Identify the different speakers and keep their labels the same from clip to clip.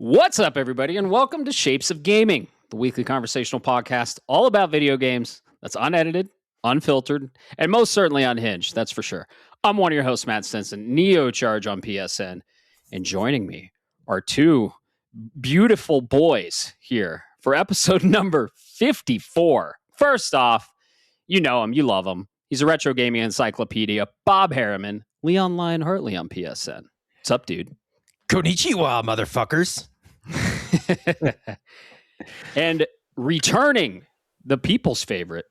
Speaker 1: What's up, everybody, and welcome to Shapes of Gaming, the weekly conversational podcast all about video games that's unedited, unfiltered, and most certainly unhinged, that's for sure. I'm one of your hosts, Matt Stinson, Neo Charge on PSN, and joining me are two beautiful boys here for episode number 54. First off, you know him, you love him. He's a retro gaming encyclopedia, Bob Harriman, Leon Lyon Hartley on PSN. What's up, dude?
Speaker 2: Konnichiwa, motherfuckers.
Speaker 1: And returning the people's favorite,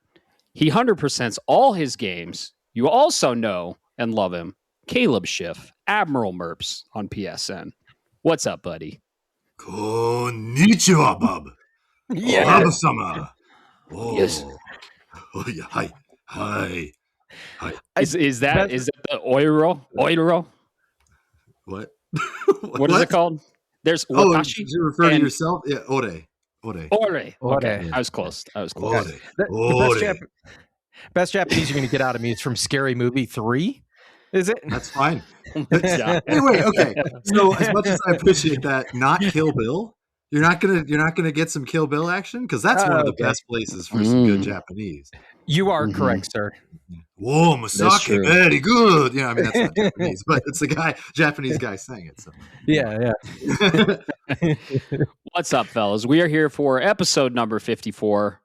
Speaker 1: he 100%s all his games. You also know and love him, Caleb Schiff, Admiral Merps on PSN. What's up, buddy?
Speaker 3: Konnichiwa, Bob.
Speaker 2: Yeah.
Speaker 3: Bob-sama. Oh.
Speaker 1: Yes.
Speaker 3: Oh, yeah. Hi. Hi.
Speaker 1: Is that the Oiro?
Speaker 3: What?
Speaker 1: What is it called? There's Watashi.
Speaker 3: Did you refer to yourself? Yeah, Ore.
Speaker 1: Okay, I was close.
Speaker 3: Ore.
Speaker 2: The best Japanese you're going to get out of me is from Scary Movie 3. Is it?
Speaker 3: That's fine. Anyway, okay. So as much as I appreciate that, not Kill Bill. You're not gonna get some Kill Bill action because that's one of the best places for some good Japanese.
Speaker 2: You are correct, sir.
Speaker 3: Whoa, Masaki, very good. Yeah, I mean that's not Japanese, but it's the Japanese guy saying it. So
Speaker 2: Yeah.
Speaker 1: What's up, fellas? We are here for episode number 54.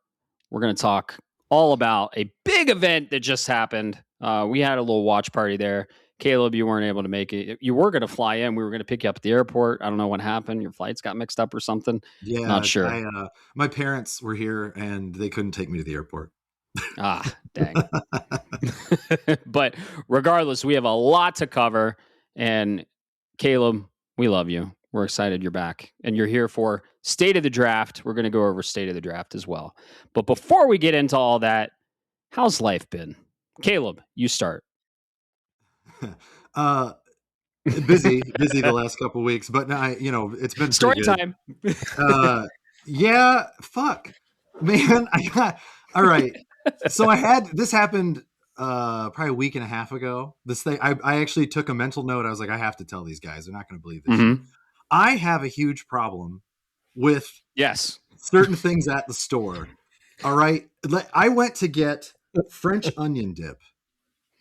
Speaker 1: We're going to talk all about a big event that just happened. We had a little watch party there. Caleb, you weren't able to make it. You were going to fly in. We were going to pick you up at the airport. I don't know what happened. Your flights got mixed up or something.
Speaker 3: Yeah,
Speaker 1: not sure.
Speaker 3: My parents were here and they couldn't take me to the airport.
Speaker 1: Dang. But regardless, we have a lot to cover. And Caleb, we love you. We're excited you're back. And you're here for State of the Draft. We're going to go over State of the Draft as well. But before we get into all that, how's life been? Caleb, you start.
Speaker 3: Busy the last couple of weeks, but it's been
Speaker 1: story time.
Speaker 3: Yeah, fuck, man. All right. So this happened probably a week and a half ago. This thing, I actually took a mental note. I was like, I have to tell these guys. They're not going to believe this.
Speaker 1: Mm-hmm.
Speaker 3: I have a huge problem with certain things at the store. All right. I went to get French onion dip.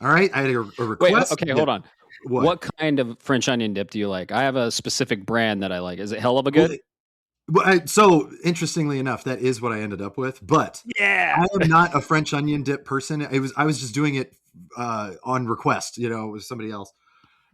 Speaker 3: All right. I had a request.
Speaker 1: Wait, okay, hold on. What kind of French onion dip do you like? I have a specific brand that I like. Is it hell of a good?
Speaker 3: So interestingly enough, that is what I ended up with. But I am not a French onion dip person. I was just doing it on request. It was somebody else.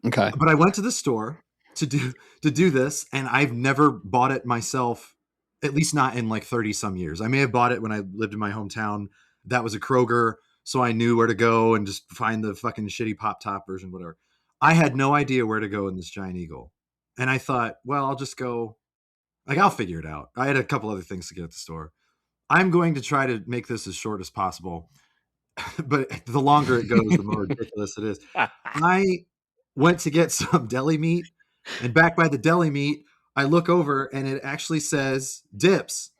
Speaker 1: Okay.
Speaker 3: But I went to the store to do this, and I've never bought it myself. At least not in like 30 some years. I may have bought it when I lived in my hometown. That was a Kroger, so I knew where to go and just find the fucking shitty pop top version, whatever. I had no idea where to go in this Giant Eagle, and I thought, well, I'll just go. Like, I'll figure it out. I had a couple other things to get at the store. I'm going to try to make this as short as possible. But the longer it goes, the more ridiculous it is. I went to get some deli meat. And back by the deli meat, I look over and it actually says dips.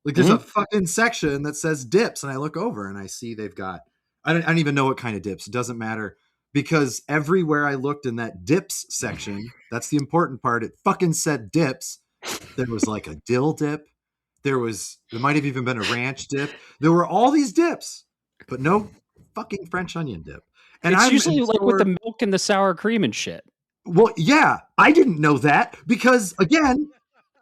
Speaker 3: Like there's a fucking section that says dips. And I look over and I see they've got, I don't even know what kind of dips. It doesn't matter. Because everywhere I looked in that dips section, that's the important part. It fucking said dips. There was like a dill dip. There might have even been a ranch dip. There were all these dips, but no fucking French onion dip. And
Speaker 1: it's usually like with the milk and the sour cream and shit.
Speaker 3: Well, yeah, I didn't know that because again,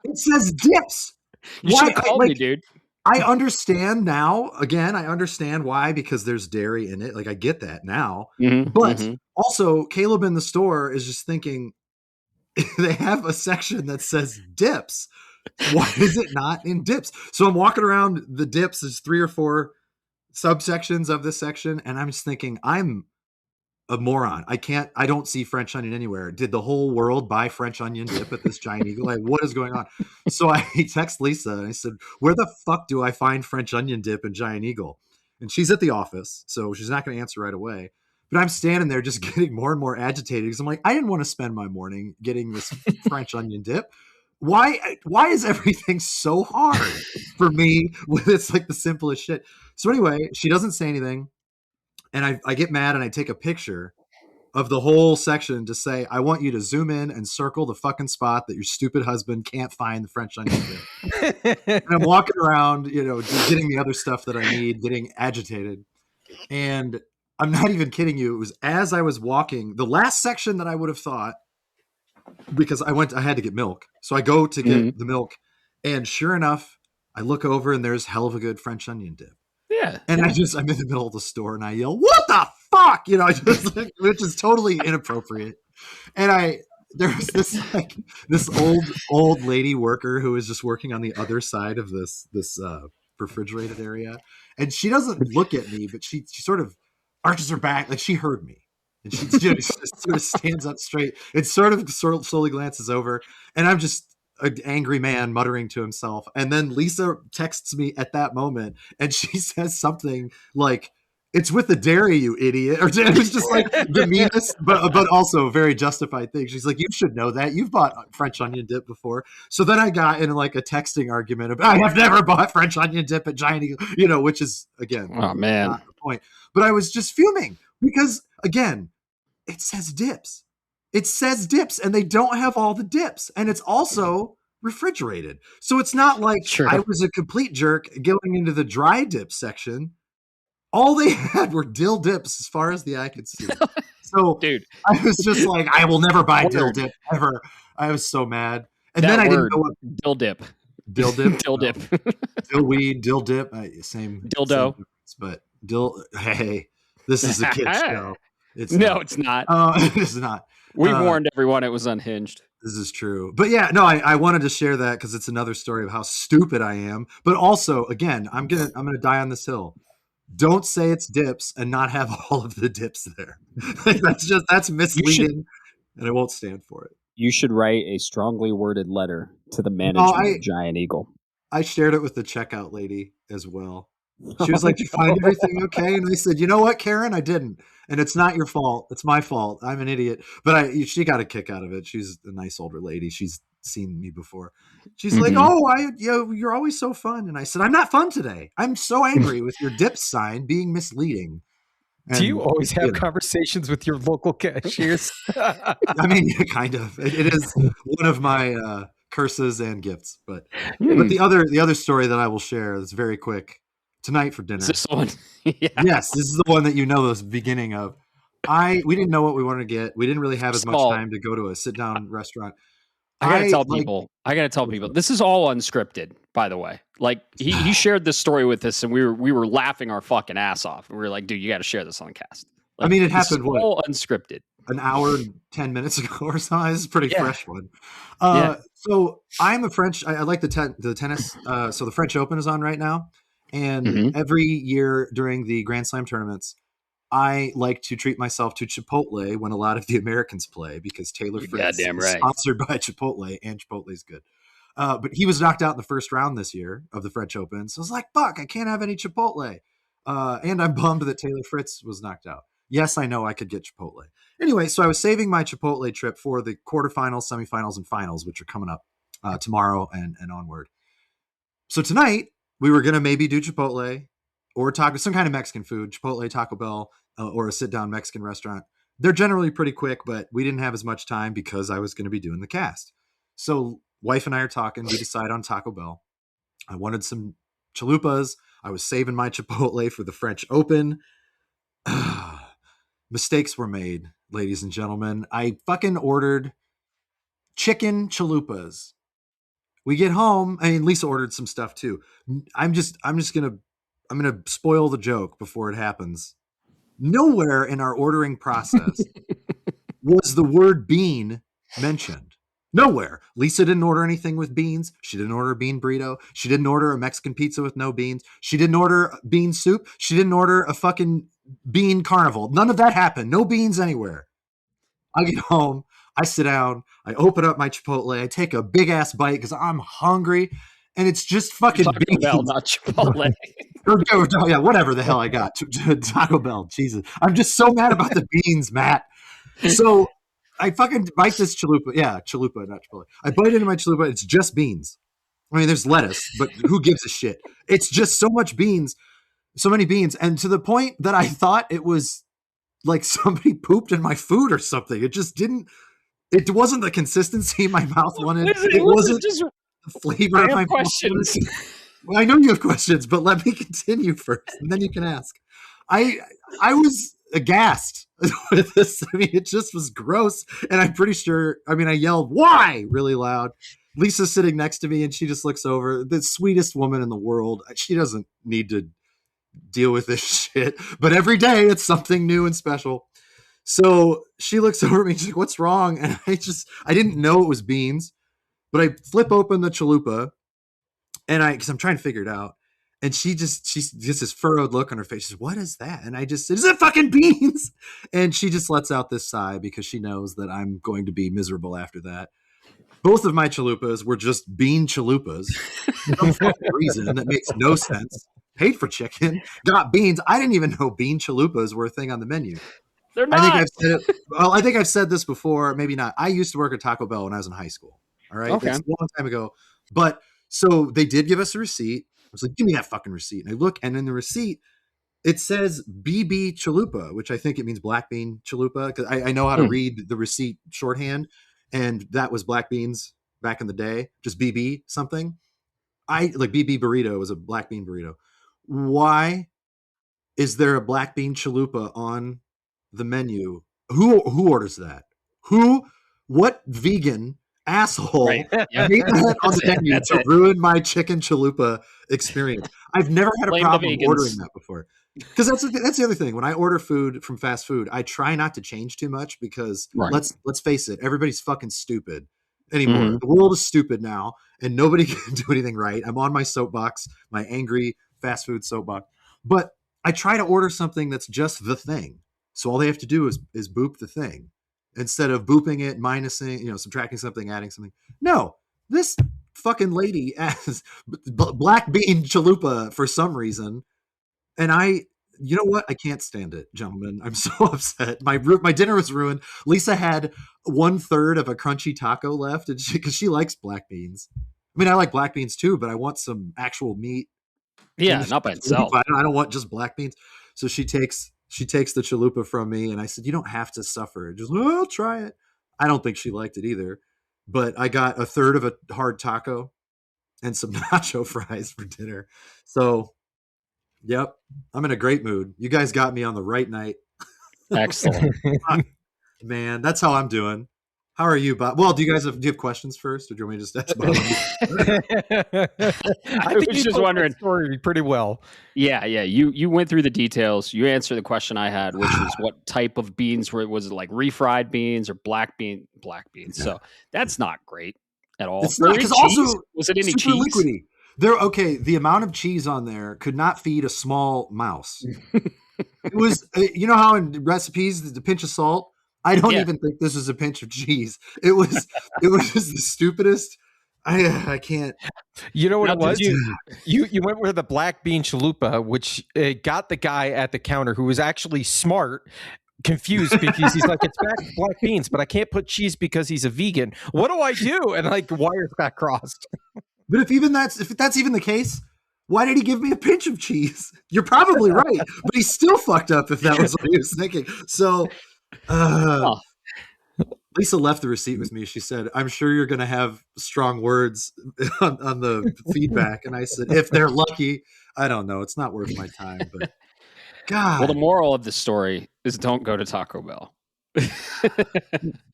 Speaker 3: it says dips.
Speaker 1: You should have called me, dude.
Speaker 3: I understand now. Again, I understand why, because there's dairy in it. Like I get that now. But also Caleb in the store is just thinking, they have a section that says dips. Why is it not in dips? So I'm walking around the dips. There's 3 or 4 subsections of this section. And I'm just thinking, I'm a moron. I don't see French onion anywhere. Did the whole world buy French onion dip at this Giant Eagle? Like, what is going on? So I text Lisa and I said, where the fuck do I find French onion dip in Giant Eagle? And she's at the office, so she's not going to answer right away. But I'm standing there just getting more and more agitated because I'm like, I didn't want to spend my morning getting this French onion dip. Why is everything so hard for me when it's like the simplest shit? So anyway, she doesn't say anything. And I get mad and I take a picture of the whole section to say, I want you to zoom in and circle the fucking spot that your stupid husband can't find the French onion dip. And I'm walking around, getting the other stuff that I need, getting agitated. And I'm not even kidding you. It was as I was walking, the last section that I would have thought, because I had to get milk. So I go to get the milk. And sure enough, I look over and there's hell of a good French onion dip.
Speaker 1: Yeah.
Speaker 3: And I'm in the middle of the store and I yell, what the fuck? Which is totally inappropriate. And there was this old lady worker who was just working on the other side of this refrigerated area. And she doesn't look at me, but she sort of arches her back. Like she heard me. And she just sort of stands up straight and sort of slowly glances over. And I'm just an angry man muttering to himself. And then Lisa texts me at that moment and she says something like, it's with the dairy, you idiot. Or it was just like the meanest, but also very justified thing. She's like, you should know that. You've bought French onion dip before. So then I got in like a texting argument about, I have never bought French onion dip at Giant Eagle, which is, again,
Speaker 1: oh man,
Speaker 3: not the point. But I was just fuming because, again, it says dips. It says dips, and they don't have all the dips. And it's also refrigerated. So it's not like I was a complete jerk going into the dry dip section. All they had were dill dips as far as the eye could see. So
Speaker 1: dude,
Speaker 3: I was just like, I will never buy dill dip ever. I was so mad. And then I didn't know what
Speaker 1: dill dip.
Speaker 3: Dill dip?
Speaker 1: Dill dip.
Speaker 3: Dill weed, dill dip. Same.
Speaker 1: Dildo.
Speaker 3: But hey, this is a kid's show.
Speaker 1: It's not.
Speaker 3: It's not.
Speaker 1: We warned everyone it was unhinged.
Speaker 3: This is true. But yeah, no, I wanted to share that because it's another story of how stupid I am. But also, again, I'm gonna die on this hill. Don't say it's dips and not have all of the dips there. That's misleading, and I won't stand for it.
Speaker 1: You should write a strongly worded letter to the management of Giant Eagle.
Speaker 3: I shared it with the checkout lady as well. She was like, "Did you find everything okay?" And I said, "You know what, Karen? I didn't. And it's not your fault. It's my fault. I'm an idiot." But she got a kick out of it. She's a nice older lady. She's seen me before. She's like, "Oh, you're always so fun." And I said, "I'm not fun today. I'm so angry with your dip sign being misleading." And,
Speaker 2: do you always have conversations with your local cashiers?
Speaker 3: I mean, kind of. It is one of my curses and gifts. But the other story that I will share is very quick. Tonight for dinner.
Speaker 1: Is this one? Yeah.
Speaker 3: Yes, this is the one that the beginning of. We didn't know what we wanted to get. We didn't really have as much time to go to a sit-down restaurant.
Speaker 1: I gotta tell people, this is all unscripted, by the way. Like he shared this story with us, and we were laughing our fucking ass off. We were like, dude, you got to share this on the cast. Like,
Speaker 3: I mean, it happened
Speaker 1: all unscripted.
Speaker 3: An hour and 10 minutes ago or something. This is a pretty fresh one. So I'm a French. I like the tennis. So the French Open is on right now. And every year during the Grand Slam tournaments, I like to treat myself to Chipotle when a lot of the Americans play because Taylor Fritz is sponsored by Chipotle, and Chipotle is good. But he was knocked out in the first round this year of the French Open. So I was like, fuck, I can't have any Chipotle. And I'm bummed that Taylor Fritz was knocked out. Yes, I know I could get Chipotle. Anyway, so I was saving my Chipotle trip for the quarterfinals, semifinals, and finals, which are coming up tomorrow and onward. So tonight, we were going to maybe do Chipotle or some kind of Mexican food, Chipotle, Taco Bell, or a sit-down Mexican restaurant. They're generally pretty quick, but we didn't have as much time because I was going to be doing the cast. So wife and I are talking. We decide on Taco Bell. I wanted some chalupas. I was saving my Chipotle for the French Open. Mistakes were made, ladies and gentlemen. I fucking ordered chicken chalupas. We get home. I mean, Lisa ordered some stuff too. I'm gonna spoil the joke before it happens. Nowhere in our ordering process was the word bean mentioned. Nowhere. Lisa didn't order anything with beans. She didn't order a bean burrito. She didn't order a Mexican pizza with no beans. She didn't order bean soup. She didn't order a fucking bean carnival. None of that happened. No beans anywhere. I get home. I sit down, I open up my Chipotle, I take a big ass bite because I'm hungry, and it's just fucking beans.
Speaker 1: Taco Bell, not Chipotle.
Speaker 3: Yeah, whatever the hell I got. Taco Bell, Jesus. I'm just so mad about the beans, Matt. So I fucking bite this chalupa. Yeah, chalupa, not Chipotle. I bite into my chalupa, it's just beans. I mean, there's lettuce, but who gives a shit? It's just so much beans, so many beans, and to the point that I thought it was like somebody pooped in my food or something. It just didn't. It wasn't the consistency my mouth wanted. It wasn't just the flavor of my questions. Well, I know you have questions, but let me continue first, and then you can ask. I was aghast with this. I mean, it just was gross, and I'm pretty sure. I mean, I yelled "Why?" really loud. Lisa's sitting next to me, and she just looks over. The sweetest woman in the world. She doesn't need to deal with this shit, but every day it's something new and special. So she looks over at me, she's like, what's wrong? And I didn't know it was beans, but I flip open the chalupa and because I'm trying to figure it out. And she gets this furrowed look on her face. She says, what is that? And I just said, is it fucking beans? And she just lets out this sigh because she knows that I'm going to be miserable after that. Both of my chalupas were just bean chalupas for some fucking reason that makes no sense. Paid for chicken, got beans. I didn't even know bean chalupas were a thing on the menu.
Speaker 1: They're not.
Speaker 3: I think I've said this before, maybe not. I used to work at Taco Bell when I was in high school. All right.
Speaker 1: Okay.
Speaker 3: That's a long time ago. But so they did give us a receipt. I was like, give me that fucking receipt. And I look, and in the receipt, it says BB chalupa, which I think it means black bean chalupa, because I know how to read the receipt shorthand. And that was black beans back in the day, just BB something. BB burrito was a black bean burrito. Why is there a black bean chalupa on the menu? Who orders that? What vegan asshole made that on the menu to ruin my chicken chalupa experience? I've never had a problem ordering that before. Because that's the other thing. When I order food from fast food, I try not to change too much because let's face it, everybody's fucking stupid anymore. Mm-hmm. The world is stupid now, and nobody can do anything right. I'm on my soapbox, my angry fast food soapbox. But I try to order something that's just the thing. So all they have to do is boop the thing instead of booping it, minusing, subtracting something, adding something. No, this fucking lady has black bean chalupa for some reason. And you know what? I can't stand it, gentlemen. I'm so upset. My dinner was ruined. Lisa had 1/3 of a crunchy taco left because she likes black beans. I mean, I like black beans too, but I want some actual meat.
Speaker 1: Yeah, not by itself.
Speaker 3: I don't want just black beans. So she takes the chalupa from me, and I said, you don't have to suffer. Just, I'll try it. I don't think she liked it either, but I got 1/3 of a hard taco and some nacho fries for dinner. So, yep, I'm in a great mood. You guys got me on the right night.
Speaker 1: Excellent.
Speaker 3: Man, that's how I'm doing. How are you, Bob? Well, do you have questions first, or do you want me to just ask Bob?
Speaker 2: I think was just wondering story pretty well.
Speaker 1: Yeah. You went through the details. You answered the question I had, which was what type of beans was it, like refried beans or black beans? Yeah. So that's not great at all.
Speaker 3: It's not, because also
Speaker 1: was it any
Speaker 3: super
Speaker 1: cheese?
Speaker 3: Liquidy. The amount of cheese on there could not feed a small mouse. It was, you know how in recipes the pinch of salt. I don't even think this is a pinch of cheese. It was just the stupidest. I can't.
Speaker 2: You know what it was? You went with the black bean chalupa, which got the guy at the counter who was actually smart confused because he's like, it's black beans, but I can't put cheese because he's a vegan. What do I do? And like the wires got crossed.
Speaker 3: But if that's even the case, why did he give me a pinch of cheese? You're probably right, but he's still fucked up if that was what he was thinking. So. Lisa left the receipt with me. She said, I'm sure you're going to have strong words on the feedback. And I said, if they're lucky, I don't know. It's not worth my time. But God.
Speaker 1: Well, the moral of the story is don't go to Taco Bell.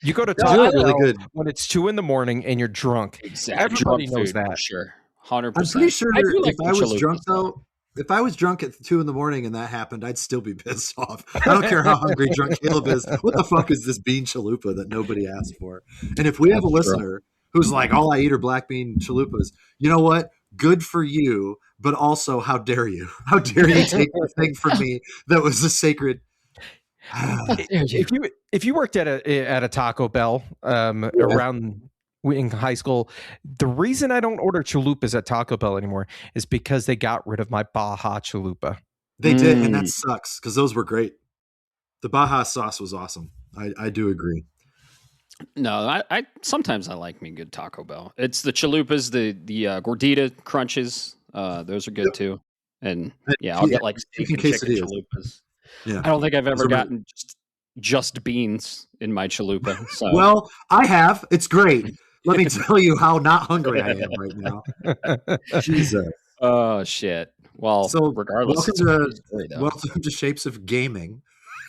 Speaker 2: You go to Taco Bell when it's 2 a.m. and you're drunk.
Speaker 1: Exactly.
Speaker 2: Everybody knows that.
Speaker 1: For sure. 100%.
Speaker 3: I'm pretty sure if I was drunk, though. If I was drunk at 2 a.m. and that happened, I'd still be pissed off. I don't care how hungry drunk Caleb is. What the fuck is this bean chalupa that nobody asked for? And if we have a listener who's like, all I eat are black bean chalupas, you know what? Good for you, but also how dare you? How dare you take the thing from me that was a sacred...
Speaker 2: If you worked at a Taco Bell around... in high school, the reason I don't order chalupas at Taco Bell anymore is because they got rid of my Baja chalupa.
Speaker 3: They did, and that sucks because those were great. The Baja sauce was awesome. I do agree.
Speaker 1: No, I sometimes I like me good Taco Bell. It's the chalupas, the gordita crunches. Those are good too. And I'll get like steak and chicken chalupas.
Speaker 3: Yeah,
Speaker 1: I don't think I've ever gotten just just beans in my chalupa. So
Speaker 3: Well, I have. It's great. Let me tell you how not hungry I am right now. Jesus.
Speaker 1: Oh shit. Well,
Speaker 3: So
Speaker 1: regardless, it's a funny story, though.
Speaker 3: welcome to Shapes of Gaming.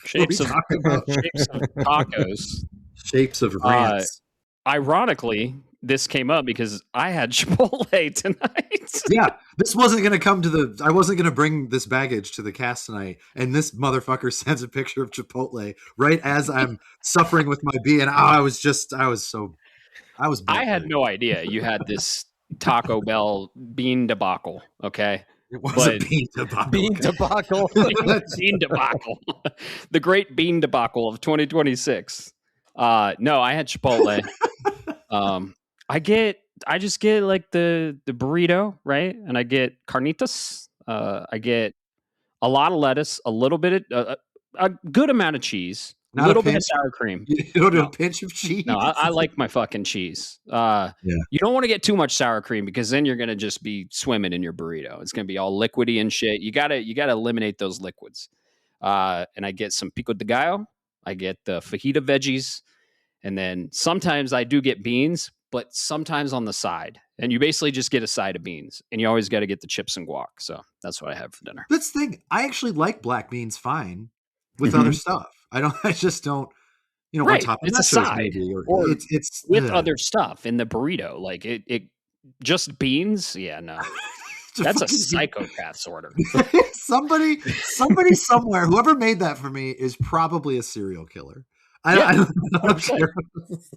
Speaker 1: Shapes of
Speaker 3: talking about
Speaker 1: shapes of tacos.
Speaker 3: Shapes of rants.
Speaker 1: Ironically, this came up because I had Chipotle tonight.
Speaker 3: Yeah, this wasn't going to come to I wasn't going to bring this baggage to the cast tonight. And this motherfucker sends a picture of Chipotle right as I'm suffering with my bee. And I
Speaker 1: had no idea you had this Taco Bell bean debacle. Okay.
Speaker 3: It was a bean debacle.
Speaker 2: Bean debacle.
Speaker 1: Bean debacle. The great bean debacle of 2026. No, I had Chipotle. I just get like the burrito, right? And I get carnitas. I get a lot of lettuce, a little bit of a good amount of cheese, a little bit of sour cream.
Speaker 3: You don't do a pinch of cheese?
Speaker 1: No, I like my fucking cheese. You don't want to get too much sour cream because then you're gonna just be swimming in your burrito. It's gonna be all liquidy and shit. You gotta eliminate those liquids. And I get some pico de gallo. I get the fajita veggies. And then sometimes I do get beans, but sometimes on the side. And you basically just get a side of beans. And you always got to get the chips and guac. So that's what I have for dinner.
Speaker 3: That's the thing. I actually like black beans fine with other stuff. I just don't, on top of
Speaker 1: it's a side.
Speaker 3: Maybe,
Speaker 1: or it's with other stuff in the burrito. Like it just beans? Yeah, no. That's a psychopath's order.
Speaker 3: Somebody somewhere, whoever made that for me is probably a serial killer. I don't care.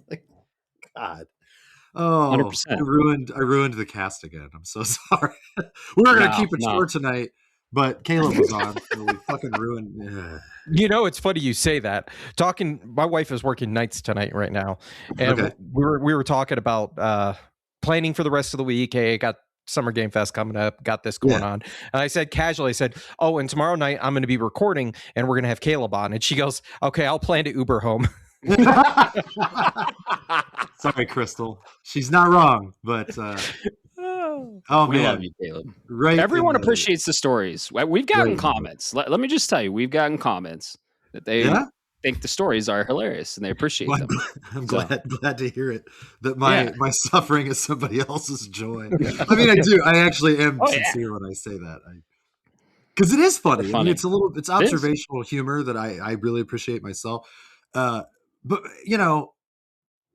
Speaker 3: Like, God. Oh, 100%. I ruined the cast again. I'm so sorry. We were going to keep it short tonight, but Caleb was on, so we fucking ruined.
Speaker 2: It's funny you say that. My wife is working nights tonight right now, and we were talking about planning for the rest of the week. Hey, I got Summer Game Fest coming up, got this going on. And I said casually, oh, and tomorrow night I'm going to be recording and we're going to have Caleb on. And she goes, okay, I'll plan to Uber home.
Speaker 3: Sorry, Crystal. She's not wrong, but
Speaker 1: we love you, Caleb. Right. Everyone appreciates the stories. We've gotten comments. Let me just tell you, we've gotten comments that they think the stories are hilarious and they appreciate them.
Speaker 3: I'm glad to hear it. That my suffering is somebody else's joy. I mean, I do. I actually am sincere when I say that. Because it is funny. I mean, it's observational humor that I really appreciate myself. But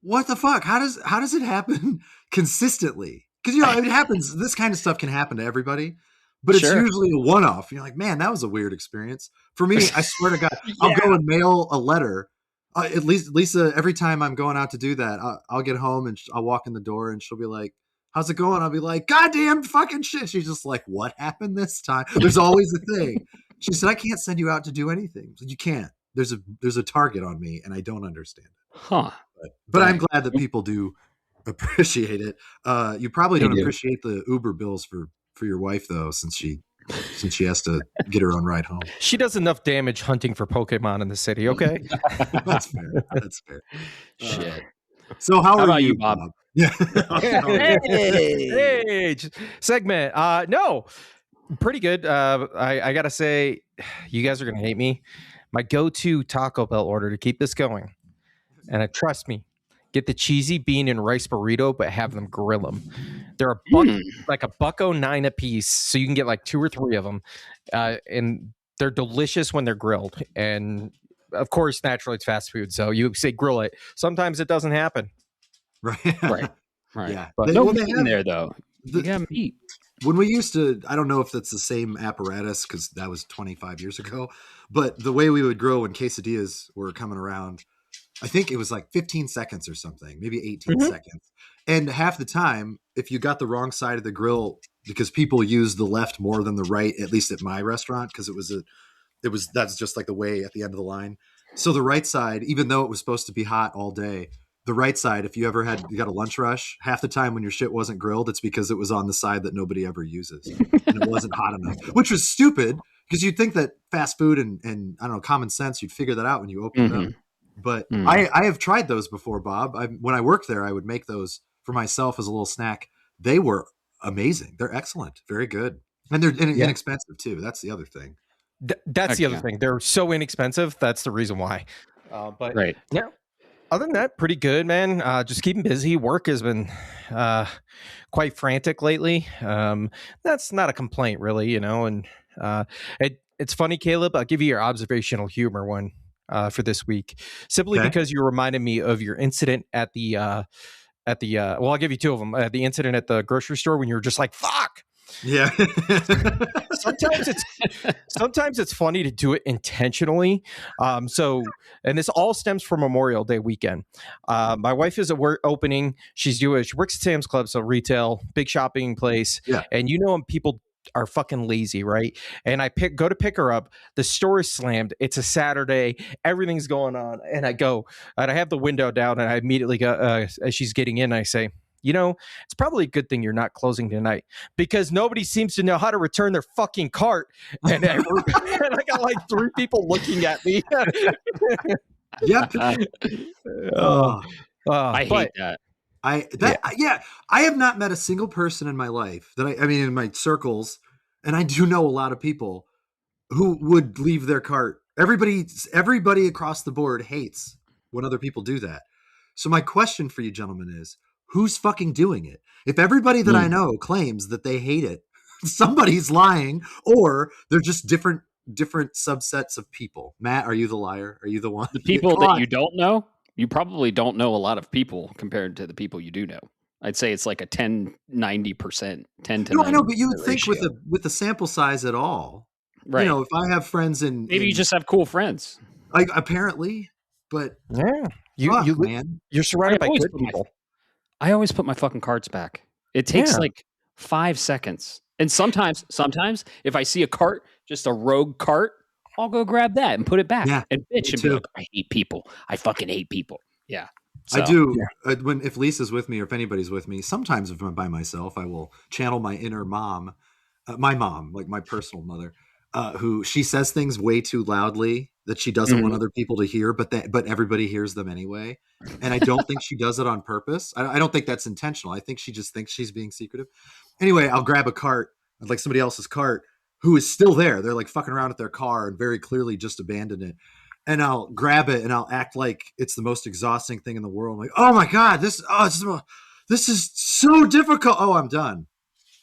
Speaker 3: what the fuck? How does it happen consistently? Because it happens. This kind of stuff can happen to everybody. But it's usually a one-off. You're like, man, that was a weird experience. For me, I swear to God, I'll go and mail a letter. At least Lisa, every time I'm going out to do that, I'll get home and I'll walk in the door and she'll be like, how's it going? I'll be like, goddamn fucking shit. She's just like, what happened this time? There's always a thing. She said, I can't send you out to do anything. So you can't. There's a target on me and I don't understand it.
Speaker 1: Huh.
Speaker 3: But I'm glad that people do appreciate it. You probably don't appreciate the Uber bills for your wife though, since she has to get her own ride home.
Speaker 2: She does enough damage hunting for Pokemon in the city. Okay.
Speaker 3: That's fair.
Speaker 1: Shit.
Speaker 3: So how are you,
Speaker 1: Bob?
Speaker 3: Yeah.
Speaker 2: Hey, segment. No, pretty good. I gotta say, you guys are gonna hate me. My go-to Taco Bell order to keep this going, and trust me, get the cheesy bean and rice burrito, but have them grill them. They're like $1.09 a piece, so you can get like 2 or 3 of them, and they're delicious when they're grilled. And of course, naturally, it's fast food, so you say grill it. Sometimes it doesn't happen.
Speaker 1: Right.
Speaker 3: Yeah,
Speaker 1: but no meat in there though. You got meat.
Speaker 3: When we used to, I don't know if that's the same apparatus because that was 25 years ago, but the way we would grill when quesadillas were coming around, I think it was like 15 seconds or something, maybe 18 seconds. And half the time, if you got the wrong side of the grill, because people use the left more than the right, at least at my restaurant, because that's just like the way at the end of the line. So the right side, even though it was supposed to be hot all day, the right side, if you got a lunch rush, half the time when your shit wasn't grilled, it's because it was on the side that nobody ever uses and it wasn't hot enough, which was stupid because you'd think that fast food and I don't know, common sense, you'd figure that out when you open it up. But I have tried those before, Bob. When I worked there, I would make those for myself as a little snack. They were amazing. They're excellent. Very good. And they're inexpensive too. That's the other thing.
Speaker 2: That's the other thing. They're so inexpensive. That's the reason why. But
Speaker 1: Right.
Speaker 2: yeah, other than that, pretty good, man. Just keeping busy. Work has been quite frantic lately. That's not a complaint, really, you know. And it's funny, Caleb. I'll give you your observational humor one for this week, simply
Speaker 3: Okay.
Speaker 2: because you reminded me of your incident at the well, I'll give you two of them. The incident at the grocery store when you were just like, "Fuck."
Speaker 3: Yeah.
Speaker 2: Sometimes it's funny to do it intentionally. And this all stems from Memorial Day weekend. My wife is at work opening. She works at Sam's Club, so retail, big shopping place.
Speaker 3: Yeah.
Speaker 2: And you know when people are fucking lazy, right? And I go to pick her up. The store is slammed. It's a Saturday. Everything's going on. And I go, and I have the window down, and I immediately go, as she's getting in, I say, you know, it's probably a good thing you're not closing tonight because nobody seems to know how to return their fucking cart. And I got like 3 people looking at me.
Speaker 3: Yep.
Speaker 1: I hate that.
Speaker 3: I have not met a single person in my life that I mean, in my circles, and I do know a lot of people who would leave their cart. Everybody across the board hates when other people do that. So my question for you gentlemen is, who's fucking doing it? If everybody that I know claims that they hate it, somebody's lying, or they're just different subsets of people. Matt, are you the liar? Are you the one?
Speaker 1: The people that you don't know, you probably don't know a lot of people compared to the people you do know. I'd say it's like a 10-90%, 10 to 90%.
Speaker 3: No, I know, but you would think
Speaker 1: ratio.
Speaker 3: with the sample size at all,
Speaker 1: Right.
Speaker 3: you know, if I have friends
Speaker 1: maybe you just have cool friends.
Speaker 3: like apparently, but
Speaker 2: yeah,
Speaker 3: man,
Speaker 2: you're surrounded by good people.
Speaker 1: I always put my fucking carts back. It takes like 5 seconds. And sometimes if I see a cart, just a rogue cart, I'll go grab that and put it back and bitch and be like, I hate people. I fucking hate people. Yeah. So,
Speaker 3: I do. Yeah. If Lisa's with me or if anybody's with me, sometimes if I'm by myself, I will channel my inner mom, my mom, like my personal mother, who she says things way too loudly that she doesn't want other people to hear, but everybody hears them anyway. And I don't think she does it on purpose. I don't think that's intentional. I think she just thinks she's being secretive. Anyway, I'll grab a cart, like somebody else's cart, who is still there. They're like fucking around at their car and very clearly just abandoned it. And I'll grab it and I'll act like it's the most exhausting thing in the world. I'm like, oh my God, this is so difficult. Oh, I'm done.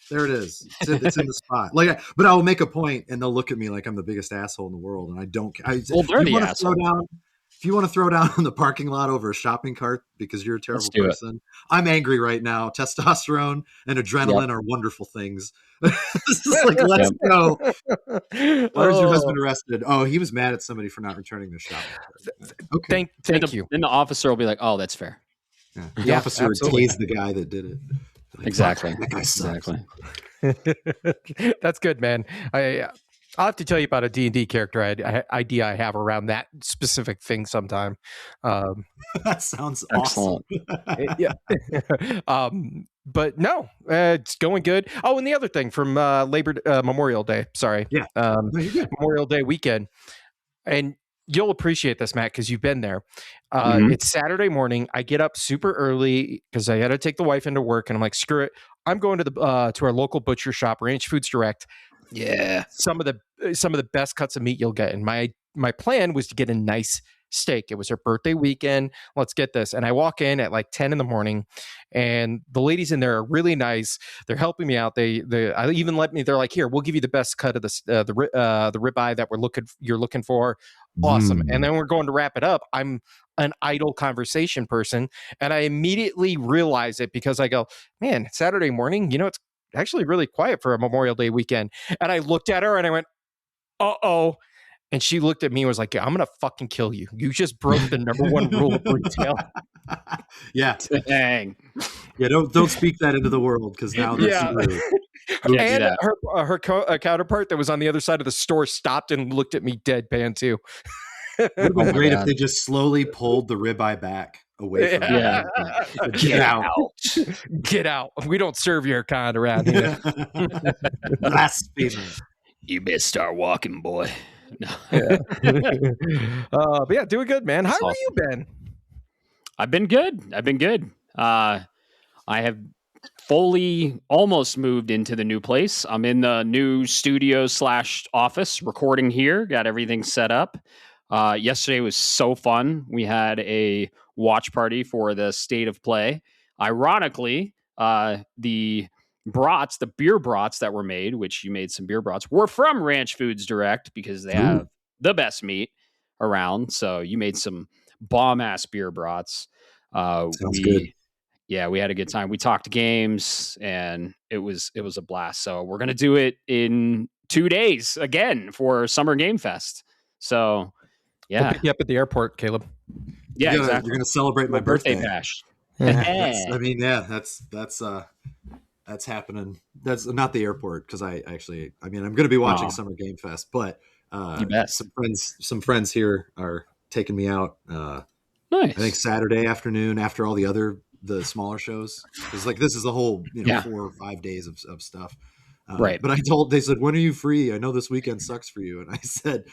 Speaker 3: There it is. It's in the spot. But I'll make a point and they'll look at me like I'm the biggest asshole in the world. And I don't.
Speaker 1: they're the asshole.
Speaker 3: If you want to throw down in the parking lot over a shopping cart because you're a terrible person, I'm angry right now. Testosterone and adrenaline are wonderful things. Like, let's go. Where's your husband arrested? Oh, he was mad at somebody for not returning their shopping cart. Okay.
Speaker 2: Thank you.
Speaker 1: Then the officer will be like, oh, that's fair.
Speaker 3: Yeah. The officer would tase the guy that did it. Like,
Speaker 1: exactly.
Speaker 3: That guy sucks.
Speaker 2: Exactly. That's good, man. I'll have to tell you about a D&D character idea I have around that specific thing sometime.
Speaker 3: That sounds
Speaker 1: excellent.
Speaker 3: Awesome.
Speaker 2: Yeah. But no, it's going good. Oh, and the other thing from Memorial Day. Sorry.
Speaker 3: Yeah.
Speaker 2: Memorial Day weekend. And you'll appreciate this, Matt, because you've been there. It's Saturday morning. I get up super early because I had to take the wife into work, and I'm like, screw it. I'm going to our local butcher shop, Ranch Foods Direct.
Speaker 1: Yeah,
Speaker 2: some of the best cuts of meat you'll get. And my plan was to get a nice steak. It was her birthday weekend. Let's get this. And I walk in at like 10 in the morning, and the ladies in there are really nice. They're helping me out. They even let me. They're like, here, we'll give you the best cut of the ribeye that you're looking for. Awesome. And then we're going to wrap it up. I'm an idle conversation person, and I immediately realize it because I go, man, Saturday morning, it's actually really quiet for a Memorial Day weekend. And I looked at her and I went, uh-oh. And she looked at me and was like, I'm going to fucking kill you. You just broke the number one rule of retail.
Speaker 3: Yeah.
Speaker 1: Dang.
Speaker 3: Yeah, don't speak that into the world because now that's rude.
Speaker 2: And her counterpart that was on the other side of the store stopped and looked at me deadpan too.
Speaker 3: It would have been great if they just slowly pulled the ribeye back away from
Speaker 1: you.
Speaker 3: Get out.
Speaker 2: Get out. We don't serve your kind around here.
Speaker 3: Blasphemer.
Speaker 1: You best start walking, boy. No.
Speaker 2: But yeah, doing good, man. How have you been?
Speaker 1: I've been good. I have fully almost moved into the new place. I'm in the new studio / office recording here. Got everything set up. Yesterday was so fun. We had a watch party for the State of Play. Ironically, the beer brats that were made, which you made some beer brats, were from Ranch Foods Direct because they have the best meat around. So you made some bomb ass beer brats.
Speaker 3: Sounds good.
Speaker 1: Yeah, we had a good time. We talked games, and it was a blast. So we're gonna do it in 2 days again for Summer Game Fest. So
Speaker 2: We'll pick you up at the airport, Caleb.
Speaker 1: Yeah, exactly.
Speaker 3: You're gonna celebrate my birthday
Speaker 1: bash.
Speaker 3: that's happening. That's not the airport because I'm going to be watching Summer Game Fest, but some friends here are taking me out.
Speaker 1: Nice.
Speaker 3: I think Saturday afternoon after all the smaller shows, because like this is a whole 4 or 5 days of stuff.
Speaker 1: Right.
Speaker 3: But they said, when are you free? I know this weekend sucks for you. And I said,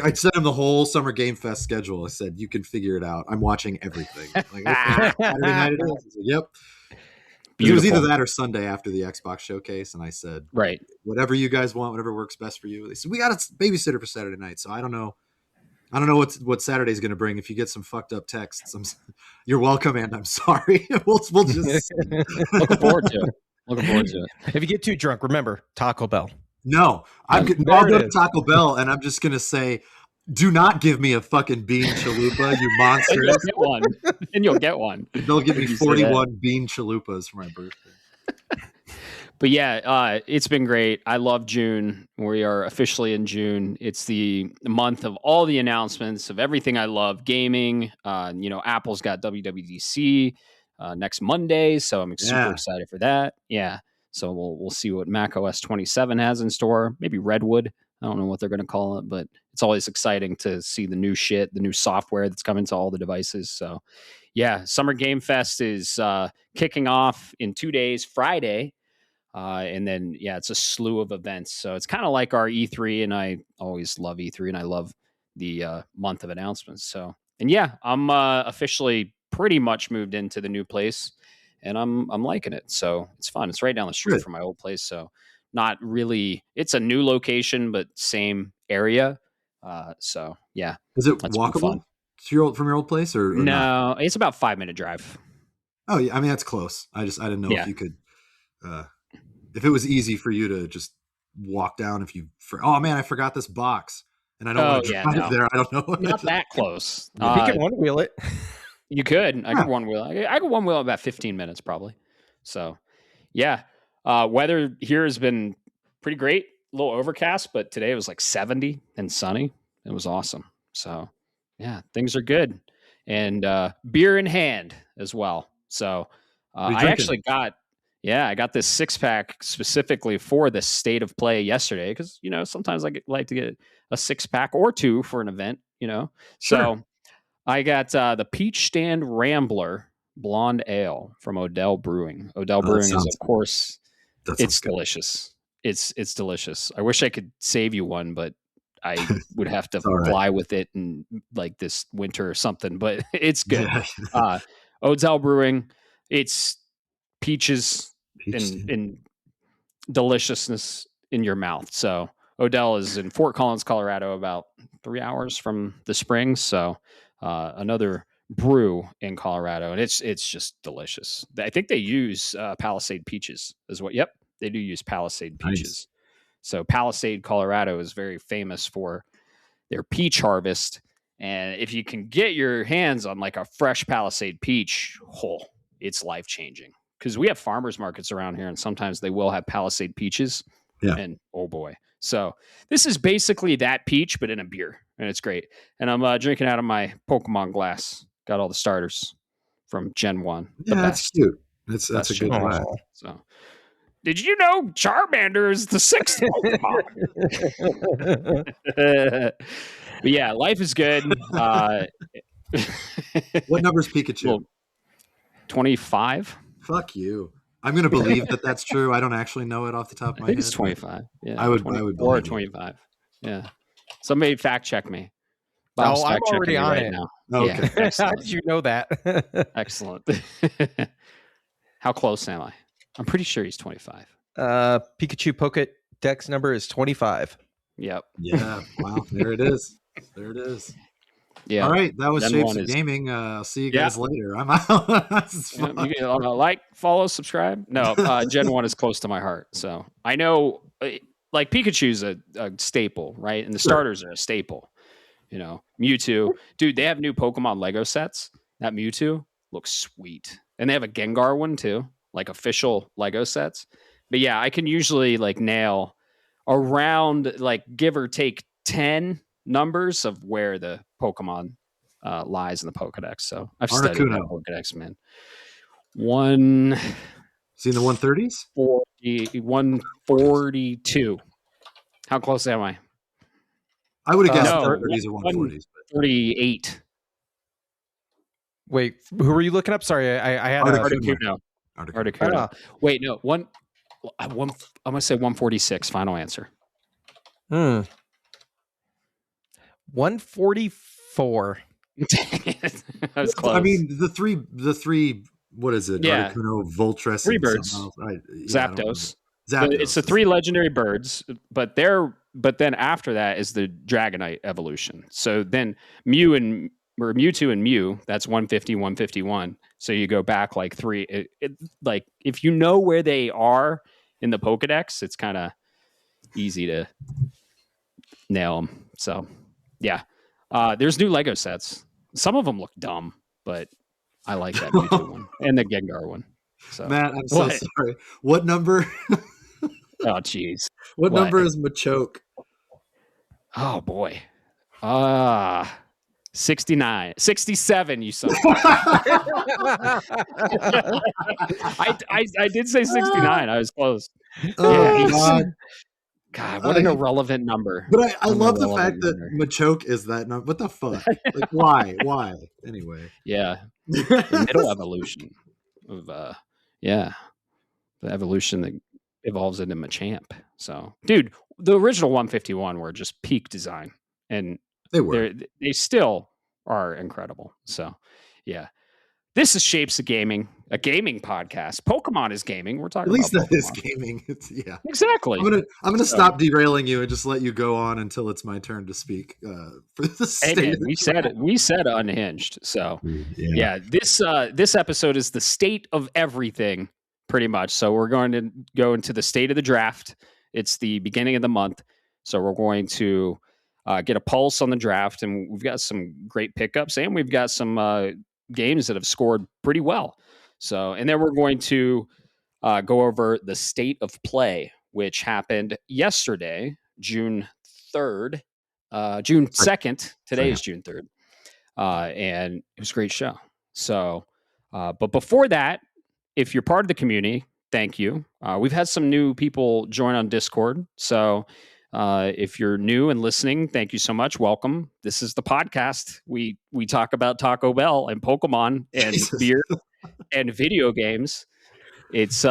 Speaker 3: I sent him the whole Summer Game Fest schedule. I said, you can figure it out. I'm watching everything. Like, okay, Saturday night it is. Said, yep. It was either that or Sunday after the Xbox showcase. And I said,
Speaker 1: right,
Speaker 3: whatever you guys want, whatever works best for you. They said, we got a babysitter for Saturday night. So I don't know what Saturday's going to bring. If you get some fucked up texts, you're welcome, and I'm sorry. we'll just
Speaker 1: looking forward to it.
Speaker 2: If you get too drunk, remember Taco Bell.
Speaker 3: No, I'll go to Taco Bell, and I'm just going to say, do not give me a fucking bean chalupa, you monsters.
Speaker 1: And you'll get one.
Speaker 3: They'll give me 41 bean chalupas for my birthday.
Speaker 1: But yeah, it's been great. I love June. We are officially in June. It's the month of all the announcements of everything I love. Gaming, Apple's got WWDC next Monday, so I'm super excited for that. Yeah, so we'll see what macOS 27 has in store. Maybe Redwood. I don't know what they're going to call it, but it's always exciting to see the new shit, the new software that's coming to all the devices. So yeah, Summer Game Fest is kicking off in 2 days, Friday. And then, it's a slew of events. So it's kind of like our E3, and I always love E3, and I love the month of announcements. So, and I'm officially pretty much moved into the new place, and I'm liking it. So it's fun. It's right down the street from my old place. So not really, it's a new location, but same area. So yeah.
Speaker 3: Is it walkable from your old place or
Speaker 1: no?
Speaker 3: Not?
Speaker 1: It's about 5-minute drive.
Speaker 3: Oh yeah. I mean, that's close. I didn't know if you could, if it was easy for you to just walk down oh man, I forgot this box and I don't want to drive there. I don't know.
Speaker 1: Not that close.
Speaker 2: You can one wheel it.
Speaker 1: You could. I could one wheel. I could one wheel about 15 minutes probably. So yeah. Weather here has been pretty great. A little overcast, but today it was like 70 and sunny. It was awesome. So yeah, things are good. And beer in hand as well. So I actually got this 6-pack specifically for the State of Play yesterday because, sometimes I like to get a 6-pack or 2 for an event,
Speaker 3: Sure.
Speaker 1: So I got the Peach Stand Rambler Blonde Ale from Odell Brewing. Odell Brewing is, of course, it's delicious. It's delicious. I wish I could save you one, but I would have to fly with it in like this winter or something, but it's good. Yeah. Odell Brewing, it's peaches and deliciousness in your mouth. So Odell is in Fort Collins, Colorado, about 3 hours from the Springs. So another brew in Colorado, and it's just delicious. I think they use Palisade peaches as well. Yep, they do use Palisade peaches. Nice. So Palisade, Colorado is very famous for their peach harvest. And if you can get your hands on like a fresh Palisade peach, it's life-changing. Because we have farmers markets around here, and sometimes they will have Palisade peaches.
Speaker 3: Yeah.
Speaker 1: And oh boy. So this is basically that peach, but in a beer. And it's great. And I'm drinking out of my Pokemon glass. Got all the starters from Gen 1.
Speaker 3: Yeah, that's cute. That's a good one.
Speaker 1: So, did you know Charmander is the 6th Pokemon? But yeah, life is good.
Speaker 3: What number's Pikachu?
Speaker 1: Well, 25.
Speaker 3: Fuck you. I'm going to believe that that's true. I don't actually know it off the top of my head.
Speaker 1: It's 25. Yeah,
Speaker 3: I would believe
Speaker 1: or 25. Yeah. Somebody fact check me.
Speaker 2: Bob's I'm already on it now.
Speaker 3: Oh, okay.
Speaker 2: Yeah. How did you know that?
Speaker 1: Excellent. How close am I? I'm pretty sure he's 25.
Speaker 2: Pikachu Pokédex number is 25.
Speaker 1: Yep.
Speaker 3: Yeah. Wow. There it is. There it is.
Speaker 1: Yeah.
Speaker 3: All right, that was
Speaker 1: Gen
Speaker 3: Shapes
Speaker 1: 1
Speaker 3: of
Speaker 1: is
Speaker 3: Gaming. I'll see you guys later. I'm out.
Speaker 1: Yeah, you can like, follow, subscribe. No, Gen 1 is close to my heart. So I know, like, Pikachu's a staple, right? And the starters are a staple. You know, Mewtwo. Dude, they have new Pokemon Lego sets. That Mewtwo looks sweet. And they have a Gengar one, too, like official Lego sets. But yeah, I can usually, like, nail around, like, give or take 10 numbers of where the Pokemon lies in the Pokedex. So I've studied that Pokedex, man.
Speaker 3: Seen the 130s?
Speaker 1: 142. How close am I?
Speaker 3: I would have guessed
Speaker 1: No,
Speaker 3: 130s or 140s.
Speaker 1: 48.
Speaker 2: Wait, who were you looking up? Sorry, I had
Speaker 1: Articuno. Articuno. Wait, no, I'm going to say 146. Final answer.
Speaker 2: 144.
Speaker 1: That was close.
Speaker 3: I mean, the three. What is it?
Speaker 1: Yeah.
Speaker 3: Articuno, Voltress,
Speaker 1: 3 birds. Zapdos. But it's the 3 legendary birds, but then after that is the Dragonite evolution. So then Mewtwo and Mew, that's 150, 151. So you go back like 3. Like, if you know where they are in the Pokedex, it's kind of easy to nail them. So yeah, there's new Lego sets. Some of them look dumb, but I like that Mewtwo one and the Gengar one. So
Speaker 3: Matt, I'm so sorry. What number?
Speaker 1: Oh, jeez.
Speaker 3: What number is Machoke?
Speaker 1: Oh, boy. 69. 67, you son. I did say 69. I was close. God, what an irrelevant number.
Speaker 3: But I love the fact that Machoke is that number. What the fuck? Like, why? Anyway.
Speaker 1: Yeah. The middle evolution of, the evolution that evolves into Machamp. So, dude, the original 151 were just peak design, and they still are incredible. So, yeah, this is Shapes of Gaming, a gaming podcast. Pokemon is gaming. We're talking
Speaker 3: at least
Speaker 1: about
Speaker 3: that
Speaker 1: Pokemon.
Speaker 3: is gaming.
Speaker 1: Exactly.
Speaker 3: I'm gonna stop derailing you and just let you go on until it's my turn to speak. For the state
Speaker 1: we said unhinged. So yeah, this episode is the state of everything. Pretty much. So we're going to go into the state of the draft. It's the beginning of the month. So we're going to get a pulse on the draft, and we've got some great pickups, and we've got some games that have scored pretty well. So, and then we're going to go over the state of play, which happened yesterday, June 3rd, June 2nd. Today is June 3rd. And it was a great show. So, but before that, if you're part of the community, thank you. We've had some new people join on Discord. So if you're new and listening, thank you so much. Welcome. This is the podcast. We talk about Taco Bell and Pokemon and beer and video games. It's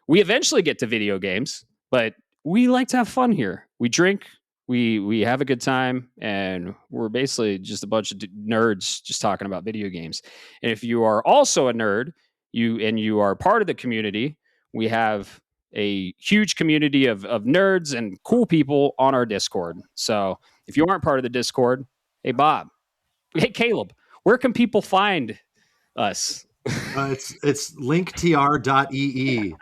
Speaker 1: we eventually get to video games, but we like to have fun here. We drink, we have a good time, and we're basically just a bunch of nerds just talking about video games. And if you are also a nerd, you are part of the community, we have a huge community of nerds and cool people on our Discord. So if you aren't part of the Discord, hey Bob, hey Caleb, where can people find us?
Speaker 3: It's linktr.ee.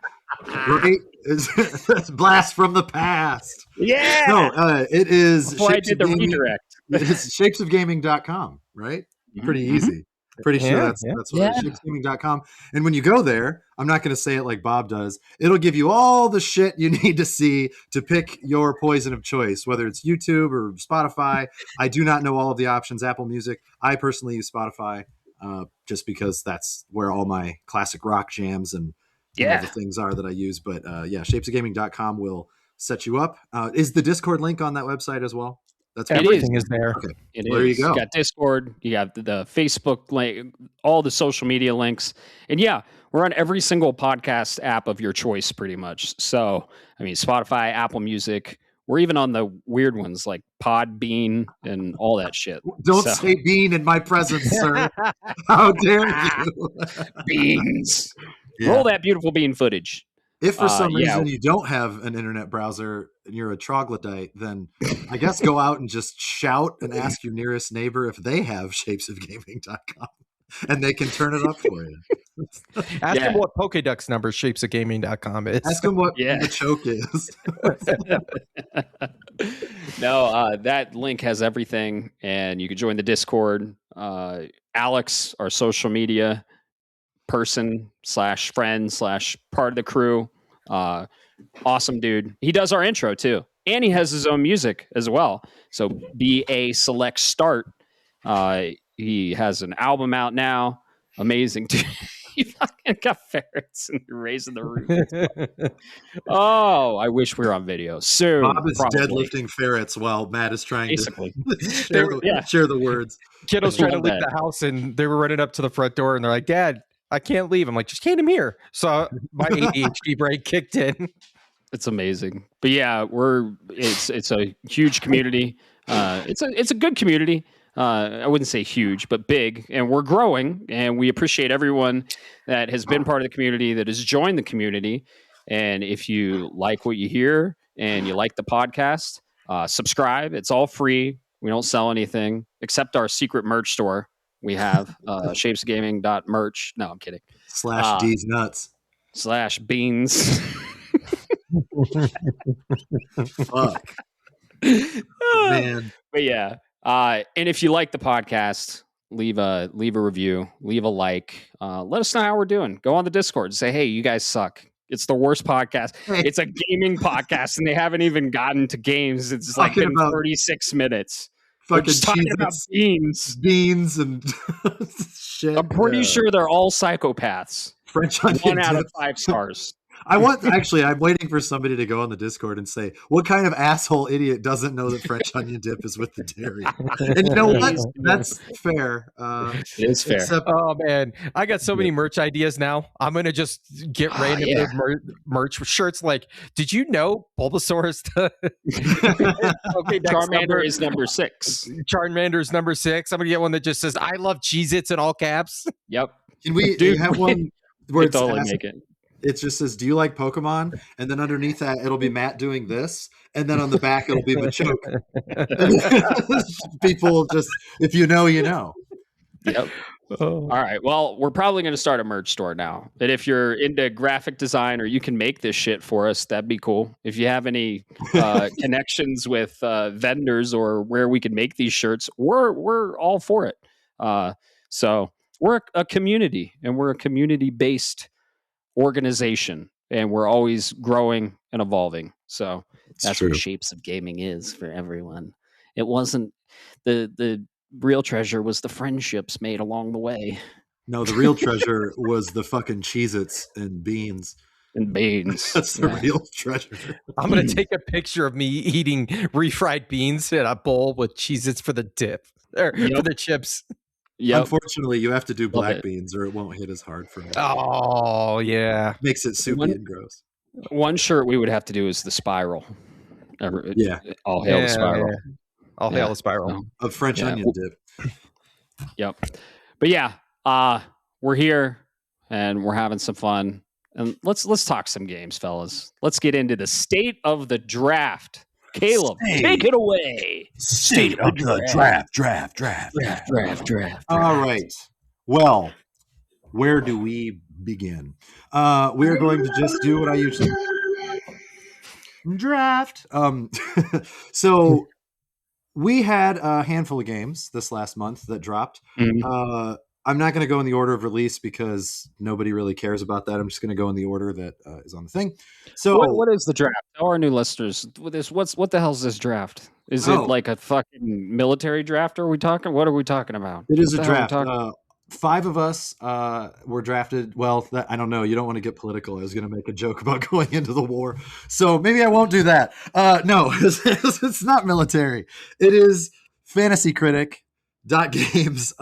Speaker 3: Right? It's blast from the past.
Speaker 1: Yeah.
Speaker 3: No, it is.
Speaker 1: Before I did the redirect.
Speaker 3: It's shapesofgaming.com, right? Pretty easy. Pretty sure that's what it is, shapesofgaming.com. And when you go there, I'm not going to say it like Bob does. It'll give you all the shit you need to see to pick your poison of choice, whether it's YouTube or Spotify. I do not know all of the options. Apple Music. I personally use Spotify just because that's where all my classic rock jams and the things are that I use. But shapesofgaming.com will set you up. Is the Discord link on that website as well?
Speaker 2: Everything is there.
Speaker 3: Okay.
Speaker 1: There you go. You got Discord, you got the Facebook link, all the social media links. And yeah, we're on every single podcast app of your choice pretty much. So, I mean, Spotify, Apple Music. We're even on the weird ones like Podbean and all that shit.
Speaker 3: Don't say bean in my presence, sir. How dare you?
Speaker 1: Beans. Yeah. Roll that beautiful bean footage.
Speaker 3: If for some reason you don't have an internet browser and you're a troglodyte, then I guess go out and just shout and ask your nearest neighbor if they have shapesofgaming.com and they can turn it up for you.
Speaker 2: Ask him what Pokédex number shapesofgaming.com is.
Speaker 3: Ask him what the choke is.
Speaker 1: No, that link has everything, and you can join the Discord. Alex, our social media person / friend / part of the crew, awesome dude. He does our intro too, and he has his own music as well. So BA Select Start. He has an album out now. Amazing dude. You fucking got ferrets and you're raising the roof. Oh, I wish we were on video soon.
Speaker 3: Bob is deadlifting ferrets while Matt is trying to share the words.
Speaker 2: Kiddo's trying to leave the house, and they were running up to the front door, and they're like, "Dad, I can't leave." I'm like, "Just hand him here." So my ADHD brain kicked in.
Speaker 1: It's amazing, but yeah, it's a huge community. It's a good community. I wouldn't say huge, but big, and we're growing, and we appreciate everyone that has been part of the community, that has joined the community. And if you like what you hear and you like the podcast, subscribe. It's all free. We don't sell anything except our secret merch store. We have shapesgaming.merch. No, I'm kidding.
Speaker 3: /D's nuts.
Speaker 1: /beans.
Speaker 3: Fuck. Man.
Speaker 1: But yeah. And if you like the podcast, leave a review, leave a like. Let us know how we're doing. Go on the Discord and say, hey, you guys suck. It's the worst podcast. It's a gaming podcast, and they haven't even gotten to games. It's like been 36 minutes. We're just talking about
Speaker 3: beans and shit.
Speaker 1: I'm pretty sure they're all psychopaths.
Speaker 3: French onion
Speaker 1: 1 out of 5 stars.
Speaker 3: I'm waiting for somebody to go on the Discord and say, what kind of asshole idiot doesn't know that French onion dip is with the dairy? And you know what? That's fair.
Speaker 1: It is fair.
Speaker 2: Oh, man. I got so many merch ideas now. I'm going to just get random merch shirts like, did you know Bulbasaur is the
Speaker 1: Charmander is number 6.
Speaker 2: Charmander is number 6. I'm going to get one that just says, I love Cheez-Its in all caps.
Speaker 1: Yep.
Speaker 3: Can we have one where it's
Speaker 1: totally make it?
Speaker 3: It just says, do you like Pokemon? And then underneath that, it'll be Matt doing this. And then on the back, it'll be Machoke. People just, if you know, you know.
Speaker 1: Yep. Oh. All right. Well, we're probably going to start a merch store now. And if you're into graphic design or you can make this shit for us, that'd be cool. If you have any connections with vendors or where we can make these shirts, we're all for it. So we're a community, and we're a community-based organization, and we're always growing and evolving. So that's what Shapes of Gaming is for everyone. It wasn't the real treasure was the friendships made along the way.
Speaker 3: No, the real treasure was the fucking Cheez-Its and beans.
Speaker 1: That's
Speaker 3: the real treasure.
Speaker 2: I'm going to take a picture of me eating refried beans in a bowl with Cheez-Its for the dip, or for the chips.
Speaker 3: Yep. Unfortunately, you have to do black beans or it won't hit as hard for me.
Speaker 2: Oh, yeah.
Speaker 3: Makes it soupy and gross.
Speaker 1: One shirt we would have to do is the spiral. All hail the spiral.
Speaker 2: Yeah. All hail the spiral.
Speaker 3: Of French onion dip.
Speaker 1: Yep. But yeah, we're here and we're having some fun. And let's talk some games, fellas. Let's get into the state of the draft. Caleb, take it away.
Speaker 3: State of the draft. All right. Well, where do we begin? We're going to just do what I usually draft. So we had a handful of games this last month that dropped. Mm-hmm. I'm not going to go in the order of release because nobody really cares about that. I'm just going to go in the order that is on the thing. So,
Speaker 1: what is the draft? Tell our new listeners what the hell is this draft? Is it like a fucking military draft? What are we talking about?
Speaker 3: It is a draft. 5 of us were drafted. Well, I don't know. You don't want to get political. I was going to make a joke about going into the war, so maybe I won't do that. No, it's not military. It is Fantasy Critic .games.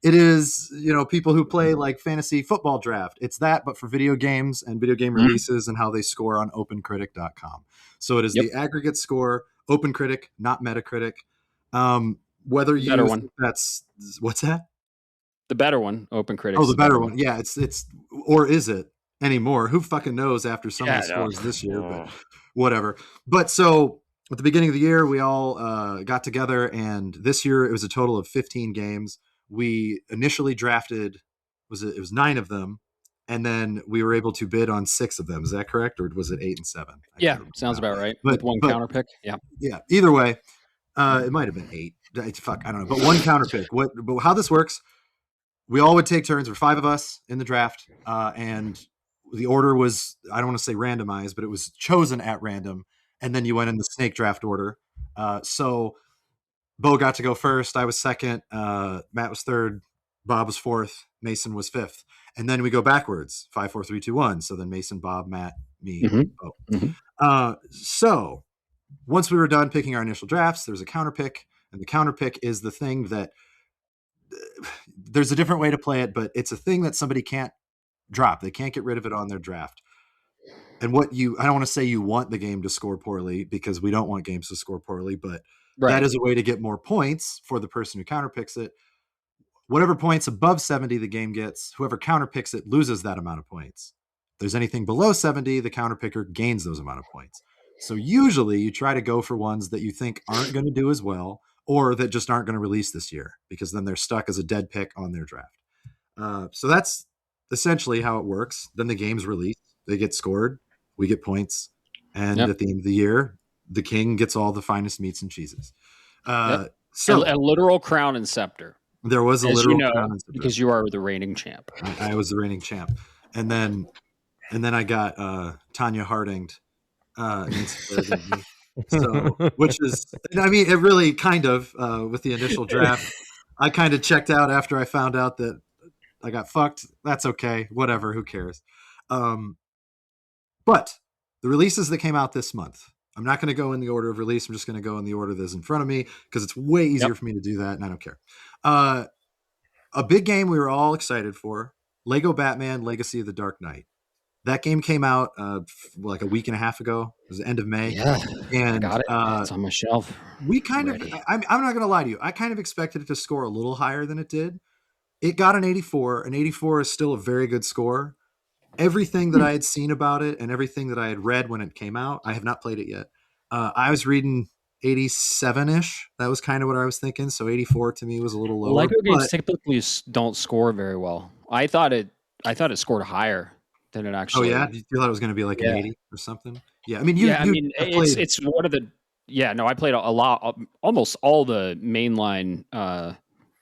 Speaker 3: It is, people who play like fantasy football draft. It's that, but for video games and video game releases and how they score on opencritic.com. So it is the aggregate score, OpenCritic, not Metacritic. Whether you
Speaker 1: better one.
Speaker 3: What's that?
Speaker 1: The better one, OpenCritic.
Speaker 3: Oh, the better one. Yeah, it's or is it? anymore. Who fucking knows after some of the
Speaker 1: Yeah, no.
Speaker 3: scores this year, but whatever. But so at the beginning of the year, we all got together, and this year it was a total of 15 games. We initially drafted, it was 9 of them, and then we were able to bid on 6 of them. Is that correct, or was it 8 and 7?
Speaker 1: Yeah, sounds about right.
Speaker 3: But
Speaker 1: With one counter pick. Yeah.
Speaker 3: yeah. Either way, it might have been 8. Fuck, I don't know. But one counter pick. But how this works? We all would take turns. There were 5 of us in the draft, and the order was, I don't want to say randomized, but it was chosen at random, and then you went in the snake draft order. So Bo got to go first. I was second. Matt was third. Bob was fourth. Mason was fifth. And then we go backwards, 5, 4, 3, 2, 1. So then Mason, Bob, Matt, me, Bo. So once we were done picking our initial drafts, there's a counter pick, and the counter pick is the thing that there's a different way to play it, but it's a thing that somebody can't drop. They can't get rid of it on their draft. And I don't want to say you want the game to score poorly, because we don't want games to score poorly, but that is a way to get more points for the person who counterpicks it. Whatever points above 70 the game gets, whoever counterpicks it loses that amount of points. If there's anything below 70, the counterpicker gains those amount of points. So usually you try to go for ones that you think aren't going to do as well, or that just aren't going to release this year, because then they're stuck as a dead pick on their draft. So that's essentially how it works. Then the game's released. They get scored. We get points. And at the end of the year, the king gets all the finest meats and cheeses. So
Speaker 1: a literal crown and scepter.
Speaker 3: There was a literal crown and scepter.
Speaker 1: Because you are the reigning champ.
Speaker 3: I was the reigning champ. And then I got Tanya Hardinged. So, which is, I mean, it really kind of, with the initial draft, I kind of checked out after I found out that I got fucked. That's okay. Whatever. Who cares? But the releases that came out this month, I'm not going to go in the order of release. I'm just going to go in the order that's in front of me, because it's way easier for me to do that, and I don't care. A big game we were all excited for, Lego Batman Legacy of the Dark Knight. That game came out like a week and a half ago. It was the end of May.
Speaker 1: Yeah,
Speaker 3: and
Speaker 1: I got it. It's on my shelf.
Speaker 3: We kind of, I'm not going to lie to you, I kind of expected it to score a little higher than it did. It got an 84. An 84 is still a very good score. Everything that I had seen about it and everything that I had read when it came out, I have not played it yet. I was reading 87-ish. That was kind of what I was thinking. So 84 to me was a little lower.
Speaker 1: Lego games typically don't score very well. I thought it scored higher than it actually.
Speaker 3: Oh yeah, you thought it was going to be like an 80 or something? Yeah, I mean,
Speaker 1: it's one of the. Yeah, no, I played a lot, almost all the mainline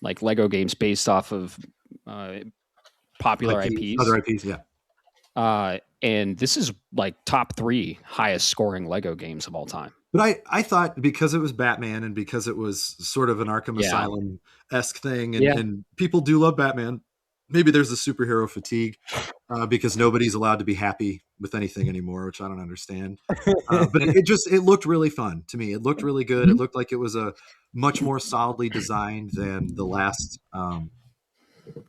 Speaker 1: like Lego games based off of popular IPs.
Speaker 3: Other IPs, yeah.
Speaker 1: And this is like top 3 highest scoring Lego games of all time.
Speaker 3: But I thought, because it was Batman and because it was sort of an Arkham Asylum-esque thing, and people do love Batman, maybe there's a superhero fatigue because nobody's allowed to be happy with anything anymore, which I don't understand. But it looked really fun to me. It looked really good. It looked like it was a much more solidly designed than the last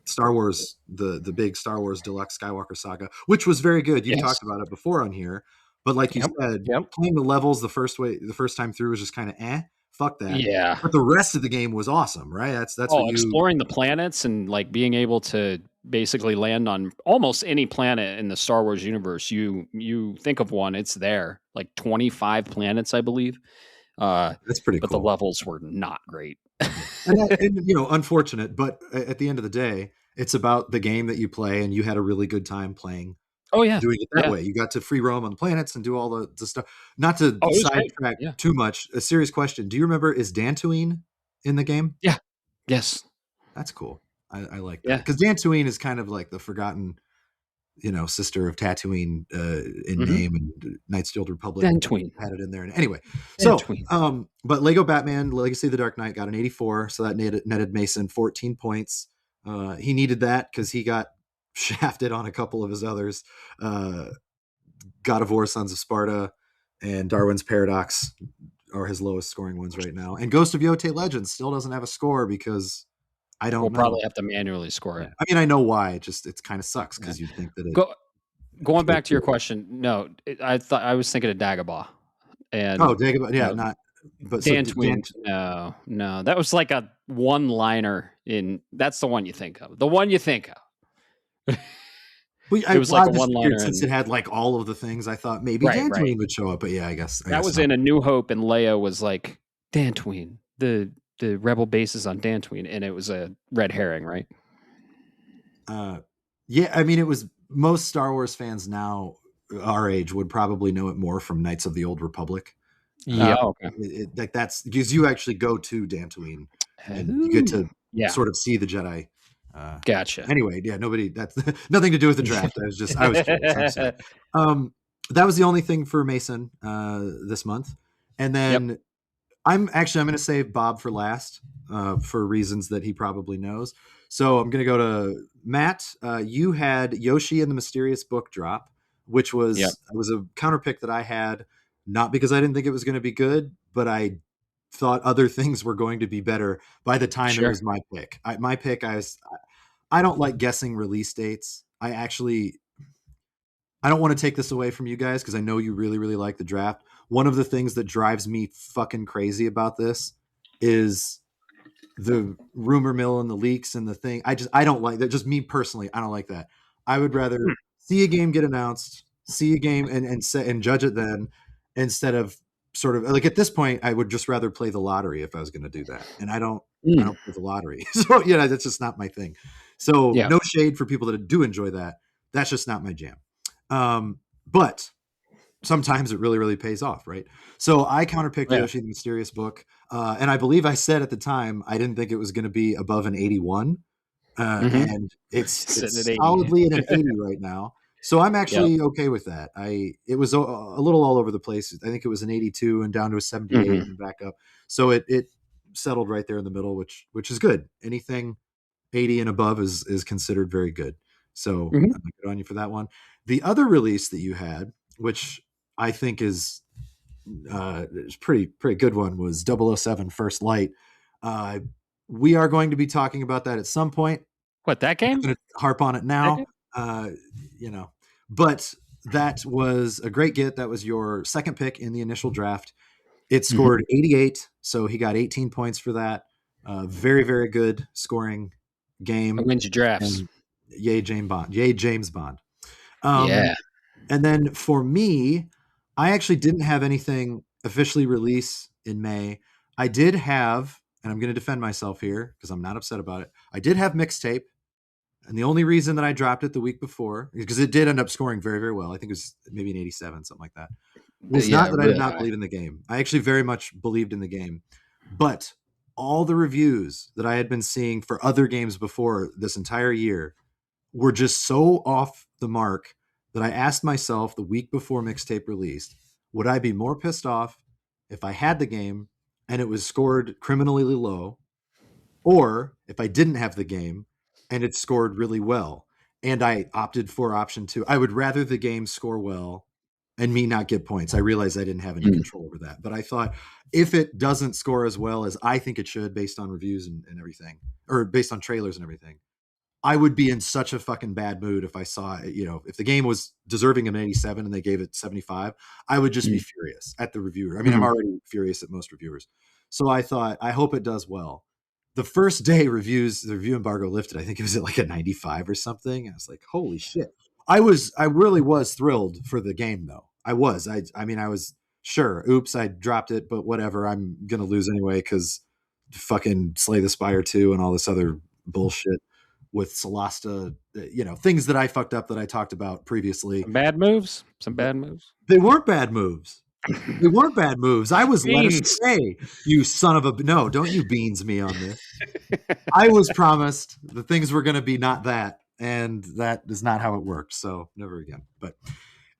Speaker 3: Star Wars, the big Star Wars Deluxe Skywalker Saga, which was very good. You talked about it before on here, but like you said, playing the levels the first time through was just kind of fuck that.
Speaker 1: Yeah.
Speaker 3: But the rest of the game was awesome, right? That's what
Speaker 1: exploring the planets and like being able to basically land on almost any planet in the Star Wars universe. You think of one, it's there. Like 25 planets, I believe.
Speaker 3: That's pretty cool.
Speaker 1: But the levels were not great.
Speaker 3: and unfortunate, but at the end of the day, it's about the game that you play, and you had a really good time playing.
Speaker 1: Oh yeah,
Speaker 3: doing it that way. You got to free roam on the planets and do all the stuff. Not to sidetrack too much. A serious question: do you remember, is Dantooine in the game?
Speaker 1: Yeah. Yes.
Speaker 3: That's cool. I like that, because Dantooine is kind of like the forgotten, sister of Tatooine in name, and Knights of the Old Republic.
Speaker 1: Dantooine
Speaker 3: had it in there. And anyway, but Lego Batman Legacy of the Dark Knight got an 84, so that netted Mason 14 points. He needed that because he got shafted on a couple of his others. God of War, Sons of Sparta, and Darwin's Paradox are his lowest scoring ones right now. And Ghost of Yotei Legends still doesn't have a score because I don't know.
Speaker 1: We'll probably have to manually score it.
Speaker 3: I mean, I know why. It kind of sucks because you'd think that
Speaker 1: going back to your question, no, I was thinking of Dagobah. And
Speaker 3: Dagobah, yeah, not. But
Speaker 1: Dantooine, no, that was like a one-liner in. That's the one you think of. The one you think of.
Speaker 3: Well,
Speaker 1: It was like a
Speaker 3: just
Speaker 1: one-liner,
Speaker 3: figured since
Speaker 1: and
Speaker 3: it had like all of the things, I thought maybe
Speaker 1: right.
Speaker 3: Dantooine would show up. But yeah, I guess
Speaker 1: That was
Speaker 3: not.
Speaker 1: in A New Hope, and Leia was like, Dantooine, the rebel base is on Dantooine, and it was a red herring, right?
Speaker 3: Yeah, I mean, it was most Star Wars fans now our age would probably know it more from Knights of the Old Republic.
Speaker 2: Yeah.
Speaker 1: Oh, okay.
Speaker 3: Like that's because you actually go to Dantooine and you get to
Speaker 1: Yeah.
Speaker 3: sort of see the Jedi.
Speaker 1: Gotcha.
Speaker 3: Anyway, yeah, that's nothing to do with the draft. I was curious. I'm sorry. That was the only thing for Mason this month, and then I'm going to save Bob for last for reasons that he probably knows. So I'm going to go to Matt. You had Yoshi and the Mysterious Book drop, which was a counter pick that I had, not because I didn't think it was going to be good, but I thought other things were going to be better by the time it was my pick. I don't like guessing release dates. I don't want to take this away from you guys because I know you really, really like the draft. One of the things that drives me fucking crazy about this is the rumor mill and the leaks and the thing. I don't like that. Just me personally, I don't like that. I would rather see a game get announced, see a game and judge it then, instead of sort of like at this point, I would just rather play the lottery if I was going to do that. And I don't play the lottery. So, that's just not my thing. So no shade for people that do enjoy that. That's just not my jam. But sometimes it really, really pays off, right? So I counterpicked Yoshi the Mysterious Book, and I believe I said at the time I didn't think it was going to be above an 81, and it's solidly at an 80 right now. So I'm actually okay with that. It was a little all over the place. I think it was an 82 and down to a 78 and back up. So it settled right there in the middle, which is good. Anything 80 and above is considered very good. So I'm good on you for that one. The other release that you had, which I think is pretty good one, was 007 First Light. We are going to be talking about that at some point.
Speaker 1: What, that game?
Speaker 3: I'm going to harp on it now. But that was a great get. That was your second pick in the initial draft. It scored 88, so he got 18 points for that. Very, very good scoring game.
Speaker 1: It wins your drafts.
Speaker 3: Yay, James Bond. And then for me, I actually didn't have anything officially release in May. I did have, and I'm going to defend myself here because I'm not upset about it. I did have Mixtape. And the only reason that I dropped it the week before, because it did end up scoring very, very well. I think it was maybe an 87, something like that. It's not that I did not believe in the game. I actually very much believed in the game. But all the reviews that I had been seeing for other games before this entire year were just so off the mark that I asked myself the week before Mixtape released, would I be more pissed off if I had the game and it was scored criminally low, or if I didn't have the game and it scored really well and I opted for option 2? I would rather the game score well and me not get points. I realized I didn't have any control over that, but I thought if it doesn't score as well as I think it should based on reviews and everything, or based on trailers and everything, I would be in such a fucking bad mood if I saw it. If the game was deserving of an 87 and they gave it 75, I would just be furious at the reviewer. I mean, I'm already furious at most reviewers. So I thought, I hope it does well. The first day the review embargo lifted, I think it was at like a 95 or something. I was like, holy shit. I really was thrilled for the game though. I was sure, oops, I dropped it, but whatever. I'm going to lose anyway because fucking Slay the Spire 2 and all this other bullshit with Solasta, things that I fucked up that I talked about previously.
Speaker 1: Some bad moves.
Speaker 3: They weren't bad moves. I was led astray. You son of a... No, don't you beans me on this. I was promised the things were going to be not that, and that is not how it worked. So never again. But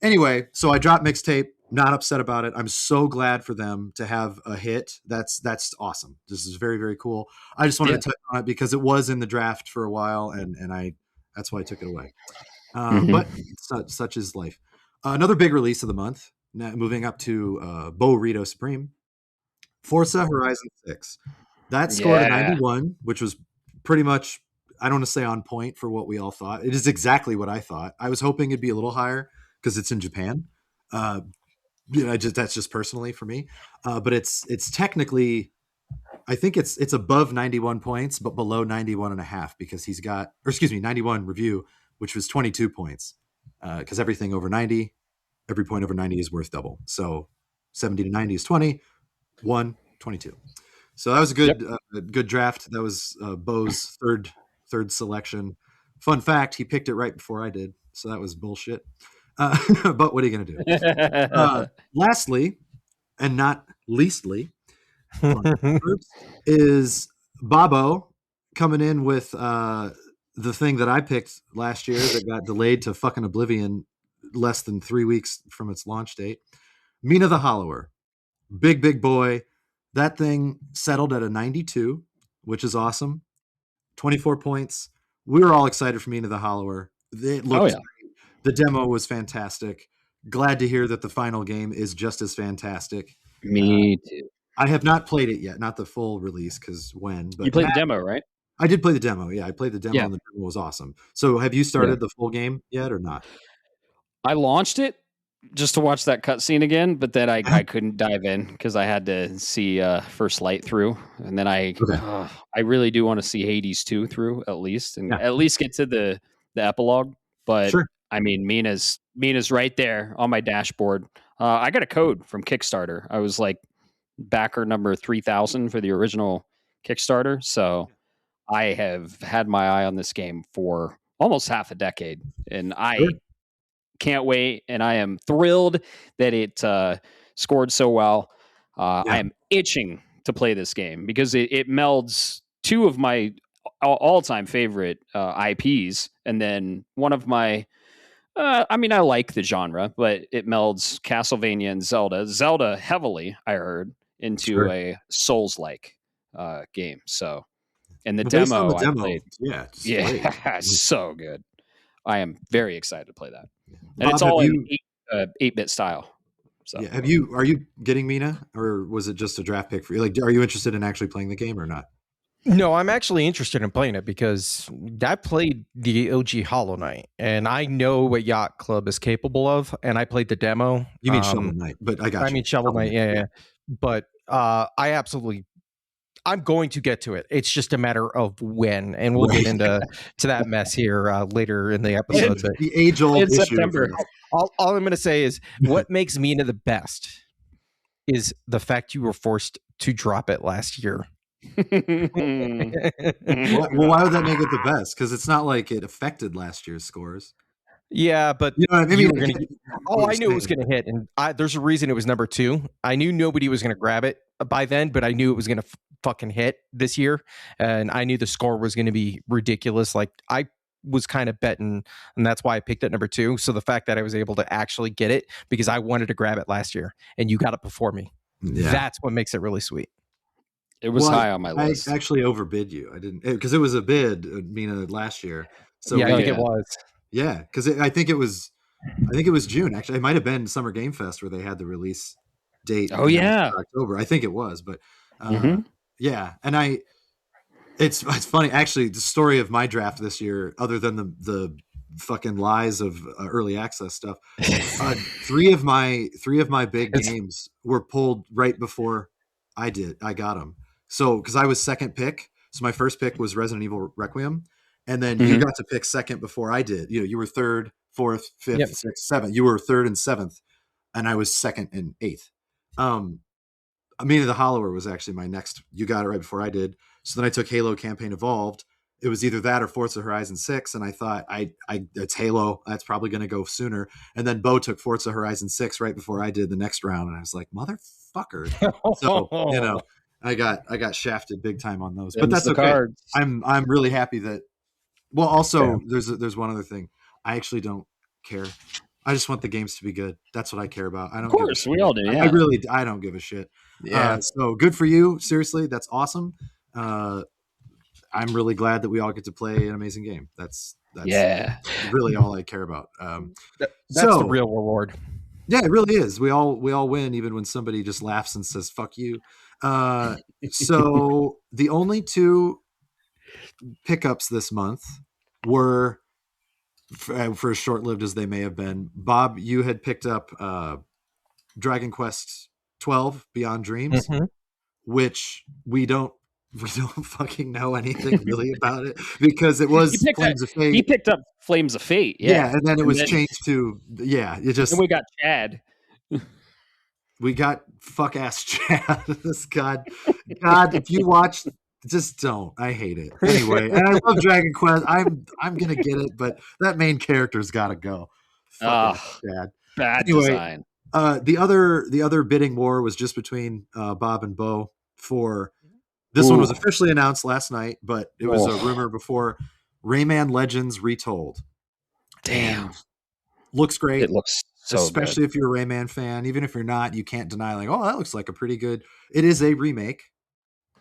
Speaker 3: anyway, so I dropped Mixtape. Not upset about it. I'm so glad for them to have a hit. That's awesome. This is very, very cool. I just wanted to touch on it because it was in the draft for a while, and that's why I took it away. But such is life. Another big release of the month. Now moving up to Burrito Supreme, Forza Horizon 6. That scored a 91, which was pretty much, I don't want to say on point for what we all thought. It is exactly what I thought. I was hoping it'd be a little higher because it's in Japan. That's just personally for me. But it's technically, I think it's above 91 points, but below 91 and a half because he's got, 91 review, which was 22 points. because everything over 90, every point over 90 is worth double. So 70 to 90 is 20, 1, 22. So that was a good draft. That was Bo's third selection. Fun fact, he picked it right before I did, so that was bullshit. But what are you going to do? Lastly, and not leastly, is Bobo coming in with the thing that I picked last year that got delayed to fucking oblivion less than 3 weeks from its launch date. Mina the Hollower. Big boy. That thing settled at a 92, which is awesome. 24 points. We were all excited for Mina the Hollower. It looked great. The demo was fantastic. Glad to hear that the final game is just as fantastic.
Speaker 1: Me too.
Speaker 3: I have not played it yet, not the full release, because when. But
Speaker 1: you played the demo, right?
Speaker 3: I did play the demo. Yeah, I played the demo, and the demo was awesome. So have you started the full game yet or not?
Speaker 1: I launched it just to watch that cutscene again, but then I couldn't dive in because I had to see First Light through, and then I really do want to see Hades 2 through at least, and at least get to the epilogue. But I mean, Mina's right there on my dashboard. I got a code from Kickstarter. I was like backer number 3,000 for the original Kickstarter, so I have had my eye on this game for almost half a decade, and I can't wait, and I am thrilled that it scored so well. I am itching to play this game because it melds two of my all-time favorite IPs, and then one of my I mean, I like the genre, but it melds Castlevania and Zelda heavily, I heard, into a Souls-like game. So, and the demo I played, so good. I am very excited to play that, and
Speaker 3: Bob,
Speaker 1: it's all in 8-bit style. So,
Speaker 3: are you getting Mina, or was it just a draft pick for you? Like, are you interested in actually playing the game or not?
Speaker 2: No, I'm actually interested in playing it because I played the OG Hollow Knight, and I know what Yacht Club is capable of, and I played the demo.
Speaker 3: You mean Shovel Knight, but I got you.
Speaker 2: I mean Shovel Knight, yeah. But I'm going to get to it. It's just a matter of when, and we'll get into that mess here later in the episode. But
Speaker 3: the age-old issue.
Speaker 2: September. All I'm going to say is what makes Mina the best is the fact you were forced to drop it last year.
Speaker 3: Well, why would that make it the best? Because it's not like it affected last year's scores.
Speaker 2: Yeah, but
Speaker 3: you know what I mean?
Speaker 2: I knew it was going to hit, and there's a reason it was number 2. I knew nobody was going to grab it by then, but I knew it was going to fucking hit this year, and I knew the score was going to be ridiculous. Like, I was kind of betting, and that's why I picked it number 2. So the fact that I was able to actually get it because I wanted to grab it last year, and you got it before me. Yeah. That's what makes it really sweet.
Speaker 1: It was high on my list.
Speaker 3: I actually overbid you. I didn't, because it was a bid, Mina, last year. So
Speaker 2: yeah, I think it was.
Speaker 3: Yeah, because I think it was June. Actually, it might have been Summer Game Fest where they had the release date.
Speaker 1: Oh yeah,
Speaker 3: October. I think it was, but yeah. And it's funny actually. The story of my draft this year, other than the fucking lies of early access stuff, 3 of my big games were pulled right before I got them. So because I was second pick, so my first pick was Resident Evil Requiem. And then you got to pick second before I did. You were 3rd, 4th, 5th, 6th, 7th. You were 3rd and 7th, and I was 2nd and 8th. Mina the Hollower was actually my next. You got it right before I did. So then I took Halo Campaign Evolved. It was either that or Forza Horizon 6, and I thought it's Halo. That's probably going to go sooner. And then Bo took Forza Horizon 6 right before I did the next round, and I was like, motherfucker. So I got shafted big time on those, but that's okay. Cards. I'm really happy that. Well, also, there's one other thing. I actually don't care. I just want the games to be good. That's what I care about. I don't. Of
Speaker 1: course, we all do. Yeah.
Speaker 3: I don't give a shit.
Speaker 2: Yeah.
Speaker 3: So good for you. Seriously, that's awesome. I'm really glad that we all get to play an amazing game. That's really all I care about.
Speaker 2: That's the real reward.
Speaker 3: Yeah, it really is. We all win, even when somebody just laughs and says "fuck you." So the only 2 pickups this month were, for as short-lived as they may have been. Bob, you had picked up Dragon Quest 12 Beyond Dreams, which we don't we don't fucking know anything really about it because it was Flames of Fate.
Speaker 1: He picked up Flames of Fate.
Speaker 3: Yeah, and then it was changed to it just.
Speaker 1: And we got Chad.
Speaker 3: We got fuck ass Chad. This God, if you watch, just don't. I hate it anyway. And I love Dragon Quest. I'm gonna get it, but that main character's got to go. Fuck Chad.
Speaker 1: Bad design.
Speaker 3: The other bidding war was just between Bob and Bo for this one was officially announced last night, but it was a rumor before. Rayman Legends Retold.
Speaker 1: Damn.
Speaker 3: And looks great.
Speaker 1: It looks so
Speaker 3: especially
Speaker 1: good.
Speaker 3: if you're a Rayman fan. Even if you're not, you can't deny like, oh, that looks like a pretty good. It is a remake,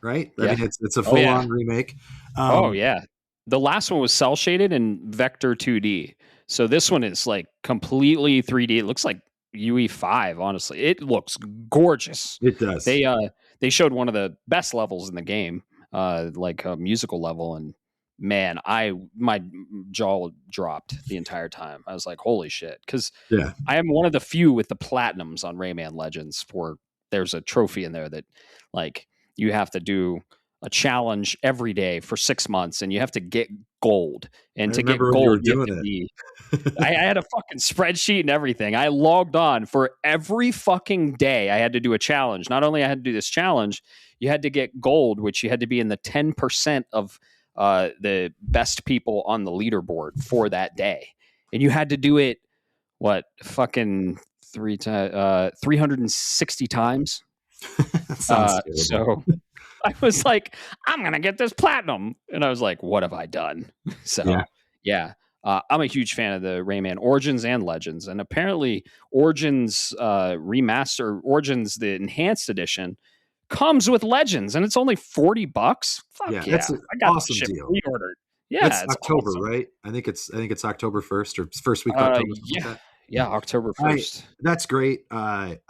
Speaker 3: right? I mean, it's a full on remake.
Speaker 1: The last one was cell shaded and vector 2D. So this one is like completely 3D. It looks like UE5. Honestly, it looks gorgeous.
Speaker 3: It does.
Speaker 1: They showed one of the best levels in the game, like a musical level, and man, my jaw dropped the entire time. I was like, holy shit. Because I am one of the few with the platinums on Rayman Legends there's a trophy in there that like you have to do a challenge every day for 6 months and you have to get gold. And to get gold, you have to be I had a fucking spreadsheet and everything. I logged on for every fucking day. I had to do a challenge. Not only I had to do this challenge, you had to get gold, which you had to be in the 10% of the best people on the leaderboard for that day. And you had to do it, fucking 360 times? So I was like, I'm going to get this platinum. And I was like, what have I done? So, I'm a huge fan of the Rayman Origins and Legends. And apparently Origins Origins, the enhanced edition, comes with Legends, and it's only $40. Fuck yeah.
Speaker 3: That's an awesome deal.
Speaker 1: Pre-ordered. Yeah,
Speaker 3: it's October, awesome. Right? I think it's October 1st or first week of October.
Speaker 1: October 1st.
Speaker 3: That's great. Another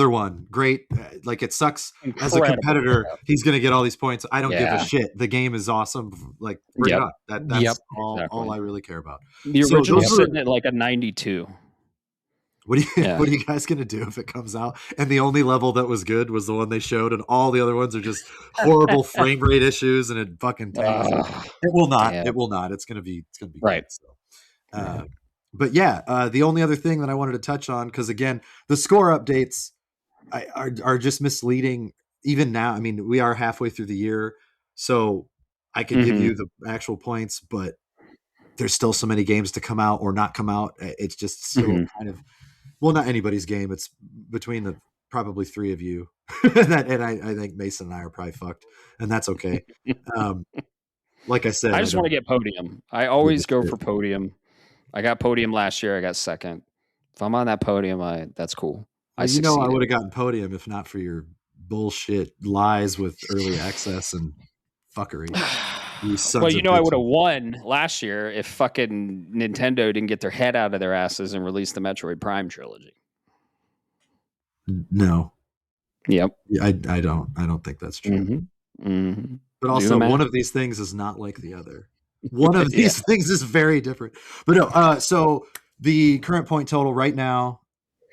Speaker 3: one. Great. Like it sucks. Incredible. As a competitor, he's going to get all these points. I don't give a shit. The game is awesome. Like bring it up. That's all I really care about.
Speaker 1: The original's sitting at like a 92.
Speaker 3: What are you guys gonna do if it comes out? And the only level that was good was the one they showed, and all the other ones are just horrible frame rate issues, and it fucking tanks. It will not. Damn. It will not. It's gonna be
Speaker 1: right.
Speaker 3: Good, so. But the only other thing that I wanted to touch on, because again, the score updates are just misleading. Even now, I mean, we are halfway through the year, so I can give you the actual points, but there's still so many games to come out or not come out. It's just still kind of. Well, not anybody's game. It's between the probably three of you, and I think Mason and I are probably fucked, and that's okay. Like I said,
Speaker 1: I just want to get podium. I always go for podium. I got podium last year. I got second. If I'm on that podium, that's cool.
Speaker 3: I would have gotten podium if not for your bullshit lies with early access and fuckery.
Speaker 1: Well, I would have won last year if fucking Nintendo didn't get their head out of their asses and release the Metroid Prime trilogy.
Speaker 3: No.
Speaker 1: Yep.
Speaker 3: I don't think that's true. But also, one of these things is not like the other. One of these things is very different. But no, so the current point total right now,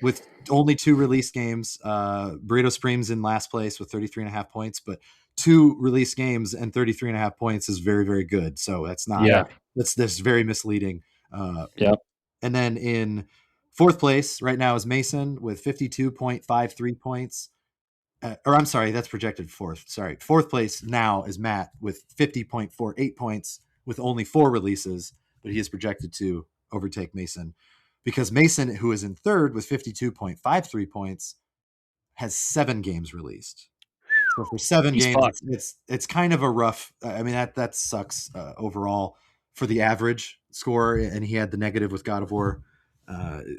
Speaker 3: with only 2 release games, Burrito Supreme's in last place with 33.5 points, but 2 release games and 33.5 points is very, very good. So that's not, that's very misleading. And then in 4th place right now is Mason with 52.53 points. Or I'm sorry, that's projected 4th. Sorry. 4th place now is Matt with 50.48 points with only 4 releases, but he is projected to overtake Mason because Mason, who is in 3rd with 52.53 points, has 7 games released. So for 7 games, it's kind of a rough. I mean that sucks overall for the average score, and he had the negative with God of War,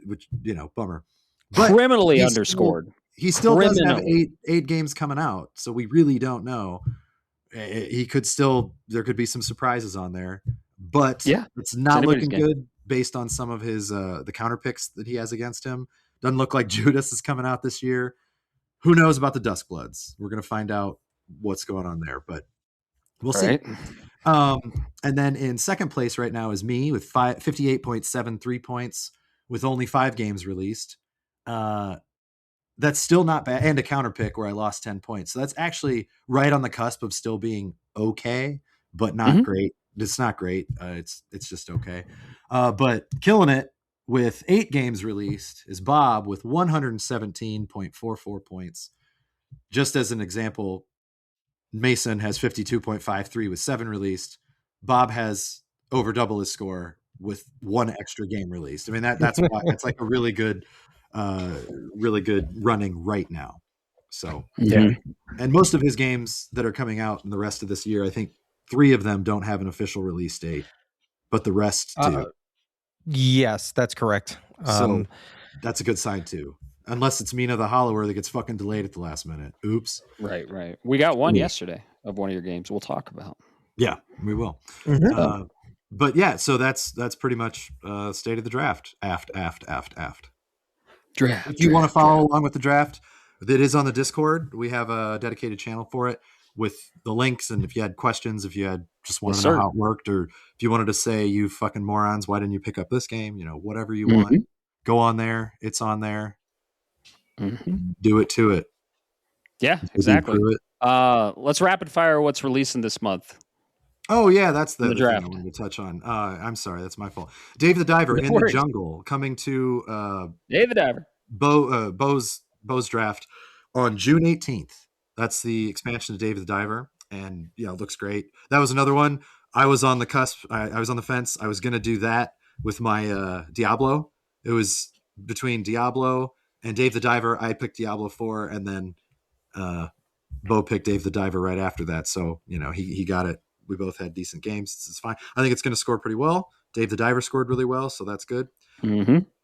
Speaker 3: which bummer. But
Speaker 1: criminally underscored.
Speaker 3: He still does have 8 games coming out, so we really don't know. He could still. There could be some surprises on there, but it's not looking good based on some of his the counter picks that he has against him. Doesn't look like Judas is coming out this year. Who knows about the Duskbloods? We're going to find out what's going on there, but we'll see. And then in 2nd place right now is me with 58.73 points with only 5 games released. that's still not bad, and a counter pick where I lost 10 points. So that's actually right on the cusp of still being okay, but not great. It's not great. It's just okay. But killing it with 8 games released is Bob with 117.44 points. Just as an example, Mason has 52.53 with 7 released. Bob has over double his score with 1 extra game released. I mean, that's why it's like a really good running right now. So and most of his games that are coming out in the rest of this year, I think 3 of them don't have an official release date, but the rest do.
Speaker 2: Yes, that's correct.
Speaker 3: So that's a good sign too. Unless it's Mina the Hollower that gets fucking delayed at the last minute. Oops.
Speaker 1: Right. We got one yesterday of one of your games we'll talk about.
Speaker 3: Yeah, we will. But yeah, so that's pretty much state of the draft. Aft.
Speaker 1: Draft.
Speaker 3: If you want to follow along with the draft, it is on the Discord. We have a dedicated channel for it with the links. And if you had questions, if you had just wanted to know how it worked, or if you wanted to say, you fucking morons, why didn't you pick up this game? You know, whatever you want, go on there. It's on there. Do it to it.
Speaker 1: Yeah, exactly. Let's rapid fire what's releasing this month.
Speaker 3: Oh yeah, that's the
Speaker 1: draft
Speaker 3: thing I wanted to touch on. I'm sorry, that's my fault. Dave the Diver in the Jungle coming to
Speaker 1: Dave the Diver.
Speaker 3: Bo's draft on June 18th. That's the expansion of Dave the Diver, and yeah, it looks great. That was another one. I was on the cusp. I was on the fence. I was gonna do that with my Diablo. It was between Diablo and Dave the Diver. I picked Diablo 4, and then Bo picked Dave the Diver right after that. So you know he got it. We both had decent games. It's fine. I think it's going to score pretty well. Dave the Diver scored really well, so that's good.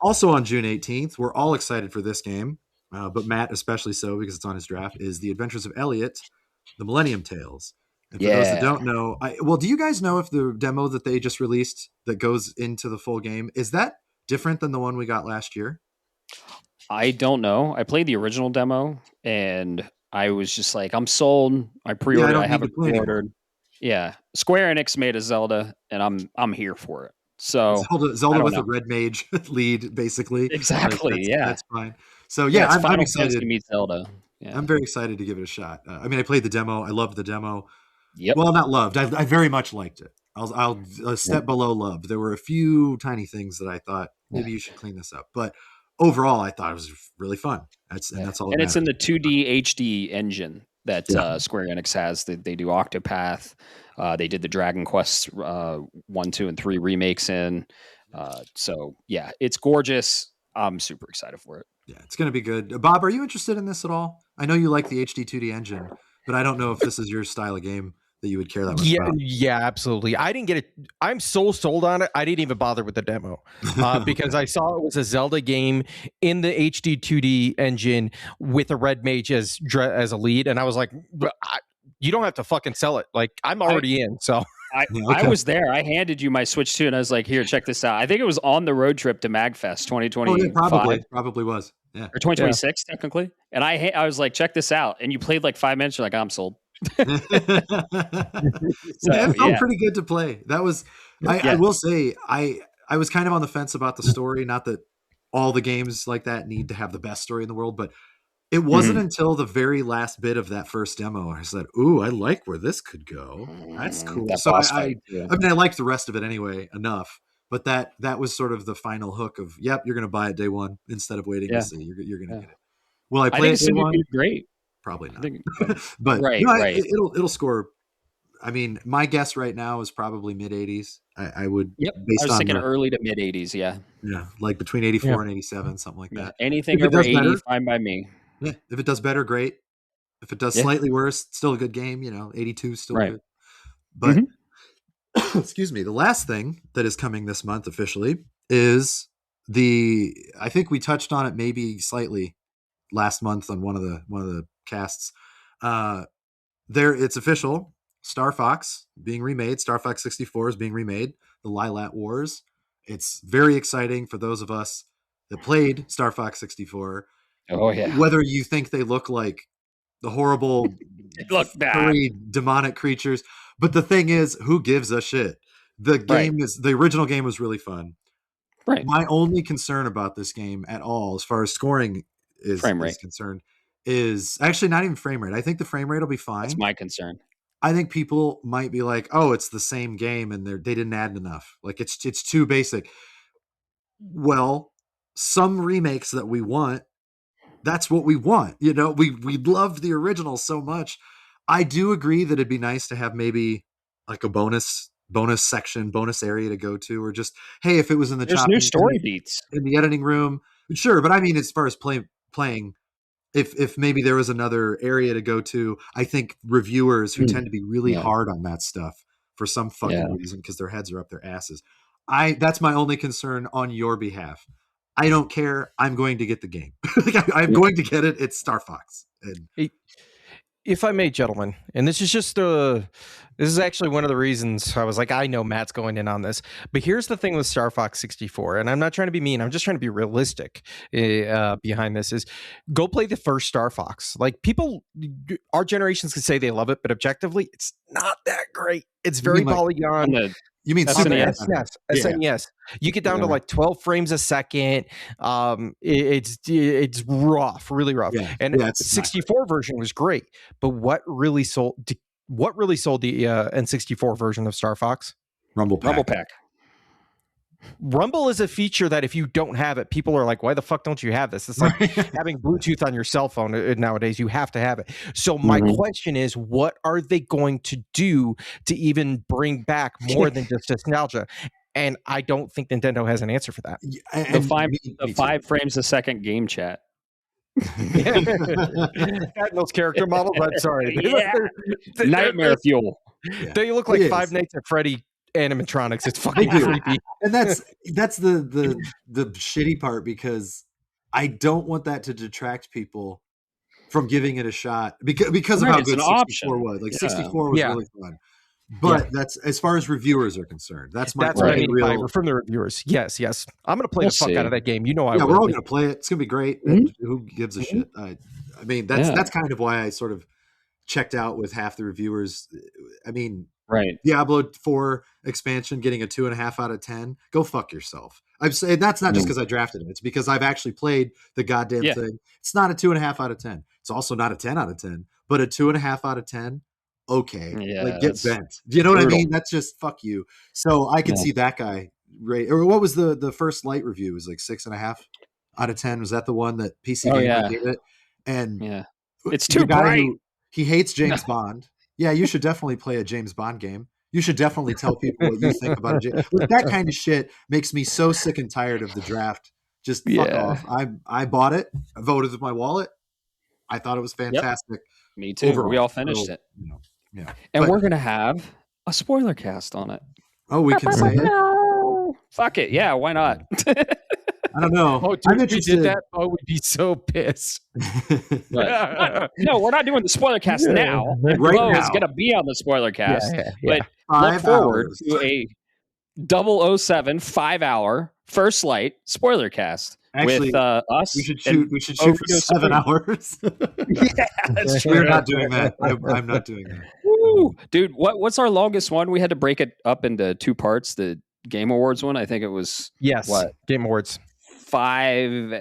Speaker 3: Also on June 18th, we're all excited for this game, but Matt especially so because it's on his draft, is The Adventures of Elliot, The Millennium Tales. And for those that don't know, do you guys know if the demo that they just released that goes into the full game, is that different than the one we got last year?
Speaker 1: I don't know. I played the original demo, and I was just like, I'm sold. I pre-ordered. I haven't pre-ordered. Yeah, Square Enix made a Zelda, and I'm here for it. So
Speaker 3: Zelda with a red mage lead, basically.
Speaker 1: Exactly.
Speaker 3: That's fine. So yeah, I'm excited
Speaker 1: to meet Zelda. Yeah.
Speaker 3: I'm very excited to give it a shot. I mean, I played the demo. I loved the demo.
Speaker 1: Yep.
Speaker 3: Well, not loved. I very much liked it. I'll a step below loved. There were a few tiny things that I thought maybe you should clean this up, but overall, I thought it was really fun. That's all.
Speaker 1: And it's in the 2D HD engine that Square Enix has. They do Octopath. They did the Dragon Quest 1, 2, and 3 remakes in. So yeah, it's gorgeous. I'm super excited for it.
Speaker 3: Yeah, it's going to be good. Bob, are you interested in this at all? I know you like the HD 2D engine, but I don't know if this is your style of game that you would care that much about.
Speaker 2: Yeah, absolutely. I didn't get it. I'm so sold on it. I didn't even bother with the demo because I saw it was a Zelda game in the HD 2D engine with a red mage as a lead. And I was like, you don't have to fucking sell it. Like I'm already in. So
Speaker 1: I was there. I handed you my Switch 2 and I was like, here, check this out. I think it was on the road trip to MagFest 2020.
Speaker 3: Oh, yeah, probably was. Yeah.
Speaker 1: Or 2026 technically. And I was like, check this out. And you played like 5 minutes. You're like, I'm sold.
Speaker 3: It felt pretty good to play. That was I will say I was kind of on the fence about the story. Not that all the games like that need to have the best story in the world, but it wasn't until the very last bit of that first demo I said, "Ooh, I like where this could go. That's cool." So I mean, I liked the rest of it anyway enough, but that was sort of the final hook of, "Yep, you're going to buy it day one instead of waiting to see. You're going to get it." Will I play it day one?
Speaker 1: Great.
Speaker 3: Probably not. But
Speaker 1: right.
Speaker 3: It'll score. I mean, my guess right now is probably mid 80s. I would.
Speaker 1: Yep. I was thinking early to mid 80s. Yeah.
Speaker 3: Yeah, like between 84 and 87, something like that.
Speaker 1: Anything over 80, fine by me.
Speaker 3: Yeah, if it does better, great. If it does slightly worse, still a good game. 82 is still good. But excuse me, the last thing that is coming this month officially is I think we touched on it maybe slightly last month on one of the casts. It's official. Star Fox being remade. Star Fox 64 is being remade. The Lilat Wars. It's very exciting for those of us that played Star Fox 64.
Speaker 1: Oh yeah.
Speaker 3: Whether you think they look like the horrible, furry, demonic creatures, but the thing is, who gives a shit? The game the original game was really fun.
Speaker 1: Right.
Speaker 3: My only concern about this game at all, as far as scoring
Speaker 1: frame rate
Speaker 3: is concerned is actually not even frame rate. I think the frame rate will be fine.
Speaker 1: That's my concern.
Speaker 3: I think people might be like, "Oh, it's the same game, and they didn't add enough. Like it's too basic." Well, some remakes that we want, that's what we want. You know, we loved the original so much. I do agree that it'd be nice to have maybe like a bonus section, bonus area to go to, or just hey, if it was in the
Speaker 1: There's new story beats
Speaker 3: in the editing room, sure. But I mean, as far as playing. If maybe there was another area to go to, I think reviewers who tend to be really hard on that stuff for some fucking reason because their heads are up their asses. That's my only concern on your behalf. I don't care. I'm going to get the game. I'm going to get it. It's Star Fox. And
Speaker 2: if I may, gentlemen, and this is just this is actually one of the reasons I was like, I know Matt's going in on this, but here's the thing with Star Fox 64, and I'm not trying to be mean, I'm just trying to be realistic behind this, is go play the first Star Fox. Like people, our generations could say they love it, but objectively, it's not that great. It's very polygon.
Speaker 3: You mean
Speaker 2: SNES? SNES. You get down to like 12 frames a second. It's rough, really rough.
Speaker 3: Yeah.
Speaker 2: And the 64 version was great. But what really sold the N64 version of Star Fox?
Speaker 3: Rumble Pack.
Speaker 2: Rumble is a feature that if you don't have it, people are like, why the fuck don't you have this? It's like having Bluetooth on your cell phone nowadays. You have to have it. So my question is, what are they going to do to even bring back more than just nostalgia? And I don't think Nintendo has an answer for that.
Speaker 1: The 5 frames a second game chat.
Speaker 2: Those character models, I'm sorry.
Speaker 1: Nightmare fuel.
Speaker 2: They look like Five Nights at Freddy animatronics. It's fucking creepy.
Speaker 3: And that's the shitty part, because I don't want that to detract people from giving it a shot because of how good 64 was. Like 64 was really fun. But that's as far as reviewers are concerned. That's what I mean
Speaker 2: from the reviewers. Yes. I'm going to play the fuck out of that game. You know I will.
Speaker 3: We're all going to play it. It's going to be great. Who gives a shit? I mean, that's kind of why I sort of checked out with half the reviewers. I mean, Diablo 4 expansion getting a 2.5 out of 10. Go fuck yourself. I'm saying that's not just because I drafted it. It's because I've actually played the goddamn thing. It's not a 2.5 out of 10. It's also not a 10 out of 10, but a 2.5 out of 10. Okay, like get bent. Do you know what I mean? That's just fuck you. So I could see that guy. Right? Or what was the first light review? It was like 6.5 out of 10. Was that the one that PC Gamer gave it? And
Speaker 1: it's too bright.
Speaker 3: He hates James Bond. Yeah, you should definitely play a James Bond game. You should definitely tell people what you think about it. That kind of shit makes me so sick and tired of the draft. Just fuck off. I bought it. I voted with my wallet. I thought it was fantastic.
Speaker 1: Yep. Me too. We all finished it. And we're gonna have a spoiler cast on it.
Speaker 3: Oh, we can say it.
Speaker 1: Fuck it. Yeah, why not?
Speaker 3: I don't know.
Speaker 2: Oh, dude, if we did that, we'd be so pissed.
Speaker 1: No, we're not doing the spoiler cast now.
Speaker 3: Right now
Speaker 1: is going to be on the spoiler cast. But
Speaker 3: 5
Speaker 1: look forward
Speaker 3: hours.
Speaker 1: to a 007 5-hour First Light spoiler cast.
Speaker 3: Actually,
Speaker 1: with us.
Speaker 3: We should shoot for 7 hours.
Speaker 1: That's true.
Speaker 3: We're not doing that. I'm not doing that.
Speaker 1: Woo. Dude, what's our longest one? We had to break it up into 2 parts. The Game Awards one, I think it was
Speaker 2: Game Awards.
Speaker 1: 5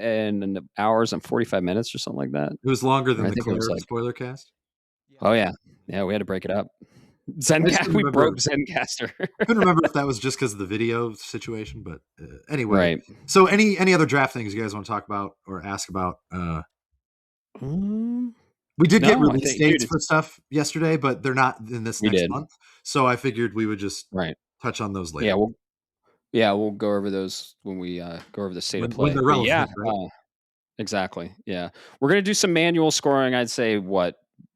Speaker 1: hours and 45 minutes or something like that.
Speaker 3: It was longer than the spoiler cast.
Speaker 1: Oh yeah, we had to break it up. We broke Zencaster.
Speaker 3: I couldn't remember if that was just because of the video situation, but anyway. Right. So any other draft things you guys want to talk about or ask about? We did get release dates for stuff yesterday, but they're not in this next month. So I figured we would just touch on those later.
Speaker 1: We'll go over those when we go over the state of play.
Speaker 3: When they're relevant,
Speaker 1: exactly. Yeah. We're going to do some manual scoring, I'd say,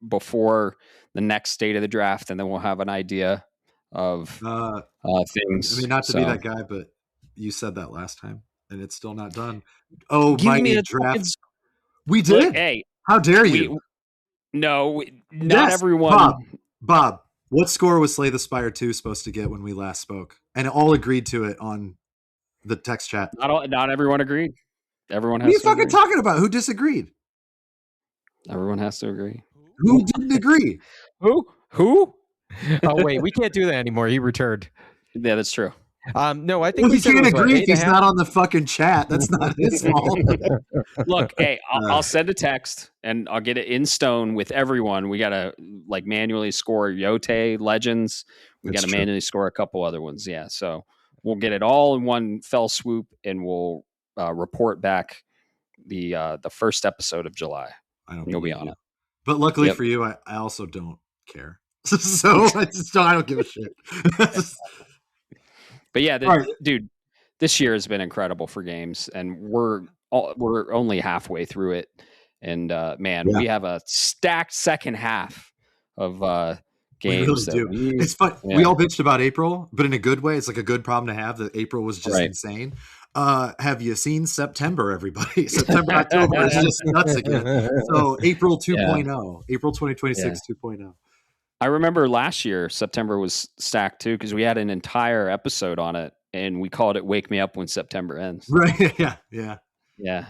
Speaker 1: before the next state of the draft, and then we'll have an idea of things.
Speaker 3: I mean, not to be that guy, but you said that last time, and it's still not done. Oh, my draft. We did?
Speaker 1: Look, hey.
Speaker 3: How dare you?
Speaker 1: Not everyone.
Speaker 3: Bob, what score was Slay the Spire 2 supposed to get when we last spoke? And all agreed to it on the text chat.
Speaker 1: Not everyone agreed. Everyone has
Speaker 3: What are you fucking talking about? Who disagreed?
Speaker 1: Everyone has to agree.
Speaker 3: Who didn't agree?
Speaker 1: Who?
Speaker 2: Oh, wait. We can't do that anymore. He returned.
Speaker 1: Yeah, that's true.
Speaker 2: No, I think
Speaker 3: Well, he
Speaker 2: said it
Speaker 3: can't
Speaker 2: was,
Speaker 3: agree if he's
Speaker 2: 8.5?
Speaker 3: not on the fucking chat. That's not his fault.
Speaker 1: Look, hey, I'll send a text and I'll get it in stone with everyone. We got to like manually score Yote Legends. We got to manually score a couple other ones. Yeah. So we'll get it all in one fell swoop and we'll report back the first episode of July. You'll be on it.
Speaker 3: But luckily for you, I also don't care. So I don't give a shit.
Speaker 1: But yeah, dude, this year has been incredible for games, and we're only halfway through it. And we have a stacked second half of games.
Speaker 3: We really do. It's fun. Yeah. We all bitched about April, but in a good way. It's like a good problem to have. That April was just insane. Have you seen September, everybody? September, October is just nuts again. So April 2.0, April 2026 2.0.
Speaker 1: I remember last year, September was stacked too, because we had an entire episode on it and we called it Wake Me Up When September Ends.
Speaker 3: Right. Yeah.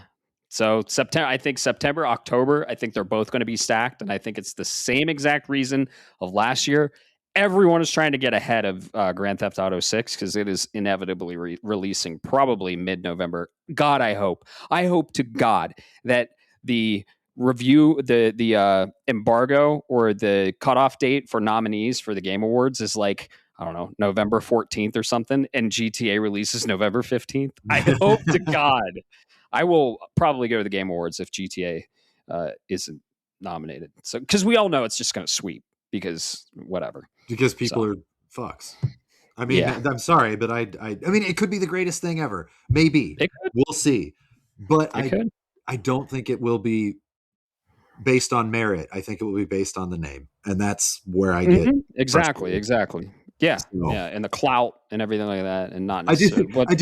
Speaker 1: So September, October, I think they're both going to be stacked. And I think it's the same exact reason of last year. Everyone is trying to get ahead of Grand Theft Auto 6 because it is inevitably releasing probably mid-November. God, I hope to God that the review, the embargo or the cutoff date for nominees for the Game Awards is like, I don't know, November 14th or something, and GTA releases November 15th. I hope to God. I will probably go to the Game Awards if GTA isn't nominated. So, because we all know it's just going to sweep because whatever.
Speaker 3: Because people are fucks. I mean, I'm sorry, but I mean, it could be the greatest thing ever. Maybe we'll see, but I don't think it will be based on merit. I think it will be based on the name, and that's where I get
Speaker 1: exactly. Yeah, and the clout and everything like that, and not.
Speaker 3: I do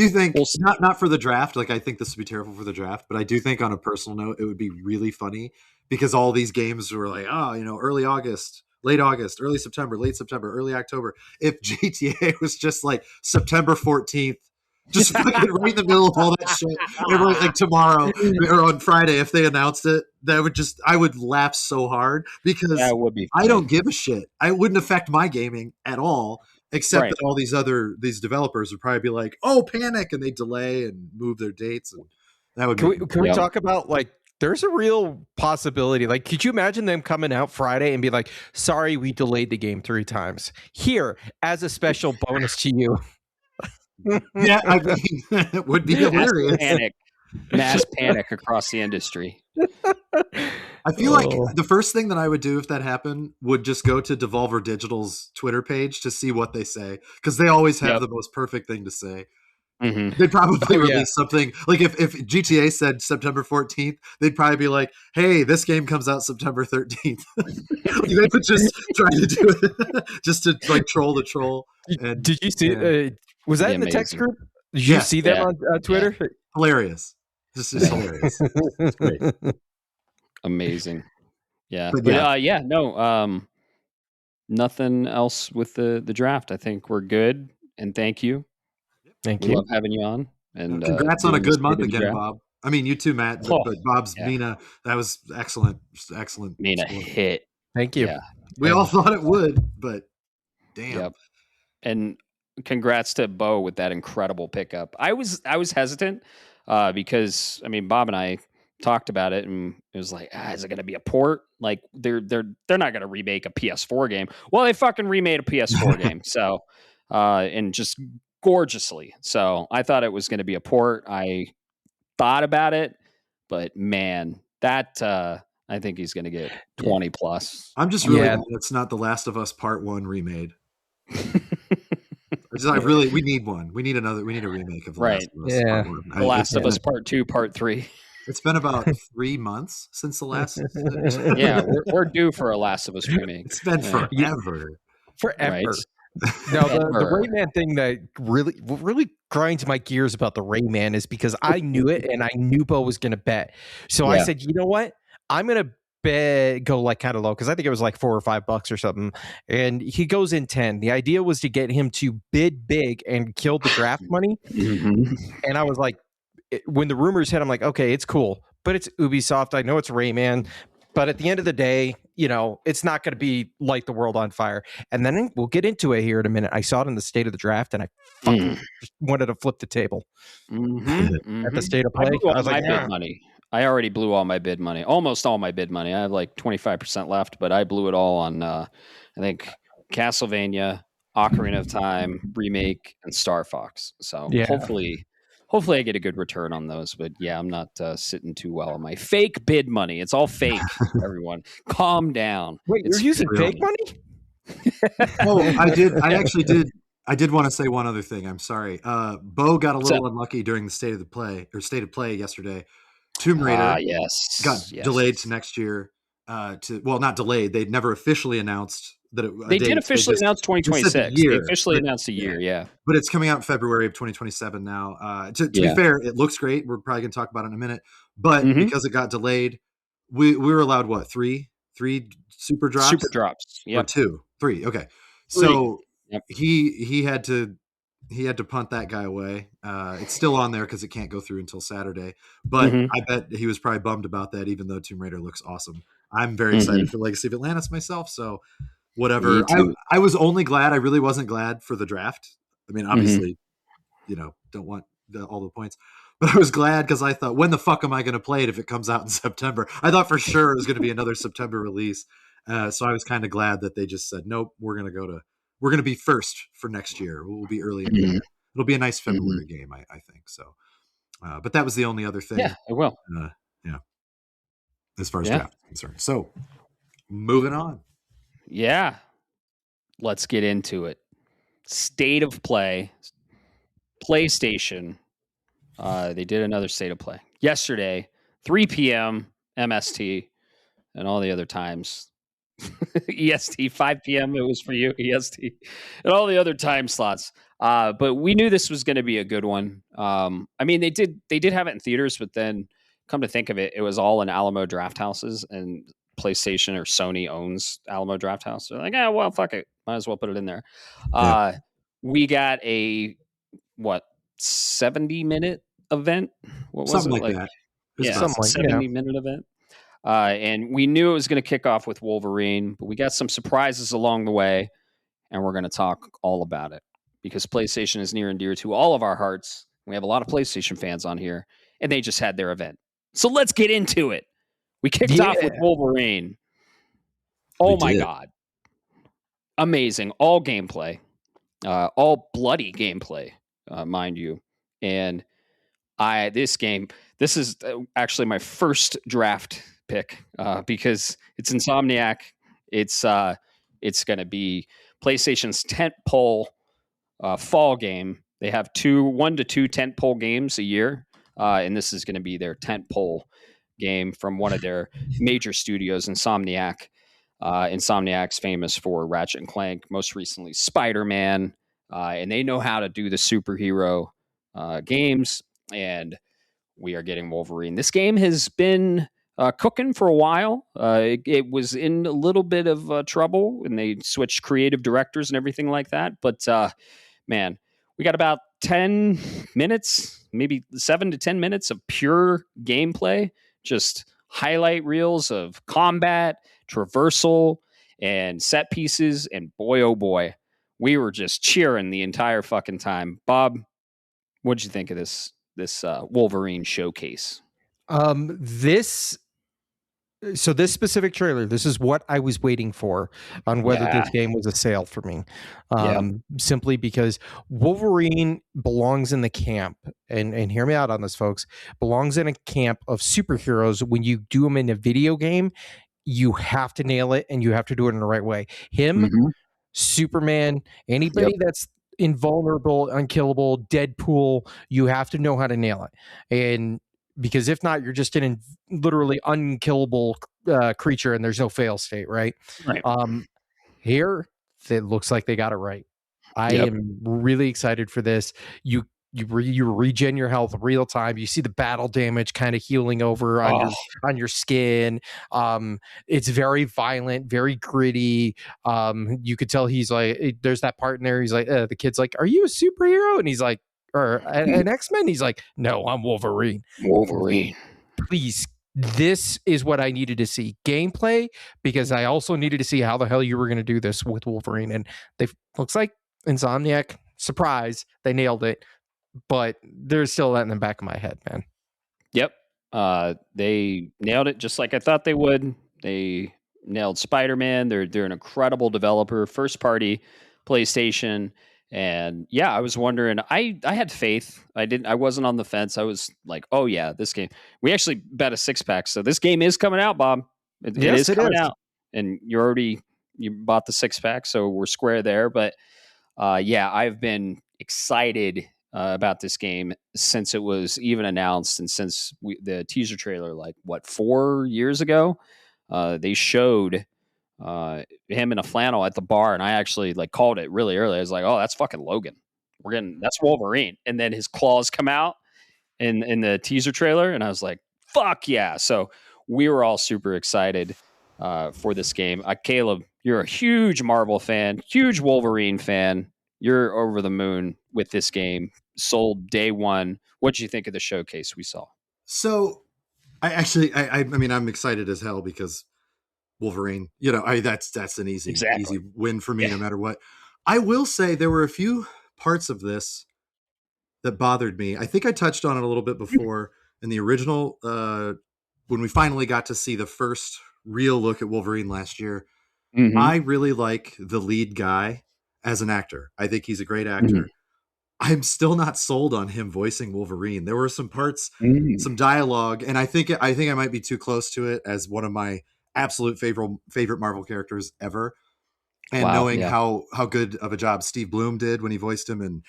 Speaker 3: think not for the draft. Like I think this would be terrible for the draft, but I do think on a personal note, it would be really funny because all these games were like, early August, late August, early September, late September, early October. If GTA was just like September 14th. Just fucking right in the middle of all that shit. And like tomorrow or on Friday, if they announced it, I would laugh so hard because
Speaker 1: would be funny.
Speaker 3: I don't give a shit. I wouldn't affect my gaming at all, except that all these developers would probably be like, "Oh, panic!" and they delay and move their dates. And that would.
Speaker 2: Can we talk about like? There's a real possibility. Like, could you imagine them coming out Friday and be like, "Sorry, we delayed the game 3 times. Here as a special bonus to you."
Speaker 3: Yeah, I mean, it would be hilarious.
Speaker 1: Mass panic across the industry.
Speaker 3: I feel like the first thing that I would do if that happened would just go to Devolver Digital's Twitter page to see what they say, because they always have the most perfect thing to say. Mm-hmm. They'd probably release something like if GTA said September 14th, they'd probably be like, "Hey, this game comes out September 13th." They would just try to do it just to like troll the troll. And,
Speaker 2: did you see? Was that in the text group? Did you see that on Twitter?
Speaker 3: Yeah. Hilarious. This is hilarious. It's great.
Speaker 1: Amazing. Yeah. But nothing else with the draft. I think we're good. And thank you.
Speaker 2: Thank
Speaker 1: you. Love having you on. And
Speaker 3: congrats on a good month again, draft. Bob. I mean, you too, Matt. But Bob's Mina, that was excellent. Just excellent.
Speaker 1: Mina hit.
Speaker 2: Thank you.
Speaker 3: Yeah. We all thought it would, but damn. Yep.
Speaker 1: And congrats to Bo with that incredible pickup. I was hesitant because I mean Bob and I talked about it and it was like, is it going to be a port? Like they're not going to remake a PS4 game. Well, they fucking remade a PS4 game. So and just gorgeously. So I thought it was going to be a port. I thought about it, but man, that I think he's going to get 20 plus.
Speaker 3: I'm just really glad it's not The Last of Us Part 1 remade. We need one. We need another. We need a remake of The Last of Us.
Speaker 2: Yeah,
Speaker 3: Part 1.
Speaker 1: The Last of Us Part 2, Part 3.
Speaker 3: It's been about 3 months since the last.
Speaker 1: Yeah, we're due for a Last of Us remake.
Speaker 3: It's been forever.
Speaker 2: Right. Now the Rayman thing that really grinds my gears about the Rayman is because I knew it and I knew Bo was going to bet. So I said, you know what? I'm going to go like kind of low because I think it was like $4 or $5 or something, and he goes in 10. The idea was to get him to bid big and kill the draft money. And I was like, when the rumors hit, I'm like, okay, it's cool, but it's Ubisoft. I know it's Rayman, but at the end of the day, it's not going to be light the world on fire. And then we'll get into it here in a minute. I saw it in the state of the draft, and I fucking just wanted to flip the table at the state of play.
Speaker 1: I was like, bid money. I already blew all my bid money, almost all my bid money. I have like 25% left, but I blew it all on, I think, Castlevania, Ocarina of Time, Remake, and Star Fox. So hopefully I get a good return on those. But yeah, I'm not sitting too well on my fake bid money. It's all fake, everyone. Calm down.
Speaker 2: Wait, you're using fake money?
Speaker 3: Oh, I did want to say one other thing. I'm sorry. Bo got a little unlucky during the state of play yesterday. Tomb Raider got delayed to next year. Not delayed. They'd never officially announced that
Speaker 1: they did officially announce 2026. They officially announced a year, yeah.
Speaker 3: But it's coming out in February of 2027 now. To be fair, it looks great. We're probably going to talk about it in a minute. But because it got delayed, we were allowed what, three super drops?
Speaker 1: Super drops, yeah.
Speaker 3: Or three. Okay, so he had to punt that guy away. It's still on there because it can't go through until Saturday. But I bet he was probably bummed about that, even though Tomb Raider looks awesome. I'm very excited for Legacy of Atlantis myself. So whatever. I was only glad. I really wasn't glad for the draft. I mean, obviously, don't want all the points. But I was glad because I thought, when the fuck am I going to play it if it comes out in September? I thought for sure it was going to be another September release. So I was kind of glad that they just said, nope, we're going to be first for next year. We'll be early in the year. It'll be a nice February game, I think. So, but that was the only other thing.
Speaker 1: Yeah, it will.
Speaker 3: As far as draft is concerned. So, moving on.
Speaker 1: Yeah. Let's get into it. State of play. PlayStation. They did another state of play yesterday, 3 p.m. MST, and all the other times. EST, 5 p.m. It was for you, EST, and all the other time slots. But we knew this was going to be a good one. I mean, they did have it in theaters, but then come to think of it, it was all in Alamo draft houses, and PlayStation or Sony owns Alamo draft house. They're like, well, fuck it, might as well put it in there. We got a 70-minute event. What was
Speaker 3: something
Speaker 1: it
Speaker 3: like that?
Speaker 1: Yeah, 70-minute event. And we knew it was going to kick off with Wolverine, but we got some surprises along the way, and we're going to talk all about it because PlayStation is near and dear to all of our hearts. We have a lot of PlayStation fans on here, and they just had their event. So let's get into it. We kicked off with Wolverine. Oh my God. Amazing. All gameplay. All bloody gameplay, mind you. And this is actually my first draft pick because it's Insomniac. It's going to be PlayStation's tentpole fall game. They have 1 to 2 tentpole games a year, and this is going to be their tentpole game from one of their major studios, Insomniac. Insomniac's famous for Ratchet and Clank, most recently Spider-Man, and they know how to do the superhero games, and we are getting Wolverine. This game has been cooking for a while. It was in a little bit of trouble, and they switched creative directors and everything like that, but man, we got about 10 minutes, maybe 7 to 10 minutes of pure gameplay, just highlight reels of combat, traversal, and set pieces. And boy, oh boy, we were just cheering the entire fucking time. Bob, what'd you think of this Wolverine showcase?
Speaker 2: This specific trailer, this is what I was waiting for on whether this game was a sale for me. Simply because Wolverine belongs in the camp, and hear me out on this, folks, belongs in a camp of superheroes. When you do them in a video game, you have to nail it, and you have to do it in the right way. Superman, anybody that's invulnerable, unkillable, Deadpool, you have to know how to nail it. And because if not, you're just an literally unkillable creature, and there's no fail state, right? Here, it looks like they got it right. I am really excited for this. You regen your health real time. You see the battle damage kind of healing over on your skin. It's very violent, very gritty. You could tell he's like, there's that part in there. He's like, the kid's like, "Are you a superhero?" And he's like, or an X-Men. He's like, "No, I'm Wolverine."
Speaker 1: Wolverine.
Speaker 2: Please this is what I needed to see gameplay, because I also needed to see how the hell you were going to do this with Wolverine. And they looks like Insomniac, surprise, they nailed it, but there's still that in the back of my head, man.
Speaker 1: Yep. They nailed it just like I thought they would. They nailed Spider-Man. They're an incredible developer, first party PlayStation. And yeah, I was wondering, I had faith. I wasn't on the fence. I was like, oh yeah, this game. We actually bet a 6-pack. So this game is coming out, Bob. It is coming out. And you bought the 6-pack, so we're square there. But yeah, I've been excited about this game since it was even announced, and since the teaser trailer, like 4 years ago, they showed him in a flannel at the bar, and I actually called it really early. I was like, "Oh, that's fucking Logan. That's Wolverine." And then his claws come out in the teaser trailer, and I was like, "Fuck yeah!" So we were all super excited for this game. Caleb, you're a huge Marvel fan, huge Wolverine fan. You're over the moon with this game. Sold day one. What did you think of the showcase we saw?
Speaker 3: So, I mean, I'm excited as hell because Wolverine. That's an easy win for me, no matter what. I will say there were a few parts of this that bothered me. I think I touched on it a little bit before in the original, when we finally got to see the first real look at Wolverine last year. Mm-hmm. I really like the lead guy as an actor. I think he's a great actor. Mm-hmm. I'm still not sold on him voicing Wolverine. There were some parts, some dialogue, and I think I might be too close to it as one of my absolute favorite Marvel characters ever. And knowing how good of a job Steve Blum did when he voiced him in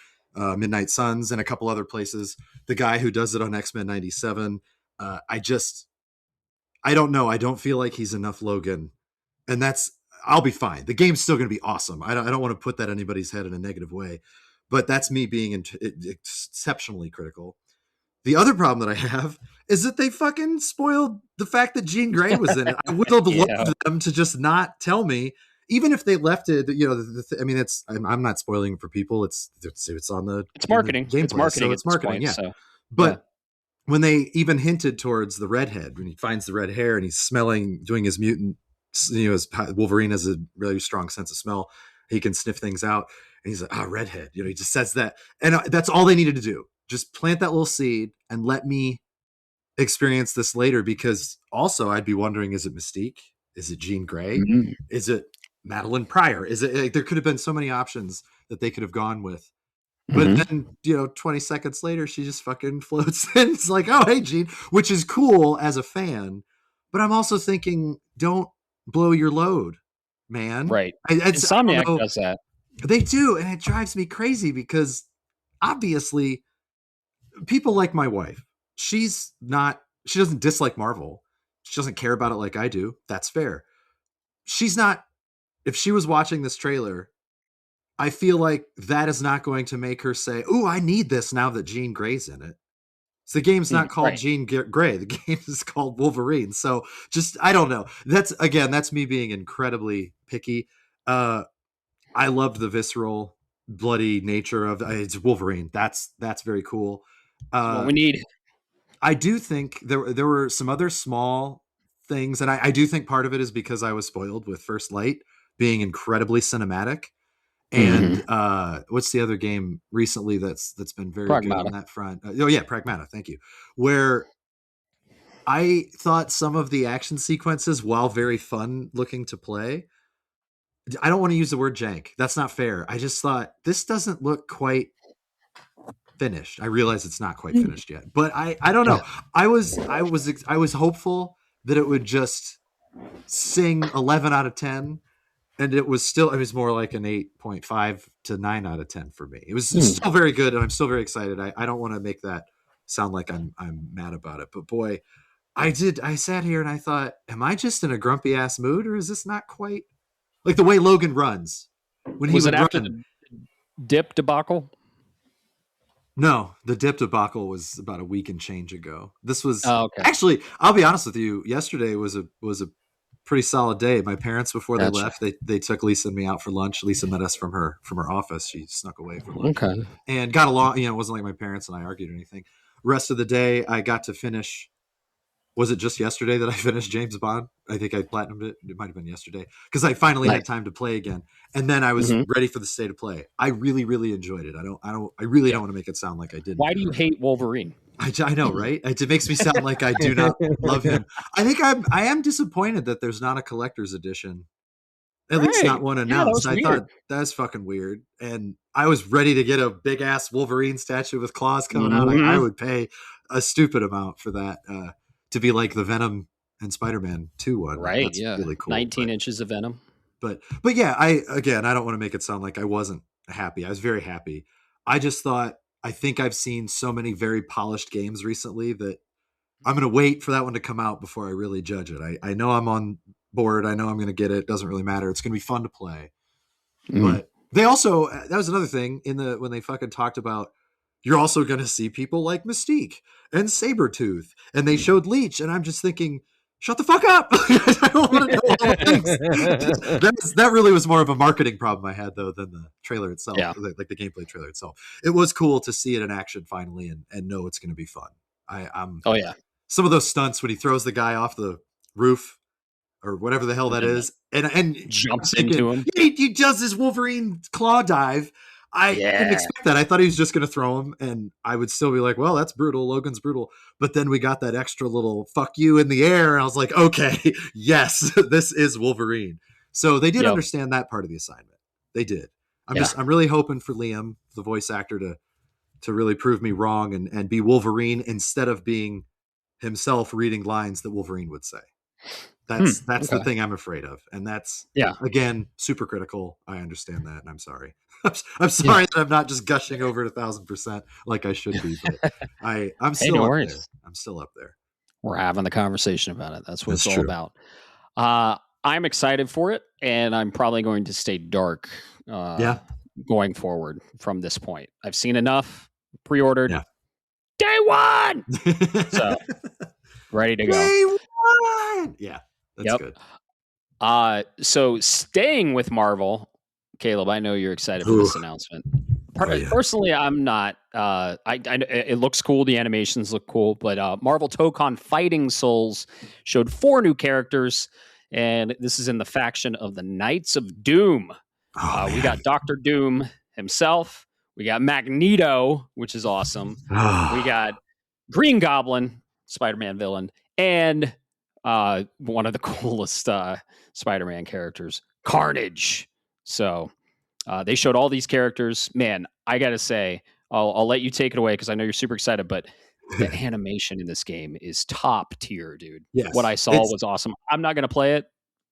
Speaker 3: Midnight Suns and a couple other places, the guy who does it on X-Men 97, I don't know. I don't feel like he's enough Logan, and I'll be fine. The game's still going to be awesome. I don't want to put that in anybody's head in a negative way, but that's me being exceptionally critical. The other problem that I have is that they fucking spoiled the fact that Jean Grey was in it. I would have loved them to just not tell me, even if they left it. I mean, I'm not spoiling for people. It's on the
Speaker 1: marketing.
Speaker 3: It's marketing. So it's marketing.
Speaker 1: Point,
Speaker 3: yeah. But when they even hinted towards the redhead, when he finds the red hair and he's doing his mutant, as Wolverine has a really strong sense of smell, he can sniff things out. And he's like, redhead. He just says that. And that's all they needed to do. Just plant that little seed and let me experience this later. Because also I'd be wondering, is it Mystique? Is it Jean Grey? Mm-hmm. Is it Madeline Pryor? Is it there could have been so many options that they could have gone with. But then, 20 seconds later, she just fucking floats in. It's like, oh, hey, Jean, which is cool as a fan. But I'm also thinking, don't blow your load, man.
Speaker 1: Right. Insomniac does that.
Speaker 3: They do. And it drives me crazy because obviously people like my wife. She doesn't dislike Marvel. She doesn't care about it like I do. That's fair. If she was watching this trailer, I feel like that is not going to make her say, "Ooh, I need this now that Jean Grey's in it." So the game's not called Jean Grey. The game is called Wolverine. So I don't know. That's me being incredibly picky. I loved the visceral, bloody nature of it's Wolverine. That's very cool.
Speaker 1: What we need.
Speaker 3: I do think there were some other small things, and I do think part of it is because I was spoiled with First Light being incredibly cinematic. And what's the other game recently that's been very good on that front? Pragmata. Thank you. Where I thought some of the action sequences, while very fun looking to play, I don't want to use the word jank. That's not fair. I just thought this doesn't look quite finished. I realize it's not quite finished yet, but I don't know. I was hopeful that it would just sing 11 out of 10. And it was more like an 8.5 to 9 out of 10 for me. It was still very good, and I'm still very excited. I don't want to make that sound like I'm mad about it, but boy, I sat here and I thought, am I just in a grumpy ass mood, or is this not quite like the way Logan runs when he was
Speaker 1: after the dip debacle?
Speaker 3: No, the dip debacle was about a week and change ago. This was actually, I'll be honest with you. Yesterday was a pretty solid day. My parents, before they left, they took Lisa and me out for lunch. Lisa met us from her office. She snuck away for lunch and got along. It wasn't like my parents and I argued or anything. Rest of the day, I got to finish was it just yesterday that I finished James Bond? I think I platinumed it. It might have been yesterday because I finally had time to play again. And then I was ready for the state of play. I really, really enjoyed it. I really don't want to make it sound like I didn't.
Speaker 1: Why do you hate Wolverine?
Speaker 3: I know, right? It makes me sound like I do not love him. I think I am disappointed that there's not a collector's edition. At least not one announced. I thought that's fucking weird. And I was ready to get a big ass Wolverine statue with claws coming out. I would pay a stupid amount for that to be like the Venom and Spider-Man 2 one.
Speaker 1: Right.
Speaker 3: That's really cool.
Speaker 1: 19 inches of Venom.
Speaker 3: But yeah, I don't want to make it sound like I wasn't happy. I was very happy. I just thought, I think I've seen so many very polished games recently that I'm going to wait for that one to come out before I really judge it. I know I'm on board. I know I'm going to get it. It doesn't really matter. It's going to be fun to play. But they also, that was another thing when they fucking talked about, you're also going to see people like Mystique and Sabretooth, and they showed Leech, and I'm just thinking, shut the fuck up. I don't want to know all the things. That really was more of a marketing problem I had, though, than the trailer itself, like the gameplay trailer itself. It was cool to see it in action finally and know it's going to be fun. Some of those stunts when he throws the guy off the roof or whatever the hell that is, and
Speaker 1: jumps into him.
Speaker 3: He does this Wolverine claw dive. I didn't expect that. I thought he was just going to throw him, and I would still be like, well, that's brutal. Logan's brutal. But then we got that extra little fuck you in the air, and I was like, okay, yes, this is Wolverine. So they did understand that part of the assignment. They did. I'm really hoping for Liam, the voice actor, to really prove me wrong and be Wolverine instead of being himself reading lines that Wolverine would say. That's the thing I'm afraid of. And that's, again, super critical. I understand that, and I'm sorry. I'm sorry that I'm not just gushing over it 1,000% like I should be, but I'm still up there. I'm still up there.
Speaker 1: We're having the conversation about it. That's what it's all about. I'm excited for it, and I'm probably going to stay dark going forward from this point. I've seen enough, pre-ordered, day one! So, ready to go.
Speaker 3: Day one! Yeah, that's good.
Speaker 1: So, staying with Marvel, Caleb, I know you're excited for this announcement. Personally, I'm not. It looks cool. The animations look cool. But Marvel Tokon Fighting Souls showed 4 new characters, and this is in the faction of the Knights of Doom. We got Dr. Doom himself. We got Magneto, which is awesome. We got Green Goblin, Spider-Man villain, and one of the coolest Spider-Man characters, Carnage. So they showed all these characters. Man, I got to say, I'll let you take it away because I know you're super excited, but the animation in this game is top tier, dude.
Speaker 3: Yes,
Speaker 1: what I saw was awesome. I'm not going to play it,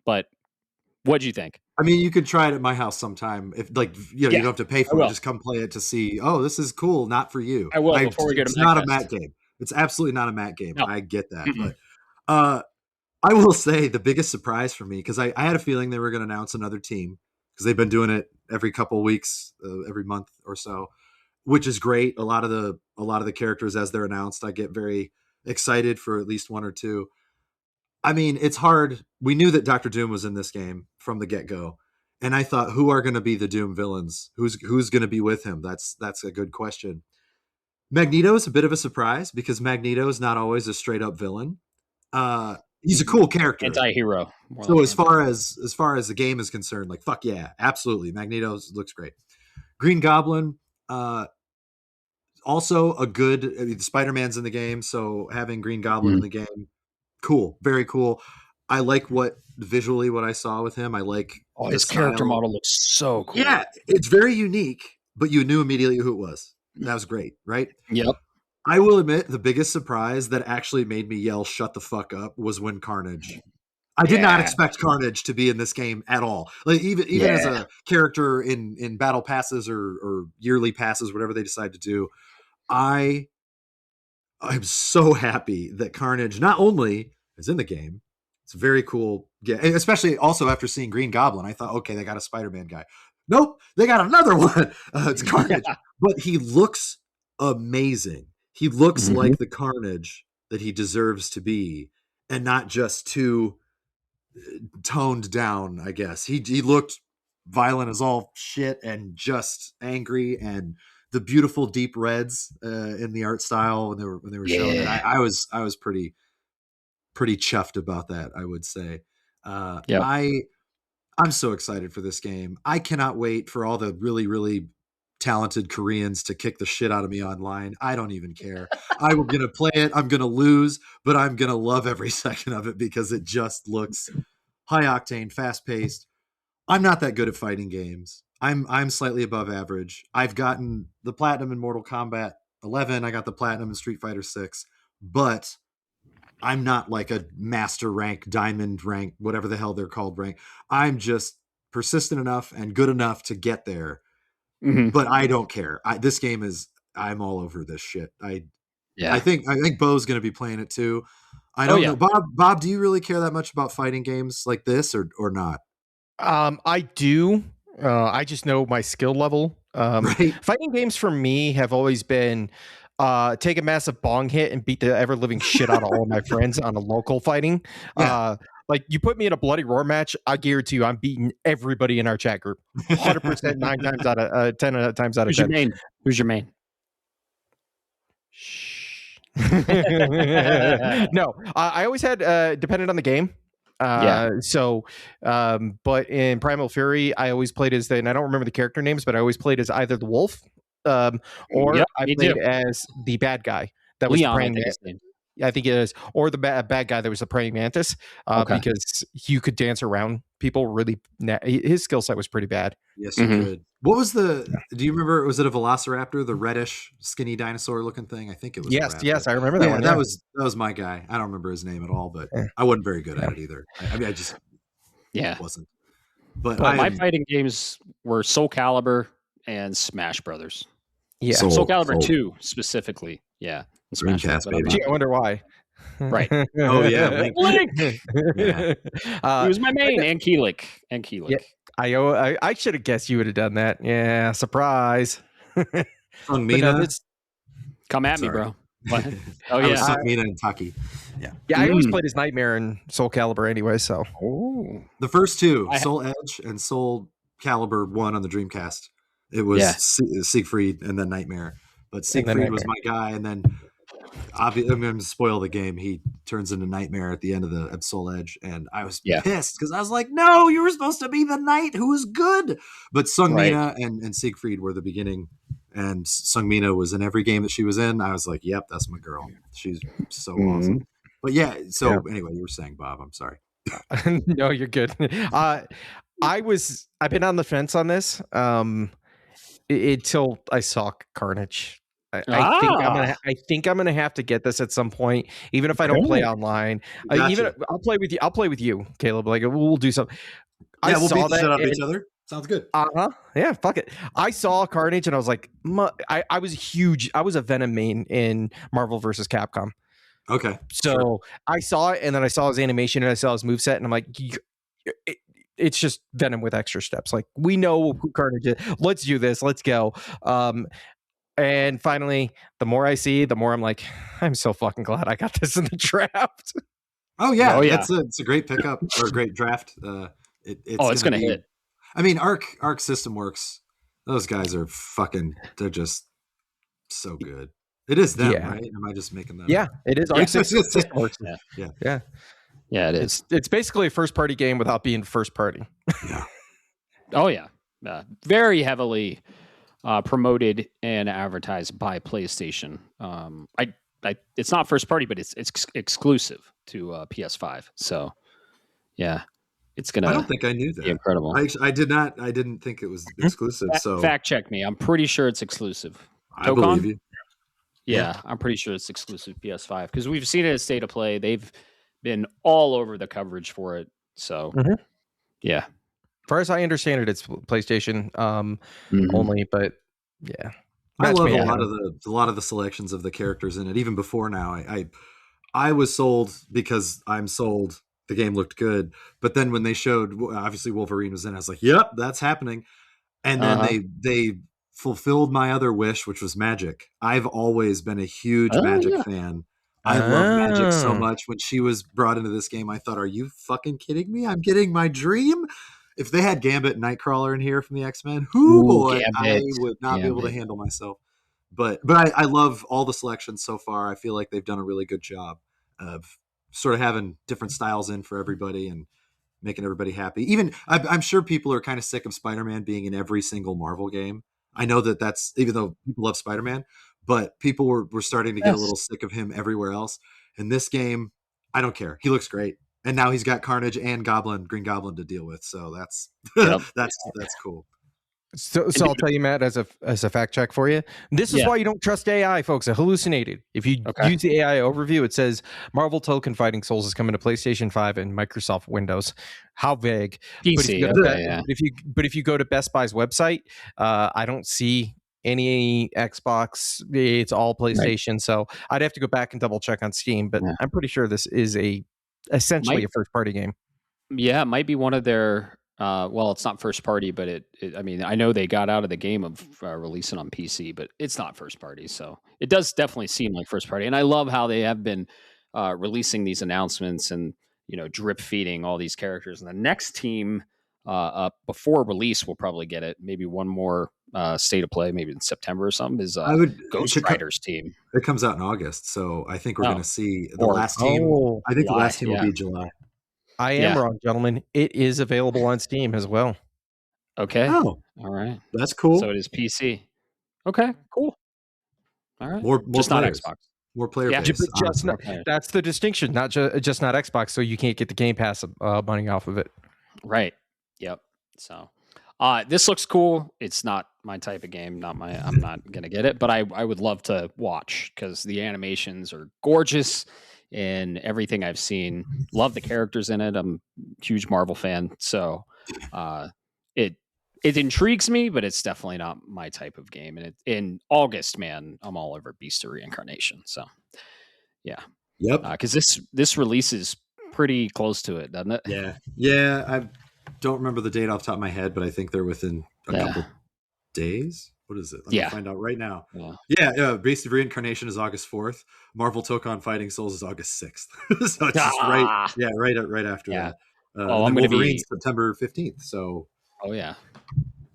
Speaker 1: but what'd you think?
Speaker 3: I mean, you could try it at my house sometime. If you don't have to pay for it, just come play it to see, oh, this is cool, not for you.
Speaker 1: I will before we get to
Speaker 3: It's not a Matt game. It's absolutely not a Matt game.
Speaker 1: No.
Speaker 3: I get that. But I will say the biggest surprise for me, because I had a feeling they were going to announce another team, because they've been doing it every couple of weeks, every month or so, which is great. A lot of the characters, as they're announced, I get very excited for at least one or two. I mean, it's hard. We knew that Dr. Doom was in this game from the get-go, and I thought, who are going to be the Doom villains? Who's going to be with him? That's a good question. Magneto is a bit of a surprise because Magneto is not always a straight-up villain. He's a cool character,
Speaker 1: anti-hero.
Speaker 3: So as far as the game is concerned, like, fuck yeah, absolutely, Magneto looks great. Green Goblin, also a good. I mean, Spider-Man's in the game, so having Green Goblin in the game, cool, very cool. I like what I saw with him. I like
Speaker 1: his character model looks so cool.
Speaker 3: Yeah, it's very unique, but you knew immediately who it was. That was great, right?
Speaker 1: Yep.
Speaker 3: I will admit the biggest surprise that actually made me yell "shut the fuck up" was when Carnage. I did not expect Carnage to be in this game at all. Like even as a character in battle passes or yearly passes, whatever they decide to do, I'm so happy that Carnage not only is in the game. It's very cool. Yeah, especially also after seeing Green Goblin, I thought, okay, they got a Spider-Man guy. Nope, they got another one. It's Carnage, but he looks amazing. He looks like the Carnage that he deserves to be, and not just too toned down. I guess he looked violent as all shit and just angry, and the beautiful deep reds in the art style when they were showing it. I was pretty pretty chuffed about that, I would say.
Speaker 1: Yeah.
Speaker 3: I'm so excited for this game. I cannot wait for all the really, really talented Koreans to kick the shit out of me online. I don't even care. I'm going to play it. I'm going to lose, but I'm going to love every second of it because it just looks high octane, fast paced. I'm not that good at fighting games. I'm slightly above average. I've gotten the platinum in Mortal Kombat 11. I got the platinum in Street Fighter 6, but I'm not like a master rank, diamond rank, whatever the hell they're called rank. I'm just persistent enough and good enough to get there.
Speaker 1: Mm-hmm.
Speaker 3: But I don't care. This game is, I'm all over this shit. I think Bo's going to be playing it too. I don't know. Bob, do you really care that much about fighting games like this or not?
Speaker 2: I do. I just know my skill level.
Speaker 3: Right?
Speaker 2: Fighting games for me have always been take a massive bong hit and beat the ever living shit out of all my friends on a local fighting.
Speaker 3: Yeah.
Speaker 2: Like you put me in a bloody roar match, I guarantee you I'm beating everybody in our chat group. 100%, 9 times out of 10 times out of 10.
Speaker 1: Who's your main?
Speaker 2: Shh. No, I always had depended on the game. So but in Primal Fury I always played as and I don't remember the character names, but I always played as either the wolf or I played as the bad guy that was
Speaker 1: Leon,
Speaker 2: praying I think it is, or the bad guy that was the praying mantis, because you could dance around people really. His skill set was pretty bad.
Speaker 3: Yes, you could. What was do you remember? Was it a Velociraptor, the reddish, skinny dinosaur looking thing? I think it was.
Speaker 2: Yes, I remember that one.
Speaker 3: That was my guy. I don't remember his name at all, but I wasn't very good at it either. I mean, I just wasn't. But
Speaker 1: my fighting games were Soul Calibur and Smash Brothers.
Speaker 2: Yeah,
Speaker 1: Soul Calibur 2 specifically. Yeah.
Speaker 3: Dreamcast, baby.
Speaker 2: Gee, I wonder why.
Speaker 1: Right.
Speaker 3: Oh yeah,
Speaker 1: Link.
Speaker 3: Yeah.
Speaker 1: He was my main, and Keelik.
Speaker 2: Yeah, I should have guessed you would have done that. Yeah, surprise.
Speaker 3: Mina.
Speaker 1: Come at me, bro. What? Oh
Speaker 3: yeah, Mina and Taki.
Speaker 2: Yeah, I always played as Nightmare and Soul Calibur anyway. So
Speaker 3: the first two, Soul Edge and Soul Calibur 1 on the Dreamcast. It was Siegfried and then Nightmare. But Siegfried was my guy, and then I'm going to spoil the game. He turns into Nightmare at the end of the Soul Edge, and I was pissed because I was like, "No, you were supposed to be the knight who was good." But Sung Mina and Siegfried were the beginning, and Sung Mina was in every game that she was in. I was like, "Yep, that's my girl. She's so awesome." But anyway, you were saying, Bob. I'm sorry.
Speaker 2: No, you're good. I've been on the fence on this until I saw Carnage. I think I'm gonna have to get this at some point, even if I don't play online.
Speaker 3: Gotcha.
Speaker 2: I'll play with you. I'll play with you, Caleb. Like we'll do something.
Speaker 3: Yeah, we'll beat the shit out of each other. Sounds good.
Speaker 2: Yeah, fuck it. I saw Carnage and I was like, I was huge. I was a Venom main in Marvel vs. Capcom.
Speaker 3: Okay.
Speaker 2: So I saw it, and then I saw his animation and I saw his moveset, and I'm like, it's just Venom with extra steps. Like we know who Carnage is. Let's do this. Let's go. And finally, the more I see, the more I'm like, I'm so fucking glad I got this in the draft.
Speaker 3: Oh yeah, it's a great pickup or a great draft. It's
Speaker 1: gonna hit.
Speaker 3: I mean, Arc System Works. Those guys are they're just so good. It is them, right? Am I just making that?
Speaker 2: Yeah, it is Arc System Works.
Speaker 1: Yeah, it is.
Speaker 2: It's basically a first party game without being first party.
Speaker 3: Yeah.
Speaker 1: Oh yeah, very heavily promoted and advertised by PlayStation. It's not first party, but it's exclusive to PS5. So, yeah, it's gonna.
Speaker 3: I don't think I knew that.
Speaker 1: Be incredible.
Speaker 3: I didn't think it was exclusive. So
Speaker 1: fact check me. I'm pretty sure it's exclusive.
Speaker 3: I believe you.
Speaker 1: Yeah, I'm pretty sure it's exclusive PS5 because we've seen it at State of Play. They've been all over the coverage for it. So, yeah.
Speaker 2: As far as I understand it, it's PlayStation only, but yeah.
Speaker 3: I love a lot of the selections of the characters in it. Even before now, I was sold because I'm sold. The game looked good, but then when they showed, obviously Wolverine was in, I was like, "Yep, that's happening." And then they fulfilled my other wish, which was Magic. I've always been a huge Magic fan. I love Magic so much. When she was brought into this game, I thought, "Are you fucking kidding me? I'm getting my dream." If they had Gambit and Nightcrawler in here from the X-Men, I would not be able to handle myself. But I love all the selections so far. I feel like they've done a really good job of sort of having different styles in for everybody and making everybody happy. Even I'm sure people are kind of sick of Spider-Man being in every single Marvel game. I know that's even though people love Spider-Man, but people were starting to get a little sick of him everywhere else. In this game, I don't care. He looks great. And now he's got Carnage and Green Goblin to deal with. So that's that's cool.
Speaker 2: So I'll tell you, Matt, as a fact check for you. This is why you don't trust AI, folks. It hallucinated. If you use the AI overview, it says Marvel Token Fighting Souls is coming to PlayStation 5 and Microsoft Windows. How vague?
Speaker 1: PC.
Speaker 2: But if you go to Best Buy's website, I don't see any Xbox. It's all PlayStation. Right. So I'd have to go back and double check on Steam. But I'm pretty sure this is essentially a first party game.
Speaker 1: Yeah, it might be one of their. Well, it's not first party, but I mean, I know they got out of the game of releasing on PC, but it's not first party. So it does definitely seem like first party. And I love how they have been releasing these announcements and, drip feeding all these characters. And the next team up before release, we'll probably get it. Maybe one more state of play, maybe in September or something, is Ghost Rider's team.
Speaker 3: It comes out in August. So I think we're going to see the last team. I think the last team will be July.
Speaker 2: I am wrong, gentlemen. It is available on Steam as well.
Speaker 1: Okay.
Speaker 3: Oh,
Speaker 1: all right.
Speaker 3: That's cool.
Speaker 1: So it is PC. Okay, cool. All right.
Speaker 3: More
Speaker 1: just
Speaker 3: players.
Speaker 1: Not Xbox.
Speaker 3: More player base.
Speaker 2: That's the distinction. Not just not Xbox. So you can't get the Game Pass money off of it.
Speaker 1: Right. Yep. So this looks cool. It's not my type of game. I'm not gonna get it, but I would love to watch because the animations are gorgeous. And everything I've seen, love the characters in it. I'm a huge Marvel fan, so it intrigues me, but it's definitely not my type of game. And in August, man, I'm all over Beast of Reincarnation. So, yeah, because this release is pretty close to it, doesn't it?
Speaker 3: Yeah. I don't remember the date off the top of my head, but I think they're within a couple days. What is it? Let me find out right now. Yeah. Beast of Reincarnation is August 4th. Marvel Token Fighting Souls is August 6th. So it's just right after that.
Speaker 1: I'm going to be
Speaker 3: September 15th. So.
Speaker 1: Oh yeah,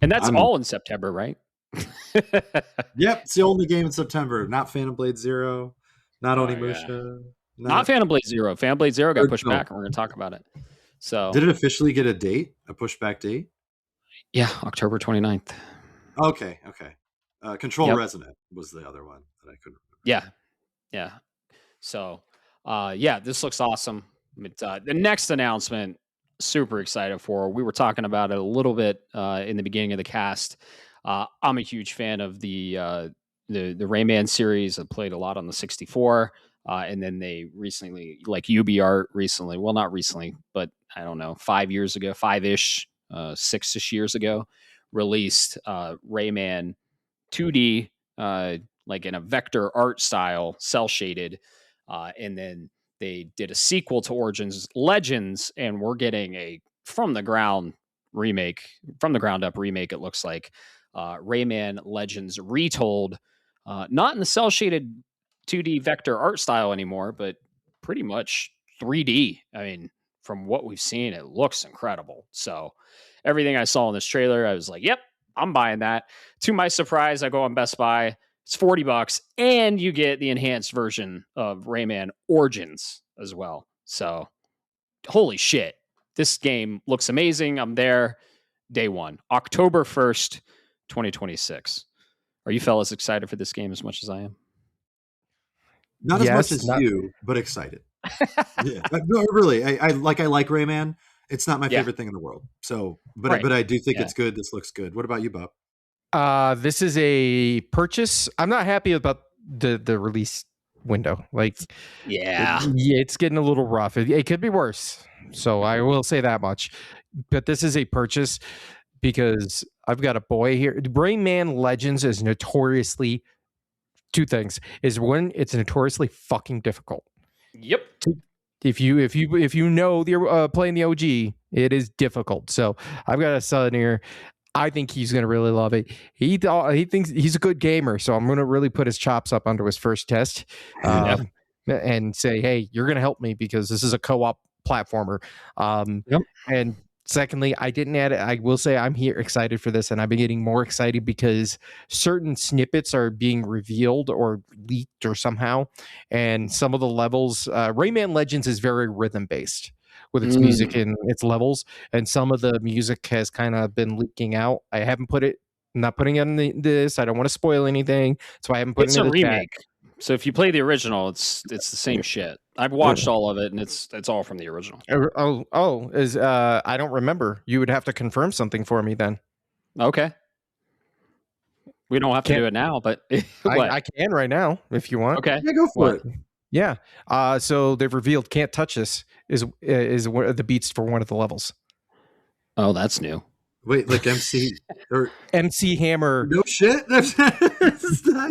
Speaker 1: and that's all in September, right?
Speaker 3: Yep, it's the only game in September. Not Phantom Blade Zero. Not Onimusha.
Speaker 1: Not Phantom Blade Zero. Phantom Blade Zero got pushed back, and we're going to talk about it. So,
Speaker 3: did it officially get a date? A pushback date?
Speaker 1: Yeah, October 29th.
Speaker 3: Okay. Control Resonant was the other one that I couldn't remember.
Speaker 1: Yeah. So, this looks awesome. The next announcement, super excited for. We were talking about it a little bit in the beginning of the cast. I'm a huge fan of the Rayman series. I played a lot on the 64, and then they recently, like UbiArt recently, well, not recently, but I don't know, 5 years ago, 5-ish, 6-ish years ago, released Rayman 2D, like in a vector art style, cell shaded, and then they did a sequel to Origins Legends, and we're getting a from the ground up remake. It looks like Rayman Legends retold, not in the cell shaded 2D vector art style anymore, but pretty much 3D. I mean, from what we've seen, it looks incredible. So everything I saw in this trailer, I was like, yep, I'm buying that. To my surprise, I go on Best Buy. It's $40, and you get the enhanced version of Rayman Origins as well. So, holy shit. This game looks amazing. I'm there day one, October 1st, 2026. Are you fellas excited for this game as much as I am?
Speaker 3: Not as much as you, but excited. Yeah, no, really. I like Rayman. It's not my favorite thing in the world. So, but I do think it's good. This looks good. What about you, Bob?
Speaker 2: This is a purchase. I'm not happy about the release window. Like, it's getting a little rough. It could be worse. So I will say that much. But this is a purchase because I've got a boy here. Rayman Legends is notoriously two things. Is one, it's notoriously fucking difficult.
Speaker 1: Yep.
Speaker 2: If you know you're playing the OG, it is difficult. So I've got a son here. I think he's going to really love it. He thinks he's a good gamer, so I'm going to really put his chops up onto his first test and say, hey, you're going to help me because this is a co-op platformer. And Secondly, I didn't add it. I will say I'm here excited for this, and I've been getting more excited because certain snippets are being revealed or leaked or somehow. And some of the levels, Rayman Legends is very rhythm based with its music and its levels. And some of the music has kind of been leaking out. I haven't put it, I'm not putting it in this. I don't want to spoil anything. So I haven't put it in the
Speaker 1: remake. So if you play the original, it's the same shit. I've watched all of it, and it's all from the original.
Speaker 2: I don't remember. You would have to confirm something for me then.
Speaker 1: Okay. We don't have to do it now, but
Speaker 2: I can right now if you want.
Speaker 1: Okay.
Speaker 3: Yeah, go for it.
Speaker 2: Yeah. So they've revealed "Can't Touch This" is one of the beats for one of the levels.
Speaker 1: Oh, that's new.
Speaker 3: Wait, like MC or
Speaker 2: MC Hammer?
Speaker 3: No shit. I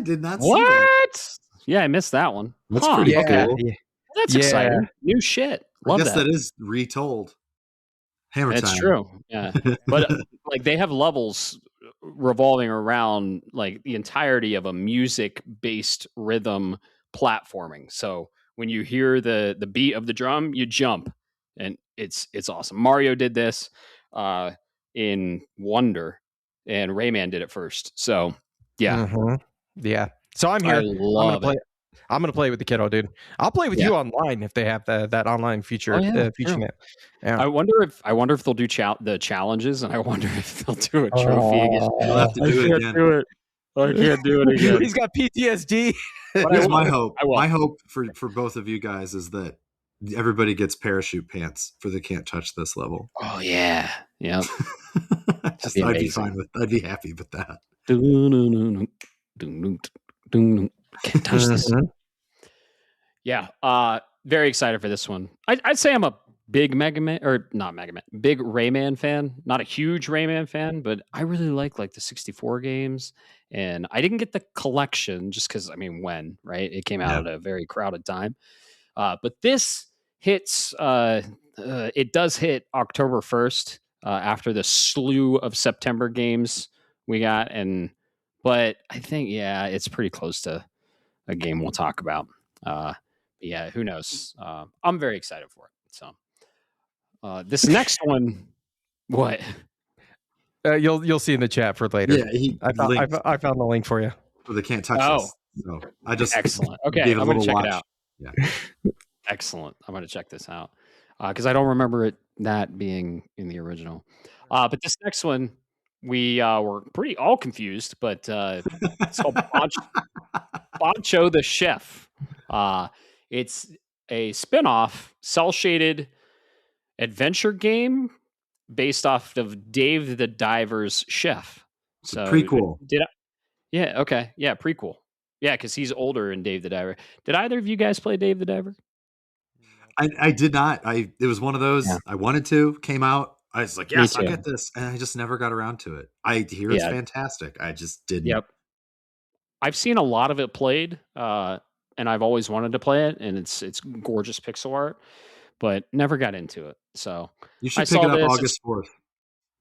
Speaker 3: did not see that.
Speaker 1: What? Yeah, I missed that one.
Speaker 3: That's pretty cool.
Speaker 2: Yeah.
Speaker 1: That's exciting. New shit. Love
Speaker 3: I guess that is retold. Hammer time.
Speaker 1: It's true. Yeah. But like they have levels revolving around like the entirety of a music-based rhythm platforming. So when you hear the beat of the drum, you jump, and it's awesome. Mario did this in Wonder, and Rayman did it first. So yeah.
Speaker 2: Mm-hmm. Yeah. So I'm here. I'm gonna play with the kiddo, dude. I'll play with you online if they have that online feature. Feature net. Yeah.
Speaker 1: I wonder if they'll do the challenges, and I wonder if they'll do a trophy again.
Speaker 3: I'll have to do it again.
Speaker 1: I can't do it again.
Speaker 2: He's got PTSD.
Speaker 3: Here's my hope. My hope for both of you guys is that everybody gets parachute pants for the Can't Touch This level.
Speaker 1: Oh yeah, yeah.
Speaker 3: I'd be fine with. I'd be happy with that.
Speaker 1: Can't touch this. Yeah, very excited for this one. I'd say I'm a big big Rayman fan. Not a huge Rayman fan, but I really like the 64 games. And I didn't get the collection just because, right? It came out at a very crowded time. But this hits, it does hit October 1st after the slew of September games we got. But I think, it's pretty close to a game we'll talk about. Yeah, who knows? I'm very excited for it. So this next one, what?
Speaker 2: You'll see in the chat for later.
Speaker 3: Yeah,
Speaker 2: I found the link for you.
Speaker 3: For the Can't Touch This. So I just
Speaker 1: excellent. Okay,
Speaker 3: gave it
Speaker 1: I'm
Speaker 3: a
Speaker 1: going to
Speaker 3: little
Speaker 1: check
Speaker 3: watch.
Speaker 1: it out. Yeah, excellent. I'm going to check this out because I don't remember that being in the original. But this next one, we were pretty all confused, but it's called Bancho the Chef. It's a spin-off cel-shaded adventure game based off of Dave the Diver's Chef. So
Speaker 3: prequel.
Speaker 1: Yeah, okay. Yeah, prequel. Yeah, because he's older in Dave the Diver. Did either of you guys play Dave the Diver?
Speaker 3: I did not. It was one of those I wanted to, came out. I was like, yes, I'll get this. And I just never got around to it. I hear it's fantastic. I just didn't.
Speaker 1: Yep. I've seen a lot of it played, and I've always wanted to play it, and it's gorgeous pixel art, but never got into it. So
Speaker 3: you should pick it up August 4th.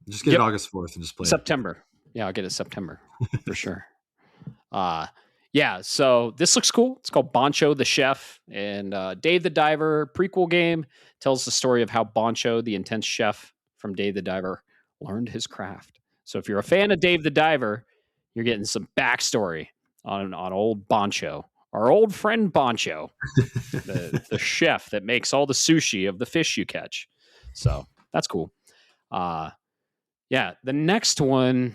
Speaker 3: Just get it August 4th and just play
Speaker 1: September. Yeah, I'll get it September for sure. Yeah, so this looks cool. It's called Bancho the Chef, and Dave the Diver prequel game tells the story of how Bancho, the intense chef from Dave the Diver, learned his craft. So if you're a fan of Dave the Diver, you're getting some backstory on old Bancho, our old friend Bancho, the chef that makes all the sushi of the fish you catch. So that's cool. Yeah, the next one,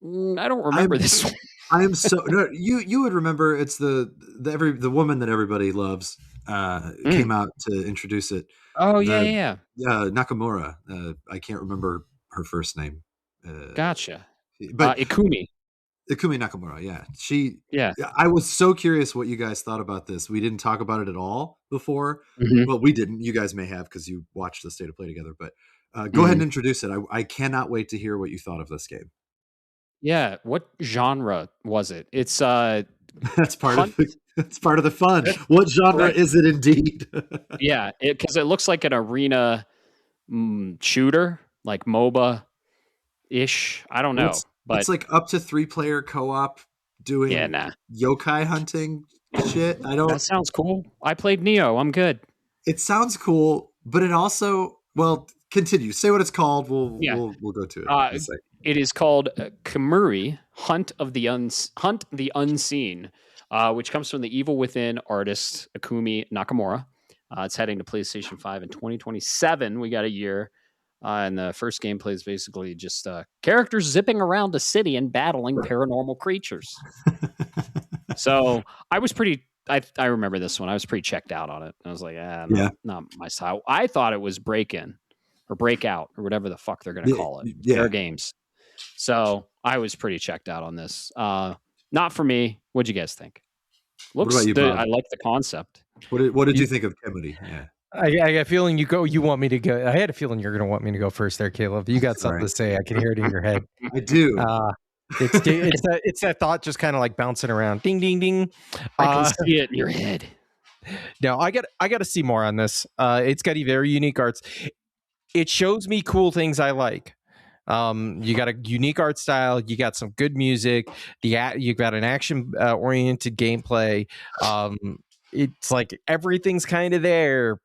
Speaker 1: I don't remember this one.
Speaker 3: I am so no. You would remember. It's the woman that everybody loves came out to introduce it.
Speaker 1: Oh yeah.
Speaker 3: Nakamura. I can't remember her first name.
Speaker 1: Gotcha.
Speaker 3: But
Speaker 1: Ikumi
Speaker 3: Nakamura. Yeah, she. Yeah. I was so curious what you guys thought about this. We didn't talk about it at all before. Mm-hmm. Well, we didn't. You guys may have because you watched the State of Play together. But go ahead and introduce it. I cannot wait to hear what you thought of this game.
Speaker 1: Yeah, what genre was it? It's
Speaker 3: that's part of the fun. What genre is it indeed?
Speaker 1: Yeah, because it looks like an arena shooter, like MOBA ish. I don't know, but
Speaker 3: it's like up to 3-player co-op doing yokai hunting shit.
Speaker 1: That sounds cool. I played Neo. I'm good.
Speaker 3: It sounds cool, but it also continue. Say what it's called. We'll go to it. In a second.
Speaker 1: It is called Kamuri, Hunt the Unseen, which comes from the Evil Within artist Akumi Nakamura. It's heading to PlayStation 5 in 2027. We got a year. And the first gameplay is basically just characters zipping around a city and battling paranormal creatures. So I was pretty... I remember this one. I was pretty checked out on it. I was like, not my style. I thought it was Break-In or Breakout or whatever the fuck they're going to call it. Their games. So I was pretty checked out on this. Not for me. What'd you guys think? Looks
Speaker 3: what about you, Bob?
Speaker 1: I like the concept.
Speaker 3: What did you think of Kemity? Yeah.
Speaker 2: I got a feeling you want me to go. I had a feeling you're going to want me to go first there, Caleb. You got something to say. I can hear it in your head.
Speaker 3: I do.
Speaker 2: It's that thought just kind of like bouncing around. Ding, ding, ding.
Speaker 1: I can see it in your head.
Speaker 2: No, I got to see more on this. It's got very unique arts. It shows me cool things I like. You got a unique art style. You got some good music. You got an action oriented gameplay. It's like everything's kind of there,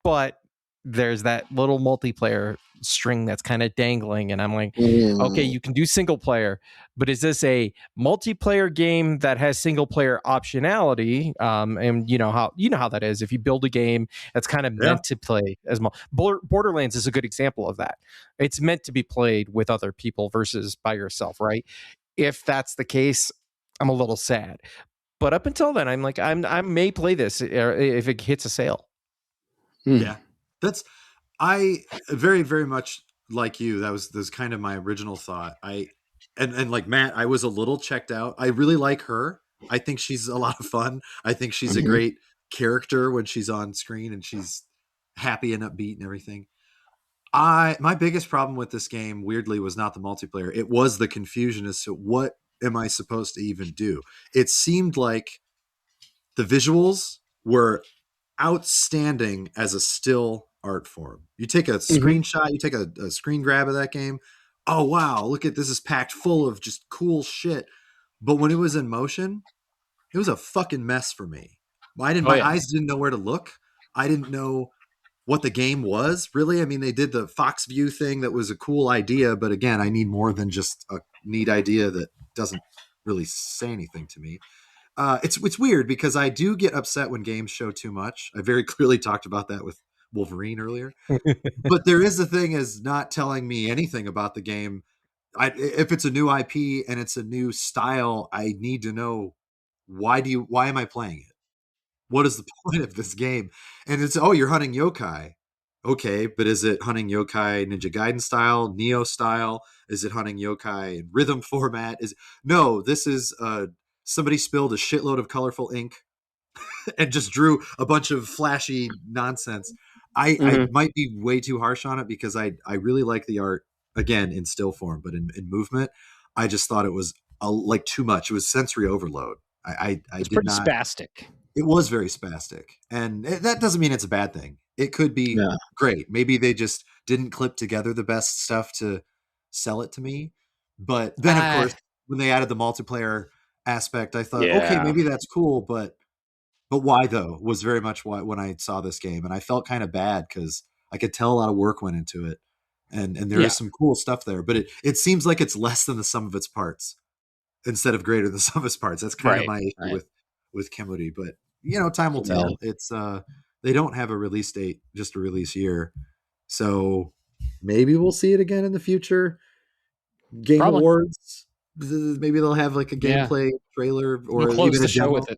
Speaker 2: but there's that little multiplayer string that's kind of dangling, and I'm like, okay, you can do single player, but is this a multiplayer game that has single player optionality? And you know how that is. If you build a game that's kind of meant to play as Borderlands is a good example of that. It's meant to be played with other people versus by yourself, right? If that's the case, I'm a little sad. But up until then, I'm like, I may play this if it hits a sale.
Speaker 3: Yeah, I very, very much like you. That was kind of my original thought. And like Matt, I was a little checked out. I really like her. I think she's a lot of fun. I think she's a great character when she's on screen and she's happy and upbeat and everything. My biggest problem with this game, weirdly, was not the multiplayer. It was the confusion as to what am I supposed to even do? It seemed like the visuals were outstanding as a still art form. You take a screenshot, you take a screen grab of that game. Oh, wow, look at this is packed full of just cool shit. But when it was in motion, it was a fucking mess for me. My eyes didn't know where to look. I didn't know what the game was, really. I mean, they did the Fox View thing that was a cool idea, but again, I need more than just a neat idea that doesn't really say anything to me. It's weird because I do get upset when games show too much. I very clearly talked about that with Wolverine earlier. But there is a thing as not telling me anything about the game. If it's a new IP and it's a new style, I need to know why am I playing it? What is the point of this game? And it's, you're hunting yokai. Okay, but is it hunting yokai Ninja Gaiden style, Neo style? Is it hunting yokai in rhythm format? No, this is somebody spilled a shitload of colorful ink and just drew a bunch of flashy nonsense. I might be way too harsh on it because I really like the art, again, in still form, but in movement, I just thought it was like too much. It was sensory overload. It's pretty
Speaker 1: spastic.
Speaker 3: It was very spastic. And that doesn't mean it's a bad thing. It could be great. Maybe they just didn't clip together the best stuff to sell it to me. But then, of course, when they added the multiplayer aspect, I thought, okay, maybe that's cool, but why though? Was very much why when I saw this game, and I felt kind of bad because I could tell a lot of work went into it, and there is some cool stuff there, but it seems like it's less than the sum of its parts instead of greater than the sum of its parts. That's kind of my issue with Kemuri, but time will tell. It's they don't have a release date, just a release year, so maybe we'll see it again in the future. Game Awards. Maybe they'll have like a gameplay trailer or even a show with it.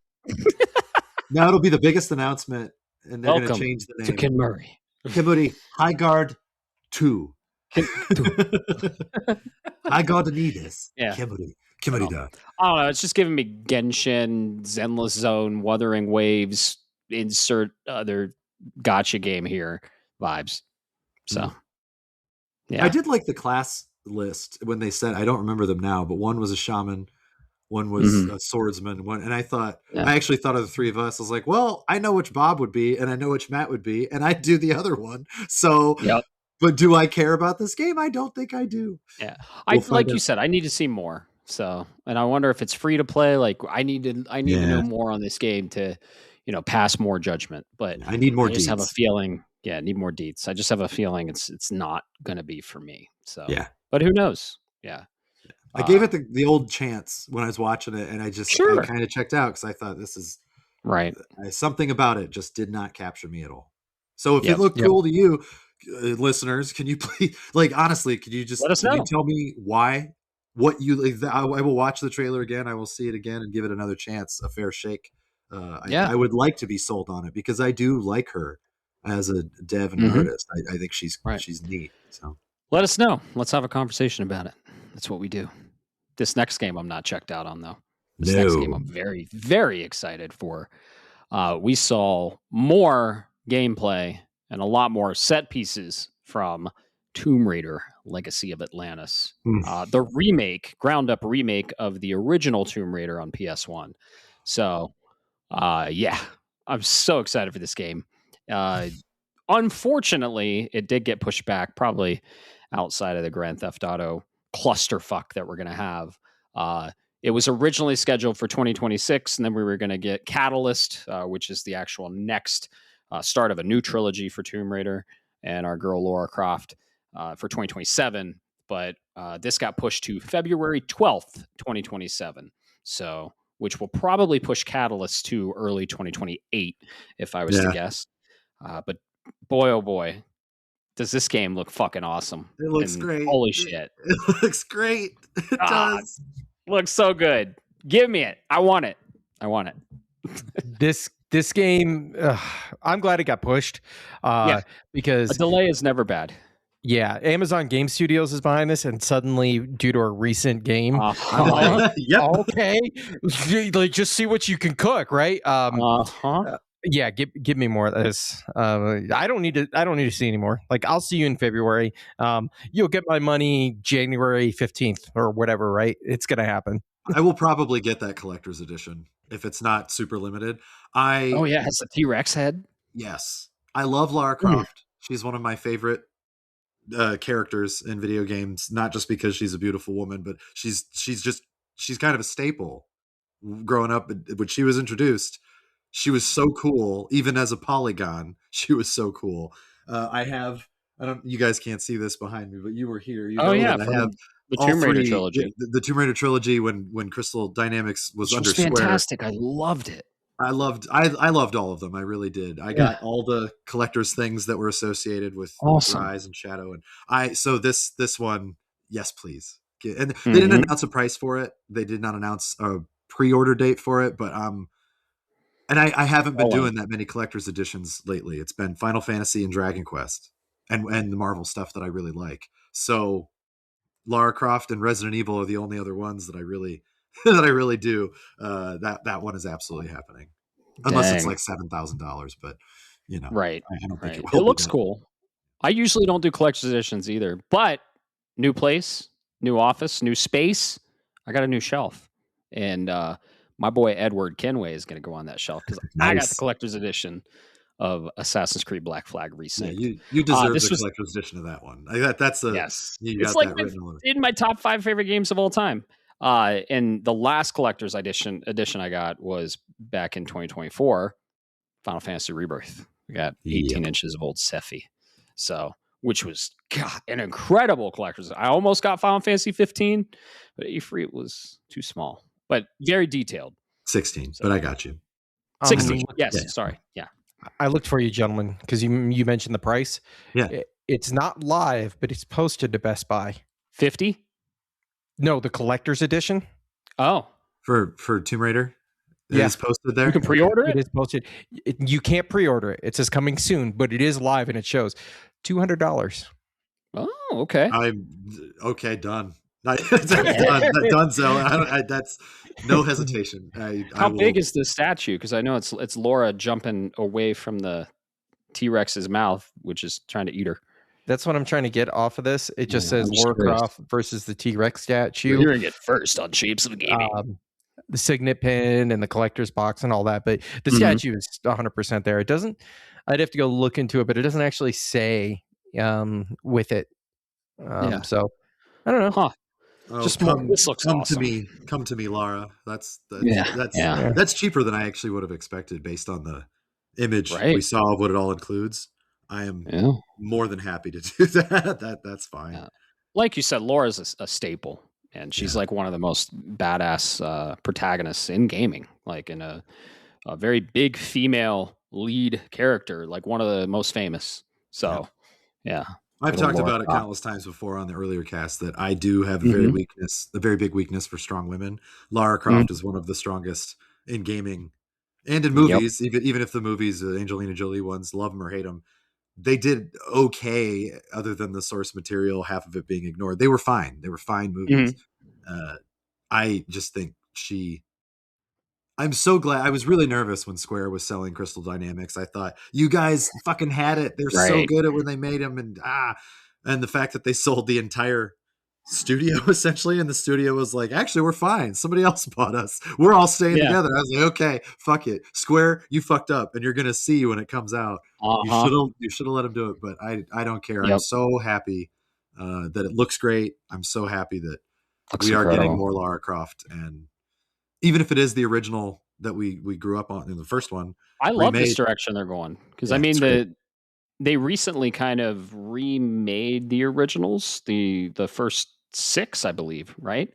Speaker 3: Now it'll be the biggest announcement, and they're going to change the name
Speaker 1: to Kemuri.
Speaker 3: Kemuri High Guard 2. High Guard Needus.
Speaker 1: Yeah.
Speaker 3: Kemuri da.
Speaker 1: I don't know. It's just giving me Genshin, Zenless Zone, Wuthering Waves, insert other gotcha game here vibes. So, yeah.
Speaker 3: I did like the class list when they said, I don't remember them now, but one was a shaman, one was a swordsman, and I thought, I actually thought of the three of us. I was like, well, I know which Bob would be, and I know which Matt would be, and I'd do the other one. So, but do I care about this game? I don't think I do.
Speaker 1: Yeah. Like you said, I need to see more. So, and I wonder if it's free to play. Like I need to know more on this game to, pass more judgment, but
Speaker 3: I need more.
Speaker 1: I just have a feeling Yeah, need more deets. I just have a feeling it's not going to be for me. So
Speaker 3: Yeah.
Speaker 1: but who knows? Yeah.
Speaker 3: I gave it the old chance when I was watching it, and I
Speaker 1: Sure.
Speaker 3: kind of checked out because I thought this is
Speaker 1: Right.
Speaker 3: something about it just did not capture me at all. So if
Speaker 1: Yep.
Speaker 3: it looked cool to you, listeners, can you please, like, honestly, could you just
Speaker 1: Let us know.
Speaker 3: you tell me why? What you like? I will watch the trailer again. I will see it again and give it another chance, a fair shake. I would like to be sold on it because I do like her as a dev and an artist. I think she's neat. So
Speaker 1: let us know. Let's have a conversation about it. That's what we do. This next game I'm not checked out on though. This next game I'm very, very excited for. We saw more gameplay and a lot more set pieces from Tomb Raider Legacy of Atlantis. The remake, ground up remake of the original Tomb Raider on PS1. So, yeah, I'm so excited for this game. Unfortunately, it did get pushed back, probably outside of the Grand Theft Auto clusterfuck that we're going to have. It was originally scheduled for 2026, and then we were going to get Catalyst, which is the actual next start of a new trilogy for Tomb Raider and our girl Lara Croft for 2027. But this got pushed to February 12th, 2027. So, which will probably push Catalyst to early 2028, if I was to guess. But boy, oh boy, does this game look fucking awesome.
Speaker 3: It looks great.
Speaker 1: Holy shit.
Speaker 3: It looks great. It does.
Speaker 1: Looks so good. Give me it. I want it.
Speaker 2: This game, I'm glad it got pushed because
Speaker 1: a delay is never bad.
Speaker 2: Yeah, Amazon Game Studios is behind this, and suddenly, due to a recent game, I'm like, okay, like just see what you can cook, right? Yeah, give me more of this. I don't need to see anymore. Like, I'll see you in February. You'll get my money January 15th or whatever, right? It's gonna happen.
Speaker 3: I will probably get that collector's edition if it's not super limited.
Speaker 1: It has the T-Rex head.
Speaker 3: Yes, I love Lara Croft. She's one of my favorite characters in video games. Not just because she's a beautiful woman, but she's kind of a staple. Growing up, when she was introduced, she was so cool. Even as a polygon, she was so cool. You guys can't see this behind me, but you were here. I have
Speaker 1: the Tomb Raider trilogy.
Speaker 3: The Tomb Raider trilogy when Crystal Dynamics was under Square.
Speaker 1: Fantastic. I loved it.
Speaker 3: I loved all of them. I really did. I got all the collector's things that were associated with Rise and Shadow, and so this one, yes, please. And they didn't announce a price for it. They did not announce a pre-order date for it, but and I haven't been doing that many collector's editions lately. It's been Final Fantasy and Dragon Quest and the Marvel stuff that I really like. So Lara Croft and Resident Evil are the only other ones that I really do. That one is absolutely happening. Unless it's like $7,000, but
Speaker 1: right.
Speaker 3: I don't think
Speaker 1: it looks cool. I usually don't do collector's editions either, but new place, new office, new space. I got a new shelf, and my boy Edward Kenway is going to go on that shelf because I got the collector's edition of Assassin's Creed Black Flag Recent.
Speaker 3: Yeah, you deserve the collector's edition of that one. That's
Speaker 1: it's like in my top 5 favorite games of all time. And the last collector's edition I got was back in 2024, Final Fantasy Rebirth. We got 18 inches of old Sephi, which was an incredible collector's. I almost got Final Fantasy 15, but E3 was too small, but very detailed.
Speaker 3: 16, but I got you.
Speaker 1: 16, yes, sorry, yeah.
Speaker 2: I looked for you, gentlemen, because you mentioned the price.
Speaker 3: Yeah,
Speaker 2: it's not live, but it's posted to Best Buy.
Speaker 1: 50?
Speaker 2: No, the collector's edition.
Speaker 1: Oh,
Speaker 3: for Tomb Raider. It's posted there.
Speaker 1: You can pre-order it.
Speaker 2: It is posted. You can't pre-order it. It says coming soon, but it is live and it shows $200.
Speaker 1: Oh, okay.
Speaker 3: Okay, done. Done. So that's no hesitation.
Speaker 1: How big is the statue? Because I know it's Laura jumping away from the T-Rex's mouth, which is trying to eat her.
Speaker 2: That's what I'm trying to get off of this. It just says Lara Croft versus the T-Rex statue.
Speaker 1: You're hearing it first on Shapes of Gaming.
Speaker 2: The signet pin and the collector's box and all that, but the statue is 100% there. It doesn't. I'd have to go look into it, but it doesn't actually say with it. So I don't know.
Speaker 1: Huh.
Speaker 3: Just
Speaker 1: this looks awesome.
Speaker 3: Come to me, Lara. That's cheaper than I actually would have expected based on the image we saw of what it all includes. I am
Speaker 1: Yeah.
Speaker 3: more than happy to do that. That's fine.
Speaker 1: Yeah. Like you said, Laura's a staple, and she's like one of the most badass protagonists in gaming, like in a very big female lead character, like one of the most famous. So, yeah.
Speaker 3: I've
Speaker 1: Good old
Speaker 3: talked
Speaker 1: Laura
Speaker 3: about it
Speaker 1: Croft.
Speaker 3: countless times before on the earlier cast that I do have a
Speaker 1: Mm-hmm.
Speaker 3: very big weakness for strong women. Lara
Speaker 1: Mm-hmm.
Speaker 3: Croft is one of the strongest in gaming and in
Speaker 1: Yep.
Speaker 3: movies. Even if the movies, Angelina Jolie ones, love them or hate them, they did okay. Other than the source material, half of it being ignored, they were fine. They were fine movies. I just think I'm so glad. I was really nervous when Square was selling Crystal Dynamics. I thought, you guys fucking had it. They're so
Speaker 1: Right.
Speaker 3: good at when they made them, and the fact that they sold the entire studio essentially, and the studio was like, actually, we're fine. Somebody else bought us. We're all staying
Speaker 1: Yeah.
Speaker 3: together. I was like, okay, fuck it, Square, you fucked up, and you're gonna see when it comes out. You should have let them do it, but I don't care. I'm
Speaker 1: Yep.
Speaker 3: so happy that it looks great. I'm so happy that
Speaker 1: Looks
Speaker 3: we are
Speaker 1: incredible.
Speaker 3: getting more Lara Croft, and even if it is the original that we grew up on in the first one.
Speaker 1: I love this direction they're going, because I mean they recently kind of remade the originals, the first 6, I believe, right?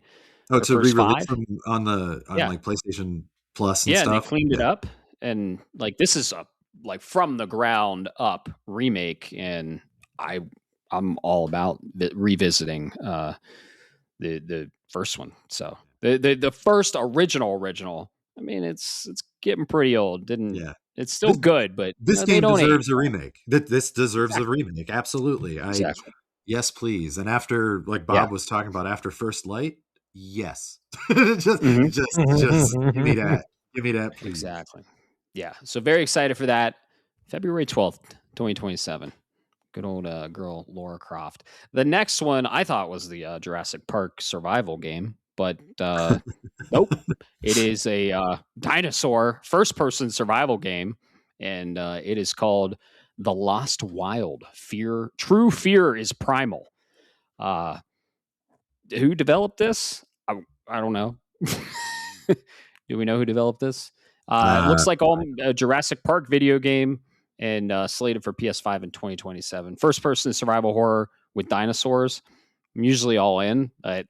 Speaker 3: Oh,
Speaker 1: Or
Speaker 3: to
Speaker 1: first
Speaker 3: re-release
Speaker 1: 5.
Speaker 3: them on like PlayStation Plus and
Speaker 1: Yeah, and they
Speaker 3: stuff.
Speaker 1: cleaned it up, and like this is a like from the ground up remake, and I'm all about revisiting the first one. So the first original. I mean, it's getting pretty old. It's still good, but
Speaker 3: this
Speaker 1: they
Speaker 3: game
Speaker 1: don't age.
Speaker 3: deserves a remake. This deserves a remake. Absolutely.
Speaker 1: Exactly.
Speaker 3: Yes, please. And after, like Bob was talking about, after First Light, yes. just give me that. Give me that, please.
Speaker 1: Exactly. Yeah. So very excited for that. February 12th, 2027. Good old girl Lara Croft. The next one I thought was the Jurassic Park survival game, but nope. It is a dinosaur first-person survival game, and it is called The Lost Wild. True fear is primal. Who developed this? I don't know. Do we know who developed this? It looks like a Jurassic Park video game, and slated for PS5 in 2027. First person survival horror with dinosaurs. I'm usually all in, but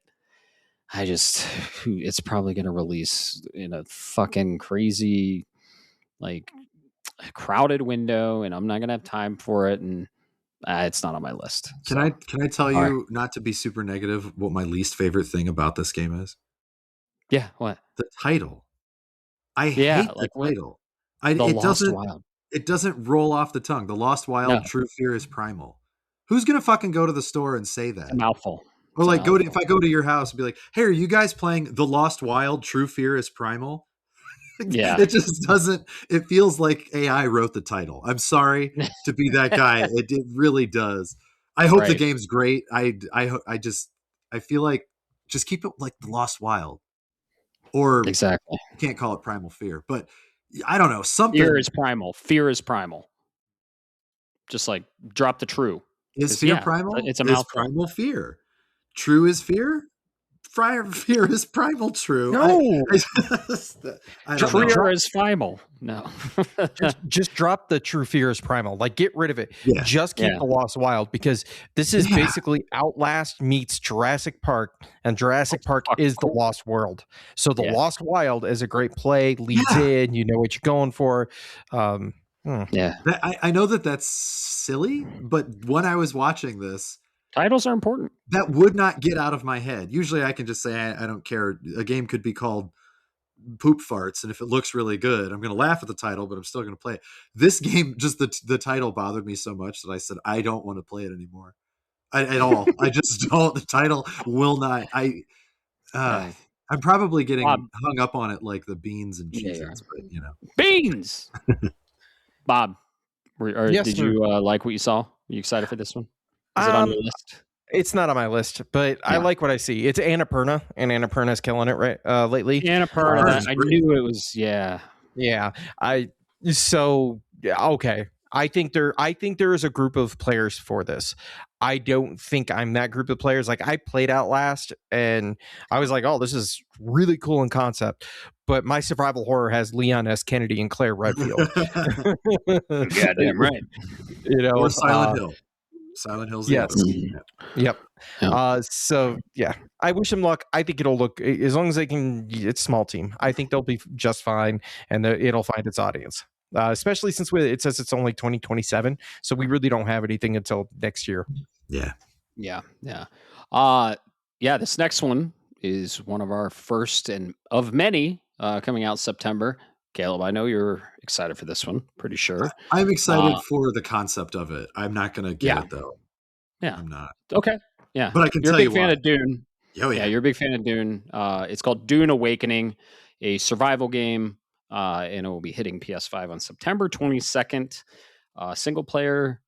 Speaker 1: it's probably going to release in a fucking crazy, like, crowded window, and I'm not going to have time for it, and it's not on my list.
Speaker 3: Can I tell you, not to be super negative, what my least favorite thing about this game is?
Speaker 1: Yeah, what?
Speaker 3: The title. I hate the title. It doesn't roll off the tongue. The Lost Wild, no. True Fear is Primal. Who's gonna fucking go to the store and say that?
Speaker 1: It's a mouthful.
Speaker 3: Or like if I go to your house and be like, hey, are you guys playing The Lost Wild, True Fear is Primal?
Speaker 1: Yeah.
Speaker 3: It just doesn't. It feels like AI wrote the title. I'm sorry to be that guy. It really does. I hope the game's great. I feel like just keep it like The Lost Wild. Or
Speaker 1: exactly.
Speaker 3: You can't call it Primal Fear, but I don't know. Something.
Speaker 1: Fear is primal. Fear is primal. Just like drop the true.
Speaker 3: Is fear primal?
Speaker 1: It's a mouthful.
Speaker 3: Primal fear. True is fear? Fear is primal true.
Speaker 2: No.
Speaker 1: Fear is primal. No.
Speaker 2: just drop the true fear is primal. Like, get rid of it.
Speaker 3: Yeah.
Speaker 2: Just keep the Lost Wild, because this is basically Outlast meets Jurassic Park, and Jurassic Park is the Lost World. So the Lost Wild is a great play, leads in, you know what you're going for.
Speaker 1: Yeah.
Speaker 3: I know that's silly, but when I was watching this,
Speaker 1: titles are important.
Speaker 3: That would not get out of my head. Usually I can just say, I don't care. A game could be called Poop Farts, and if it looks really good, I'm going to laugh at the title, but I'm still going to play it. This game, just the title bothered me so much that I said, I don't want to play it anymore. At all. I just don't. The title will not. I'm probably getting hung up on it like the beans and cheeses, but you know.
Speaker 1: Beans! Bob, did
Speaker 2: sir.
Speaker 1: you like what you saw? Are you excited for this one? Is it on your list?
Speaker 2: It's not on my list, but I like what I see. It's Annapurna, and Annapurna's killing it lately.
Speaker 1: Annapurna, I knew it was. Yeah.
Speaker 2: Okay. I think there is a group of players for this. I don't think I'm that group of players. Like, I played Outlast, and I was like, oh, this is really cool in concept. but my survival horror has Leon S. Kennedy and Claire Redfield.
Speaker 1: Goddamn right.
Speaker 3: Or Silent Hill. Silent Hill's the
Speaker 2: yes.
Speaker 3: other.
Speaker 2: Yep. So yeah, I wish them luck. I think it'll look, as long as they can. It's a small team. I think they'll be just fine, and it'll find its audience. Especially since it says it's only 2027, so we really don't have anything until next year.
Speaker 3: Yeah.
Speaker 1: This next one is one of our first and of many coming out September. Caleb, I know you're excited for this one. Pretty sure.
Speaker 3: I'm excited for the concept of it. I'm not going to get it though.
Speaker 1: Yeah,
Speaker 3: I'm not.
Speaker 1: Okay. Yeah,
Speaker 3: but I can
Speaker 1: you're
Speaker 3: tell
Speaker 1: a big fan
Speaker 3: why.
Speaker 1: of Dune.
Speaker 3: Oh yeah,
Speaker 1: you're a big fan of Dune. It's called Dune Awakening, a survival game, and it will be hitting PS5 on September 22nd. Single player,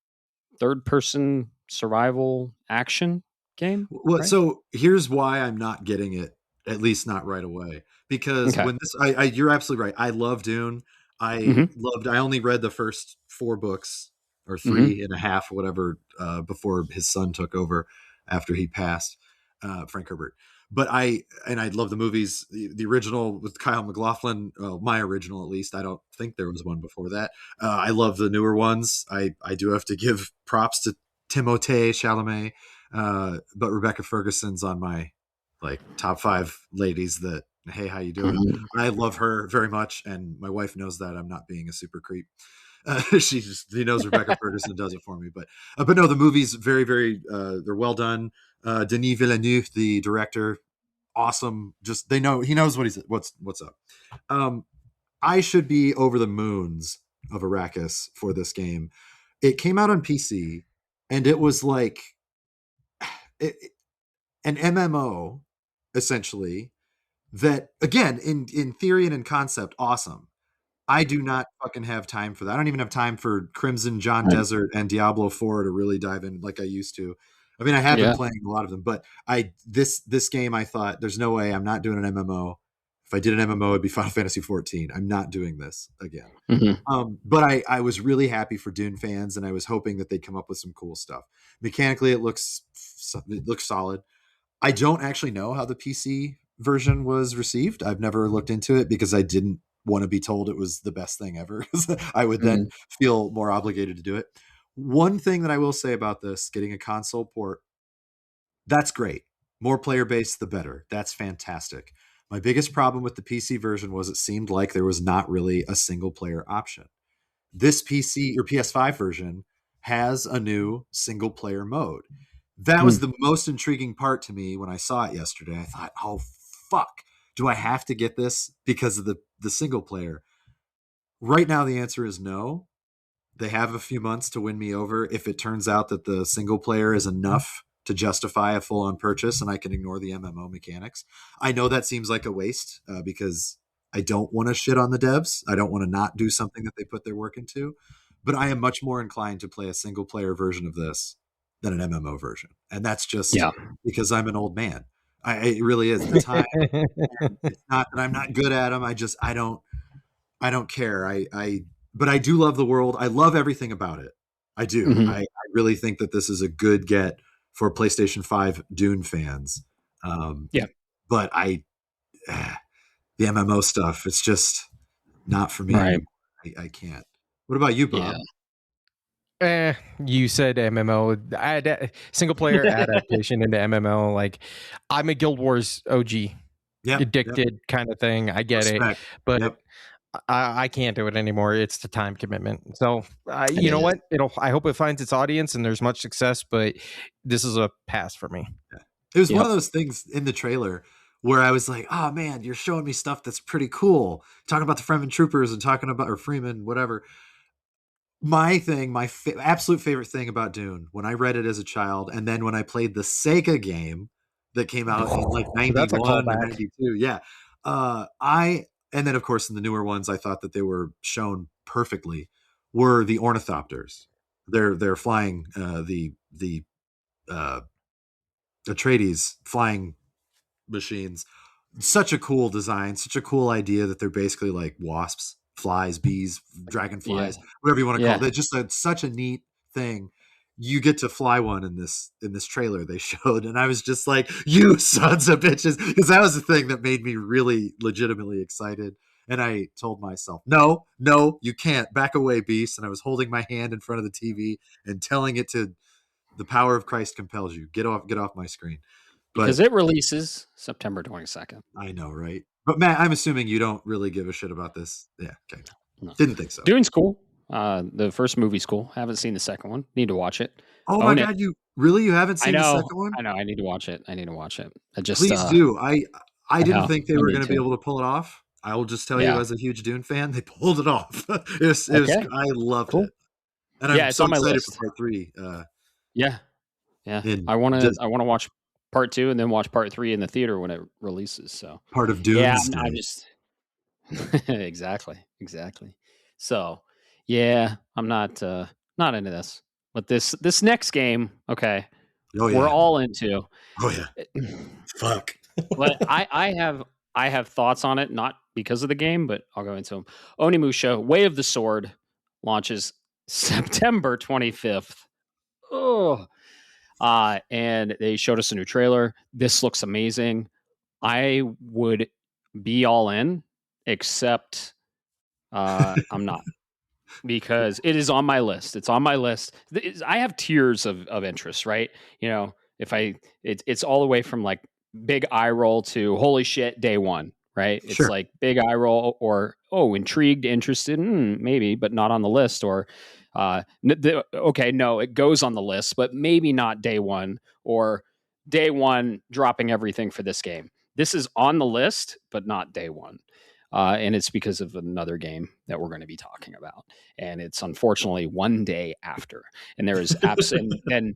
Speaker 1: third person survival action game.
Speaker 3: Well,
Speaker 1: right?
Speaker 3: So here's why I'm not getting it, at least not right away. Because when this, you're absolutely right. I love Dune. I only read the first 4 books or 3 and a half, whatever, before his son took over after he passed, Frank Herbert. But I love the movies. The original with Kyle MacLachlan, my original at least. I don't think there was one before that. I love the newer ones. I do have to give props to Timothée Chalamet, but Rebecca Ferguson's on my top 5 ladies that, hey, how you doing? I love her very much, and my wife knows that I'm not being a super creep. She knows Rebecca Ferguson does it for me, but no, the movie's very, very they're well done. Denis Villeneuve, the director, awesome. Just he knows what's up. I should be over the moons of Arrakis for this game. It came out on PC, and it was like an MMO essentially. That again, in theory and in concept, awesome. I do not fucking have time for that. I don't even have time for Crimson John Desert and Diablo 4 to really dive in like I used to. I mean, I have been playing a lot of them, but this game, I thought, there's no way I'm not doing an MMO. If I did an MMO, it'd be Final Fantasy 14. I'm not doing this again. But I was really happy for Dune fans, and I was hoping that they'd come up with some cool stuff. Mechanically, it looks solid. I don't actually know how the PC version was received. I've never looked into it because I didn't want to be told it was the best thing ever. I would then feel more obligated to do it. One thing that I will say about this, getting a console port, that's great. More player base, the better. That's fantastic. My biggest problem with the PC version was it seemed like there was not really a single player option. This PC or PS5 version has a new single player mode. That was the most intriguing part to me when I saw it yesterday. I thought, oh, fuck. Do I have to get this because of the single player? Right now, the answer is no. They have a few months to win me over if it turns out that the single player is enough to justify a full-on purchase and I can ignore the MMO mechanics. I know that seems like a waste because I don't want to shit on the devs. I don't want to not do something that they put their work into. But I am much more inclined to play a single-player version of this than an MMO version. And that's just because I'm an old man. It really is. The time. It's not that I'm not good at them. I don't care. But I do love the world. I love everything about it. I do. I really think that this is a good get for PlayStation 5 Dune fans. But the MMO stuff, it's just not for me.
Speaker 1: Right.
Speaker 3: I can't. What about you, Bob?
Speaker 2: You said MMO, single player adaptation into MMO. Like, I'm a Guild Wars OG, addicted kind of thing. I get it, but I can't do it anymore. It's the time commitment. So you know what? I hope it finds its audience and there's much success. But this is a pass for me.
Speaker 3: It was one of those things in the trailer where I was like, "Oh man, you're showing me stuff that's pretty cool." Talking about the Fremen troopers and talking about or Freeman, whatever. My thing, absolute favorite thing about Dune, when I read it as a child, and then when I played the Sega game that came out in like 91 or 92, and then of course in the newer ones, I thought that they were shown perfectly, were the ornithopters. They're flying the Atreides flying machines. Such a cool design, such a cool idea that they're basically like wasps. Flies, bees, dragonflies, whatever you want to call it. It's just such a neat thing. you get to fly one in this trailer they showed, and I was just like, you sons of bitches, because that was the thing that made me really legitimately excited. And I told myself, no, you can't, back away, beast. And I was holding my hand in front of the TV and telling it to, the power of Christ compels you, get off my screen.
Speaker 1: Because
Speaker 3: But
Speaker 1: it releases September 22nd.
Speaker 3: I know, right? But Matt, I'm assuming you don't really give a shit about this. Yeah, okay.
Speaker 1: No.
Speaker 3: Didn't think so.
Speaker 1: Dune's cool. The first movie's cool. Haven't seen the second one. Need to watch it.
Speaker 3: Oh my God, you haven't seen the second one?
Speaker 1: I know. I need to watch it. I just
Speaker 3: Please do. I didn't think they
Speaker 1: I
Speaker 3: were
Speaker 1: need
Speaker 3: going to be
Speaker 1: to.
Speaker 3: able to pull it off. I will just tell
Speaker 1: Yeah.
Speaker 3: you, as a huge Dune fan, they pulled it off. I loved it, and I'm
Speaker 1: it's
Speaker 3: so
Speaker 1: on my
Speaker 3: excited
Speaker 1: list.
Speaker 3: for part 3.
Speaker 1: Yeah. I want to watch part 2 and then watch part 3 in the theater when it releases. So
Speaker 3: part of Dune.
Speaker 1: Yeah, I just exactly. So yeah, I'm not into this. But this next game, okay, we're all into.
Speaker 3: Oh yeah, fuck.
Speaker 1: But I have thoughts on it, not because of the game, but I'll go into them. Onimusha: Way of the Sword launches September 25th. Oh, and they showed us a new trailer. This looks amazing. I would be all in, except I'm not, because it is on my list. It's on my list. I have tiers of interest, right? If it's all the way from like big eye roll to holy shit day one, right? It's like big eye roll or intrigued, interested, maybe, but not on the list, or okay, no, it goes on the list, but maybe not day one, or day one dropping everything for this game. This is on the list, but not day one. And it's because of another game that we're going to be talking about. And it's unfortunately one day after. And there is and then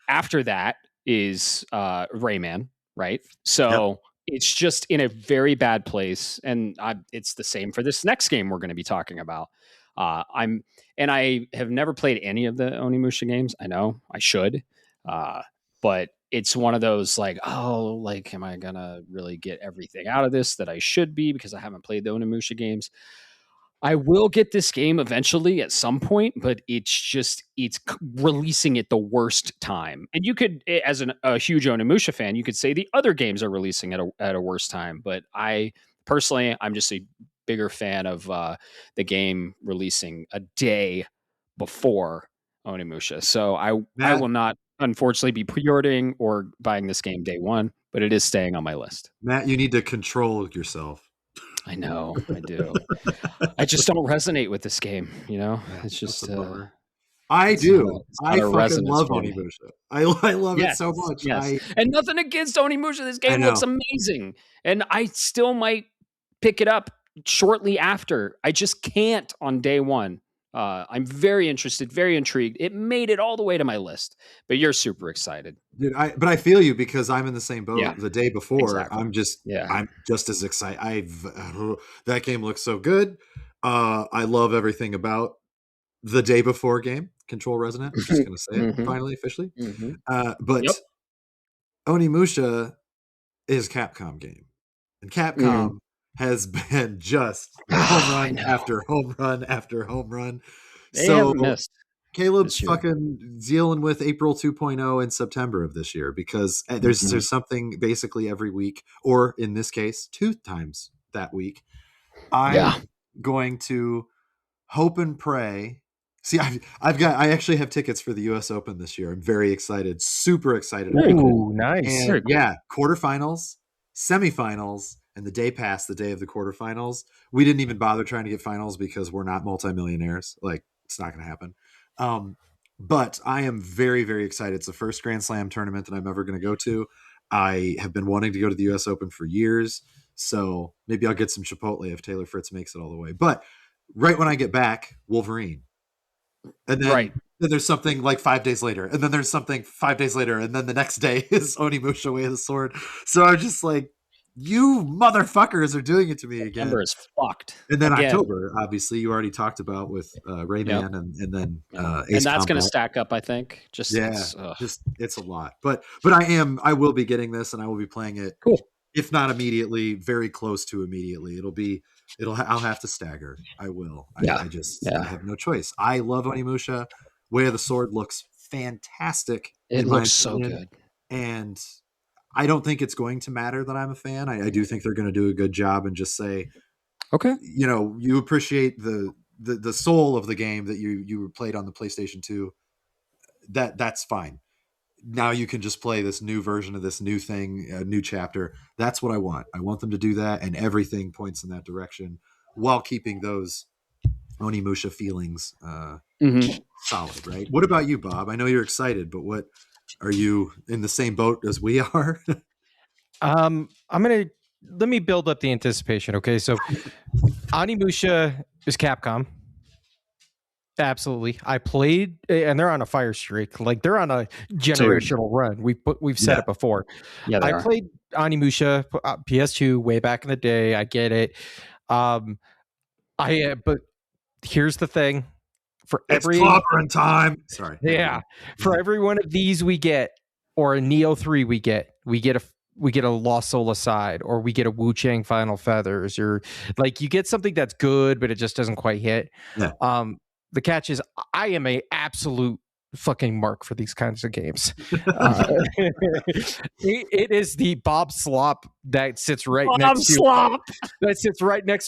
Speaker 1: after that is Rayman, right? So it's just in a very bad place. And it's the same for this next game we're going to be talking about. I have never played any of the Onimusha games. I know I should, but it's one of those like, am I gonna really get everything out of this that I should be, because I haven't played the Onimusha games. I will get this game eventually at some point, but it's releasing at the worst time. And you could, as a huge Onimusha fan, you could say the other games are releasing at a worse time. But I'm just a bigger fan of the game releasing a day before Onimusha. So I will not, unfortunately, be pre-ordering or buying this game day one, but it is staying on my list.
Speaker 3: Matt, you need to control yourself.
Speaker 1: I know, I do. I just don't resonate with this game, It's just
Speaker 3: I do. I fucking love Onimusha. I love it so much.
Speaker 1: Yes. And nothing against Onimusha. This game looks amazing. And I still might pick it up shortly after. I just can't on day one. I'm very interested, very intrigued. It made it all the way to my list, but you're super excited.
Speaker 3: Dude, but I feel you, because I'm in the same boat.
Speaker 1: Yeah,
Speaker 3: the day before.
Speaker 1: Exactly.
Speaker 3: I'm just as excited. That game looks so good. I love everything about the day before game, Control Resonant. I'm just going to say it finally, officially. But Onimusha is Capcom game, and Capcom has been just home run after home run after home run.
Speaker 1: They haven't missed.
Speaker 3: Caleb's fucking dealing with April 2.0 in September of this year, because there's something basically every week, or in this case, 2 times that week. I'm going to hope and pray. See, I actually have tickets for the U.S. Open this year. I'm very excited, super excited.
Speaker 2: Ooh, nice.
Speaker 3: And, quarterfinals, semifinals, and the day past the day of the quarterfinals. We didn't even bother trying to get finals because we're not multimillionaires. Like, it's not going to happen. But I am very, very excited. It's the first Grand Slam tournament that I'm ever going to go to. I have been wanting to go to the U.S. Open for years, so maybe I'll get some Chipotle if Taylor Fritz makes it all the way. But right when I get back, Wolverine. And then, then there's something like 5 days later, and then there's something 5 days later, and then the next day is Onimusha Way of the Sword. So I'm just like, you motherfuckers are doing it to me again.
Speaker 1: September is fucked.
Speaker 3: And then October, obviously, you already talked about with Rayman, and then Ace
Speaker 1: and that's going to
Speaker 3: Combat.
Speaker 1: stack up, I think.
Speaker 3: It's a lot. But I will be getting this, and I will be playing it.
Speaker 1: Cool.
Speaker 3: If not immediately, very close to immediately. I'll have to stagger. I will. I have no choice. I love Onimusha. Way of the Sword looks fantastic.
Speaker 1: It looks so good.
Speaker 3: And I don't think it's going to matter that I'm a fan. I do think they're going to do a good job and just say,
Speaker 1: okay,
Speaker 3: you appreciate the soul of the game that you played on the PlayStation 2. That's fine. Now you can just play this new version of this new thing, a new chapter. That's what I want. I want them to do that, and everything points in that direction while keeping those Onimusha feelings solid, right? What about you, Bob? I know you're excited, but what are you in the same boat as we are?
Speaker 2: Let me build up the anticipation. Okay, so Onimusha is Capcom. Absolutely. I played, and they're on a fire streak. Like, they're on a generational run. We've said it before.
Speaker 1: Yeah,
Speaker 2: I played Onimusha PS2 way back in the day. I get it. But here's the thing:
Speaker 3: it's clobbering time. Sorry.
Speaker 2: Yeah, for every one of these we get, or a Neo 3 we get a Lost Soul Aside, or we get a Wu Chang Final Feathers, or like you get something that's good, but it just doesn't quite hit.
Speaker 3: Yeah.
Speaker 2: The catch is I am a absolute fucking mark for these kinds of games. It is the Bob Slop that sits right next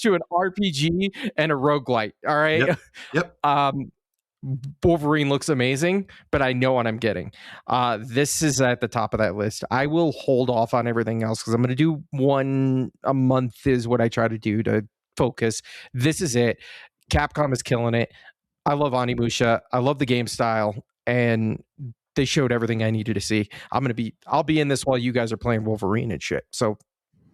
Speaker 2: to an RPG and a roguelite. All right.
Speaker 3: Yep.
Speaker 2: Wolverine looks amazing, but I know what I'm getting. This is at the top of that list. I will hold off on everything else because I'm going to do one a month is what I try to do to focus. This is it. Capcom is killing it. I love Onimusha. I love the game style, and they showed everything I needed to see. I'll be in this while you guys are playing Wolverine and shit. So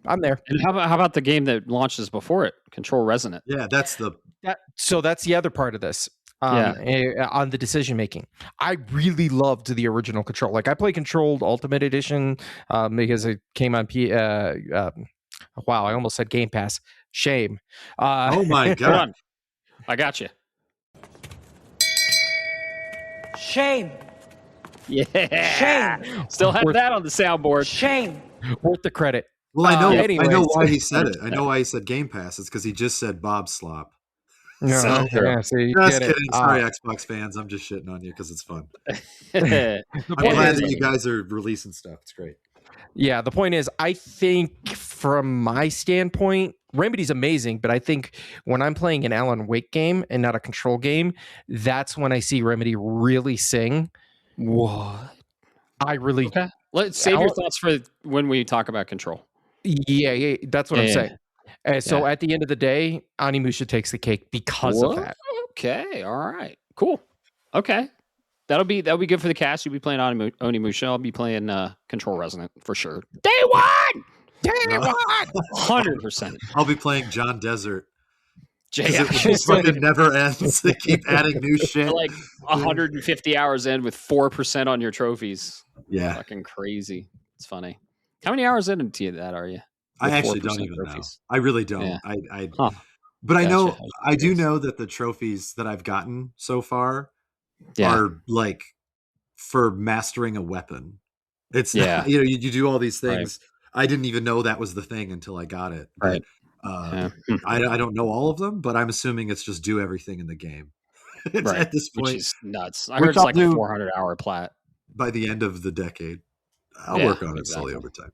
Speaker 2: I'm there.
Speaker 1: And how about the game that launches before it, Control Resonant?
Speaker 3: Yeah, that's the
Speaker 2: other part of this. On the decision making, I really loved the original Control. Like I play Controlled Ultimate Edition because it came on wow, I almost said Game Pass. Shame.
Speaker 3: Oh my god!
Speaker 1: I got you.
Speaker 4: Shame.
Speaker 1: Yeah.
Speaker 4: Shame.
Speaker 1: Still have that on the soundboard.
Speaker 4: Shame.
Speaker 2: Worth the credit.
Speaker 3: Well, I know.
Speaker 2: Anyways.
Speaker 3: I know why he said it. I know why he said Game Pass. It's because he just said Bob Slop.
Speaker 2: No,
Speaker 3: So,
Speaker 2: just
Speaker 3: kidding. Sorry, Xbox fans. I'm just shitting on you because it's fun. I'm glad that you guys are releasing stuff. It's great.
Speaker 2: Yeah, the point is, I think from my standpoint, Remedy's amazing, but I think when I'm playing an Alan Wake game and not a Control game, that's when I see Remedy really sing.
Speaker 1: What?
Speaker 2: I really...
Speaker 1: Okay. Let's save your thoughts for when we talk about Control.
Speaker 2: Yeah, that's what I'm saying. So at the end of the day, Onimusha takes the cake because of that.
Speaker 1: Okay, all right, cool. Okay, that'll be good for the cast. You'll be playing Onimusha. I'll be playing Control Resonant for sure. Day one, 100%.
Speaker 3: I'll be playing John Desert.
Speaker 1: Yeah.
Speaker 3: It just fucking never ends. They keep adding new shit.
Speaker 1: Like 150 hours in with 4% on your trophies.
Speaker 3: Yeah,
Speaker 1: fucking crazy. It's funny. How many hours into that are you?
Speaker 3: I actually don't even know. I really don't.
Speaker 1: Yeah.
Speaker 3: But I know, I do know that the trophies that I've gotten so far are like for mastering a weapon. It's not, you do all these things. Right. I didn't even know that was the thing until I got it.
Speaker 1: Right.
Speaker 3: I don't know all of them, but I'm assuming it's just do everything in the game.
Speaker 1: Right.
Speaker 3: At this point,
Speaker 1: which is nuts. I heard it's like a 400-hour plat.
Speaker 3: By the end of the decade. I'll work on it slowly over time.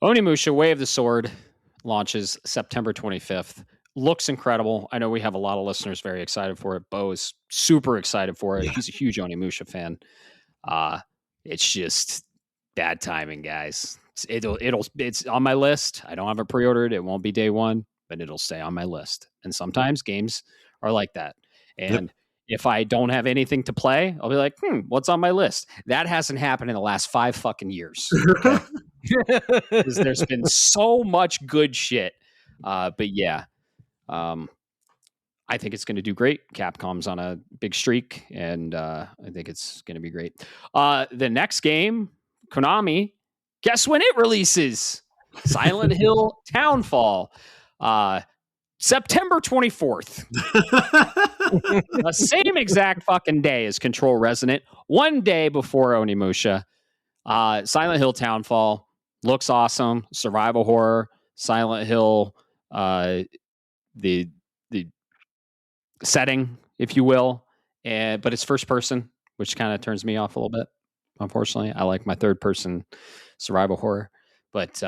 Speaker 1: Onimusha Way of the Sword launches September 25th. Looks incredible. I know we have a lot of listeners very excited for it. Bo is super excited for it. Yeah. He's a huge Onimusha fan. It's just bad timing, guys. It's on my list. I don't have it pre-ordered. It won't be day one, but it'll stay on my list. And sometimes games are like that. And if I don't have anything to play, I'll be like, what's on my list? That hasn't happened in the last 5 fucking years. Okay? There's been so much good shit. But yeah, I think it's going to do great. Capcom's on a big streak, and I think it's going to be great. The next game, Konami, guess when it releases? Silent Hill Townfall. September 24th. The same exact fucking day as Control Resonant. One day before Onimusha. Silent Hill Townfall. Looks awesome. Survival horror. Silent Hill. The setting, if you will. But it's first person. which kind of turns me off a little bit. Unfortunately, I like my third person survival horror, but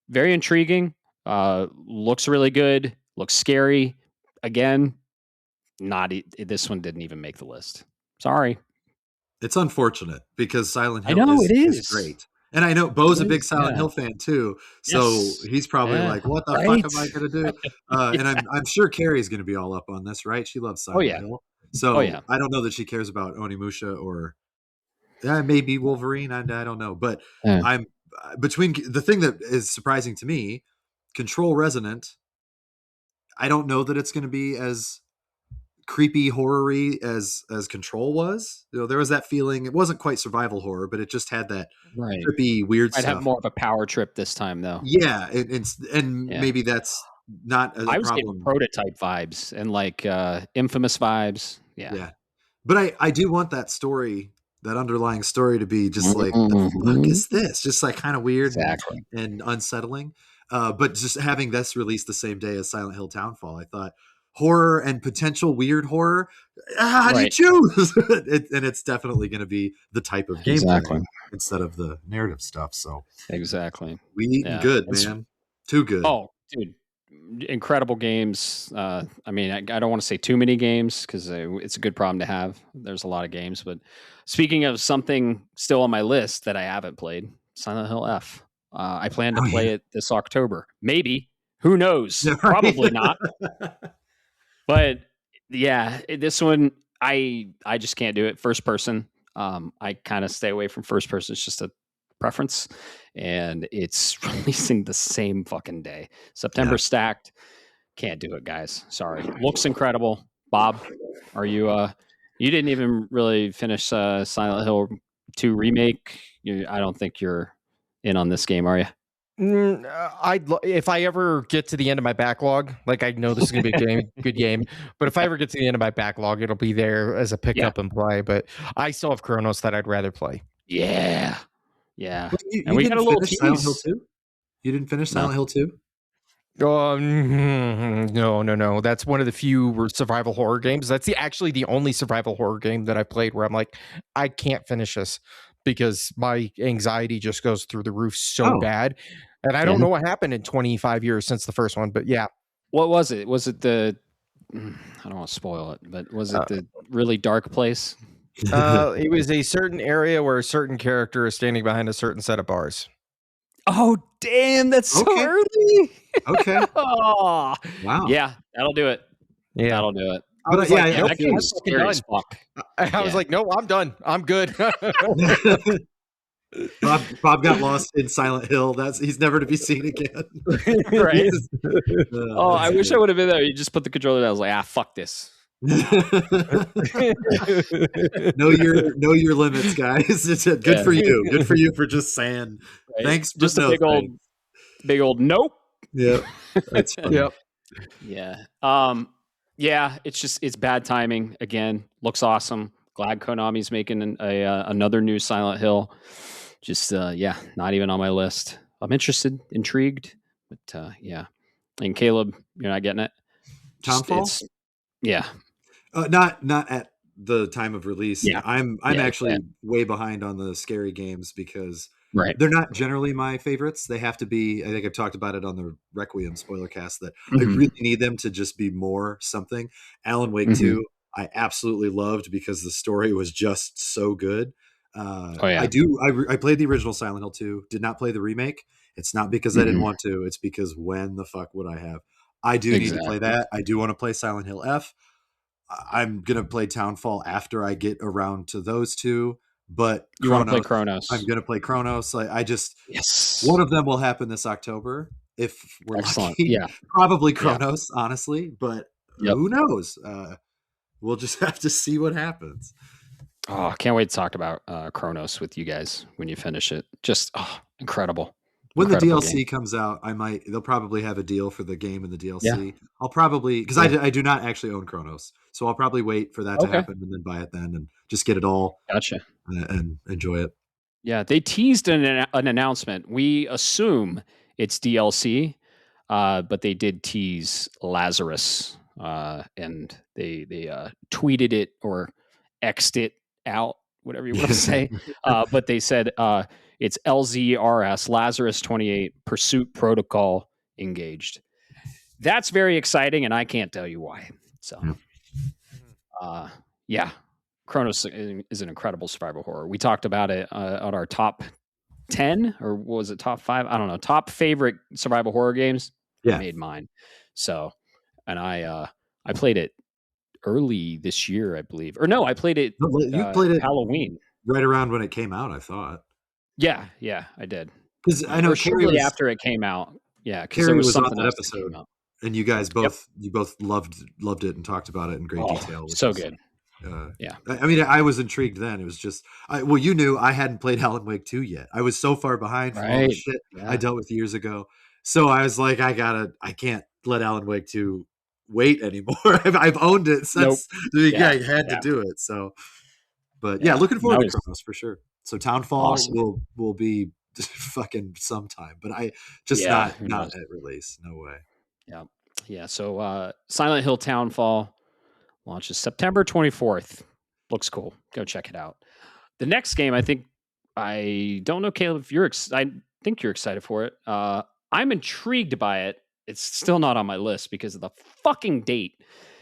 Speaker 1: very intriguing. Looks really good. Looks scary. Again, this one didn't even make the list. Sorry.
Speaker 3: It's unfortunate because Silent
Speaker 1: I
Speaker 3: Hill
Speaker 1: know,
Speaker 3: is,
Speaker 1: it
Speaker 3: is
Speaker 1: is.
Speaker 3: great. And I know Bo's a
Speaker 1: It
Speaker 3: big
Speaker 1: is,
Speaker 3: Silent
Speaker 1: yeah.
Speaker 3: Hill fan too. So
Speaker 1: Yes.
Speaker 3: he's probably
Speaker 1: Yeah,
Speaker 3: like, what the
Speaker 1: right?
Speaker 3: fuck am I going to do? And I'm sure Carrie's going to be all up on this, right? She loves Silent
Speaker 1: yeah.
Speaker 3: Hill. So
Speaker 1: Oh, yeah.
Speaker 3: I don't know that she cares about Onimusha or maybe Wolverine. I don't know. But
Speaker 1: Yeah.
Speaker 3: I'm between the thing that is surprising to me, Control Resonant. I don't know that it's going to be as creepy horror-y as Control was. You know, there was that feeling. It wasn't quite survival horror, but it just had that
Speaker 1: Right.
Speaker 3: trippy, weird
Speaker 1: I'd have
Speaker 3: stuff.
Speaker 1: more of a power trip this time, though.
Speaker 3: Yeah, and
Speaker 1: Yeah.
Speaker 3: maybe that's not a
Speaker 1: I was getting
Speaker 3: problem.
Speaker 1: prototype vibes and like Infamous vibes. Yeah.
Speaker 3: But I do want that story, that underlying story, to be just like, the fuck is this? Just like kind of weird
Speaker 1: Exactly.
Speaker 3: and unsettling. But just having this released the same day as Silent Hill Townfall, I thought horror and potential weird horror. How do you
Speaker 1: Right.
Speaker 3: choose? And it's definitely going to be the type of gameplay
Speaker 1: Exactly.
Speaker 3: instead of the narrative stuff. So
Speaker 1: Exactly.
Speaker 3: we eating good, man. Too good.
Speaker 1: Oh, dude. Incredible games. I mean, I don't want to say too many games because it's a good problem to have. There's a lot of games. But speaking of something still on my list that I haven't played, Silent Hill F. I plan to play it this October. Maybe. Who knows? Probably not. But yeah, this one, I just can't do it. First person. I kind of stay away from first person. It's just a preference. And it's releasing the same fucking day. September stacked. Can't do it, guys. Sorry. Looks incredible. Bob, are you you didn't even really finish Silent Hill 2 remake. I don't think you're in on this game, are you?
Speaker 2: If I ever get to the end of my backlog, like I know this is gonna be a good game, but if I ever get to the end of my backlog, it'll be there as a pickup and play. But I still have Chronos that I'd rather play.
Speaker 1: Yeah. Yeah.
Speaker 3: But you
Speaker 1: And we got a
Speaker 3: didn't
Speaker 1: little
Speaker 3: finish Silent Hill
Speaker 1: tease.
Speaker 3: 2? You didn't finish Silent Hill 2?
Speaker 2: No. That's one of the few survival horror games. That's actually the only survival horror game that I played where I'm like, I can't finish this because my anxiety just goes through the roof so bad. And I don't know what happened in 25 years since the first one, but yeah.
Speaker 1: What was it? Was it the, I don't want to spoil it, but was it the really dark place?
Speaker 2: It was a certain area where a certain character is standing behind a certain set of bars.
Speaker 1: Oh, damn. That's so early.
Speaker 3: Okay.
Speaker 1: Oh,
Speaker 3: wow.
Speaker 1: Yeah, that'll do it.
Speaker 2: Yeah.
Speaker 1: Thattle do it.
Speaker 3: But
Speaker 1: that game was scary as fuck.
Speaker 2: I was like, no, I'm done. I'm good.
Speaker 3: Bob got lost in Silent Hill. He's never to be seen again.
Speaker 1: Right. I wish I would have been there. You just put the controller down. I was like, fuck this.
Speaker 3: know your limits, guys. It's good for you. Good for you for just saying thanks.
Speaker 1: Just a big old nope.
Speaker 3: Yeah. That's funny.
Speaker 2: Yep.
Speaker 1: Yeah. Yeah, it's bad timing again. Looks awesome. Glad Konami's making another new Silent Hill. Just not even on my list. I'm interested, intrigued, but yeah. And Caleb, you're not getting it.
Speaker 3: Townfall?
Speaker 1: Yeah.
Speaker 3: Not at the time of release.
Speaker 1: Yeah.
Speaker 3: I'm actually way behind on the scary games because they're not generally my favorites. They have to be. I think I've talked about it on the Requiem spoiler cast that I really need them to just be more something. Alan Wake 2, I absolutely loved because the story was just so good. I played the original Silent Hill 2, did not play the remake. It's not because I didn't want to. It's because when the fuck would I have? I do need to play that. I do want to play Silent Hill F. I'm going to play Townfall after I get around to those two. But
Speaker 1: you want to play Chronos?
Speaker 3: I'm going to play Chronos. One of them will happen this October if we're lucky.
Speaker 1: Yeah,
Speaker 3: probably Chronos, honestly. But who knows? We'll just have to see what happens.
Speaker 1: Oh, I can't wait to talk about Chronos with you guys when you finish it. Just incredible.
Speaker 3: When the DLC comes out, they'll probably have a deal for the game and the DLC. Yeah. I'll probably, because I do not actually own Chronos, so I'll probably wait for that to happen and then buy it then and just get it all.
Speaker 1: Gotcha.
Speaker 3: And enjoy it.
Speaker 1: Yeah, they teased an announcement. We assume it's DLC, but they did tease Lazarus, and they tweeted it or X'd it out whatever you want to say. But they said it's LZRS, Lazarus 28, Pursuit Protocol engaged. That's very exciting, and I can't tell you why. So, yeah, Chronos is an incredible survival horror. We talked about it on our top 10, or was it top 5? I don't know. Top favorite survival horror games.
Speaker 3: Yeah.
Speaker 1: I made mine. So, and I played it early this year, I believe. Or no, I played it.
Speaker 3: You played it
Speaker 1: Halloween,
Speaker 3: right around when it came out, I thought.
Speaker 1: Yeah, I did.
Speaker 3: Because I know
Speaker 1: shortly after it came out. Yeah, because there was something
Speaker 3: on that
Speaker 1: else
Speaker 3: episode,
Speaker 1: that came out.
Speaker 3: and you guys both loved it and talked about it in great detail.
Speaker 1: So good.
Speaker 3: Yeah, I mean, I was intrigued then. It was just, you knew I hadn't played Alan Wake 2 yet. I was so far behind from all the shit I dealt with years ago. So I was like, I can't let Alan Wake 2 wait anymore. I've owned it since I had to do it. So, but looking forward to Chronos for sure. So Townfall will be fucking sometime, but I just not at release. No way.
Speaker 1: Yeah. So Silent Hill Townfall launches September 24th. Looks cool. Go check it out. The next game, I don't know, Caleb, if you're I think you're excited for it. I'm intrigued by it. It's still not on my list because of the fucking date.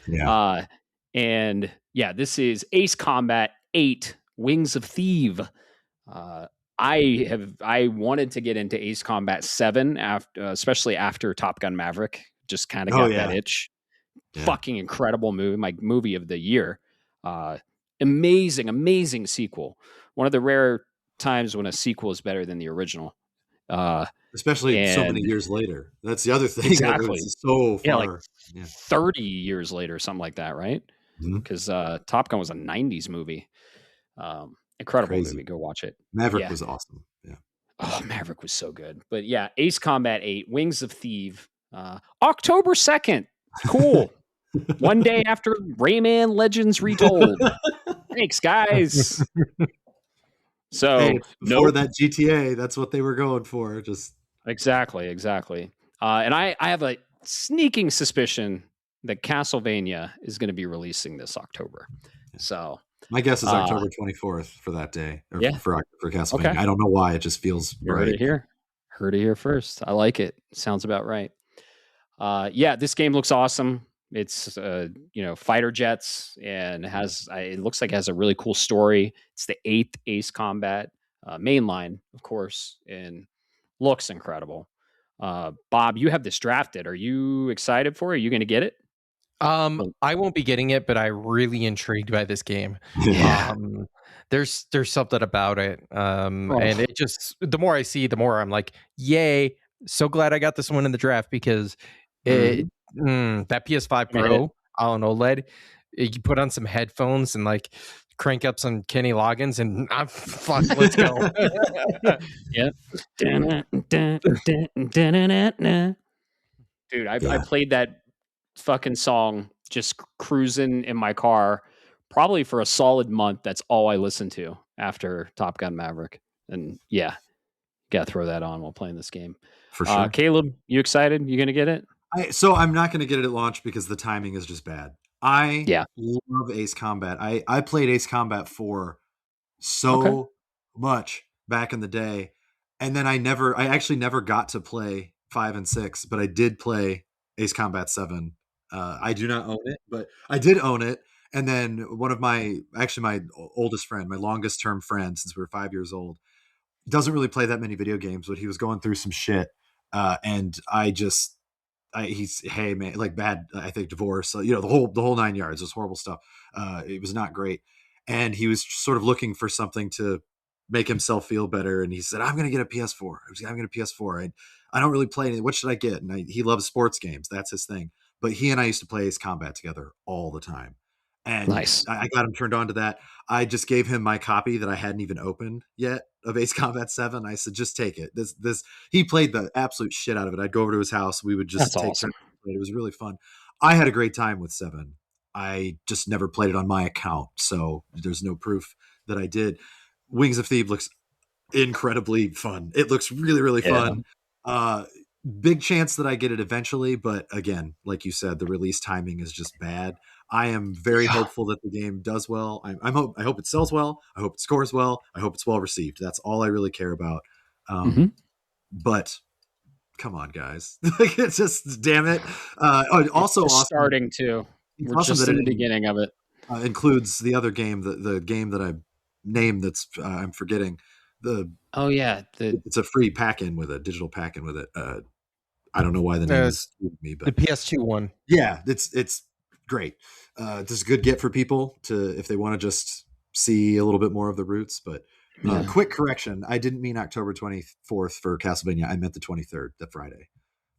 Speaker 3: Yeah.
Speaker 1: And this is Ace Combat 8 Wings of Thief. I wanted to get into Ace Combat 7 especially after Top Gun Maverick. Just kind of got that itch. Yeah. Fucking incredible movie, my movie of the year. Amazing sequel. One of the rare times when a sequel is better than the original.
Speaker 3: Especially so many years later. That's the other thing.
Speaker 1: Exactly.
Speaker 3: So far.
Speaker 1: 30 years later, something like that, right? Because Top Gun was a 90s movie. Incredible movie. Go watch it.
Speaker 3: Maverick was awesome. Yeah.
Speaker 1: Oh, Maverick was so good. But yeah, Ace Combat 8, Wings of Thief, October 2nd. Cool. One day after Rayman Legends Retold. Thanks, guys. So
Speaker 3: before that GTA, that's what they were going for. Just
Speaker 1: exactly. And I have a sneaking suspicion that Castlevania is going to be releasing this October. So
Speaker 3: my guess is October 24th for that day, or for Castlevania. Okay. I don't know why. It just feels right.
Speaker 1: Heard it here first. I like it. Sounds about right. This game looks awesome. It's fighter jets and it looks like it has a really cool story. It's the 8th Ace Combat mainline, of course, and looks incredible. Bob, you have this drafted. Are you excited for it? Are you going to get it?
Speaker 2: I won't be getting it, but I'm really intrigued by this game. There's something about it. And it just, the more I see, the more I'm like, yay. So glad I got this one in the draft because that PS5 Pro on OLED, you put on some headphones and like crank up some Kenny Loggins and fuck, let's go.
Speaker 1: Dude, I played that fucking song just cruising in my car probably for a solid month. That's all I listened to after Top Gun Maverick. And gotta throw that on while playing this game.
Speaker 3: For sure.
Speaker 1: Caleb, you excited? You gonna get it?
Speaker 3: So I'm not going to get it at launch because the timing is just bad. I love Ace Combat. I played Ace Combat 4 so much back in the day. And then I actually never got to play 5 and 6, but I did play Ace Combat 7. I do not own it, but I did own it. And then one of my oldest friend, my longest term friend since we were 5 years old, doesn't really play that many video games, but he was going through some shit. And he's, hey man, like bad, I think divorce, the whole 9 yards, this horrible stuff. It was not great. And he was sort of looking for something to make himself feel better. And he said, I'm going to get a PS4. I'm going to PS4. I don't really play anything. What should I get? And he loves sports games. That's his thing. But he and I used to play Ace Combat together all the time. And
Speaker 1: nice.
Speaker 3: I got him turned on to that. I just gave him my copy that I hadn't even opened yet of Ace Combat 7. I said, just take it. He played the absolute shit out of it. I'd go over to his house. We would just take
Speaker 1: awesome.
Speaker 3: It was really fun. I had a great time with 7. I just never played it on my account, so there's no proof that I did. Wings of Thieves looks incredibly fun. It looks really, really fun. big chance that I get it eventually, but again, like you said, the release timing is just bad. I am very hopeful that the game does well. I hope it sells well. I hope it scores well. I hope it's well received. That's all I really care about. But come on, guys, it's just damn it. Also,
Speaker 1: it's
Speaker 3: awesome,
Speaker 1: starting to. We're
Speaker 3: awesome
Speaker 1: just
Speaker 3: that
Speaker 1: in the beginning of it.
Speaker 3: Includes the other game, the game that I named. That's I'm forgetting. It's a free pack-in with it, digital pack-in with it. I don't know why the name is me, but
Speaker 2: the PS2 one.
Speaker 3: Yeah, it's great. This is a good get for people if they want to just see a little bit more of the roots. But quick correction, I didn't mean October 24th for Castlevania. I meant the 23rd, the Friday.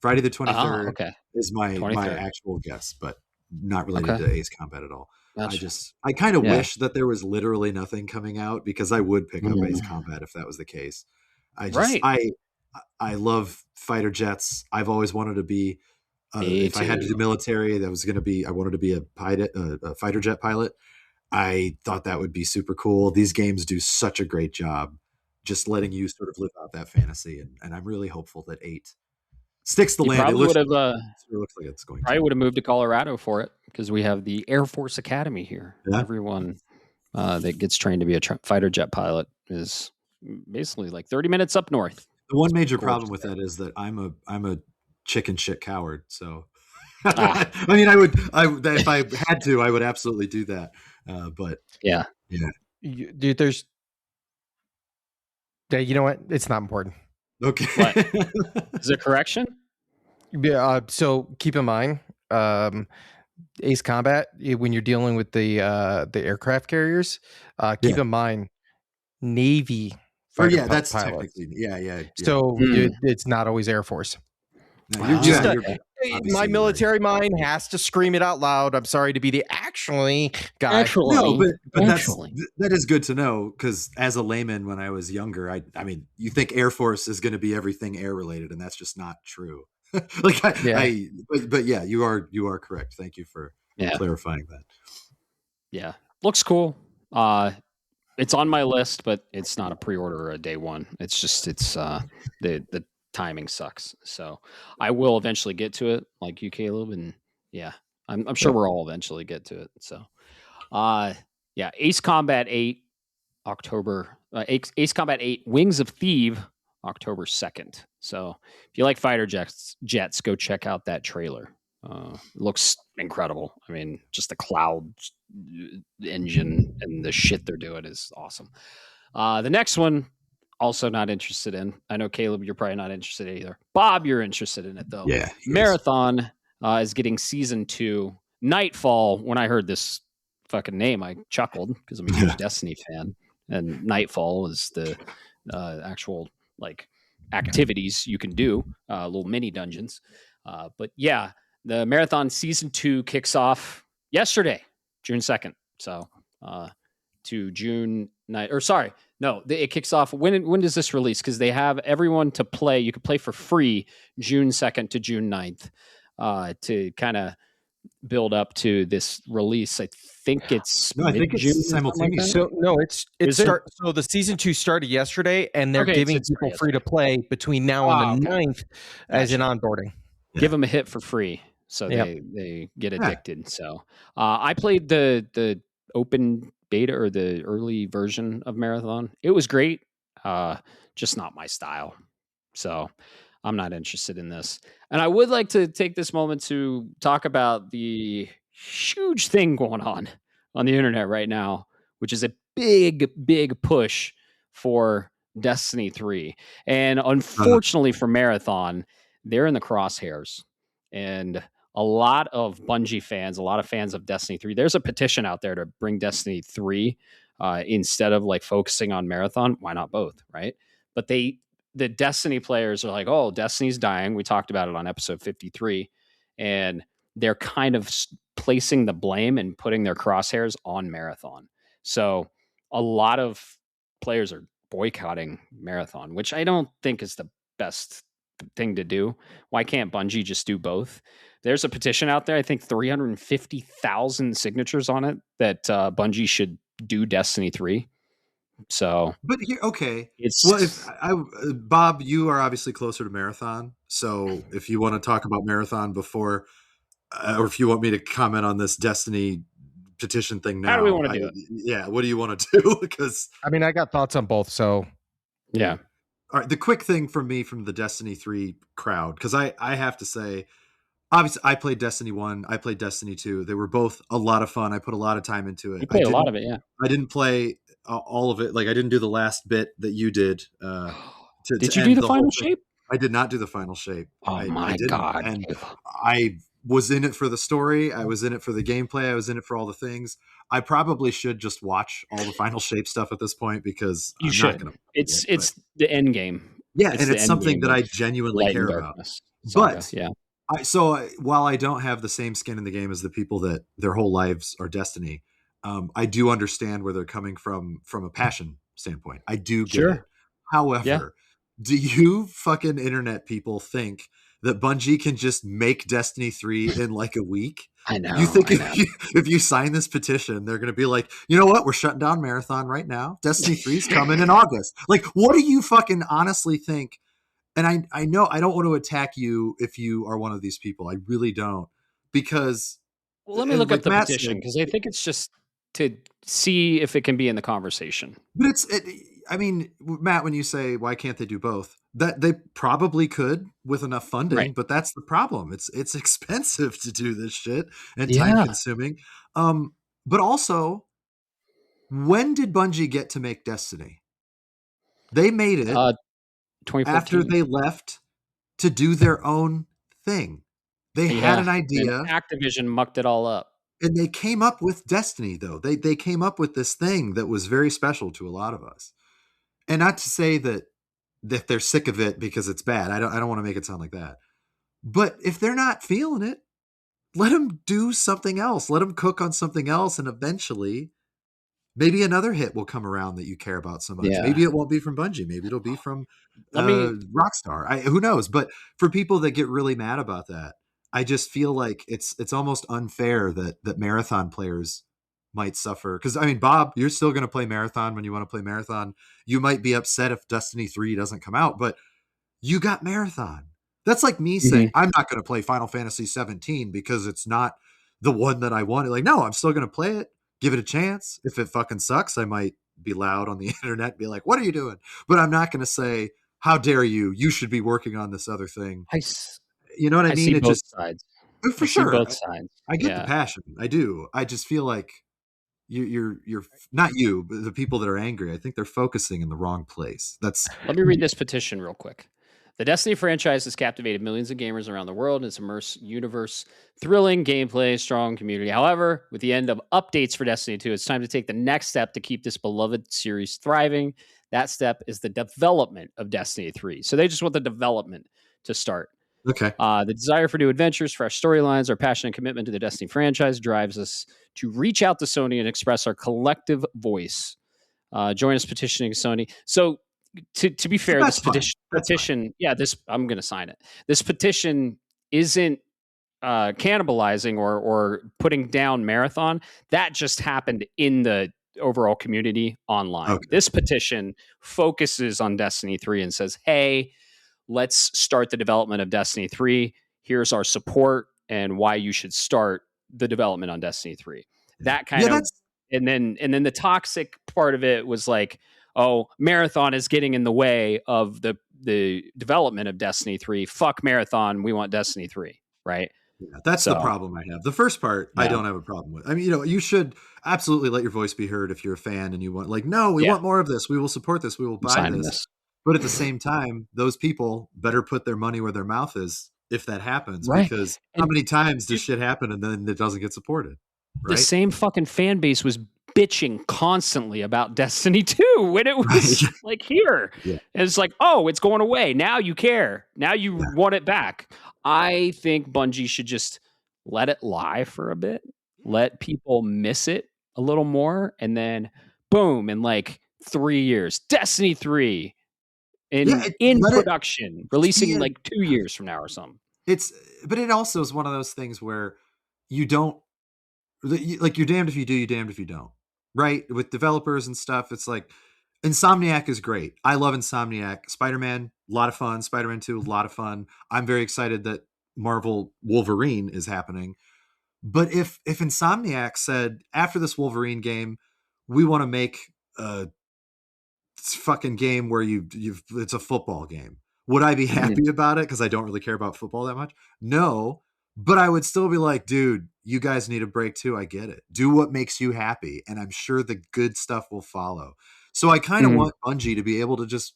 Speaker 3: Friday the 23rd is my actual guess, but not related to Ace Combat at all. Gotcha. I kind of wish that there was literally nothing coming out, because I would pick up Ace Combat if that was the case. I love fighter jets. I've always wanted to be. If I had to do military, I wanted to be a pilot, a fighter jet pilot. I thought that would be super cool. These games do such a great job just letting you sort of live out that fantasy, and I'm really hopeful that 8 sticks the land. It looks like it's going to.
Speaker 1: I would have moved to Colorado for it, because we have the Air Force Academy here. Yeah. Everyone that gets trained to be a fighter jet pilot is basically like 30 minutes up north.
Speaker 3: The one major problem with that is that I'm a chicken shit coward. So, I mean, if I had to, I would absolutely do that. But
Speaker 2: dude, you know what? It's not important.
Speaker 3: Okay.
Speaker 1: What? Is it correction?
Speaker 2: Yeah. So keep in mind, Ace Combat, when you're dealing with the aircraft carriers, keep in mind Navy.
Speaker 3: That's
Speaker 2: pilots.
Speaker 3: technically,
Speaker 2: So it's not always Air Force.
Speaker 3: No,
Speaker 2: my military mind has to scream it out loud. I'm sorry to be the guy.
Speaker 3: That is good to know, because as a layman, when I was younger, I mean, you think Air Force is going to be everything air related, and that's just not true. But you are correct. Thank you for clarifying that.
Speaker 1: Yeah, looks cool. It's on my list, but it's not a pre-order or a day one. It's just the timing sucks. So I will eventually get to it, like you, Caleb, and I'm sure we'll all eventually get to it. So, Ace Combat 8, October. Ace Combat 8, Wings of Thieves, October 2nd. So if you like fighter jets, go check out that trailer. It looks incredible. I mean, just the cloud engine and the shit they're doing is awesome. The next one, also not interested in. I know, Caleb, you're probably not interested either. Bob, you're interested in it, though.
Speaker 3: Yeah.
Speaker 1: Marathon is getting season 2. Nightfall, when I heard this fucking name, I chuckled, because I'm a huge Destiny fan. And Nightfall is the actual, like, activities you can do, little mini dungeons. But yeah, the Marathon season 2 kicks off yesterday, June 2nd. So to June 9th, or sorry, no, it kicks off. When does this release? Because they have everyone to play. You can play for free June 2nd to June 9th to kind of build up to this release. I think it's
Speaker 3: simultaneous.
Speaker 2: So so the season 2 started yesterday, and they're giving people free to play between now and the 9th as an onboarding.
Speaker 1: Give them a hit for free, so they get addicted. So I played the open beta or the early version of Marathon. It was great, just not my style. So I'm not interested in this. And I would like to take this moment to talk about the huge thing going on the internet right now, which is a big push for Destiny 3. And unfortunately for Marathon, they're in the crosshairs. And a lot of Bungie fans, a lot of fans of Destiny 3, there's a petition out there to bring Destiny 3 instead of like focusing on Marathon. Why not both, right? But the Destiny players are like, oh, Destiny's dying. We talked about it on episode 53. And they're kind of placing the blame and putting their crosshairs on Marathon. So a lot of players are boycotting Marathon, which I don't think is the best thing to do. Why can't Bungie just do both? There's a petition out there, I think 350,000 signatures on it, that Bungie should do Destiny 3. So,
Speaker 3: but here, okay. Bob, you are obviously closer to Marathon, So if you want to talk about Marathon before, or if you want me to comment on this Destiny petition thing now,
Speaker 1: How do we want to do it?
Speaker 3: Yeah, what do you want to do? Because
Speaker 2: I mean, I got thoughts on both. So
Speaker 1: Yeah.
Speaker 3: all right, the quick thing from me from the Destiny 3 crowd, because I have to say, obviously, I played Destiny 1, I played Destiny 2. They were both a lot of fun. I put a lot of time into it.
Speaker 1: You played a lot of it, yeah.
Speaker 3: I didn't play all of it. Like, I didn't do the last bit that you did.
Speaker 1: Did you do the final shape?
Speaker 3: I did not do the final shape.
Speaker 1: Oh my God.
Speaker 3: And I was in it for the story. I was in it for the gameplay. I was in it for all the things. I probably should just watch all the final shape stuff at this point because
Speaker 1: you
Speaker 3: I'm
Speaker 1: should.
Speaker 3: not going to.
Speaker 1: It's the end game.
Speaker 3: Yeah, and it's something that I genuinely care about. But
Speaker 1: yeah.
Speaker 3: While I don't have the same skin in the game as the people that their whole lives are Destiny, I do understand where they're coming from a passion standpoint. I do get it. However, do you fucking internet people think that Bungie can just make Destiny 3 in like a week?
Speaker 1: I know.
Speaker 3: You think if you sign this petition, they're going to be like, you know what? We're shutting down Marathon right now. Destiny 3 is coming in August. Like, what do you fucking honestly think? And I know I don't want to attack you if you are one of these people. I really don't. Because
Speaker 1: let me look up the petition because I think it's just to see if it can be in the conversation.
Speaker 3: But I mean, Matt, when you say why can't they do both, that they probably could with enough funding,
Speaker 1: right.
Speaker 3: But that's the problem. It's expensive to do this shit and time consuming. But also, when did Bungie get to make Destiny? They made it
Speaker 1: 2014.
Speaker 3: After they left to do their own thing. They had an idea.
Speaker 1: And Activision mucked it all up.
Speaker 3: And they came up with Destiny, though. They came up with this thing that was very special to a lot of us. And not to say that they're sick of it because it's bad. I don't want to make it sound like that. But if they're not feeling it, let them do something else. Let them cook on something else, and eventually, maybe another hit will come around that you care about so much. Yeah. Maybe it won't be from Bungie. Maybe it'll be from Rockstar. Who knows? But for people that get really mad about that, I just feel like it's almost unfair that Marathon players might suffer. Because, I mean, Bob, you're still going to play Marathon when you want to play Marathon. You might be upset if Destiny 3 doesn't come out, but you got Marathon. That's like me saying, I'm not going to play Final Fantasy 17 because it's not the one that I wanted. Like, no, I'm still going to play it, give it a chance. If it fucking sucks, I might be loud on the internet and be like, what are you doing? But I'm not going to say, how dare you? You should be working on this other thing. You know what I mean?
Speaker 1: See both sides.
Speaker 3: For sure.
Speaker 1: Both sides.
Speaker 3: I get the passion. I do. I just feel like you're not you, but the people that are angry, I think they're focusing in the wrong place.
Speaker 1: Let me read this petition real quick. The Destiny franchise has captivated millions of gamers around the world in its immersive universe, thrilling gameplay, strong community. However, with the end of updates for Destiny 2, it's time to take the next step to keep this beloved series thriving. That step is the development of Destiny 3. So they just want the development to start.
Speaker 3: Okay.
Speaker 1: The desire for new adventures, fresh storylines, our passion and commitment to the Destiny franchise drives us to reach out to Sony and express our collective voice. Join us petitioning Sony. So to be fair, this petition, I'm going to sign it. This petition isn't cannibalizing or putting down Marathon. That just happened in the overall community online. Okay. This petition focuses on Destiny 3 and says, hey, let's start the development of Destiny 3. Here's our support and why you should start the development on Destiny 3. That kind of, and then the toxic part of it was like, oh, Marathon is getting in the way of the development of Destiny 3. Fuck Marathon. We want Destiny 3, right?
Speaker 3: Yeah, that's the problem I have. The first part, I don't have a problem with. I mean, you should absolutely let your voice be heard if you're a fan and you want, like, no, we want more of this. We will support this. We will buy this. But at the same time, those people better put their money where their mouth is if that happens. Right. Because how many times does shit happen and then it doesn't get supported? Right? The
Speaker 1: same fucking fan base was bitching constantly about Destiny 2 when it was like here. Yeah. And it's like, oh, it's going away. Now you care. Now you want it back. I think Bungie should just let it lie for a bit. Let people miss it a little more. And then boom, in like 3 years, Destiny 3 in production, releasing like 2 years from now or something.
Speaker 3: But it also is one of those things where you don't, like, you're damned if you do, you're damned if you don't. Right? With developers and stuff, it's like, Insomniac is great. I love Insomniac. Spider-Man, a lot of fun. Spider-Man 2, a lot of fun. I'm very excited that Marvel Wolverine is happening. But if Insomniac said after this Wolverine game, we want to make a fucking game where it's a football game, would I be happy about it? Because I don't really care about football that much. No, but I would still be like, dude, you guys need a break too. I get it. Do what makes you happy, and I'm sure the good stuff will follow. So I kind of want Bungie to be able to just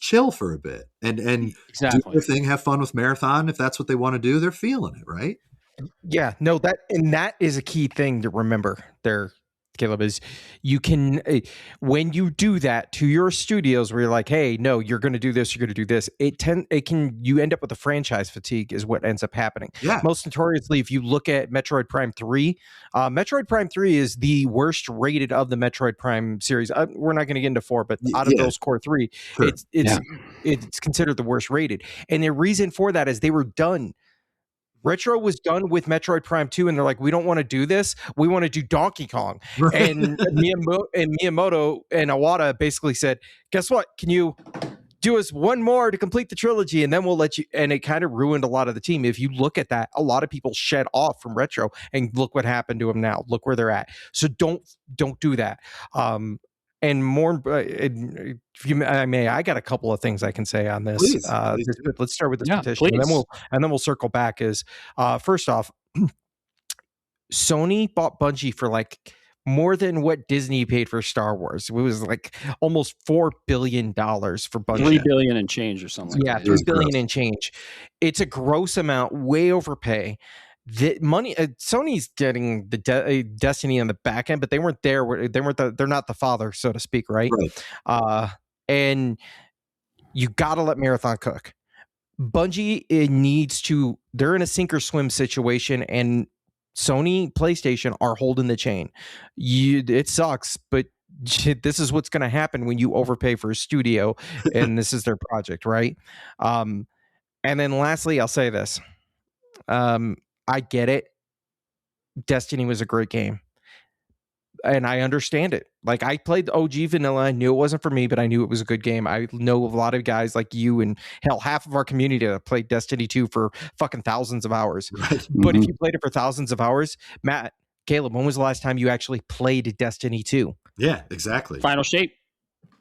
Speaker 3: chill for a bit and do their thing, have fun with Marathon. If that's what they want to do, they're feeling it, right?
Speaker 2: Yeah, no, that is a key thing to remember there, Caleb, is you can, when you do that to your studios where you're like, hey, no, you're going to do this, you're going to do this, you end up with a franchise fatigue is what ends up happening.
Speaker 3: Yeah.
Speaker 2: Most notoriously, if you look at Metroid Prime 3, Metroid Prime 3 is the worst rated of the Metroid Prime series. We're not going to get into 4, but out of those core 3, sure. It's considered the worst rated. And the reason for that is they were done. Retro was done with Metroid Prime 2, and they're like, we don't want to do this. We want to do Donkey Kong. Right. And Miyamoto and Iwata basically said, guess what? Can you do us one more to complete the trilogy, and then we'll let you. And it kind of ruined a lot of the team. If you look at that, a lot of people shed off from Retro, and look what happened to them now. Look where they're at. So don't do that. And more, if I may, I got a couple of things I can say on this. Please. Let's start with this petition, and then we'll circle back. First off, Sony bought Bungie for like more than what Disney paid for Star Wars. It was like almost $4 billion for Bungie.
Speaker 1: $3 billion and change or something.
Speaker 2: Yeah, $3 billion and change. It's a gross amount, way overpay. The money, Sony's getting the Destiny on the back end, but they weren't there. They're not the father, so to speak, right? And you got to let Marathon cook. Bungie, they're in a sink or swim situation, and Sony, PlayStation are holding the chain. It sucks, but this is what's going to happen when you overpay for a studio, and this is their project, right? And then lastly, I'll say this. I get it. Destiny was a great game. And I understand it. Like, I played the OG vanilla. I knew it wasn't for me, but I knew it was a good game. I know a lot of guys like you and hell, half of our community that played Destiny 2 for fucking thousands of hours. Right. But if you played it for thousands of hours, Matt, Caleb, when was the last time you actually played Destiny 2?
Speaker 3: Yeah, exactly.
Speaker 1: Final Shape.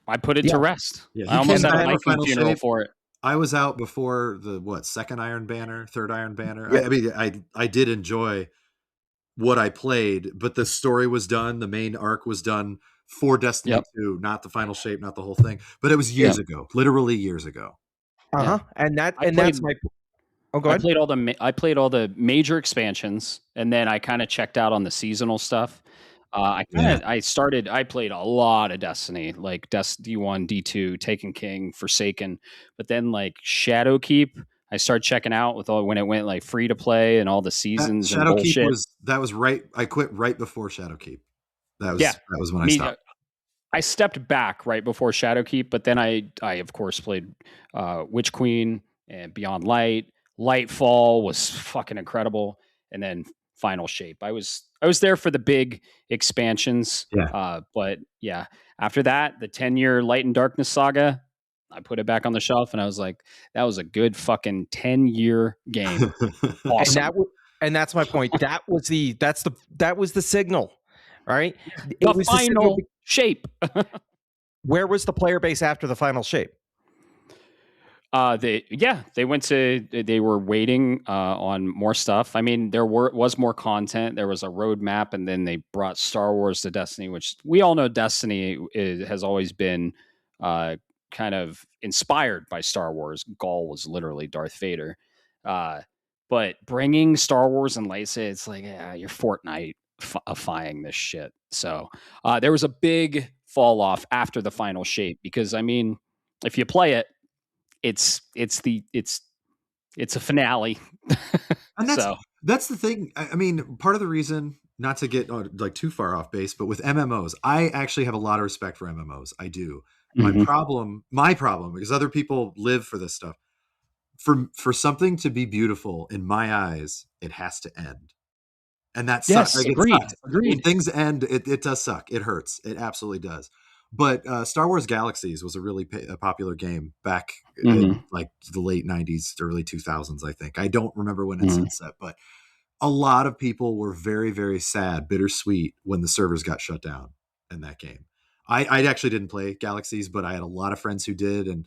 Speaker 1: I put it to rest.
Speaker 3: Yeah.
Speaker 1: I almost had a Viking funeral for it.
Speaker 3: I was out before the second Iron Banner, third Iron Banner. Yeah. I mean, I did enjoy what I played, but the story was done. The main arc was done for Destiny 2, not the Final Shape, not the whole thing. But it was years ago, literally years ago.
Speaker 2: And that's my. Oh, go ahead.
Speaker 1: I played all the major expansions, and then I kind of checked out on the seasonal stuff. I played a lot of Destiny, like D1, D2, Taken King, Forsaken, but then like Shadowkeep, I started checking out when it went like free to play and all the seasons and bullshit.
Speaker 3: That was right. I quit right before Shadowkeep. That was when I stopped.
Speaker 1: I stepped back right before Shadowkeep, but then I of course played Witch Queen and Beyond Light. Lightfall was fucking incredible, and then Final Shape. I was there for the big expansions. But yeah, after that, the 10-year Light and Darkness saga, I put it back on the shelf, and I was like, that was a good fucking 10-year game. Awesome.
Speaker 2: And that's my point. That was the signal, right?
Speaker 1: It was Final Shape.
Speaker 2: Where was the player base after the Final Shape?
Speaker 1: They were waiting on more stuff. I mean, there was more content. There was a roadmap, and then they brought Star Wars to Destiny, which we all know Destiny has always been kind of inspired by Star Wars. Gaul was literally Darth Vader. But bringing Star Wars and lightsaber, it's like, you're Fortnite-ifying this shit. So there was a big fall off after the Final Shape, because I mean, if you play it, it's a finale.
Speaker 3: And that's the thing. I mean, part of the reason, not to get like too far off base, but with MMOs, I actually have a lot of respect for MMOs. I do. My problem, because other people live for this stuff. For something to be beautiful in my eyes, it has to end. And that sucks.
Speaker 1: Yes, agreed.
Speaker 3: When things end, it does suck. It hurts. It absolutely does. But Star Wars Galaxies was a really a popular game back in like the late 90s, early 2000s, I think. I don't remember when it's set, but a lot of people were very, very sad, bittersweet when the servers got shut down in that game. I actually didn't play Galaxies, but I had a lot of friends who did and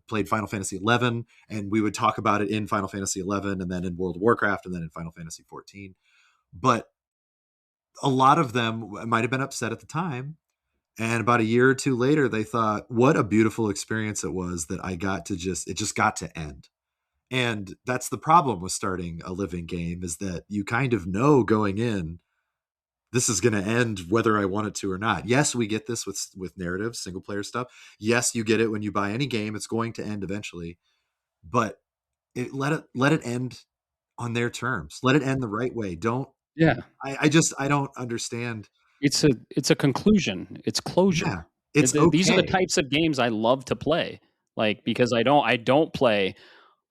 Speaker 3: played Final Fantasy XI, and we would talk about it in Final Fantasy XI and then in World of Warcraft and then in Final Fantasy XIV. But a lot of them might have been upset at the time. And about a year or two later, they thought, what a beautiful experience it was that I got to it just got to end. And that's the problem with starting a living game, is that you kind of know going in, this is going to end whether I want it to or not. Yes, we get this with narrative, single player stuff. Yes, you get it when you buy any game. It's going to end eventually. But let it end on their terms. Let it end the right way. Don't.
Speaker 1: Yeah.
Speaker 3: I don't understand.
Speaker 1: It's a conclusion. It's closure.
Speaker 3: Yeah, it's okay.
Speaker 1: These are the types of games I love to play. Like, because I don't play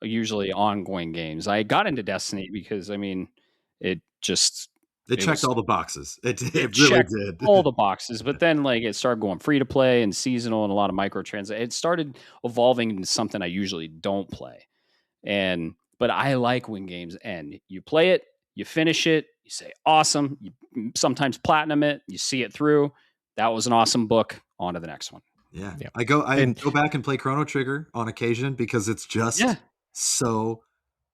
Speaker 1: usually ongoing games. I got into Destiny because it
Speaker 3: checked all the boxes. It really did
Speaker 1: all the boxes. But then like it started going free to play and seasonal and a lot of microtransactions. It started evolving into something I usually don't play. But I like when games end. You play it, you finish it, you say awesome. You sometimes platinum it, you see it through. That was an awesome book. On to the next one.
Speaker 3: Yeah. I go back and play Chrono Trigger on occasion because it's just so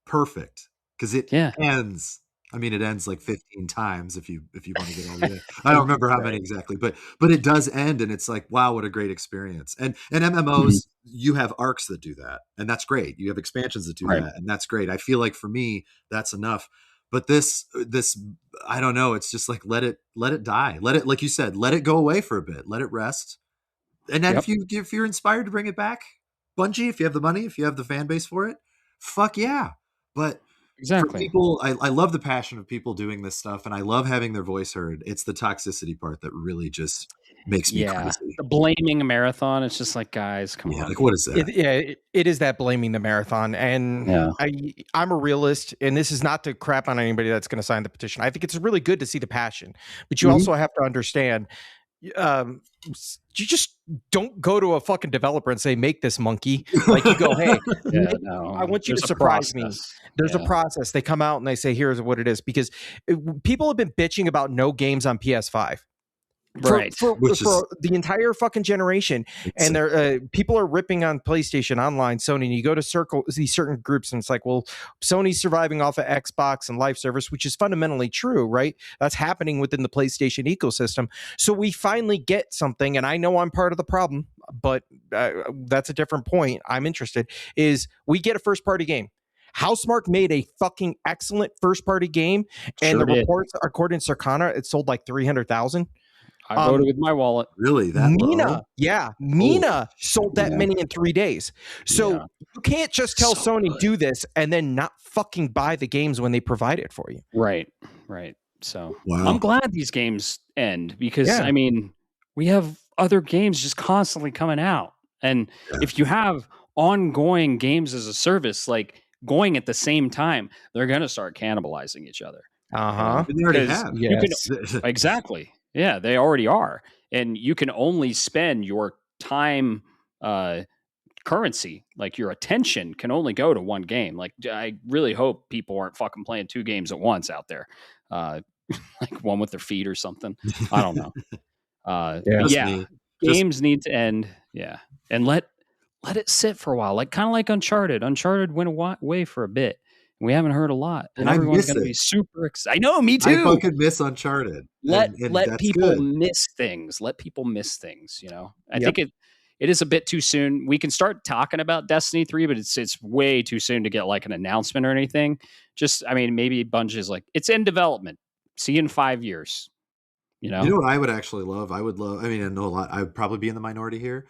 Speaker 3: perfect. Because it ends. I mean, it ends like 15 times if you want to get all the way. I don't remember how many exactly, but it does end, and it's like, wow, what a great experience. And MMOs, you have arcs that do that, and that's great. You have expansions that do that, and that's great. I feel like for me, that's enough. But this, I don't know. It's just like let it die. Let it, like you said, let it go away for a bit. Let it rest. And then if you're inspired to bring it back, Bungie, if you have the money, if you have the fan base for it, fuck yeah. But for people, I love the passion of people doing this stuff, and I love having their voice heard. It's the toxicity part that really just makes me crazy.
Speaker 1: The blaming a marathon. It's just like, guys, come on.
Speaker 3: Like, what is that?
Speaker 2: It is that blaming the marathon. And I'm a realist, and this is not to crap on anybody that's going to sign the petition. I think it's really good to see the passion, but you also have to understand, you just don't go to a fucking developer and say, make this monkey. Like, you go, hey, I want you to surprise me. There's a process. They come out and they say, here's what it is. Because people have been bitching about no games on PS5. For the entire fucking generation, and people are ripping on PlayStation Online, Sony, and you go to these certain groups, and it's like, well, Sony's surviving off of Xbox and live service, which is fundamentally true, right? That's happening within the PlayStation ecosystem. So we finally get something, and I know I'm part of the problem, but that's a different point. I'm interested. Is we get a first party game. Housemarque made a fucking excellent first party game, and the reports, according to Circana, it sold like 300,000.
Speaker 1: I voted with my wallet.
Speaker 3: Really? That
Speaker 2: Mina, Mina sold that many in 3 days. So you can't just tell Sony do this and then not fucking buy the games when they provide it for you.
Speaker 1: Right. So I'm glad these games end because we have other games just constantly coming out. And if you have ongoing games as a service, like going at the same time, they're going to start cannibalizing each other.
Speaker 3: They already have.
Speaker 1: Exactly. Yeah, they already are. And you can only spend your time currency, like your attention can only go to one game. Like, I really hope people aren't fucking playing two games at once out there. Like one with their feet or something. I don't know. Games need to end. Yeah. And let it sit for a while. Like kind of like Uncharted. Uncharted went away for a bit. We haven't heard a lot, and everyone's going to be super excited. I know, me too.
Speaker 3: I fucking miss Uncharted.
Speaker 1: Let people miss things. Let people miss things. I think it is a bit too soon. We can start talking about Destiny 3, but it's way too soon to get like an announcement or anything. Maybe Bungie's like, it's in development. See you in 5 years. You know
Speaker 3: what I would actually love? I know a lot. I would probably be in the minority here.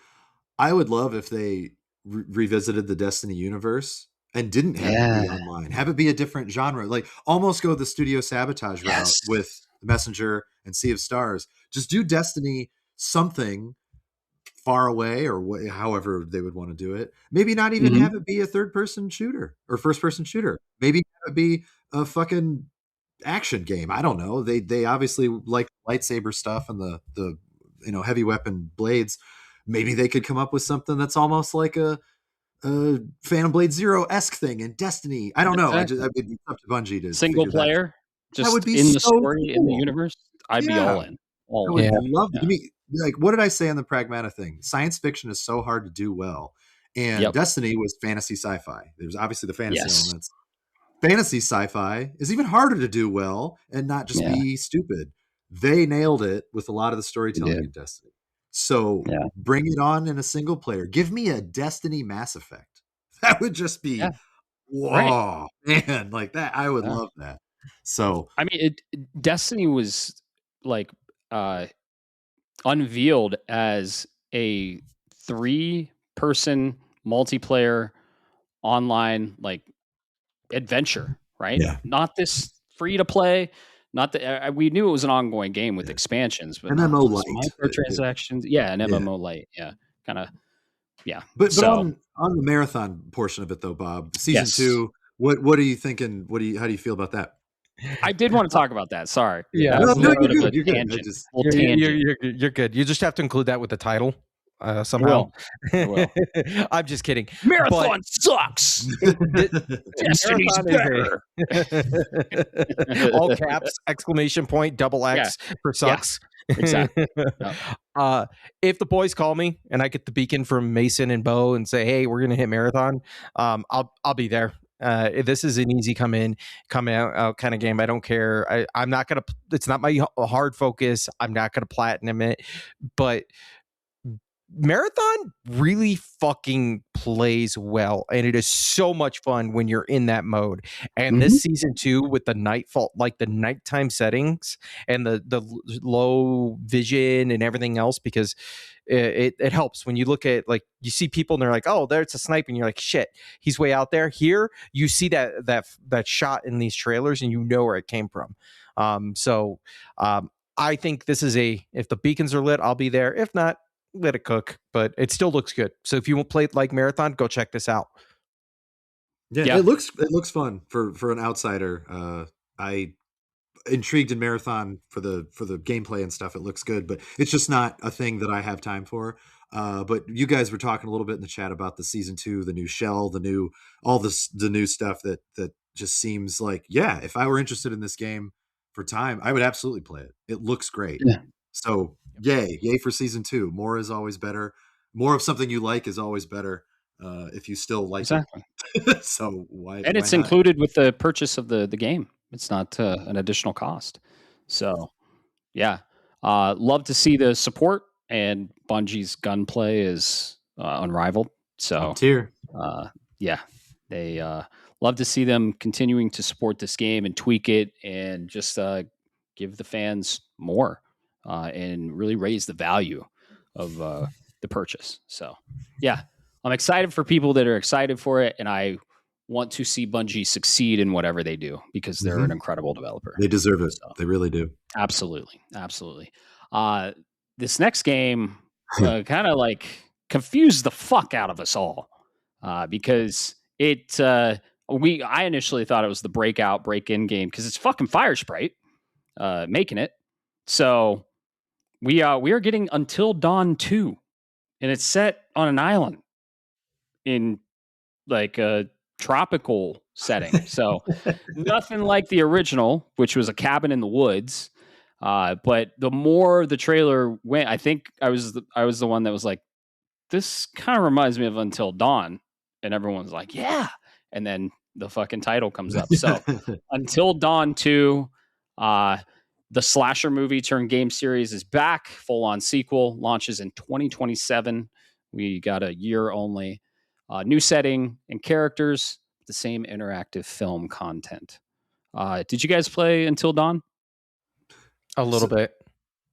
Speaker 3: I would love if they revisited the Destiny universe and didn't have it be online. Have it be a different genre. Like almost go the Studio Sabotage route with The Messenger and Sea of Stars. Just do Destiny something far away or however they would want to do it. Maybe not even have it be a third-person shooter or first-person shooter. Maybe have it be a fucking action game. I don't know. They obviously like lightsaber stuff and the heavy weapon blades. Maybe they could come up with something that's almost like a Phantom Blade Zero-esque thing in Destiny. I don't know.
Speaker 1: Exactly.
Speaker 3: It'd be up to Bungie to
Speaker 1: Single
Speaker 3: figure
Speaker 1: player,
Speaker 3: that would
Speaker 1: just
Speaker 3: be
Speaker 1: in the
Speaker 3: so
Speaker 1: story, in the
Speaker 3: cool.
Speaker 1: universe. I'd be all in.
Speaker 3: I would love to. Like, what did I say on the Pragmata thing? Science fiction is so hard to do well. And Destiny was fantasy sci-fi. There's obviously the fantasy elements. Fantasy sci-fi is even harder to do well and not just be stupid. They nailed it with a lot of the storytelling in Destiny. So bring it on in a single player. Give me a Destiny Mass Effect. That would just be, whoa, man, like that. I would love that. So,
Speaker 1: I mean, Destiny was like unveiled as a 3-person multiplayer online like adventure, right?
Speaker 3: Yeah.
Speaker 1: Not this free to play. Not that we knew it was an ongoing game with expansions, but
Speaker 3: MMO light,
Speaker 1: microtransactions. Yeah, an MMO light. Yeah, kind of. Yeah,
Speaker 3: but on the marathon portion of it, though, Bob, season 2. What are you thinking? How do you feel about that?
Speaker 1: I did want to talk about that. Sorry.
Speaker 2: Yeah,
Speaker 1: that was
Speaker 3: no, you're good.
Speaker 2: You're good. You just have to include that with the title. Somehow.
Speaker 1: I will.
Speaker 2: I'm just kidding.
Speaker 1: Marathon sucks. Destiny's better.
Speaker 2: All caps, exclamation point, double X for sucks.
Speaker 1: Yeah, exactly.
Speaker 2: If the boys call me and I get the beacon from Mason and Bo and say, "Hey, we're gonna hit marathon," I'll be there. This is an easy come out kind of game. I don't care. I'm not gonna. It's not my hard focus. I'm not gonna platinum it, but Marathon really fucking plays well, and it is so much fun when you're in that mode. And this season 2 with the nightfall, like the nighttime settings and the low vision and everything else, because it helps when you look at, like, you see people and they're like, oh, there's a snipe, and you're like, shit, he's way out there. Here you see that shot in these trailers and you know where it came from. I think this is if the beacons are lit, I'll be there. If not, let it cook, but it still looks good. So if you want to play it like Marathon, go check this out.
Speaker 3: Yeah. It looks fun for an outsider. I intrigued in Marathon for the gameplay and stuff. It looks good, but it's just not a thing that I have time for. But you guys were talking a little bit in the chat about the season 2, the new shell, the new stuff that just seems like, if I were interested in this game for time, I would absolutely play it. It looks great. Yeah. So yay for season 2. More is always better. More of something you like is always better. If you still like it. So why
Speaker 1: it's
Speaker 3: not?
Speaker 1: Included with the purchase of the game. It's not an additional cost. So love to see the support, and Bungie's gunplay is unrivaled. So
Speaker 3: tier.
Speaker 1: They love to see them continuing to support this game and tweak it and just give the fans more. And really raise the value of the purchase. So, I'm excited for people that are excited for it, and I want to see Bungie succeed in whatever they do because they're an incredible developer.
Speaker 3: They deserve it. So, they really do.
Speaker 1: Absolutely. This next game kind of like confused the fuck out of us all because I initially thought it was the break-in game because it's fucking Fire Sprite making it. So we are getting Until Dawn 2, and it's set on an island in like a tropical setting. So nothing like the original, which was a cabin in the woods. But the more the trailer went, I think I was the one that was like, this kind of reminds me of Until Dawn, and everyone's like, yeah. And then the fucking title comes up. So Until Dawn 2, the slasher movie turned game series is back. Full-on sequel launches in 2027. We got a year only. New setting and characters, the same interactive film content. Did you guys play Until Dawn?
Speaker 2: A little bit.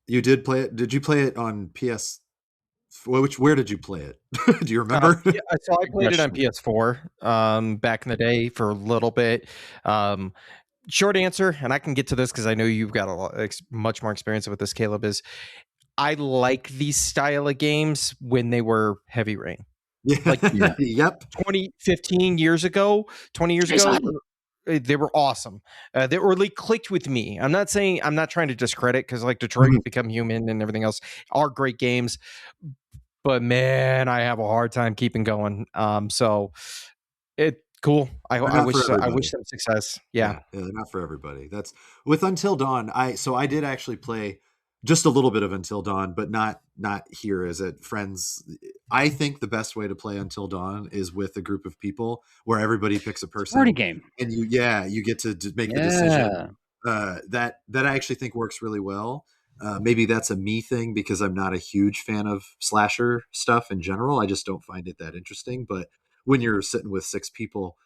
Speaker 3: You did play it? Did you play it on PS? Where did you play it? Do you remember?
Speaker 2: I played it on PS4 back in the day for a little bit. Short answer, and I can get to this because I know you've got much more experience with this, Caleb, is I like these style of games when they were Heavy Rain.
Speaker 3: Yeah.
Speaker 2: Yep. 20 years ago, they were awesome. They really clicked with me. I'm not trying to discredit, because like Detroit Become Human and everything else are great games, but man, I have a hard time keeping going. So it cool. I wish them success. Yeah.
Speaker 3: They're not for everybody. That's with Until Dawn. I did actually play just a little bit of Until Dawn, but not here as at friends. I think the best way to play Until Dawn is with a group of people where everybody picks a person.
Speaker 1: Party game.
Speaker 3: And you get to make the decision. That I actually think works really well. Maybe that's a me thing because I'm not a huge fan of slasher stuff in general. I just don't find it that interesting. But when you're sitting with 6 people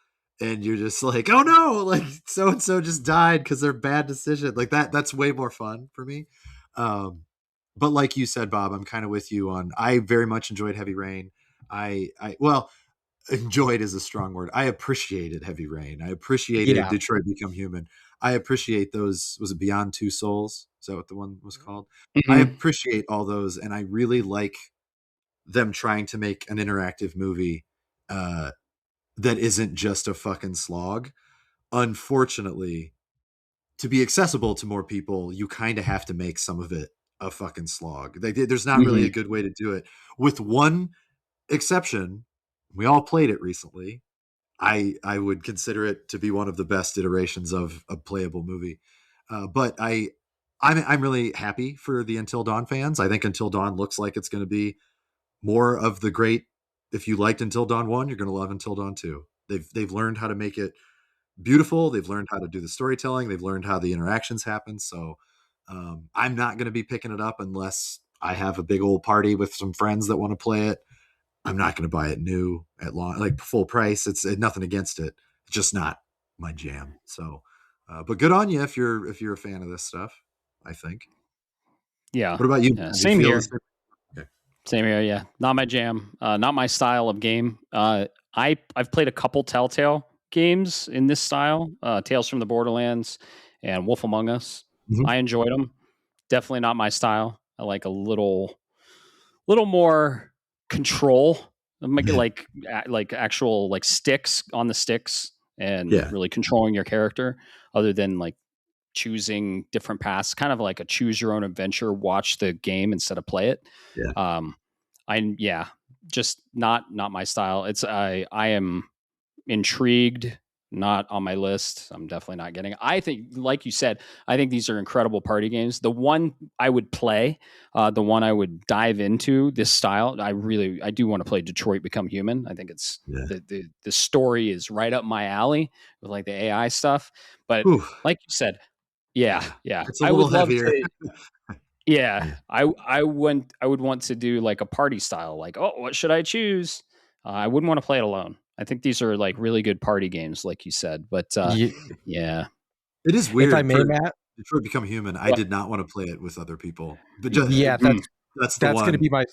Speaker 3: and you're just like, oh no, like so and so just died because they're bad decision, like that's way more fun for me. But like you said, Bob, I'm kind of with you on. I very much enjoyed Heavy Rain. Well, enjoyed is a strong word. I appreciated Heavy Rain. I appreciated Detroit Become Human. I appreciate those. Was it Beyond Two Souls? Is that what the one was called? I appreciate all those, and I really like them trying to make an interactive movie that isn't just a fucking slog. Unfortunately, to be accessible to more people, you kind of have to make some of it a fucking slog. There's not really a good way to do it. With one exception, we all played it recently. I would consider it to be one of the best iterations of a playable movie. But I'm really happy for the Until Dawn fans. I think Until Dawn looks like it's going to be more of the great. If you liked Until Dawn 1, you're going to love Until Dawn 2. They've learned how to make it beautiful. They've learned how to do the storytelling. They've learned how the interactions happen. So I'm not going to be picking it up unless I have a big old party with some friends that want to play it. I'm not going to buy it new at like full price. It's nothing against it. It's just not my jam. So, but good on you if you're a fan of this stuff, I think.
Speaker 1: Yeah.
Speaker 3: What about you?
Speaker 1: Yeah, same here.
Speaker 3: Okay.
Speaker 1: Same here. Yeah. Not my jam. Not my style of game. I've played a couple Telltale games in this style, Tales from the Borderlands and Wolf Among Us. I enjoyed them. Definitely not my style. I like a little more control, like actual like sticks on the sticks and really controlling your character, other than like choosing different paths, kind of like a choose your own adventure, watch the game instead of play it. Just not my style. I am intrigued, not on my list. I'm definitely not getting it. I think, like you said, I think these are incredible party games. The one I would play, the one I would dive into this style, I do want to play Detroit Become Human. I think it's the story is right up my alley with like the AI stuff. But like you said,
Speaker 3: it's a little heavier.
Speaker 1: I would want to do like a party style, like, oh, what should I choose? I wouldn't want to play it alone. I think these are like really good party games, like you said. But
Speaker 3: it is weird.
Speaker 2: If I may, Matt,
Speaker 3: Detroit Become Human. I did not want to play it with other people. But just, that's
Speaker 2: going to be my.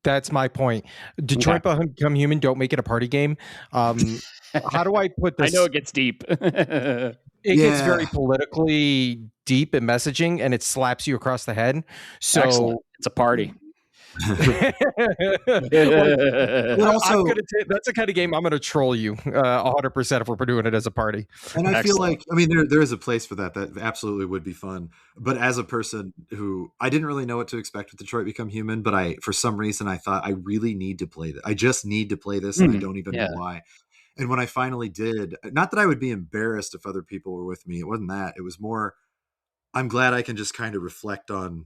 Speaker 2: That's my point. Detroit Become Human. Don't make it a party game. How do I put this?
Speaker 1: I know it gets deep.
Speaker 2: It gets very politically deep in messaging, and it slaps you across the head. So
Speaker 1: excellent. It's a party.
Speaker 2: That's the kind of game I'm going to troll you 100% if we're doing it as a party.
Speaker 3: And I feel like, I mean, there is a place for that absolutely would be fun. But as a person who, I didn't really know what to expect with Detroit Become Human, but for some reason I thought I really need to play this. I just need to play this, and I don't even know why. And when I finally did, not that I would be embarrassed if other people were with me. It wasn't that. It was more, I'm glad I can just kind of reflect on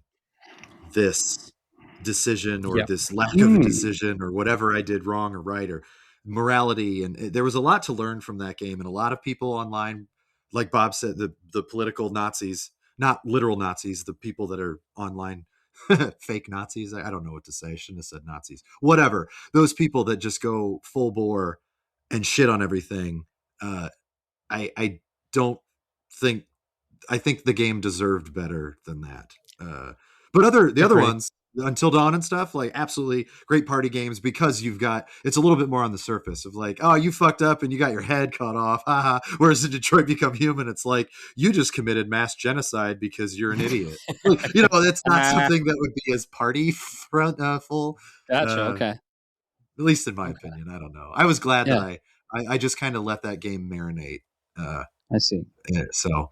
Speaker 3: this decision or this lack of a decision or whatever I did wrong or right or morality. And there was a lot to learn from that game. And a lot of people online, like Bob said, the political Nazis, not literal Nazis, the people that are online, fake Nazis. I don't know what to say. I shouldn't have said Nazis. Whatever. Those people that just go full bore and shit on everything. I don't think, I think the game deserved better than that. But the other ones, Until Dawn and stuff, like absolutely great party games because it's a little bit more on the surface of like, oh, you fucked up and you got your head cut off. Haha. Whereas in Detroit Become Human, it's like you just committed mass genocide because you're an idiot. That's not something that would be as party full.
Speaker 1: Gotcha. Okay.
Speaker 3: At least in my opinion. I don't know. I was glad that I just kind of let that game marinate
Speaker 1: I see.
Speaker 3: So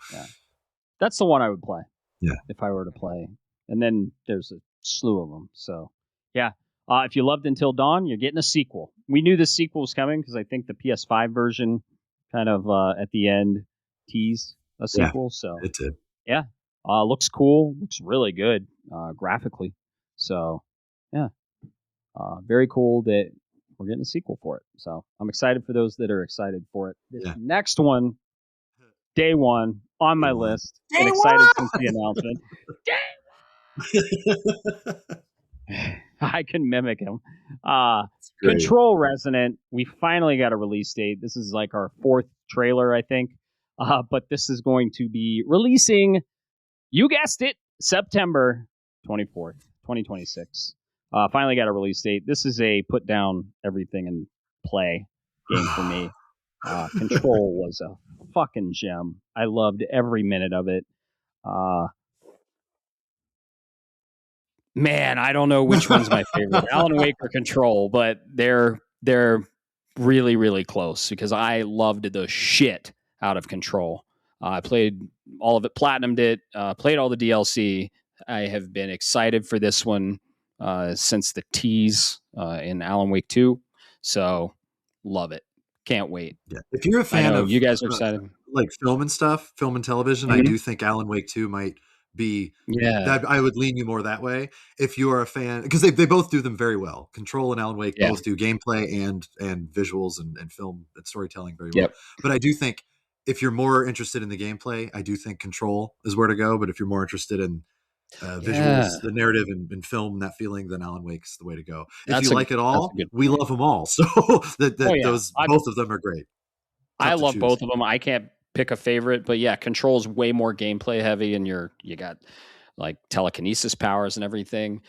Speaker 1: that's the one I would play.
Speaker 3: Yeah.
Speaker 1: If I were to play. And then there's a slew of them. So, yeah. If you loved Until Dawn, you're getting a sequel. We knew the sequel was coming because I think the PS5 version kind of at the end teased a sequel. So
Speaker 3: it did.
Speaker 1: Yeah. Looks cool. Looks really good graphically. So, yeah. Very cool that we're getting a sequel for it. So I'm excited for those that are excited for it. This next one, day one, on my list. Been excited since the announcement. I can mimic him. Control Resonant. We finally got a release date. This is like our 4th trailer, I think. But this is going to be releasing, you guessed it, September 24th, 2026. Finally got a release date. This is a put down everything and play game for me. Control was a fucking gem. I loved every minute of it. Man, I don't know which one's my favorite, Alan Wake or Control, but they're really, really close because I loved the shit out of Control. I played all of it, platinumed it, played all the DLC. I have been excited for this one since the tease in Alan Wake 2. So, love it. Can't wait.
Speaker 3: Yeah. If you're a fan of
Speaker 1: you guys are excited,
Speaker 3: like film and stuff, film and television, I do think Alan Wake 2 might be that I would lean you more that way if you are a fan, because they both do them very well. Control and Alan Wake both do gameplay and visuals and film and storytelling very well. But I do think if you're more interested in the gameplay, I do think Control is where to go. But if you're more interested in visuals, the narrative and film, that feeling, then Alan Wake's the way to go. If you like it all, we love them all. So both of them are great.
Speaker 1: I love both of them. I can't pick a favorite, but yeah, Control's way more gameplay heavy, and you got like telekinesis powers and everything.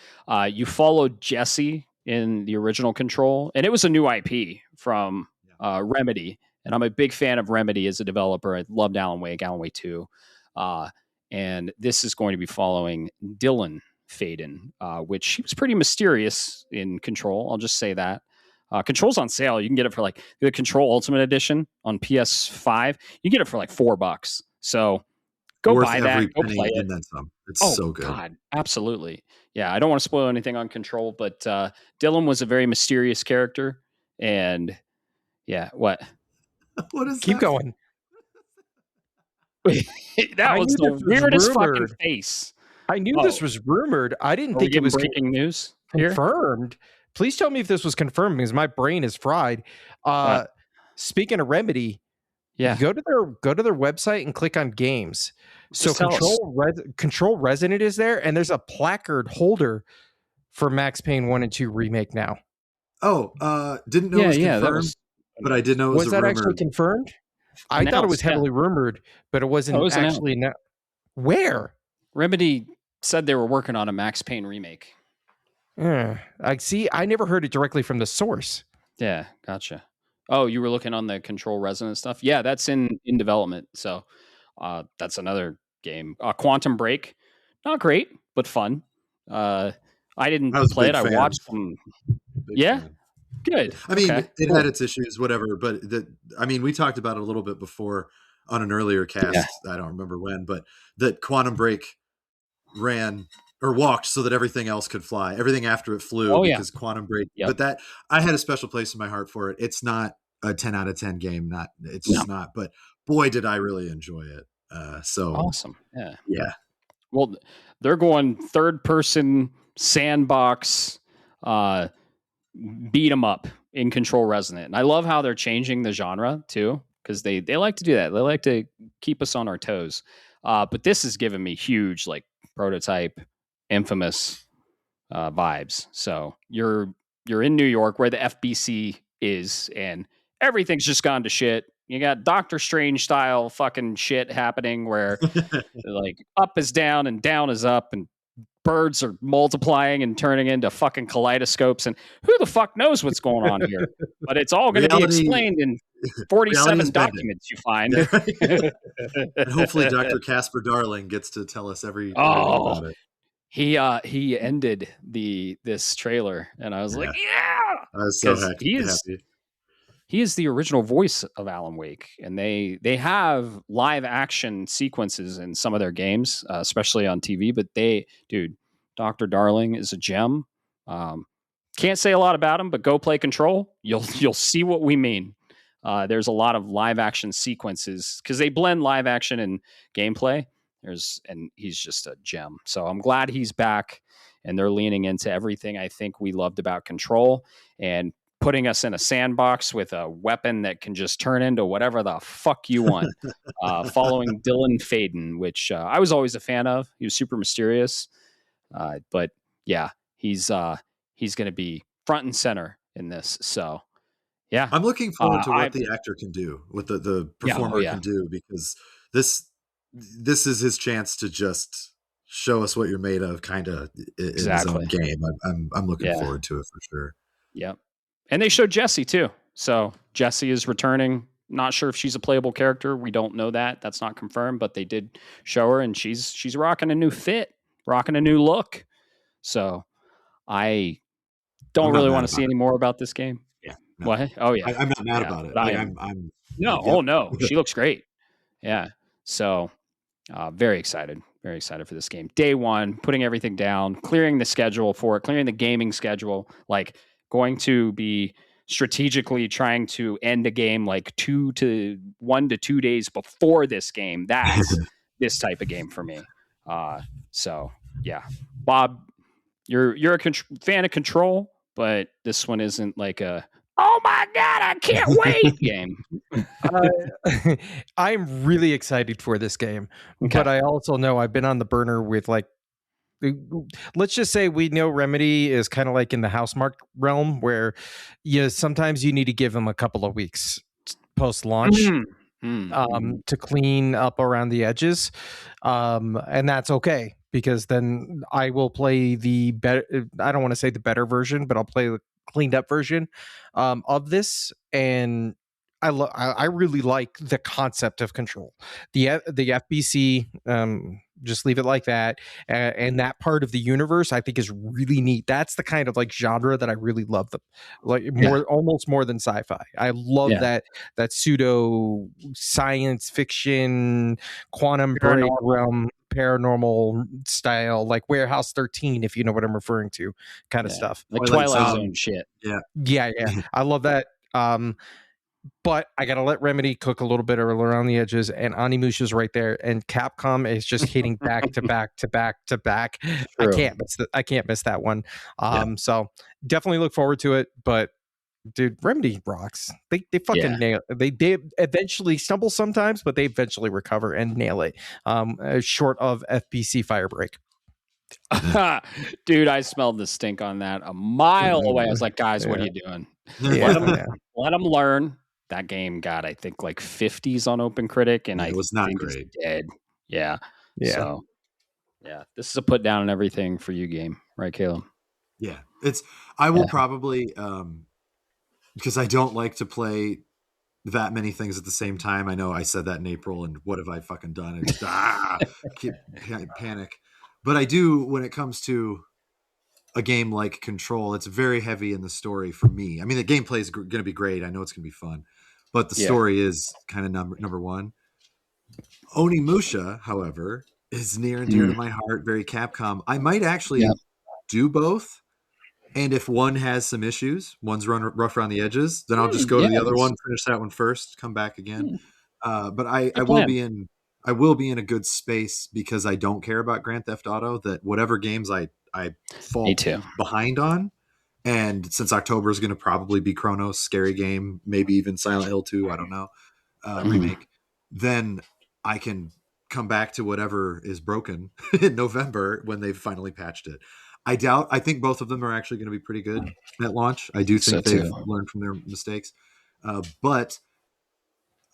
Speaker 1: You followed Jesse in the original Control, and it was a new IP from Remedy, and I'm a big fan of Remedy as a developer. I loved Alan Wake 2, and this is going to be following Dylan Faden, which he was pretty mysterious in Control. I'll just say that. Control's on sale. You can get it for like the Control Ultimate Edition on PS5. You get it for like $4. So go buy that. Go play it.
Speaker 3: Then some. It's so good.
Speaker 1: God, absolutely. Yeah, I don't want to spoil anything on Control, but Dylan was a very mysterious character. And yeah, what?
Speaker 3: What is
Speaker 2: Keep going.
Speaker 1: That was the weirdest fucking face.
Speaker 2: I knew this was rumored. I didn't think it was
Speaker 1: breaking news
Speaker 2: confirmed. Here? Please tell me if this was confirmed because my brain is fried. Speaking of Remedy, go to their website and click on games. So Control Resonant is there, and there's a placard holder for Max Payne 1 and 2 remake now.
Speaker 3: Oh, didn't know it was confirmed, but I did know it was
Speaker 2: that actually confirmed? I thought it was heavily rumored, but it wasn't actually. Where?
Speaker 1: Remedy said they were working on a Max Payne remake.
Speaker 2: I see. I never heard it directly from the source.
Speaker 1: Yeah, gotcha. Oh, you were looking on the Control Resonant stuff? Yeah, that's in development. So that's another game. Quantum Break, not great, but fun. I didn't play it. I watched them. Fan. Good.
Speaker 3: I mean, it had its issues, whatever. But we talked about it a little bit before on an earlier cast. Yeah. I don't remember when, but that Quantum Break ran or walked so that everything else could fly. Everything after it flew because Quantum Break. Yep. But that I had a special place in my heart for it. It's not a 10 out of 10 game. It's just not. But boy, did I really enjoy it. So
Speaker 1: awesome.
Speaker 3: Yeah.
Speaker 1: Well, they're going third person sandbox, beat 'em up in Control Resonant. And I love how they're changing the genre too, because they like to do that. They like to keep us on our toes. But this has given me huge like prototype Infamous vibes. So you're in New York where the FBC is, and everything's just gone to shit. You got Doctor Strange style fucking shit happening where like up is down and down is up, and birds are multiplying and turning into fucking kaleidoscopes, and who the fuck knows what's going on here? But it's all going to be explained in 47 documents you find.
Speaker 3: Yeah. And hopefully Dr. Casper Darling gets to tell us everything about it.
Speaker 1: He ended this trailer, and I was like, yeah!
Speaker 3: I was so happy.
Speaker 1: he is the original voice of Alan Wake, and they have live action sequences in some of their games, especially on TV. But dude, Dr. Darling is a gem. Can't say a lot about him, but go play Control. You'll see what we mean. There's a lot of live action sequences because they blend live action and gameplay. And he's just a gem. So I'm glad he's back, and they're leaning into everything I think we loved about Control and putting us in a sandbox with a weapon that can just turn into whatever the fuck you want. Following Dylan Faden, which I was always a fan of. He was super mysterious, but yeah, he's going to be front and center in this. So yeah,
Speaker 3: I'm looking forward to what the actor can do, what the performer can do, because this is his chance to just show us what you're made of, kind of in his own game. I'm looking forward to it for sure.
Speaker 1: Yep. And they showed Jessie too. So Jessie is returning. Not sure if she's a playable character. We don't know that. That's not confirmed, but they did show her, and she's rocking a new fit, rocking a new look. So I don't really want to see any more about this game.
Speaker 3: Yeah. No.
Speaker 1: What? Oh yeah.
Speaker 3: I'm not mad about it. I'm
Speaker 1: no. Oh no. She looks great. Yeah. So very excited for this game. Day one, putting everything down, clearing the schedule for it, clearing the gaming schedule, like going to be strategically trying to end a game like 1 to 2 days before this game. That's this type of game for me. So yeah, Bob, you're a fan of Control, but this one isn't like a, oh my God, I can't wait game.
Speaker 2: I'm really excited for this game, but I also know I've been on the burner with, like, let's just say we know Remedy is kind of like in the Housemarque realm, where sometimes you need to give them a couple of weeks post-launch to clean up around the edges, and that's okay, because then I will play the better. I don't want to say the better version, but I'll play the cleaned up version of this, and I really like the concept of Control, the FBC. Just leave it like that, and that part of the universe I think is really neat. That's the kind of like genre that I really love. Almost more than sci-fi. I love that pseudo science fiction, quantum break realm, paranormal style, like Warehouse 13, if you know what I'm referring to, kind of stuff,
Speaker 1: like Twilight Zone shit.
Speaker 2: Yeah. I love that. But I gotta let Remedy cook a little bit around the edges, and Onimusha's right there, and Capcom is just hitting back to back to back to back. I can't miss that one. So definitely look forward to it. But dude, Remedy rocks. They fucking nail it. They eventually stumble sometimes, but they eventually recover and nail it. Short of FPC Firebreak.
Speaker 1: Dude, I smelled the stink on that a mile away. I was like, guys, what are you doing? Let them learn. That game got, I think, like 50s on OpenCritic, and
Speaker 3: it was not great.
Speaker 1: It's dead. Yeah. So, this is a put down on everything for you game, right, Caleb?
Speaker 3: Yeah, I will probably, because I don't like to play that many things at the same time. I know I said that in April, and what have I fucking done? And just panic. But I do when it comes to a game like Control. It's very heavy in the story for me. I mean, the gameplay is going to be great. I know it's going to be fun, but the story is kind of number one. Onimusha, however, is near and dear to my heart. Very Capcom. I might actually do both. And if one has some issues, one's rough around the edges, then I'll just go to the other one, finish that one first, come back again. But I will be in a good space, because I don't care about Grand Theft Auto, that whatever games I fall behind on. And since October is going to probably be Chronos, scary game, maybe even Silent Hill 2, I don't know, remake, then I can come back to whatever is broken in November when they've finally patched it. I think both of them are actually going to be pretty good at launch. I do think they've learned from their mistakes. But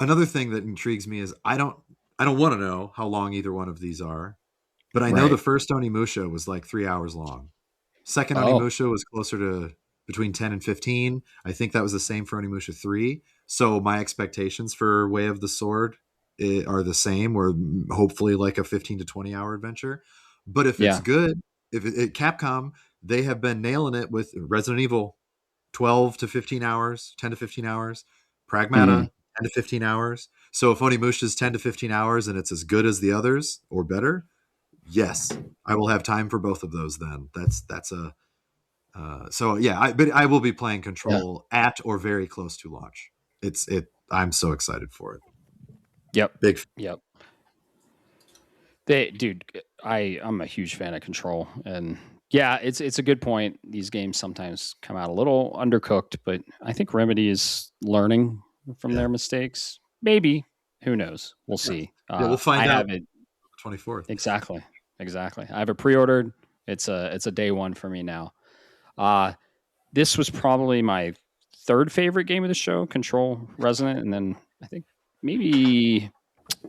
Speaker 3: another thing that intrigues me is I don't want to know how long either one of these are. But I know the first Onimusha was like 3 hours long. Second Onimusha was closer to between 10 and 15. I think that was the same for Onimusha 3. So my expectations for Way of the Sword are the same, or hopefully like a 15 to 20 hour adventure. But if it's good, Capcom, they have been nailing it with Resident Evil, 12 to 15 hours, 10 to 15 hours. Pragmata, 10 to 15 hours. So if Onimusha is 10 to 15 hours and it's as good as the others or better, yes, I will have time for both of those then. That's a so yeah, but I will be playing Control at or very close to launch. I'm so excited for it.
Speaker 1: Yep.
Speaker 3: Big.
Speaker 1: Yep. I'm a huge fan of Control, and yeah, it's a good point. These games sometimes come out a little undercooked, but I think Remedy is learning from their mistakes. Maybe, who knows? We'll see.
Speaker 3: Yeah, we'll find out.
Speaker 1: Have it
Speaker 3: 24th.
Speaker 1: Exactly. I have it pre-ordered. It's a day one for me now. This was probably my third favorite game of the show, Control Resonant, and then I think maybe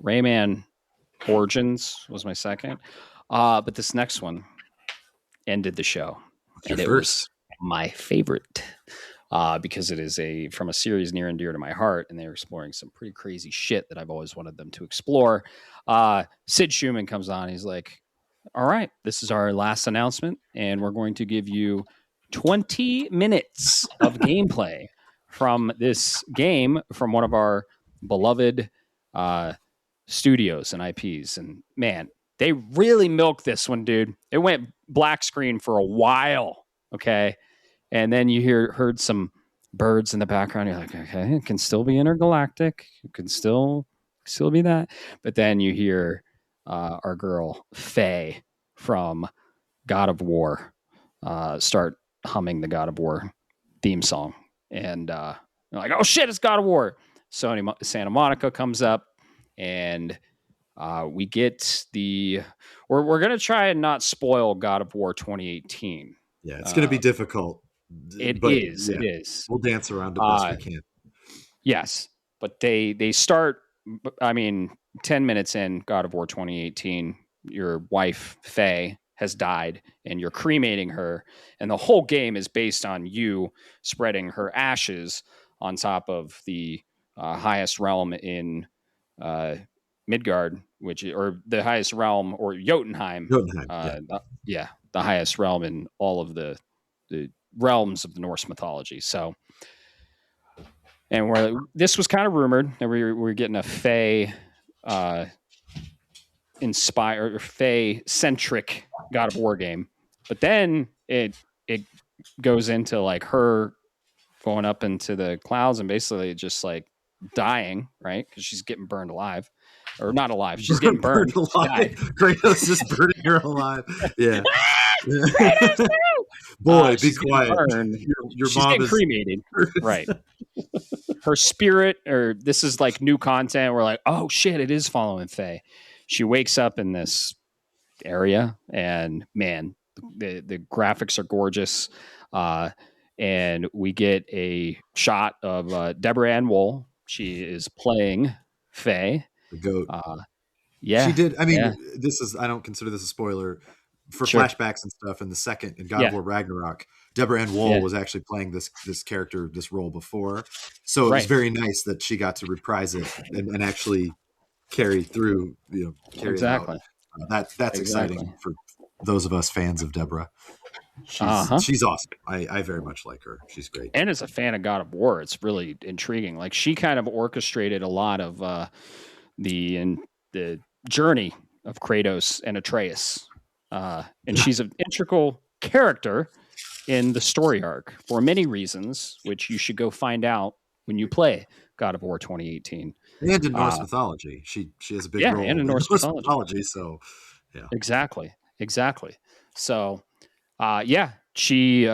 Speaker 1: Rayman Origins was my second. But this next one ended the show.
Speaker 3: And it was
Speaker 1: my favorite because it is from a series near and dear to my heart, and they're exploring some pretty crazy shit that I've always wanted them to explore. Sid Schumann comes on. He's like, all right, this is our last announcement, and we're going to give you 20 minutes of gameplay from this game from one of our beloved studios and IPs. And man, they really milked this one, dude. It went black screen for a while, okay? And then you heard some birds in the background. You're like, okay, it can still be intergalactic. It can still be that. But then you hear our girl Faye from God of War start humming the God of War theme song. And you're like, oh shit, it's God of War. Santa Monica comes up, and we get we're going to try and not spoil God of War 2018.
Speaker 3: Yeah, it's going to be difficult.
Speaker 1: It is.
Speaker 3: We'll dance around it best we can.
Speaker 1: Yes, but they start, 10 minutes in God of War 2018, your wife, Faye, has died, and you're cremating her, and the whole game is based on you spreading her ashes on top of the highest realm in Midgard, or the highest realm, or Jotunheim. The highest realm in all of the realms of the Norse mythology. So, and this was kind of rumored that we were getting a Fae inspired, Fae centric God of War game, but then it goes into like her going up into the clouds and basically just like dying, right? Because she's getting burned alive. Or not alive. She's getting burned.
Speaker 3: Kratos is burning her alive. Yeah. Boy, be quiet. Your
Speaker 1: she's
Speaker 3: mom
Speaker 1: getting
Speaker 3: is
Speaker 1: cremated. Right. Her spirit, or this is like new content. We're like, oh shit, it is following Faye. She wakes up in this area, and man, the graphics are gorgeous. And we get a shot of Deborah Ann Woll. She is playing Faye.
Speaker 3: The goat.
Speaker 1: Yeah.
Speaker 3: She did. I mean, I don't consider this a spoiler for flashbacks and stuff. In the second, in God of War Ragnarok, Deborah Ann Woll was actually playing this character, this role before. So it was very nice that she got to reprise it and actually carry through, carry it out. That's exciting for those of us fans of Deborah. She's awesome. I very much like her. She's great.
Speaker 1: And as a fan of God of War, it's really intriguing. Like, she kind of orchestrated a lot of the journey of Kratos and Atreus. And she's an integral character in the story arc for many reasons, which you should go find out when you play God of War 2018.
Speaker 3: And in Norse mythology. She has a big role
Speaker 1: and in Norse mythology.
Speaker 3: So, yeah.
Speaker 1: Exactly. So, she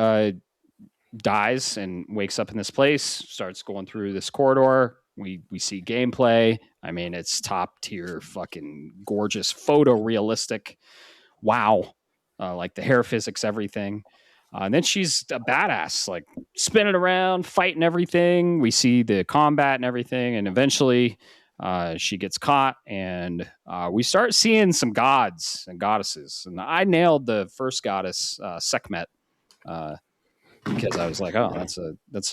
Speaker 1: dies and wakes up in this place, starts going through this corridor. We see gameplay. I mean, it's top tier, fucking gorgeous, photorealistic. Wow. Like the hair physics, everything. And then she's a badass, like spinning around, fighting everything. We see the combat and everything. And eventually she gets caught, and we start seeing some gods and goddesses. And I nailed the first goddess, Sekhmet, because I was like, oh, that's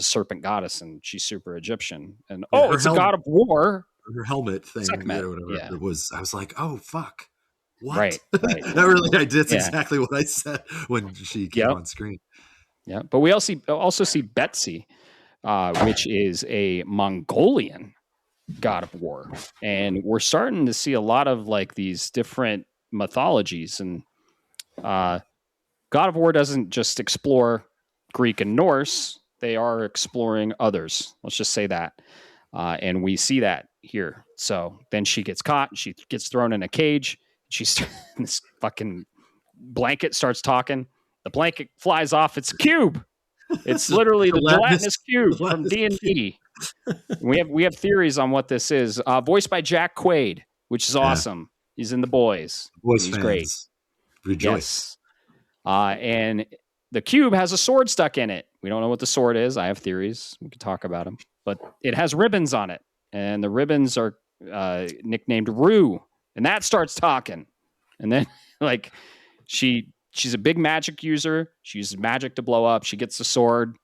Speaker 1: a serpent goddess, and she's super Egyptian. And it's a God of War.
Speaker 3: Her helmet thing,
Speaker 1: Sekhmet.
Speaker 3: or whatever it was. I was like, oh fuck. What?
Speaker 1: Right.
Speaker 3: That's exactly what I said when she came on screen.
Speaker 1: Yeah. But we also see Betsy, which is a Mongolian god of war. And we're starting to see a lot of like these different mythologies. And God of War doesn't just explore Greek and Norse, they are exploring others. Let's just say that. And we see that here. So then she gets caught. She gets thrown in a cage. She's this fucking blanket starts talking. The blanket flies off. It's a cube. It's literally the gelatinous cube from D&D. We have theories on what this is. Voiced by Jack Quaid, which is awesome. He's in The Boys. He's
Speaker 3: fans.
Speaker 1: Great.
Speaker 3: Rejoice.
Speaker 1: Yes. And the cube has a sword stuck in it. We don't know what the sword is. I have theories. We can talk about them. But it has ribbons on it. And the ribbons are nicknamed Rue. And that starts talking. And then, like, she's a big magic user. She uses magic to blow up. She gets the sword.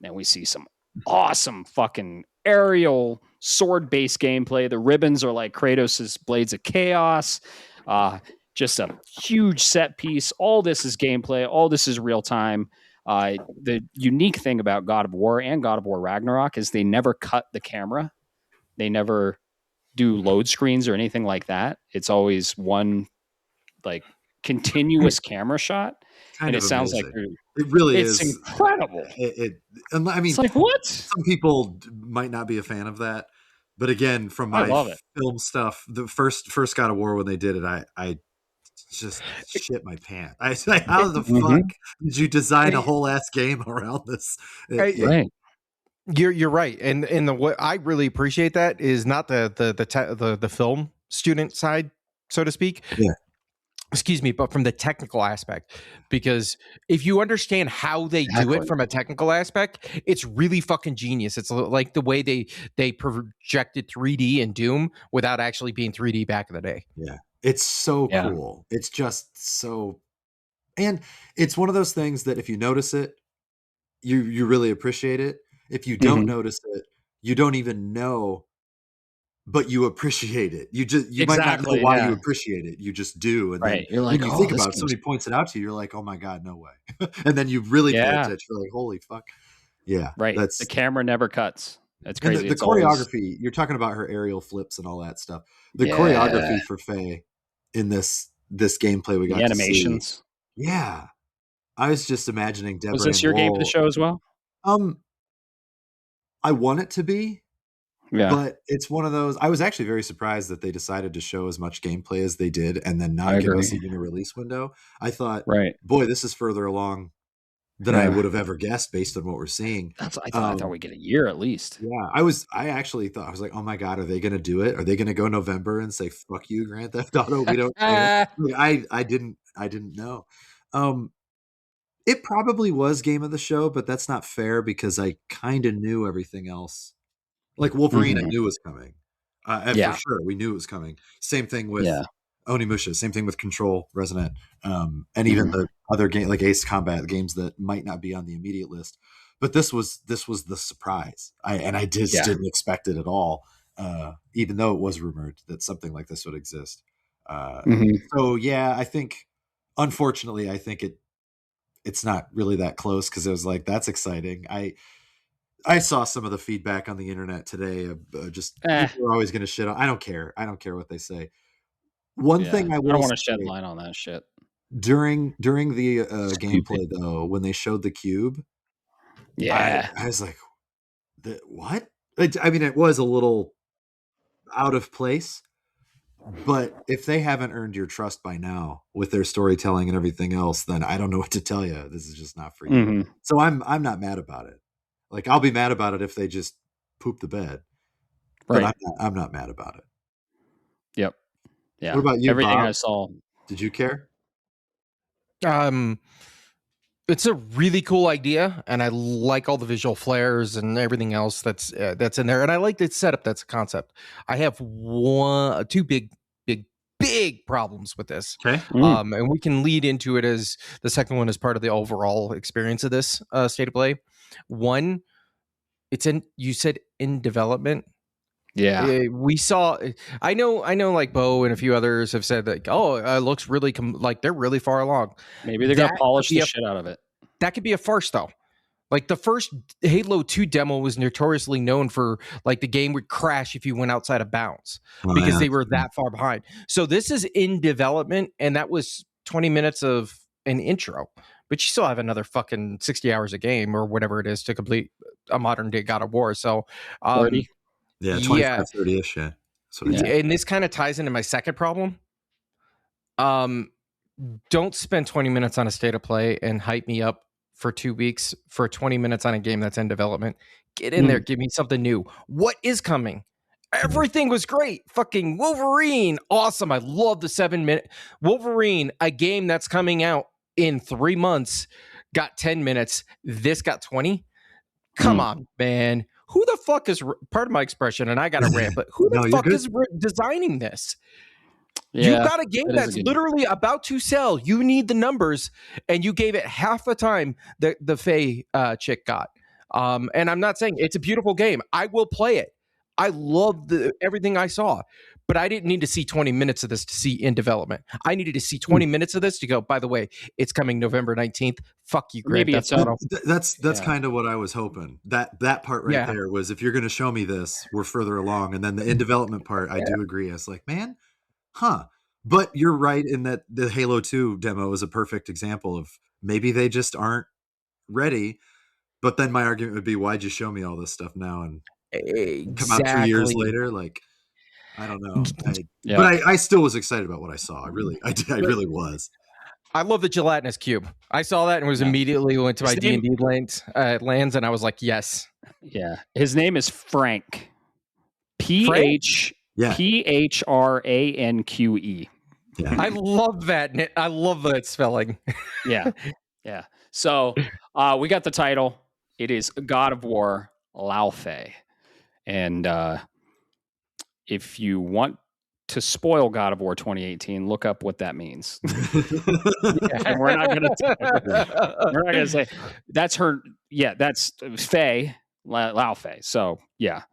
Speaker 1: Then we see some awesome fucking aerial sword-based gameplay. The ribbons are like Kratos' Blades of Chaos. Just a huge set piece. All this is gameplay. All this is real time. The unique thing about God of War and God of War Ragnarok is they never cut the camera. They never do load screens or anything like that. It's always one like continuous camera shot.
Speaker 3: Kind
Speaker 1: and
Speaker 3: of
Speaker 1: it sounds
Speaker 3: amazing.
Speaker 1: like
Speaker 3: it really
Speaker 1: it's
Speaker 3: is
Speaker 1: incredible.
Speaker 3: I mean,
Speaker 1: It's like, what?
Speaker 3: Some people might not be a fan of that, but again, from my film stuff, the first God of War when they did it, I just shit my pants. I say, how the fuck did you design a whole ass game around this?
Speaker 1: Right.
Speaker 2: You're right, and what I really appreciate that is not the film student side, so to speak.
Speaker 3: Yeah.
Speaker 2: Excuse me, but from the technical aspect, because if you understand how they do it from a technical aspect, it's really fucking genius. It's like the way they projected 3D in Doom without actually being 3D back in the day.
Speaker 3: Yeah, it's so cool. It's just so, and it's one of those things that if you notice it, you really appreciate it. If you don't notice it, you don't even know, but you appreciate it. You might not know why you appreciate it. You just do. And then
Speaker 1: you're like,
Speaker 3: when you think about it, somebody points it out to you, you're like, oh my God, no way. And then you really pay attention. You're like, holy fuck. Yeah.
Speaker 1: Right. The camera never cuts. That's crazy.
Speaker 3: The choreography, you're talking about her aerial flips and all that stuff. The choreography for Faye in this gameplay we got
Speaker 1: the animations.
Speaker 3: To see. Yeah. I was just imagining Deborah.
Speaker 1: Was this your game of the show as well?
Speaker 3: I want it to be.
Speaker 1: Yeah.
Speaker 3: But it's one of those. I was actually very surprised that they decided to show as much gameplay as they did and then not give us even a release window. I thought, boy, this is further along than I would have ever guessed based on what we're seeing.
Speaker 1: I thought we'd get a year at least.
Speaker 3: Yeah. I actually thought, I was like, oh my God, are they going to do it? Are they going to go November and say, fuck you, Grand Theft Auto? We don't know. I didn't know. It probably was game of the show, but that's not fair because I kind of knew everything else. Like Wolverine, I knew was coming. For sure, we knew it was coming. Same thing with Onimusha. Same thing with Control, Resonant, and even the other game like Ace Combat games that might not be on the immediate list. But this was the surprise. I just didn't expect it at all, even though it was rumored that something like this would exist. So yeah, I think, unfortunately, it's not really that close because it was like, that's exciting. I saw some of the feedback on the internet today of people are always going to shit on. I don't care. I don't care what they say. One thing I
Speaker 1: don't want to shed light on that shit.
Speaker 3: During the gameplay though, when they showed the cube, I was like, what? I mean, it was a little out of place. But if they haven't earned your trust by now with their storytelling and everything else, then I don't know what to tell you. This is just not for you. So I'm not mad about it. Like, I'll be mad about it if they just poop the bed. But I'm not mad about it.
Speaker 1: Yep. Yeah.
Speaker 3: What about you,
Speaker 1: Everything
Speaker 3: Bob?
Speaker 1: I saw.
Speaker 3: Did you care?
Speaker 2: It's a really cool idea, and I like all the visual flares and everything else that's in there, and I like the setup. That's a concept. I have two big problems with this.
Speaker 3: Okay,
Speaker 2: and we can lead into it as the second one is part of the overall experience of this state of play. One, you said in development.
Speaker 1: Yeah,
Speaker 2: we saw. I know. Like Bo and a few others have said that. Oh, it looks really like they're really far along.
Speaker 1: Maybe they're gonna polish the shit out of it.
Speaker 2: That could be a farce, though. Like the first Halo 2 demo was notoriously known for like the game would crash if you went outside of bounds because they were that far behind. So this is in development, and that was 20 minutes of an intro. But you still have another fucking 60 hours a game or whatever it is to complete a modern day God of War. So
Speaker 1: 30?
Speaker 3: Yeah, 25, 30-ish, yeah.
Speaker 2: And this kind of ties into my second problem. Don't spend 20 minutes on a state of play and hype me up for 2 weeks for 20 minutes on a game that's in development. Get in there, give me something new. What is coming? Everything was great. Fucking Wolverine, awesome. I love the 7-minute Wolverine, a game that's coming out in 3 months, got 10 minutes. This got 20. Come on, man. Who the fuck is, part of my expression, and I got a rant, but who the fuck is designing this? Yeah, you got a game that's literally about to sell. You need the numbers, and you gave it half the time that the Faye chick got. And I'm not saying it's a beautiful game. I will play it. I love everything I saw, but I didn't need to see 20 minutes of this to see in development. I needed to see 20 minutes of this to go, by the way, it's coming November 19th. Fuck you, Grant.
Speaker 3: Maybe that's kind of what I was hoping. That part right there was, if you're going to show me this, we're further along. And then the in development part, I do agree. I was like, man, but you're right in that the Halo 2 demo is a perfect example of maybe they just aren't ready. But then my argument would be, why'd you show me all this stuff now and come out 2 years later? Like, I don't know. But I still was excited about what I saw. I really was.
Speaker 2: I love the gelatinous cube. I saw that and was immediately went to my D&D lands, and I was like, yes.
Speaker 1: Yeah. His name is Frank. Phranque.
Speaker 2: Yeah. I love that. I love that spelling.
Speaker 1: Yeah. So we got the title. It is God of War Laufey. And if you want to spoil God of War 2018, look up what that means. And we're not going to say that's her. Yeah, that's Faye Laufey. So yeah,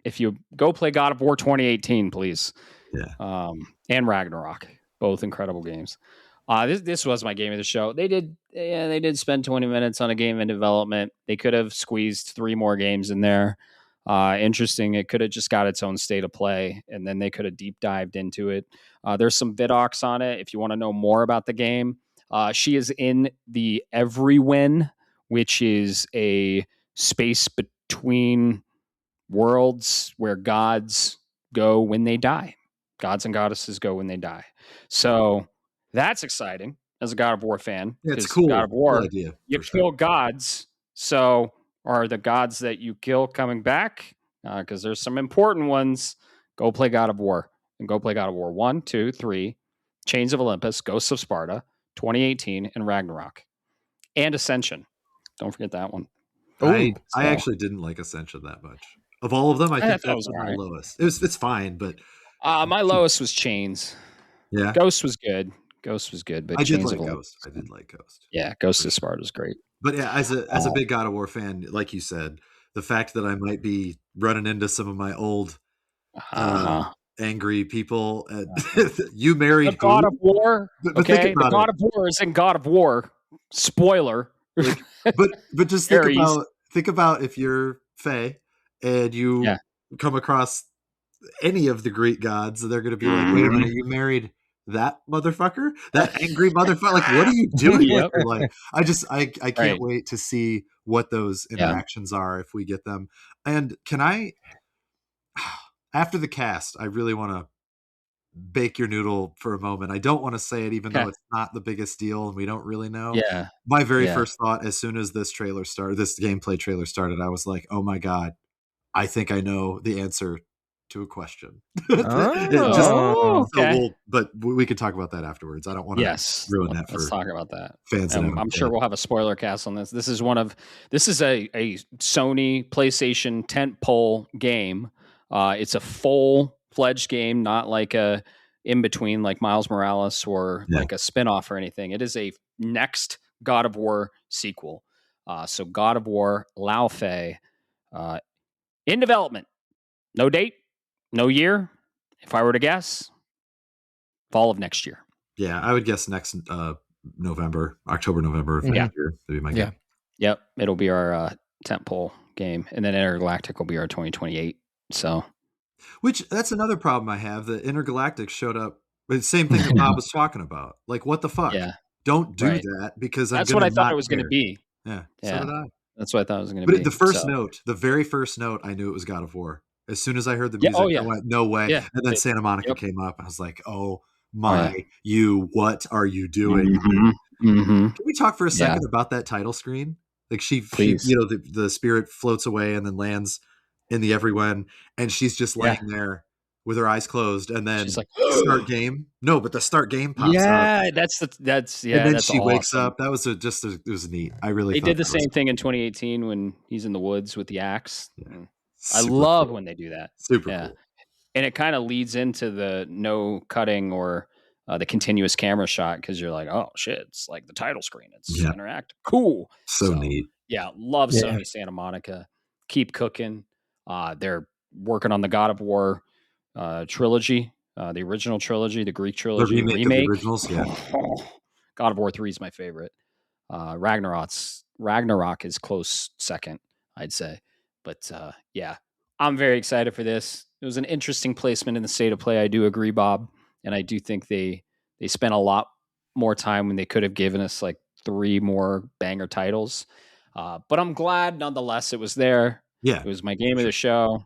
Speaker 1: if you go play God of War 2018, please.
Speaker 3: Yeah.
Speaker 1: And Ragnarok, both incredible games. This was my game of the show. They did spend 20 minutes on a game in development. They could have squeezed 3 more games in there. Interesting. It could have just got its own state of play, and then they could have deep dived into it. There's some vidocs on it if you want to know more about the game. She is in the Everywin, which is a space between worlds where gods go when they die. Gods and goddesses go when they die. So that's exciting as a God of War fan.
Speaker 3: Yeah, it's cool.
Speaker 1: God of War,
Speaker 3: cool idea,
Speaker 1: you kill gods. So are the gods that you kill coming back? Because there's some important ones. Go play God of War. And go play God of War 1, 2, 3, Chains of Olympus, Ghosts of Sparta, 2018, and Ragnarok. And Ascension. Don't forget that one.
Speaker 3: I actually didn't like Ascension that much. Of all of them, I think that was my lowest. It's fine, but
Speaker 1: my lowest was Chains.
Speaker 3: Yeah,
Speaker 1: Ghost was good. But
Speaker 3: I did like Ghost. I did like Ghost.
Speaker 1: Yeah, Ghost of Sparta is great.
Speaker 3: But yeah, as a big God of War fan, like you said, the fact that I might be running into some of my old angry people, you married
Speaker 1: the God of War. Okay, the God of War is in God of War. Spoiler.
Speaker 3: But just think about if you're Faye and you come across any of the Greek gods, they're going to be like, wait a minute, you married that motherfucker, that angry motherfucker. Like, what are you doing? Yep. Like, I can't wait to see what those interactions are if we get them. And can I, after the cast, I really want to bake your noodle for a moment. I don't want to say it, even though it's not the biggest deal and we don't really know.
Speaker 1: Yeah.
Speaker 3: My very first thought, as soon as this gameplay trailer started, I was like, oh my God, I think I know the answer to a question. But we could talk about that afterwards. I don't want to ruin that.
Speaker 1: Let's talk about that.
Speaker 3: Fans,
Speaker 1: I'm sure we'll have a spoiler cast on this. This is a Sony PlayStation tentpole game. It's a full-fledged game, not like a in between like Miles Morales or like a spinoff or anything. It is a next God of War sequel. So God of War Laufey in development. No date. No year. If I were to guess, fall of next year.
Speaker 3: Yeah, I would guess next October, November of next year. That'd be my guess.
Speaker 1: Yep, it'll be our tentpole game, and then Intergalactic will be our 2028. So,
Speaker 3: which that's another problem I have. The Intergalactic showed up. The same thing that Bob was talking about. Like, what the fuck?
Speaker 1: yeah,
Speaker 3: Don't do
Speaker 1: right.
Speaker 3: that because I'm
Speaker 1: That's
Speaker 3: going
Speaker 1: what
Speaker 3: to
Speaker 1: I thought
Speaker 3: not
Speaker 1: it was going to
Speaker 3: care.
Speaker 1: be.
Speaker 3: Yeah, so
Speaker 1: Yeah,
Speaker 3: did I.
Speaker 1: that's what I thought it was going to
Speaker 3: But
Speaker 1: be.
Speaker 3: the first
Speaker 1: So,
Speaker 3: note, the very first note, I knew it was God of War. As soon as I heard the
Speaker 1: yeah.
Speaker 3: music,
Speaker 1: Oh
Speaker 3: I
Speaker 1: yeah.
Speaker 3: went, no way.
Speaker 1: Yeah.
Speaker 3: And then Santa Monica
Speaker 1: Yep.
Speaker 3: came up. I was like, oh
Speaker 1: Oh
Speaker 3: my,
Speaker 1: yeah.
Speaker 3: what are you doing?
Speaker 1: Mm-hmm.
Speaker 3: Can we talk for a
Speaker 1: Yeah.
Speaker 3: second about that title screen? Like she
Speaker 1: Please.
Speaker 3: the spirit floats away and then lands in the everyone, and she's just
Speaker 1: Yeah.
Speaker 3: laying there with her eyes closed, and then
Speaker 1: She's like,
Speaker 3: start game. No, but the start game pops up,
Speaker 1: yeah, that's
Speaker 3: and then
Speaker 1: that's
Speaker 3: she wakes
Speaker 1: awesome.
Speaker 3: up. That was it was neat. I really
Speaker 1: They
Speaker 3: thought
Speaker 1: did the
Speaker 3: that was
Speaker 1: same thing in 2018 when he's in the woods with the axe.
Speaker 3: Yeah.
Speaker 1: I
Speaker 3: Super
Speaker 1: love
Speaker 3: cool.
Speaker 1: when they do that.
Speaker 3: Super
Speaker 1: Yeah.
Speaker 3: cool.
Speaker 1: And it kind of leads into the no cutting or the continuous camera shot because you're like, oh shit, it's like the title screen. It's
Speaker 3: Yeah.
Speaker 1: interactive. Cool.
Speaker 3: So neat.
Speaker 1: Yeah, love
Speaker 2: Yeah.
Speaker 1: Sony Santa Monica. Keep cooking. They're working on the God of War trilogy, the original trilogy, the Greek trilogy,
Speaker 3: remake of the originals, yeah.
Speaker 1: God of War 3 is my favorite. Ragnarok is close second, I'd say. But yeah, I'm very excited for this. It was an interesting placement in the state of play. I do agree, Bob, and I do think they spent a lot more time when they could have given us like 3 more banger titles. But I'm glad nonetheless it was there.
Speaker 3: Yeah.
Speaker 1: It was my game of the show.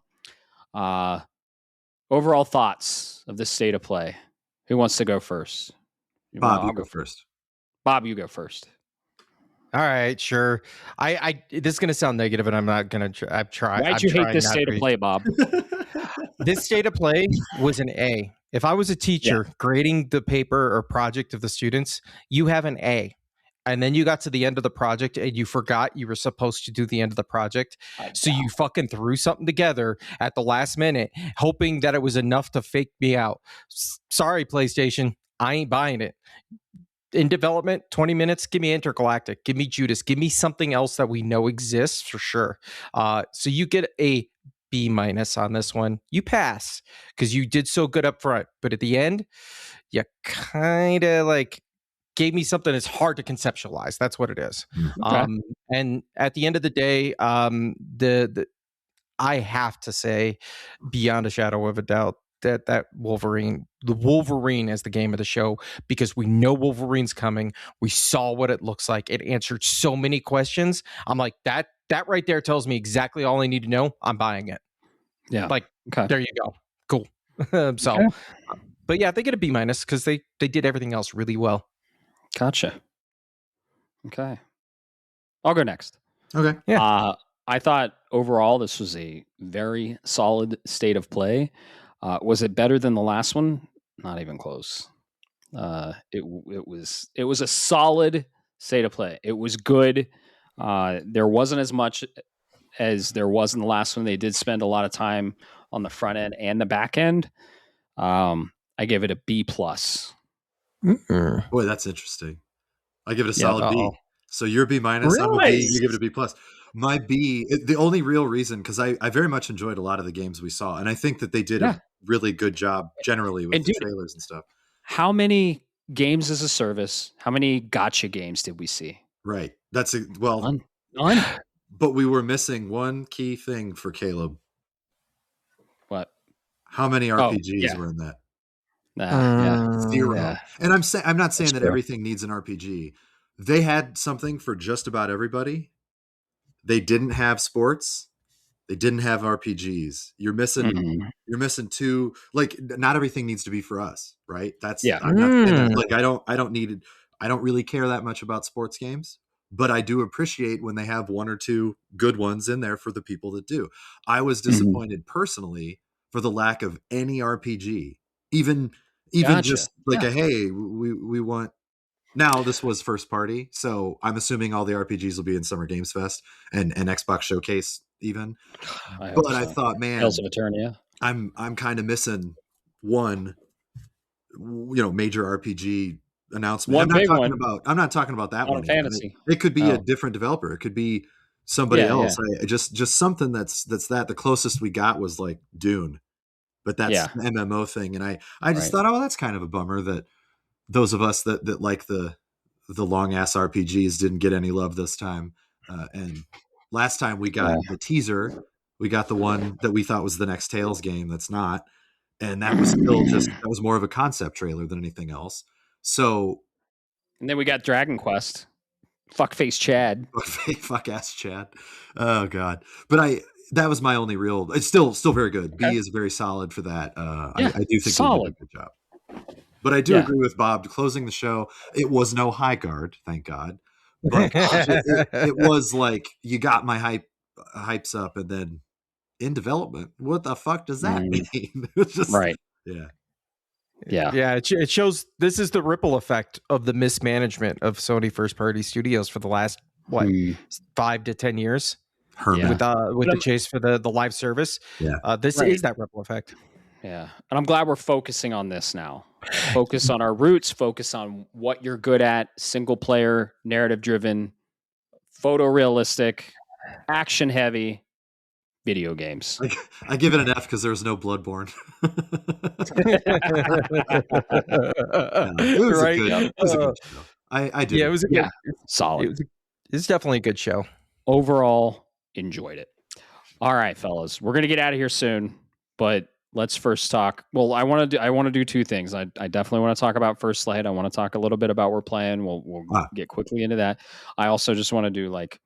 Speaker 1: Overall thoughts of this state of play. Who wants to go first?
Speaker 3: Bob, you go first.
Speaker 1: Bob, you go first.
Speaker 2: All right, sure. I this is gonna sound negative, and I'm not gonna. I'm trying.
Speaker 1: Why'd you hate this state of play, Bob?
Speaker 2: This state of play was an A. If I was a teacher grading the paper or project of the students, you have an A. And then you got to the end of the project and you forgot you were supposed to do the end of the project. So you fucking threw something together at the last minute, hoping that it was enough to fake me out. Sorry, PlayStation. I ain't buying it. In development, 20 minutes, give me Intergalactic, give me Judas, give me something else that we know exists for sure. So you get a B- on this one. You pass because you did so good up front. But at the end, you kind of like gave me something that's hard to conceptualize. That's what it is.
Speaker 1: Okay.
Speaker 2: And at the end of the day, the I have to say, beyond a shadow of a doubt, that the Wolverine as the game of the show, because we know Wolverine's coming. We saw what it looks like. It answered so many questions. I'm like, that right there tells me exactly all I need to know. I'm buying it.
Speaker 1: Yeah.
Speaker 2: Like,
Speaker 1: okay.
Speaker 2: There you go. Cool. So,
Speaker 1: okay.
Speaker 2: But yeah, they get a B- because they did everything else really well.
Speaker 1: Gotcha. Okay. I'll go next.
Speaker 3: Okay.
Speaker 2: Yeah.
Speaker 1: I thought overall this was a very solid state of play. Was it better than the last one? Not even close. It was a solid state of play. It was good. There wasn't as much as there was in the last one. They did spend a lot of time on the front end and the back end. I give it a B+.
Speaker 3: Boy, that's interesting. I give it a solid B. So you're B-.
Speaker 2: Really?
Speaker 3: I'm a B. You give it a B+. My B, the only real reason, because I very much enjoyed a lot of the games we saw, and I think that they did a really good job generally with the trailers and stuff.
Speaker 1: How many games as a service? How many gotcha games did we see?
Speaker 3: Right. That's none. But we were missing one key thing for Caleb.
Speaker 1: What?
Speaker 3: How many RPGs were in that?
Speaker 1: Yeah.
Speaker 3: 0.
Speaker 1: Yeah.
Speaker 3: And I'm not saying that everything needs an RPG. They had something for just about everybody. They didn't have sports. They didn't have RPGs. You're missing 2. Like, not everything needs to be for us, right? That's I'm not saying that. Like, I don't really care that much about sports games, but I do appreciate when they have 1 or 2 good ones in there for the people that do. I was disappointed personally for the lack of any RPG. Even just like hey, we want. Now this was first party, so I'm assuming all the RPGs will be in Summer Games Fest and Xbox Showcase even. I thought, man,
Speaker 1: Tales of Eternia.
Speaker 3: I'm kind of missing one, major RPG announcement. I'm not talking about that one.
Speaker 1: Fantasy.
Speaker 3: It could be a different developer. It could be somebody else. Just something that's that. The closest we got was like Dune, but that's an MMO thing, and I just thought, oh, that's kind of a bummer that those of us that like the long ass RPGs didn't get any love this time. And last time we got the teaser, we got the one that we thought was the next Tales game. That's not, and that was still that was more of a concept trailer than anything else. So,
Speaker 1: and then we got Dragon Quest. Fuckface Chad.
Speaker 3: Fuck ass Chad. Oh God. But that was my only real. It's still very good.
Speaker 1: Okay.
Speaker 3: B is very solid for that.
Speaker 1: Yeah,
Speaker 3: I do think
Speaker 1: solid.
Speaker 3: they did a good job. But I do agree with Bob. Closing the show, it was no high guard, thank God. But it was like you got my hypes up, and then in development. What the fuck does that mean? It's just
Speaker 1: right.
Speaker 2: Yeah. It shows this is the ripple effect of the mismanagement of Sony first party studios for the last 5 to 10 years. With the chase for the live service. This is that ripple effect.
Speaker 1: Yeah. And I'm glad we're focusing on this now. Focus on our roots, focus on what you're good at, single player, narrative driven, photorealistic, action heavy video games.
Speaker 3: I give it an F because there was no Bloodborne. It was a good show. I did.
Speaker 2: Yeah, it was
Speaker 1: solid.
Speaker 2: It's definitely a good show.
Speaker 1: Overall, enjoyed it. All right, fellas, we're gonna get out of here soon, but let's first talk. Well, I want to do two things. I definitely want to talk about First Light. I want to talk a little bit about We're Playing. We'll get quickly into that. I also just want to do like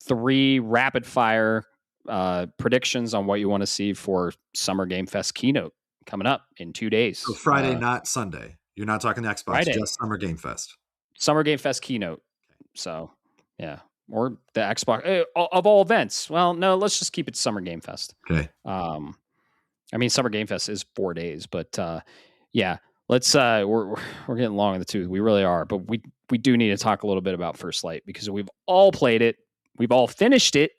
Speaker 1: 3 rapid fire predictions on what you want to see for Summer Game Fest keynote coming up in 2 days.
Speaker 3: So Friday, not Sunday. You're not talking Xbox,
Speaker 1: Friday.
Speaker 3: Just Summer Game Fest.
Speaker 1: Summer Game Fest keynote. So, yeah. Or the Xbox of all events. Well, no, let's just keep it Summer Game Fest.
Speaker 3: Okay.
Speaker 1: I mean, Summer Game Fest is 4 days, but yeah, let's. We're getting long in the tooth. We really are, but we do need to talk a little bit about First Light because we've all played it. We've all finished it.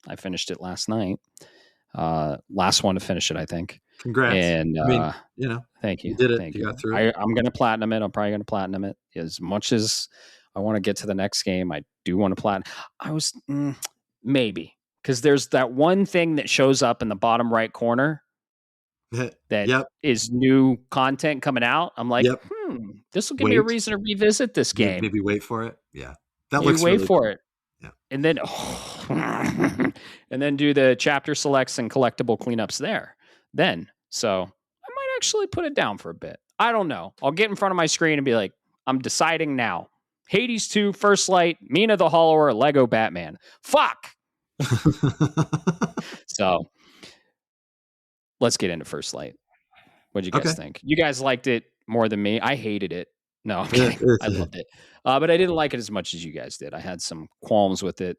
Speaker 1: I finished it last night. Last one to finish it, I think.
Speaker 3: Congrats.
Speaker 1: And thank you.
Speaker 3: You did it.
Speaker 1: Thank
Speaker 3: you
Speaker 1: you.
Speaker 3: Got through it.
Speaker 1: I'm going to platinum it. I'm probably going to platinum it as much as I want to get to the next game. I do want to platinum. I was maybe because there's that one thing that shows up in the bottom right corner that is new content coming out. I'm like, this will give me a reason to revisit this game.
Speaker 3: Maybe wait for it. Yeah, that
Speaker 1: maybe
Speaker 3: looks
Speaker 1: wait
Speaker 3: really
Speaker 1: for
Speaker 3: cool.
Speaker 1: it. Yeah, and then and then do the chapter selects and collectible cleanups there. Then so I might actually put it down for a bit. I don't know. I'll get in front of my screen and be like, I'm deciding now. Hades 2, First Light, Mina the Hollower, Lego Batman. Fuck. So let's get into First Light. What'd you guys think? You guys liked it more than me. I hated it. No, I'm kidding. I loved it. But I didn't like it as much as you guys did. I had some qualms with it.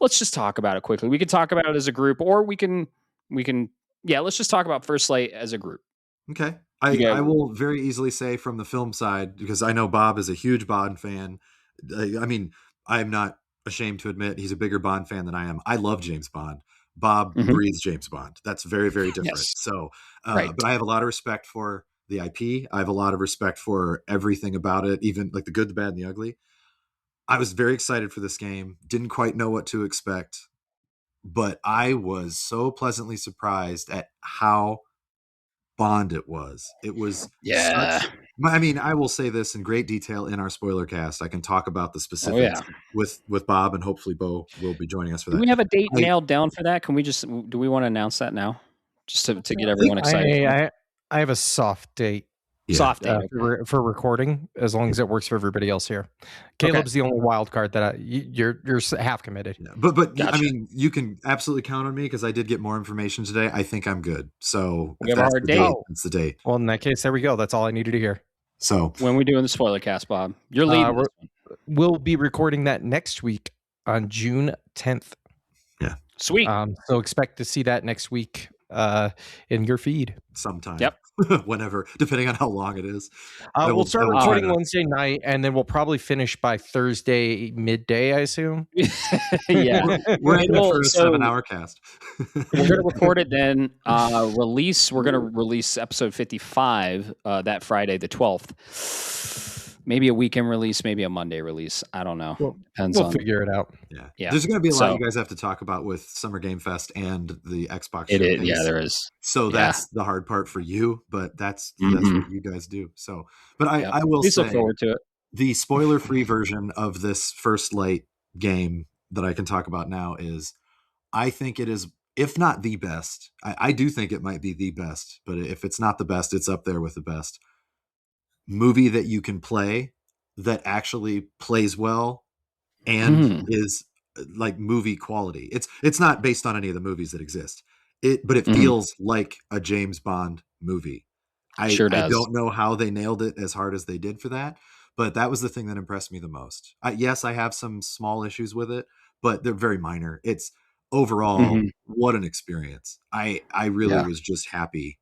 Speaker 1: Let's just talk about it quickly. We can talk about it as a group, or we can, let's just talk about First Light as a group.
Speaker 3: Okay. I will very easily say from the film side, because I know Bob is a huge Bond fan. I mean, I'm not ashamed to admit he's a bigger Bond fan than I am. I love James Bond. Bob breathes James Bond. That's very, very different. Yes. So, but I have a lot of respect for the IP. I have a lot of respect for everything about it, even like the good, the bad, and the ugly. I was very excited for this game. Didn't quite know what to expect, but I was so pleasantly surprised at how Bond it was. It was I mean, I will say this in great detail in our spoiler cast. I can talk about the specifics with Bob, and hopefully Bo will be joining us for that.
Speaker 1: Do we have a date nailed down for that? Can we do we want to announce that now? Just to get everyone excited.
Speaker 2: I have a soft date.
Speaker 3: Yeah.
Speaker 1: Soft date
Speaker 2: for recording, as long as it works for everybody else here. Caleb's the only wild card that you're half committed.
Speaker 3: Yeah. But gotcha. I mean, you can absolutely count on me because I did get more information today. I think I'm good. So
Speaker 1: we have our date.
Speaker 3: That's the date.
Speaker 2: Well, in that case, there we go. That's all I needed to hear.
Speaker 3: So
Speaker 1: when we doing the spoiler cast, Bob, you're leading.
Speaker 2: We'll be recording that next week on June 10th.
Speaker 3: Yeah,
Speaker 1: sweet.
Speaker 2: So expect to see that next week in your feed
Speaker 3: sometime.
Speaker 1: Yep.
Speaker 3: Whenever, depending on how long it is.
Speaker 2: We'll start recording Wednesday night, and then we'll probably finish by Thursday midday, I assume.
Speaker 3: Yeah. We're aiming for a 7-hour cast.
Speaker 1: We're going to record it then. We're going to release episode 55 that Friday, the 12th. Maybe a weekend release, maybe a Monday release. I don't know. Depends
Speaker 2: we'll figure it out.
Speaker 3: Yeah. There's going to be a lot you guys have to talk about with Summer Game Fest and the Xbox showcase.
Speaker 1: Yeah, there is.
Speaker 3: So that's the hard part for you, but that's what you guys do. So, but I will say,
Speaker 1: look forward to it.
Speaker 3: The spoiler-free version of this First Light game that I can talk about now is I think it is, if not the best, I do think it might be the best, but if it's not the best, it's up there with the best movie that you can play that actually plays well and
Speaker 1: Hmm.
Speaker 3: is like movie quality. It's not based on any of the movies that exist. But it
Speaker 1: Hmm.
Speaker 3: feels like a James Bond movie.
Speaker 1: Sure
Speaker 3: I
Speaker 1: does.
Speaker 3: don't know how they nailed it as hard as they did for that, but that was the thing that impressed me the most. Yes, I have some small issues with it, but they're very minor. It's overall
Speaker 1: Hmm.
Speaker 3: what an experience. I really
Speaker 1: Yeah.
Speaker 3: was just happy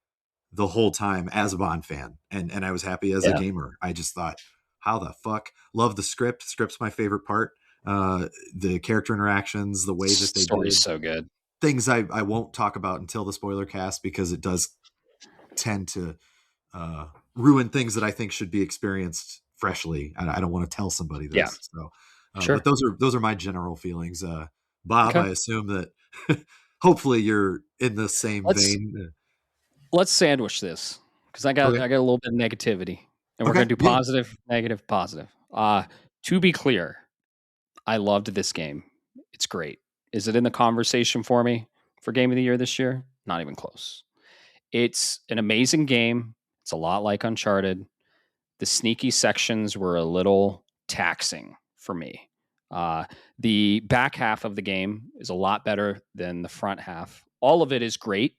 Speaker 3: the whole time as a Bond fan, and I was happy as a
Speaker 1: Yeah.
Speaker 3: gamer. I just thought, how the fuck? Love the script. Script's my favorite part. The character interactions, the way that they
Speaker 1: Story's
Speaker 3: did
Speaker 1: so good.
Speaker 3: things I won't talk about until the spoiler cast because it does tend to ruin things that I think should be experienced freshly. I don't want to tell somebody
Speaker 1: Yeah.
Speaker 3: this. So, but
Speaker 1: Sure.
Speaker 3: those are my general feelings. Bob,
Speaker 1: Okay.
Speaker 3: I assume that hopefully you're in the same
Speaker 1: Let's
Speaker 3: vein.
Speaker 1: let's sandwich this because
Speaker 3: Okay.
Speaker 1: I got a little bit of negativity, and we're
Speaker 3: Okay.
Speaker 1: gonna do
Speaker 3: Yeah.
Speaker 1: positive, negative, positive. To be clear, I loved this game. It's great. Is it in the conversation for me for game of the year this year? Not even close. It's an amazing game. It's a lot like Uncharted. The sneaky sections were a little taxing for me. Uh, the back half of the game is a lot better than the front half. All of it is great,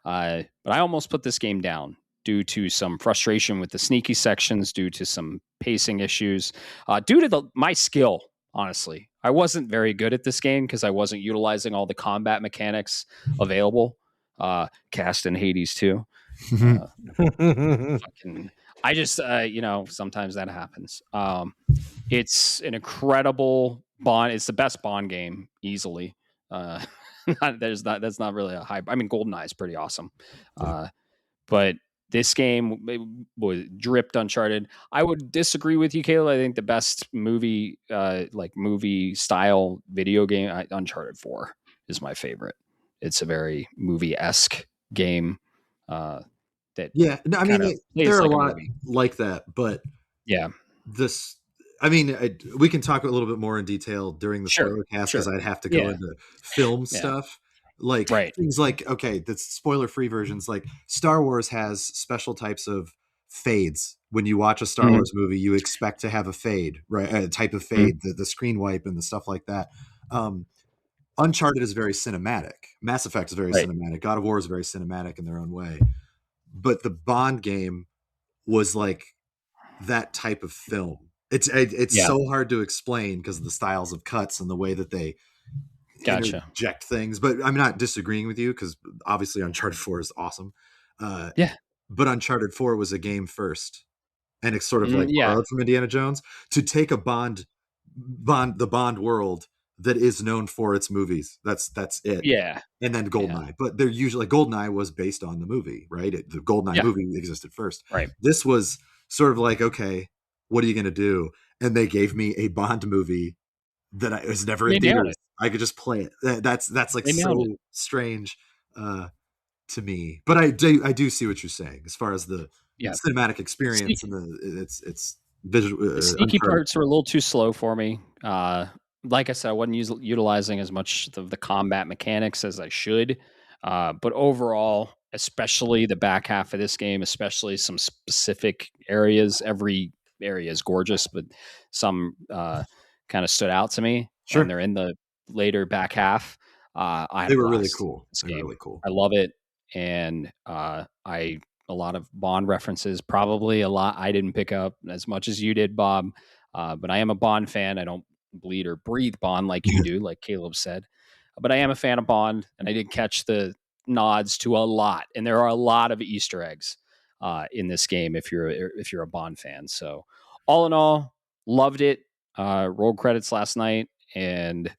Speaker 1: but I almost put this game down due to some frustration with the sneaky sections, due to some pacing issues, due to my skill. Honestly, I wasn't very good at this game because I wasn't utilizing all the combat mechanics available. Cast in Hades too. Uh, fucking, I just, sometimes that happens. It's an incredible Bond. It's the best Bond game easily. Uh, that's not really a high. I mean, GoldenEye is pretty awesome,
Speaker 3: Yeah.
Speaker 1: but this game was dripped Uncharted. I would disagree with you, Caleb. I think the best movie, like movie style video game, Uncharted 4 is my favorite. It's a very movie esque game. That
Speaker 3: Yeah. No, I
Speaker 1: kind
Speaker 3: mean,
Speaker 1: of
Speaker 3: there
Speaker 1: plays
Speaker 3: are a
Speaker 1: like a
Speaker 3: lot
Speaker 1: movie.
Speaker 3: like that, but
Speaker 1: Yeah,
Speaker 3: this, I mean, we can talk a little bit more in detail during the
Speaker 1: sure,
Speaker 3: spoiler cast because
Speaker 1: sure.
Speaker 3: I'd have to go
Speaker 1: Yeah,
Speaker 3: into film
Speaker 1: yeah,
Speaker 3: stuff. Like
Speaker 1: right.
Speaker 3: things like, okay, the spoiler free versions, like Star Wars has special types of fades. When you watch a Star
Speaker 1: Mhm,
Speaker 3: Wars movie, you expect to have a fade, right? A type of
Speaker 1: mhm.
Speaker 3: fade, the screen wipe and the stuff like that. Um, Uncharted is very cinematic. Mass Effect is very
Speaker 1: Right.
Speaker 3: cinematic. God of War is very cinematic in their own way. But the Bond game was like that type of film. It's
Speaker 1: Yeah,
Speaker 3: so hard to explain because of the styles of cuts and the way that they
Speaker 1: gotcha.
Speaker 3: interject things. But I'm not disagreeing with you because obviously Uncharted 4 is awesome. Uh,
Speaker 1: Yeah,
Speaker 3: but Uncharted 4 was a game first, and it's sort of like
Speaker 1: yeah,
Speaker 3: borrowed from Indiana Jones to take a the Bond world that is known for its movies. That's it.
Speaker 1: yeah,
Speaker 3: And then
Speaker 1: yeah,
Speaker 3: Goldeneye, but they're usually Goldeneye was based on the movie, right? The Goldeneye
Speaker 1: yeah.
Speaker 3: movie existed first.
Speaker 1: Right.
Speaker 3: This was sort of like, okay, what are you going to do? And they gave me a Bond movie that I was never in
Speaker 1: They nailed
Speaker 3: theaters.
Speaker 1: it.
Speaker 3: I could just play it. That's like
Speaker 1: They nailed it.
Speaker 3: so strange uh, to me. But I do see what you're saying as far as the
Speaker 1: Yeah.
Speaker 3: cinematic experience
Speaker 1: Sneaky,
Speaker 3: and it's visual.
Speaker 1: the sneaky
Speaker 3: Uncharted.
Speaker 1: parts were a little too slow for me. Like I said, I wasn't utilizing as much of the combat mechanics as I should. But overall, especially the back half of this game, especially some specific areas, every area is gorgeous, but some kind of stood out to me, and
Speaker 3: Sure,
Speaker 1: they're in the later back half. I had
Speaker 3: they
Speaker 1: a
Speaker 3: were really
Speaker 1: blast
Speaker 3: cool.
Speaker 1: this
Speaker 3: They were
Speaker 1: game.
Speaker 3: really cool.
Speaker 1: I love it, and I a lot of Bond references, probably a lot I didn't pick up as much as you did, Bob. But I am a Bond fan. I don't bleed or breathe Bond like you do, like Caleb said. But I am a fan of Bond, and I did catch the nods to a lot, and there are a lot of Easter eggs in this game if you're a Bond fan. So all in all, loved it. Rolled credits last night, and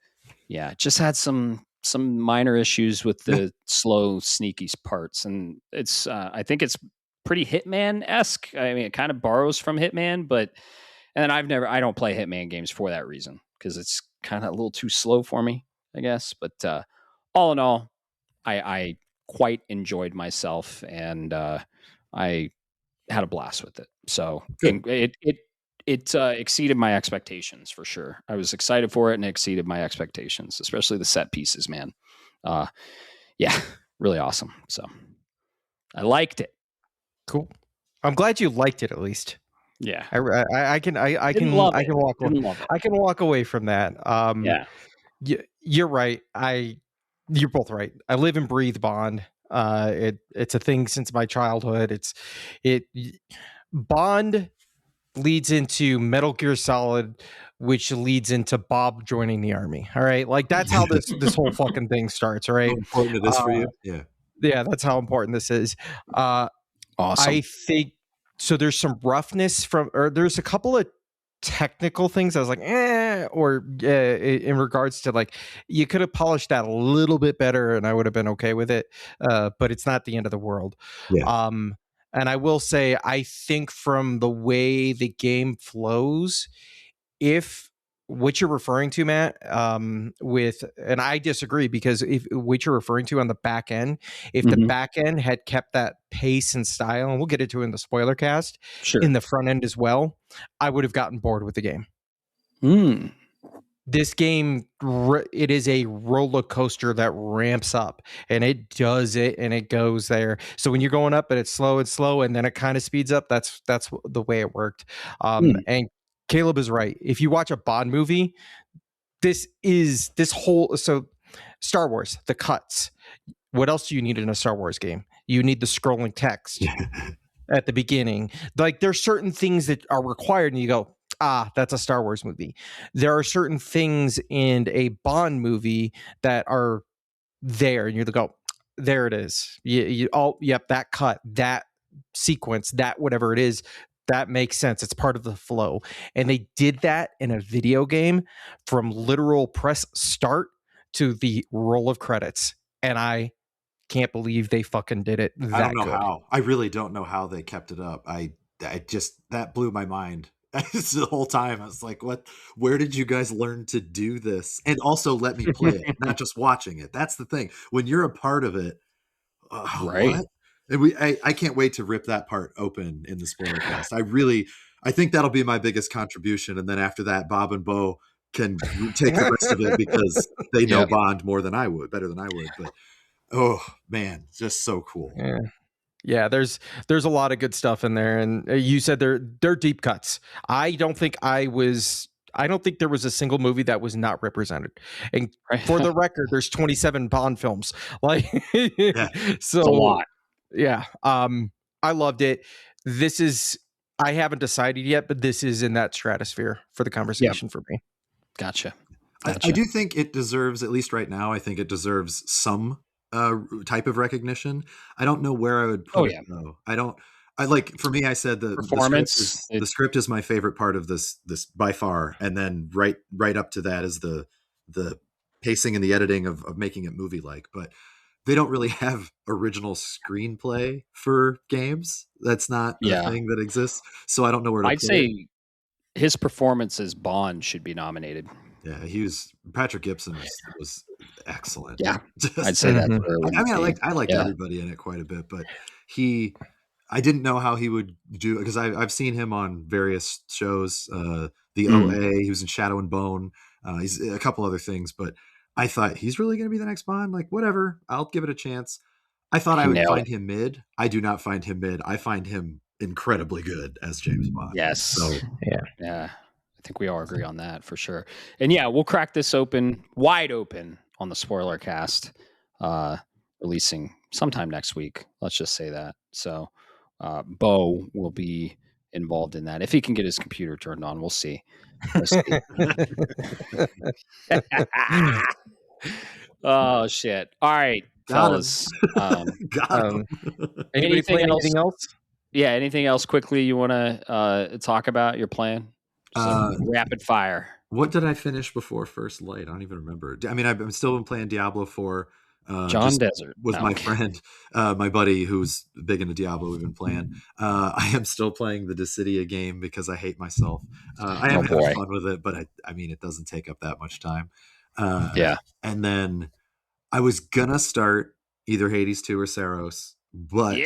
Speaker 1: yeah, just had some minor issues with
Speaker 3: Yeah,
Speaker 1: the slow, sneaky parts, and it's I think it's pretty Hitman esque. I mean, it kind of borrows from Hitman, but and then I don't play Hitman games for that reason because it's kind of a little too slow for me, I guess. But all in all, I quite enjoyed myself, and I had a blast with it. So
Speaker 3: good.
Speaker 1: it it exceeded my expectations for sure. I was excited for it and it exceeded my expectations, especially the set pieces, man. Yeah, really awesome. So I liked it.
Speaker 2: Cool. I'm glad you liked it at least.
Speaker 1: Yeah.
Speaker 2: I can walk away from that.
Speaker 1: Yeah.
Speaker 2: You're right. You're both right. I live and breathe Bond. It's a thing since my childhood. Bond leads into Metal Gear Solid, which leads into Bob joining the army. All right, like that's how this whole fucking thing starts. All right,
Speaker 3: how important it is for you.
Speaker 2: Yeah, that's how important this is.
Speaker 1: Awesome.
Speaker 2: I think so. There's some roughness or there's a couple of technical things I was like, in regards to like, you could have polished that a little bit better and I would have been okay with it. But it's not the end of the world.
Speaker 3: Yeah.
Speaker 2: And I will say, I think from the way the game flows, if what you're referring to, Matt, and I disagree, because if what you're referring to on the back end, if the back end had kept that pace and style, and we'll get into it in the spoiler cast, in the front end as well, I would have gotten bored with the game. This game, it is a roller coaster that ramps up, and it does it, and it goes there. So when you're going up and it's slow and slow, and then it kind of speeds up, that's the way it worked. And Caleb is right. If you watch a Bond movie, so Star Wars, the cuts. What else do you need in a Star Wars game? You need the scrolling text at the beginning. Like, there's certain things that are required, and you go, that's a Star Wars movie. There are certain things in a Bond movie that are there, and you go, there it is. Yep, that cut, that sequence, that whatever it is, that makes sense. It's part of the flow. And they did that in a video game from literal press start to the roll of credits. And I can't believe they fucking did it that
Speaker 3: I don't know
Speaker 2: good.
Speaker 3: how. I really don't know how they kept it up. I just, that blew my mind. The whole time I was like, what, where did you guys learn to do this? And also let me play it, not just watching it. That's the thing. When you're a part of it,
Speaker 1: right.
Speaker 3: What? And I can't wait to rip that part open in the spoiler cast. I think that'll be my biggest contribution. And then after that, Bob and Bo can take the rest of it, because they know Bond better than I would. But oh man, just so cool.
Speaker 2: Yeah, there's a lot of good stuff in there, and you said they're deep cuts. I don't think there was a single movie that was not represented. And for the record, there's 27 Bond films. Like, so
Speaker 1: it's a lot.
Speaker 2: Yeah, I loved it. I haven't decided yet, but this is in that stratosphere for the conversation for me.
Speaker 1: Gotcha.
Speaker 3: I do think it deserves, at least right now, I think it deserves some type of recognition. I don't know where I would put it though. For me, I said the
Speaker 1: performance.
Speaker 3: The script is my favorite part of this by far, and then right up to that is the pacing and the editing of making it movie like. But they don't really have original screenplay for games. That's not a thing that exists. So I don't know where to
Speaker 1: I'd say his performance as Bond should be nominated.
Speaker 3: Yeah, Patrick Gibson was excellent.
Speaker 1: Yeah, I'd say that.
Speaker 3: I mean, I liked everybody in it quite a bit, but I didn't know how he would do, because I've seen him on various shows. The OA, he was in Shadow and Bone. He's a couple other things, but I thought he's really going to be the next Bond. Like, whatever, I'll give it a chance. I thought I would find him mid. I do not find him mid. I find him incredibly good as James Bond.
Speaker 1: Yes.
Speaker 3: So
Speaker 1: yeah. I think we all agree on that for sure. And we'll crack this wide open on the spoiler cast, releasing sometime next week. Let's just say that. So Bo will be involved in that. If he can get his computer turned on, we'll see. Oh, shit. All right, fellas.
Speaker 2: Anything else?
Speaker 1: Yeah, anything else quickly you want to talk about your plan? Rapid fire.
Speaker 3: What did I finish before First Light? I don't even remember. I mean, I've still been playing Diablo 4.
Speaker 1: John Desert.
Speaker 3: With my friend, my buddy who's big into Diablo. We've been playing. I am still playing the Dissidia game because I hate myself. I am having fun with it, but I mean, it doesn't take up that much time. And then I was going to start either Hades 2 or Saros, but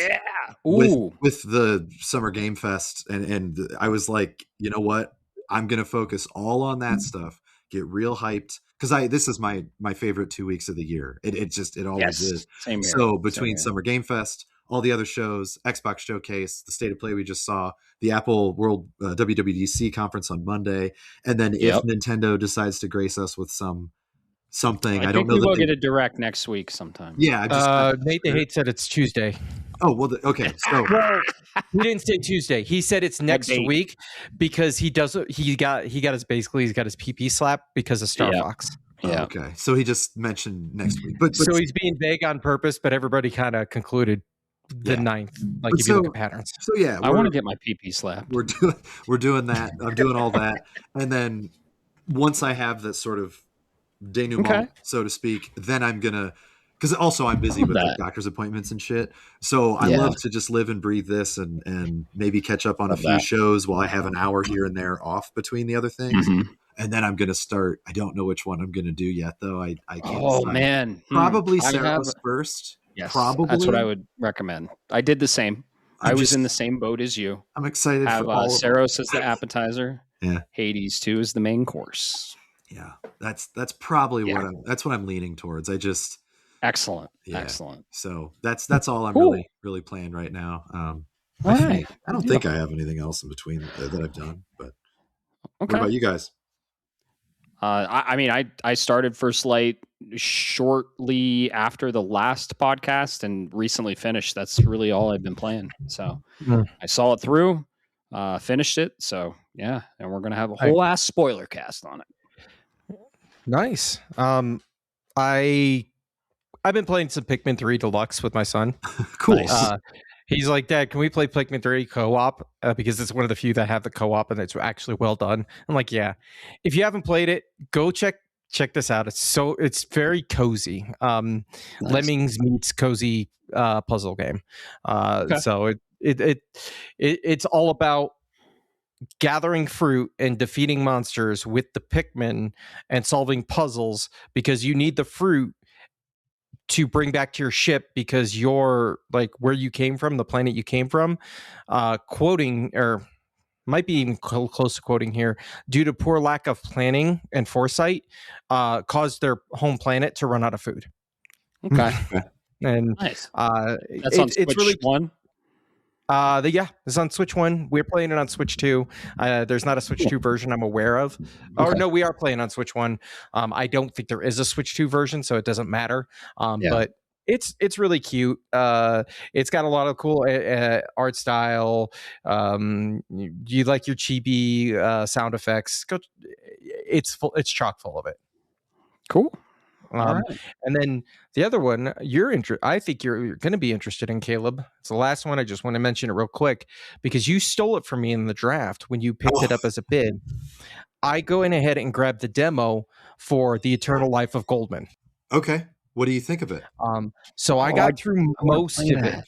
Speaker 3: with the Summer Game Fest, and I was like, you know what? I'm gonna focus all on that stuff. Get real hyped because this is my favorite 2 weeks of the year. It always is.
Speaker 1: Same here.
Speaker 3: So between Summer Game Fest, all the other shows, Xbox Showcase, the State of Play we just saw, the Apple World WWDC conference on Monday, and then if Nintendo decides to grace us with something, I don't know.
Speaker 1: We'll get a direct next week sometime.
Speaker 3: Yeah,
Speaker 2: Nate the Hate said it's Tuesday.
Speaker 3: Oh well, okay. So
Speaker 2: he didn't say Tuesday. He said it's next week because he got his PP slap because of Star Fox.
Speaker 3: Yeah. Okay. So he just mentioned next week, but
Speaker 2: so he's being vague on purpose. But everybody kind of concluded the 9th. Like if you look at patterns.
Speaker 3: So yeah,
Speaker 1: I want to get my PP slapped.
Speaker 3: We're doing that. I'm doing all that, and then once I have that sort of denouement, so to speak, then I'm gonna. Because also I'm busy with like doctor's appointments and shit. So I love to just live and breathe this and maybe catch up on a few shows while I have an hour here and there off between the other things. Mm-hmm. And then I'm going to start. I don't know which one I'm going to do yet, though. I can't decide.
Speaker 1: Man.
Speaker 3: Probably Saros first.
Speaker 1: Yes.
Speaker 3: Probably.
Speaker 1: That's what I would recommend. I did the same. I was in the same boat as you.
Speaker 3: I'm excited for all
Speaker 1: Saros as the appetizer.
Speaker 3: Yeah.
Speaker 1: Hades 2 is the main course.
Speaker 3: Yeah. That's probably what I'm leaning towards.
Speaker 1: Excellent.
Speaker 3: Yeah.
Speaker 1: Excellent.
Speaker 3: So that's all I'm really playing right now. I don't think I have anything else in between that I've done, but what about you guys?
Speaker 1: I started First Light shortly after the last podcast and recently finished. That's really all I've been playing. So I saw it through, finished it. So yeah. And we're going to have a whole ass spoiler cast on it.
Speaker 2: Nice. I've been playing some Pikmin 3 Deluxe with my son.
Speaker 3: Cool.
Speaker 2: Nice. He's like, Dad, can we play Pikmin 3 co-op? Because it's one of the few that have the co-op and it's actually well done. I'm like, yeah. If you haven't played it, go check this out. It's very cozy. Nice. Lemmings meets cozy puzzle game. So it's all about gathering fruit and defeating monsters with the Pikmin and solving puzzles because you need the fruit to bring back to your ship because you're like where you came from, the planet you came from, quoting or might be even close to quoting here, due to poor lack of planning and foresight, caused their home planet to run out of food.
Speaker 1: Okay.
Speaker 2: And
Speaker 1: nice. That's on Switch
Speaker 2: it's really
Speaker 1: 1.
Speaker 2: It's on Switch 1. We're playing it on Switch 2. There's not a Switch 2 version I'm aware of. Okay. Or no, we are playing on Switch 1. I don't think there is a Switch 2 version, so it doesn't matter. But it's really cute. It's got a lot of cool art style. You like your chibi sound effects. It's chock full of it.
Speaker 1: Cool.
Speaker 2: Right. And then the other one, I think you're going to be interested in, Caleb. It's the last one. I just want to mention it real quick because you stole it from me in the draft when you picked it up as a bid. I go in ahead and grabbed the demo for The Eternal Life of Goldman.
Speaker 3: Okay. What do you think of it?
Speaker 2: So I got through most of it.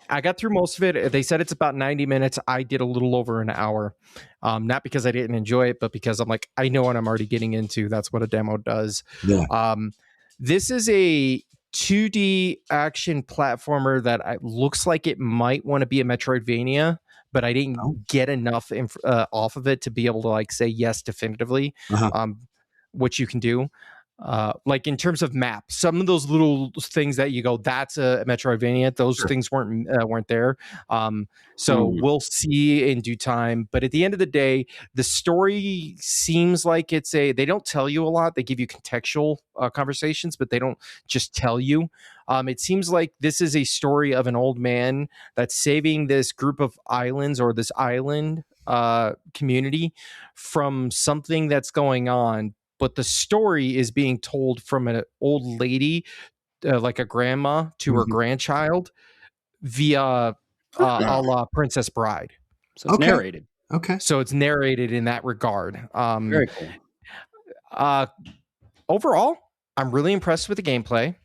Speaker 2: I got through most of it. They said it's about 90 minutes. I did a little over an hour. Not because I didn't enjoy it, but because I'm like, I know what I'm already getting into. That's what a demo does.
Speaker 3: Yeah.
Speaker 2: This is a 2D action platformer that looks like it might want to be a Metroidvania, but I didn't get enough off of it to be able to like say yes definitively. What you can do. Like in terms of map, some of those little things that you go, that's a Metroidvania. Those things weren't there. So we'll see in due time. But at the end of the day, the story seems like they don't tell you a lot. They give you contextual conversations, but they don't just tell you. It seems like this is a story of an old man that's saving this group of islands or this island community from something that's going on. But the story is being told from an old lady, like a grandma, to her grandchild via a la Princess Bride.
Speaker 1: So it's narrated.
Speaker 3: Okay.
Speaker 2: So it's narrated in that regard.
Speaker 1: Very cool.
Speaker 2: Overall, I'm really impressed with the gameplay.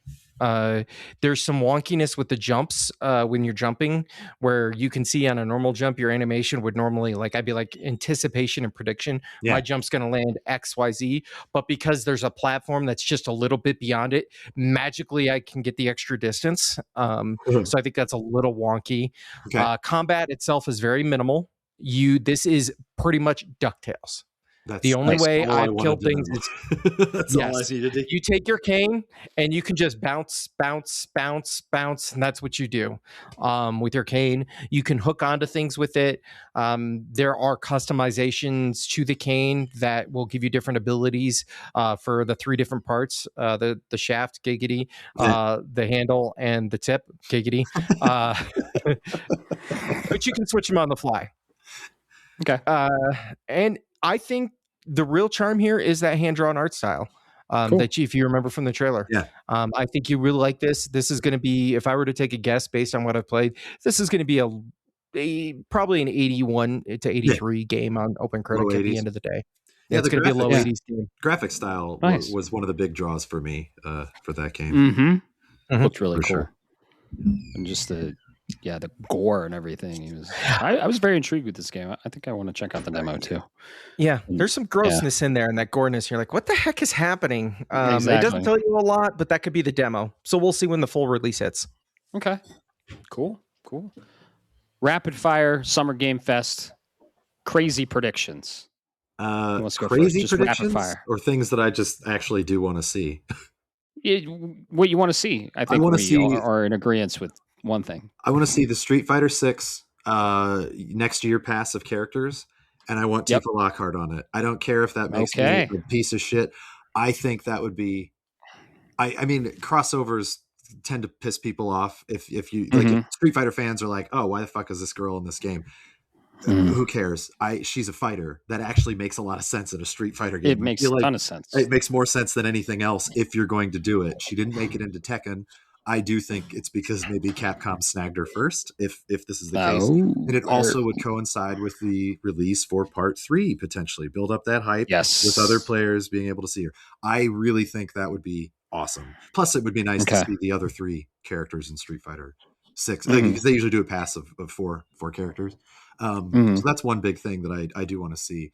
Speaker 2: There's some wonkiness with the jumps when you're jumping, where you can see on a normal jump, your animation would normally I'd be like anticipation and prediction.
Speaker 3: Yeah.
Speaker 2: My jump's going to land X, Y, Z. But because there's a platform that's just a little bit beyond it, magically I can get the extra distance. So I think that's a little wonky.
Speaker 3: Okay.
Speaker 2: Combat itself is very minimal. This is pretty much DuckTales. The only way I kill things is
Speaker 3: that's all I needed to.
Speaker 2: You take your cane and you can just bounce, and that's what you do with your cane. You can hook onto things with it. There are customizations to the cane that will give you different abilities for the 3 different parts: the shaft, giggity, the handle, and the tip, giggity. But you can switch them on the fly.
Speaker 1: Okay.
Speaker 2: And I think the real charm here is that hand-drawn art style that if you remember from the trailer.
Speaker 3: Yeah.
Speaker 2: I think you really like this. This is going to be, if I were to take a guess based on what I've played, this is going to be probably an 81 to 83 game on OpenCritic at the end of the day. Yeah, it's going to be a low 80s game.
Speaker 3: Graphic style was one of the big draws for me for that game.
Speaker 1: Mm-hmm. Looked really cool.
Speaker 3: Sure.
Speaker 1: And just the gore and everything. I was very intrigued with this game. I think I want to check out the demo too.
Speaker 2: Yeah, there's some grossness in there and that goreness. You're like, what the heck is happening?
Speaker 1: Exactly.
Speaker 2: It doesn't tell you a lot, but that could be the demo. So we'll see when the full release hits.
Speaker 1: Okay, cool. Rapid fire Summer Game Fest. Crazy predictions.
Speaker 3: Let's go crazy first. Predictions, rapid fire, or things that I just actually do want to see.
Speaker 1: What you want to see? I think we are in agreement with one thing.
Speaker 3: I want to see the Street Fighter 6 next year pass of characters, and I want Tifa Lockhart on it. I don't care if that makes me a piece of shit. I think that would be. I mean, crossovers tend to piss people off. If you if Street Fighter fans are like, oh, why the fuck is this girl in this game? Who cares? She's a fighter. That actually makes a lot of sense in a Street Fighter game.
Speaker 1: It makes a ton of sense.
Speaker 3: It makes more sense than anything else if you're going to do it. She didn't make it into Tekken. I do think it's because maybe Capcom snagged her first, if this is the case. And it also would coincide with the release for Part 3, potentially. Build up that hype with other players being able to see her. I really think that would be awesome. Plus, it would be nice to see the other 3 characters in Street Fighter 6. Because they usually do a pass of 4 characters. So that's one big thing that I do want to see.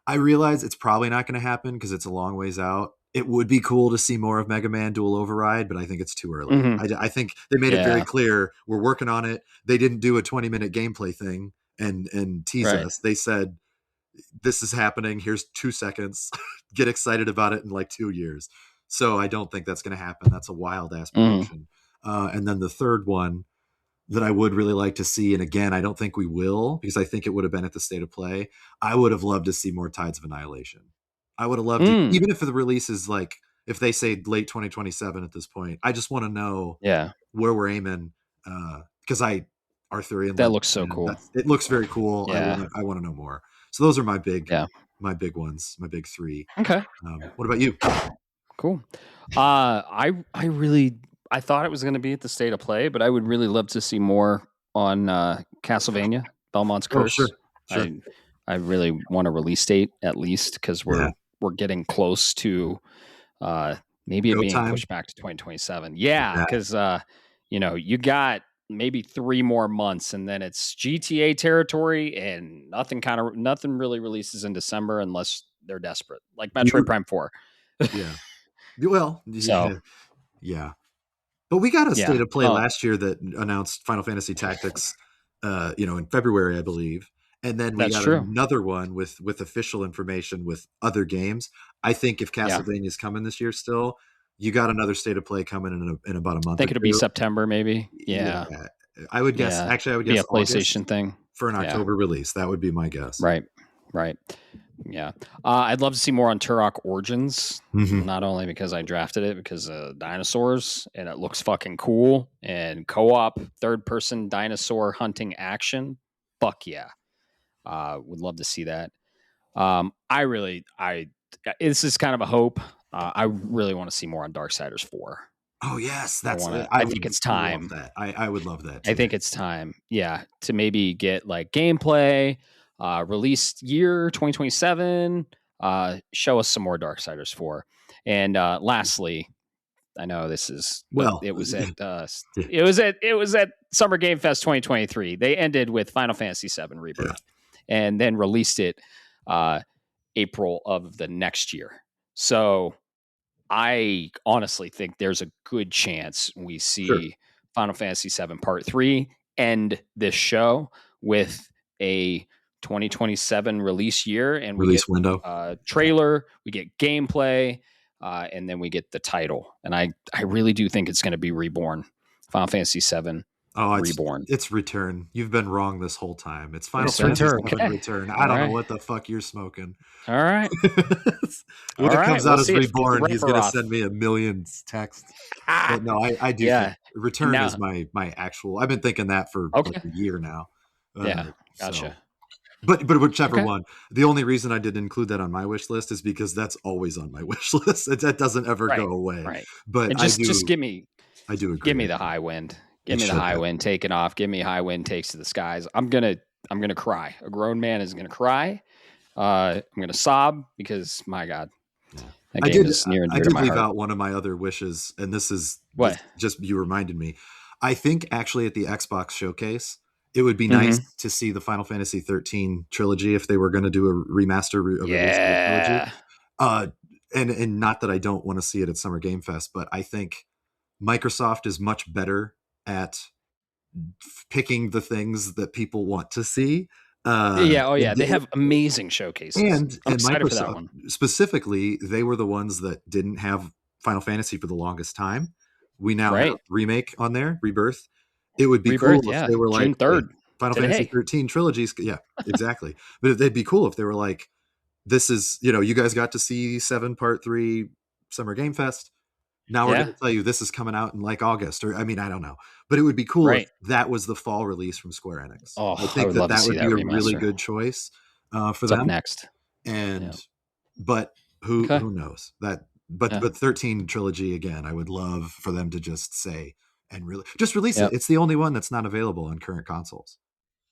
Speaker 3: I realize it's probably not going to happen because it's a long ways out. It would be cool to see more of Mega Man Dual Override, but I think it's too early. I think they made it very clear we're working on it. They didn't do a 20-minute gameplay thing and tease us. They said, this is happening. Here's 2 seconds. Get excited about it in like 2 years. So I don't think that's going to happen. That's a wild ass prediction. And then the third one that I would really like to see, and again, I don't think we will because I think it would have been at the State of Play. I would have loved to see more Tides of Annihilation. I would have loved to, even if the release is like, if they say late 2027 at this point, I just want to know where we're aiming. Because Arthurian.
Speaker 1: That looks so cool.
Speaker 3: It looks very cool. Yeah. I want to know more. So those are my big ones, my big 3.
Speaker 1: Okay.
Speaker 3: What about you?
Speaker 1: Cool. I thought it was going to be at the State of Play, but I would really love to see more on Castlevania, Belmont's Curse.
Speaker 3: Oh, sure.
Speaker 1: I really want a release date at least because we're getting close to maybe it being pushed back to 2027. Yeah, because you got maybe 3 more months and then it's GTA territory and nothing really releases in December unless they're desperate, like Metroid Prime 4.
Speaker 3: Yeah. Well, yeah. But we got a State of Play last year that announced Final Fantasy Tactics, in February, I believe. And then we got another one with official information with other games. I think if Castlevania is coming this year still, you got another State of Play coming in about a month.
Speaker 1: I think it'll be September, maybe. Yeah.
Speaker 3: I would guess. Yeah. Actually, I would guess
Speaker 1: a PlayStation
Speaker 3: August
Speaker 1: thing
Speaker 3: for an October release. That would be my guess.
Speaker 1: Right. Yeah. I'd love to see more on Turok Origins, not only because I drafted it, because of dinosaurs, and it looks fucking cool, and co-op third-person dinosaur hunting action. Fuck yeah. Would love to see that. This is kind of a hope. I really want to see more on Darksiders 4.
Speaker 3: Oh yes,
Speaker 1: I think it's time.
Speaker 3: I would love that too.
Speaker 1: I think it's time. Yeah, to maybe get like gameplay, released year 2027. Show us some more Darksiders 4. And lastly, I know this is
Speaker 3: Well,
Speaker 1: it was
Speaker 3: yeah.
Speaker 1: at it was at Summer Game Fest 2023. They ended with Final Fantasy VII Rebirth, and then released it April of the next year. So I honestly think there's a good chance we see
Speaker 3: Sure.
Speaker 1: Final Fantasy VII Part 3 end this show with a 2027 release year, and we
Speaker 3: Release
Speaker 1: get
Speaker 3: window.
Speaker 1: trailer, we get gameplay, and then we get the title. And I really do think it's going to be Reborn, Final Fantasy VII
Speaker 3: Oh,
Speaker 1: Reborn.
Speaker 3: it's Return. You've been wrong this whole time. It's Final
Speaker 2: It's
Speaker 3: Fantasy
Speaker 2: Return.
Speaker 3: VII
Speaker 1: Okay.
Speaker 3: Return.
Speaker 1: All
Speaker 3: I don't know
Speaker 1: right.
Speaker 3: what the fuck you're smoking.
Speaker 1: All right.
Speaker 3: When
Speaker 1: All
Speaker 3: it comes
Speaker 1: right,
Speaker 3: out
Speaker 1: we'll
Speaker 3: as
Speaker 1: see if
Speaker 3: Reborn, he's going to
Speaker 1: Sephiroth-
Speaker 3: send me a million texts. But no, I do
Speaker 1: Yeah.
Speaker 3: think Return
Speaker 1: Now-
Speaker 3: is my actual. I've been thinking that for
Speaker 1: Okay.
Speaker 3: like a year now.
Speaker 1: Yeah,
Speaker 3: so-
Speaker 1: gotcha.
Speaker 3: But whichever
Speaker 1: Okay.
Speaker 3: one. The only reason I didn't include that on my wish list is because that's always on my wish list. That doesn't ever
Speaker 1: Right,
Speaker 3: go away.
Speaker 1: Right.
Speaker 3: But
Speaker 1: And
Speaker 3: I
Speaker 1: just
Speaker 3: do
Speaker 1: give me
Speaker 3: agree.
Speaker 1: Give me the high wind. Give
Speaker 3: It
Speaker 1: me the
Speaker 3: should
Speaker 1: high
Speaker 3: have.
Speaker 1: wind taking off. Give me high wind takes to the skies. I'm gonna cry. A grown man is gonna cry. I'm gonna sob because my God,
Speaker 3: Yeah.
Speaker 1: that
Speaker 3: I
Speaker 1: game
Speaker 3: did.
Speaker 1: is near and
Speaker 3: I
Speaker 1: dear to
Speaker 3: did
Speaker 1: my
Speaker 3: leave
Speaker 1: heart.
Speaker 3: out one of my other wishes, and this is
Speaker 1: What?
Speaker 3: just you reminded me. I think actually at the Xbox showcase, it would be
Speaker 1: Mm-hmm.
Speaker 3: nice to see the Final Fantasy 13 trilogy if they were going to do a remaster of the
Speaker 1: Yeah.
Speaker 3: trilogy. And not that I don't want to see it at Summer Game Fest, but I think Microsoft is much better at picking the things that people want to see.
Speaker 1: Yeah. Oh, yeah.
Speaker 3: and-
Speaker 1: They have amazing showcases.
Speaker 3: and
Speaker 1: I'm
Speaker 3: and
Speaker 1: excited for that
Speaker 3: Microsoft
Speaker 1: one.
Speaker 3: specifically, they were the ones that didn't have Final Fantasy for the longest time. We now
Speaker 1: Right.
Speaker 3: have remake on there, Rebirth. It would be
Speaker 1: Rebirth,
Speaker 3: cool
Speaker 1: yeah,
Speaker 3: if they were
Speaker 1: June
Speaker 3: like
Speaker 1: 3rd,
Speaker 3: Final
Speaker 1: today.
Speaker 3: Fantasy 13 trilogies. Yeah, exactly. But they'd be cool if they were like, this is, you guys got to see 7 Part 3 Summer Game Fest. Now we're
Speaker 1: Yeah.
Speaker 3: going to tell you this is coming out in like August, or I mean, I don't know, but it would be cool
Speaker 1: Right.
Speaker 3: if that was the fall release from Square Enix.
Speaker 1: Oh,
Speaker 3: I
Speaker 1: I
Speaker 3: think
Speaker 1: would love to
Speaker 3: that
Speaker 1: see
Speaker 3: would
Speaker 1: that
Speaker 3: be a really
Speaker 1: remaster.
Speaker 3: good choice for
Speaker 1: What's up
Speaker 3: them.
Speaker 1: next?
Speaker 3: And
Speaker 1: Yeah.
Speaker 3: but who
Speaker 1: Okay.
Speaker 3: who knows that? But
Speaker 1: Yeah.
Speaker 3: 13 trilogy again, I would love for them to just say and really just release
Speaker 1: Yep.
Speaker 3: it. It's the only one that's not available on current consoles.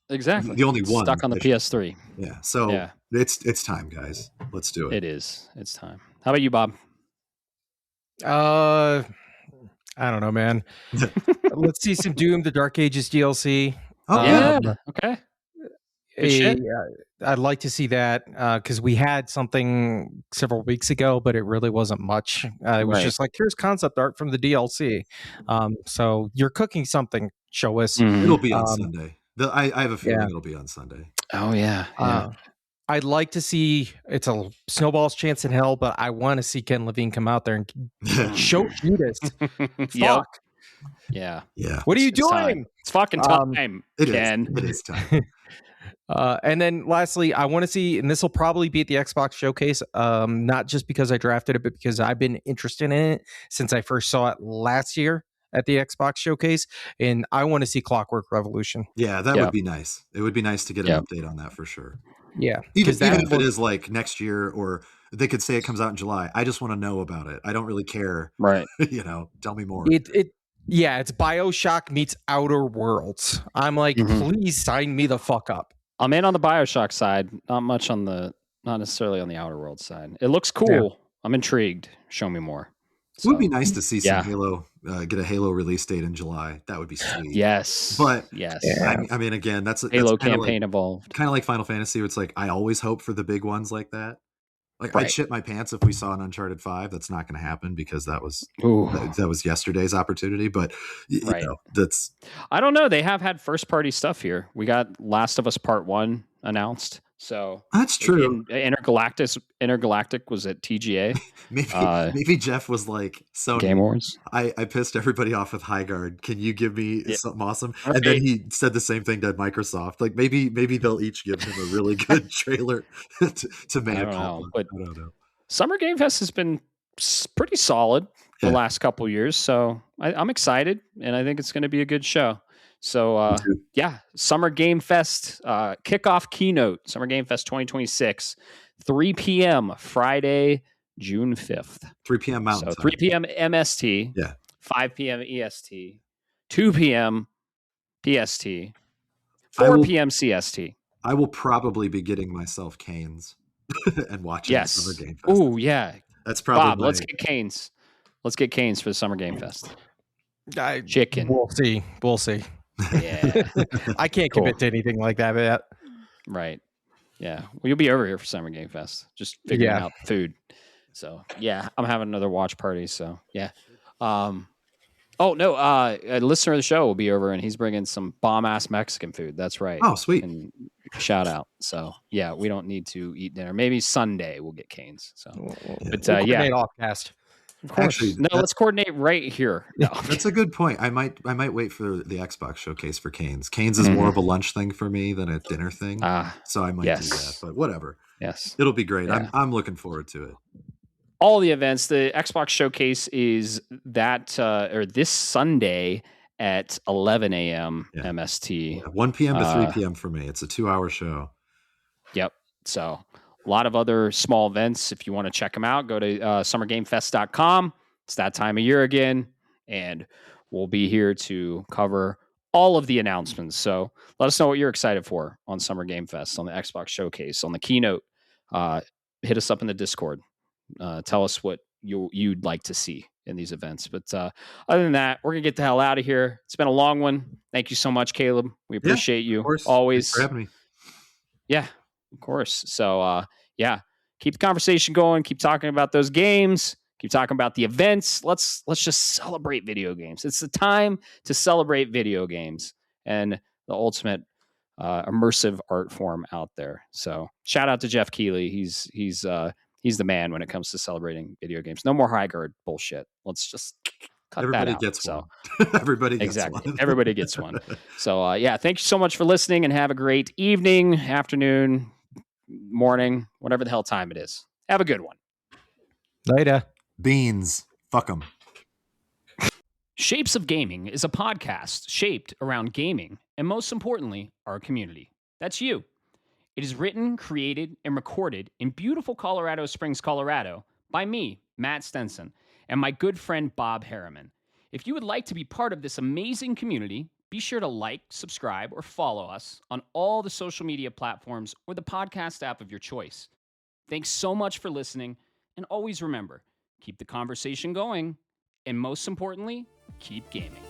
Speaker 1: Exactly.
Speaker 3: The only
Speaker 1: It's
Speaker 3: one
Speaker 1: stuck on the
Speaker 3: that-
Speaker 1: PS3.
Speaker 3: Yeah, so
Speaker 1: Yeah.
Speaker 3: it's time, guys. Let's do it.
Speaker 1: It is. It's time. How about you, Bob?
Speaker 2: I don't know, man. Let's see some Doom, the Dark Ages DLC.
Speaker 3: Oh
Speaker 1: Yeah.
Speaker 3: yeah,
Speaker 1: Okay. Good shit.
Speaker 2: I'd like to see that because we had something several weeks ago, but it really wasn't much. It was
Speaker 1: Right.
Speaker 2: just like, here's concept art from the DLC. So you're cooking something. Show us.
Speaker 1: Mhm.
Speaker 3: it'll be on
Speaker 2: Um,
Speaker 3: Sunday. I have a feeling
Speaker 2: yeah.
Speaker 3: it'll be on Sunday.
Speaker 1: Oh yeah. Yeah.
Speaker 2: I'd like to see, it's a snowball's chance in hell, but I want to see Ken Levine come out there and show Judas.
Speaker 1: Yep.
Speaker 2: Fuck.
Speaker 1: Yeah.
Speaker 3: Yeah,
Speaker 2: What are you
Speaker 1: It's time.
Speaker 2: doing?
Speaker 1: It's fucking
Speaker 2: Um,
Speaker 1: time,
Speaker 3: it is.
Speaker 1: Ken.
Speaker 3: It is time.
Speaker 2: And then lastly, I want to see, and this will probably be at the Xbox showcase, not just because I drafted it, but because I've been interested in it since I first saw it last year at the Xbox showcase. And I want to see Clockwork Revolution.
Speaker 3: Yeah, that
Speaker 1: Yeah.
Speaker 3: would be nice. It would be nice to get an update on that for sure.
Speaker 2: Yeah.
Speaker 3: Even
Speaker 2: 'cause that
Speaker 3: if it
Speaker 2: looked-
Speaker 3: is like next year, or they could say it comes out in July. I just want to know about it. I don't really care.
Speaker 1: Right.
Speaker 3: Tell me more.
Speaker 2: Yeah, it's BioShock meets Outer Worlds. I'm like,
Speaker 1: Mhm.
Speaker 2: please sign me the fuck up.
Speaker 1: I'm in on the BioShock side, not necessarily on the Outer Worlds side. It looks cool. I'm intrigued. Show me more.
Speaker 3: It would be
Speaker 1: So,
Speaker 3: nice to see
Speaker 1: yeah.
Speaker 3: some Halo, get a Halo release date in July. That would be sweet.
Speaker 1: Yes.
Speaker 3: But-
Speaker 1: yes.
Speaker 2: Yeah.
Speaker 3: I mean, again, that's
Speaker 1: Halo
Speaker 3: kinda
Speaker 1: campaign involved.
Speaker 3: kind of like Final Fantasy. Where it's like I always hope for the big ones like that. Like
Speaker 1: Right.
Speaker 3: I'd shit my pants if we saw an Uncharted 5. That's not going to happen because that was
Speaker 1: Ooh.
Speaker 3: that was yesterday's opportunity. But
Speaker 1: Right.
Speaker 3: that's
Speaker 1: I don't know. They have had first party stuff here. We got Last of Us Part 1 announced. So
Speaker 3: true.
Speaker 1: Intergalactic was at TGA.
Speaker 3: Maybe Geoff was like, Sony,
Speaker 1: Game Awards.
Speaker 3: I pissed everybody off with High Guard. Can you give me
Speaker 1: Yeah.
Speaker 3: something awesome?
Speaker 1: Right.
Speaker 3: And then he said the same thing to Microsoft. Like maybe they'll each give him a really good trailer to make
Speaker 1: I
Speaker 3: it
Speaker 1: don't know,
Speaker 3: pop.
Speaker 1: but-
Speaker 3: I don't know.
Speaker 1: Summer Game Fest has been pretty solid the
Speaker 3: Yeah.
Speaker 1: last couple years. So I'm excited and I think it's going to be a good show. So
Speaker 3: too.
Speaker 1: yeah, Summer Game Fest kickoff keynote, Summer Game Fest 2026, 3 p.m. Friday, June 5th.
Speaker 3: 3 p.m. Mountain
Speaker 1: So
Speaker 3: Time.
Speaker 1: 3 p.m. MST,
Speaker 3: Yeah.
Speaker 1: 5 p.m. EST, 2 p.m. PST,
Speaker 3: I
Speaker 1: 4
Speaker 3: will-
Speaker 1: p.m. CST.
Speaker 3: I will probably be getting myself Canes and watching
Speaker 1: Yes.
Speaker 3: Summer Game Fest.
Speaker 1: Ooh, yeah.
Speaker 3: That's probably
Speaker 1: Bob,
Speaker 3: my,
Speaker 1: let's get Canes. Let's get Canes for the Summer Game Fest. Chicken.
Speaker 2: We'll see.
Speaker 1: Yeah.
Speaker 2: I can't commit to anything like that, but
Speaker 1: Right. Yeah. Well, you'll be over here for Summer Game Fest, just figuring out food. So yeah, I'm having another watch party. So yeah. Oh no, a listener of the show will be over, and he's bringing some bomb ass Mexican food. That's right.
Speaker 3: Oh, sweet.
Speaker 1: And shout out. So yeah, we don't need to eat dinner. Maybe Sunday we'll get Canes. So, but yeah,
Speaker 2: offcast.
Speaker 1: of course.
Speaker 3: Actually,
Speaker 1: No, let's coordinate right here. No.
Speaker 3: That's a good point. I might wait for the Xbox showcase for Canes. Canes is more of a lunch thing for me than a dinner thing. So I might do that. But whatever.
Speaker 1: Yes.
Speaker 3: It'll be great.
Speaker 1: Yeah.
Speaker 3: I'm looking forward to it.
Speaker 1: All the events. The Xbox showcase is that or this Sunday at 11 a.m. MST.
Speaker 3: 1 p.m. to 3 p.m. for me. It's a 2-hour show.
Speaker 1: Yep. So a lot of other small events. If you want to check them out, go to summergamefest.com. It's that time of year again, and we'll be here to cover all of the announcements. So let us know what you're excited for on Summer Game Fest, on the Xbox Showcase, on the keynote. Hit us up in the Discord. Tell us what you'd like to see in these events. But other than that, we're going to get the hell out of here. It's been a long one. Thank you so much, Caleb. We appreciate you.
Speaker 3: Of course.
Speaker 1: Always.
Speaker 3: Thanks for having me.
Speaker 1: Yeah, of course. So, keep the conversation going. Keep talking about those games. Keep talking about the events. Let's just celebrate video games. It's the time to celebrate video games and the ultimate immersive art form out there. So, shout out to Geoff Keighley. He's the man when it comes to celebrating video games. No more high guard bullshit. Let's just cut
Speaker 3: Everybody
Speaker 1: that out.
Speaker 3: Gets
Speaker 1: so,
Speaker 3: one. Everybody gets
Speaker 1: exactly.
Speaker 3: one.
Speaker 1: Everybody gets one. So, thank you so much for listening, and have a great evening, afternoon, morning, whatever the hell time it is. Have a good one.
Speaker 2: Later.
Speaker 3: Beans. Fuck them.
Speaker 1: Shapes of Gaming is a podcast shaped around gaming and, most importantly, our community. That's you. It is written, created, and recorded in beautiful Colorado Springs, Colorado, by me, Matt Stenson, and my good friend Bob Harriman. If you would like to be part of this amazing community, be sure to like, subscribe, or follow us on all the social media platforms or the podcast app of your choice. Thanks so much for listening, and always remember, keep the conversation going, and most importantly, keep gaming.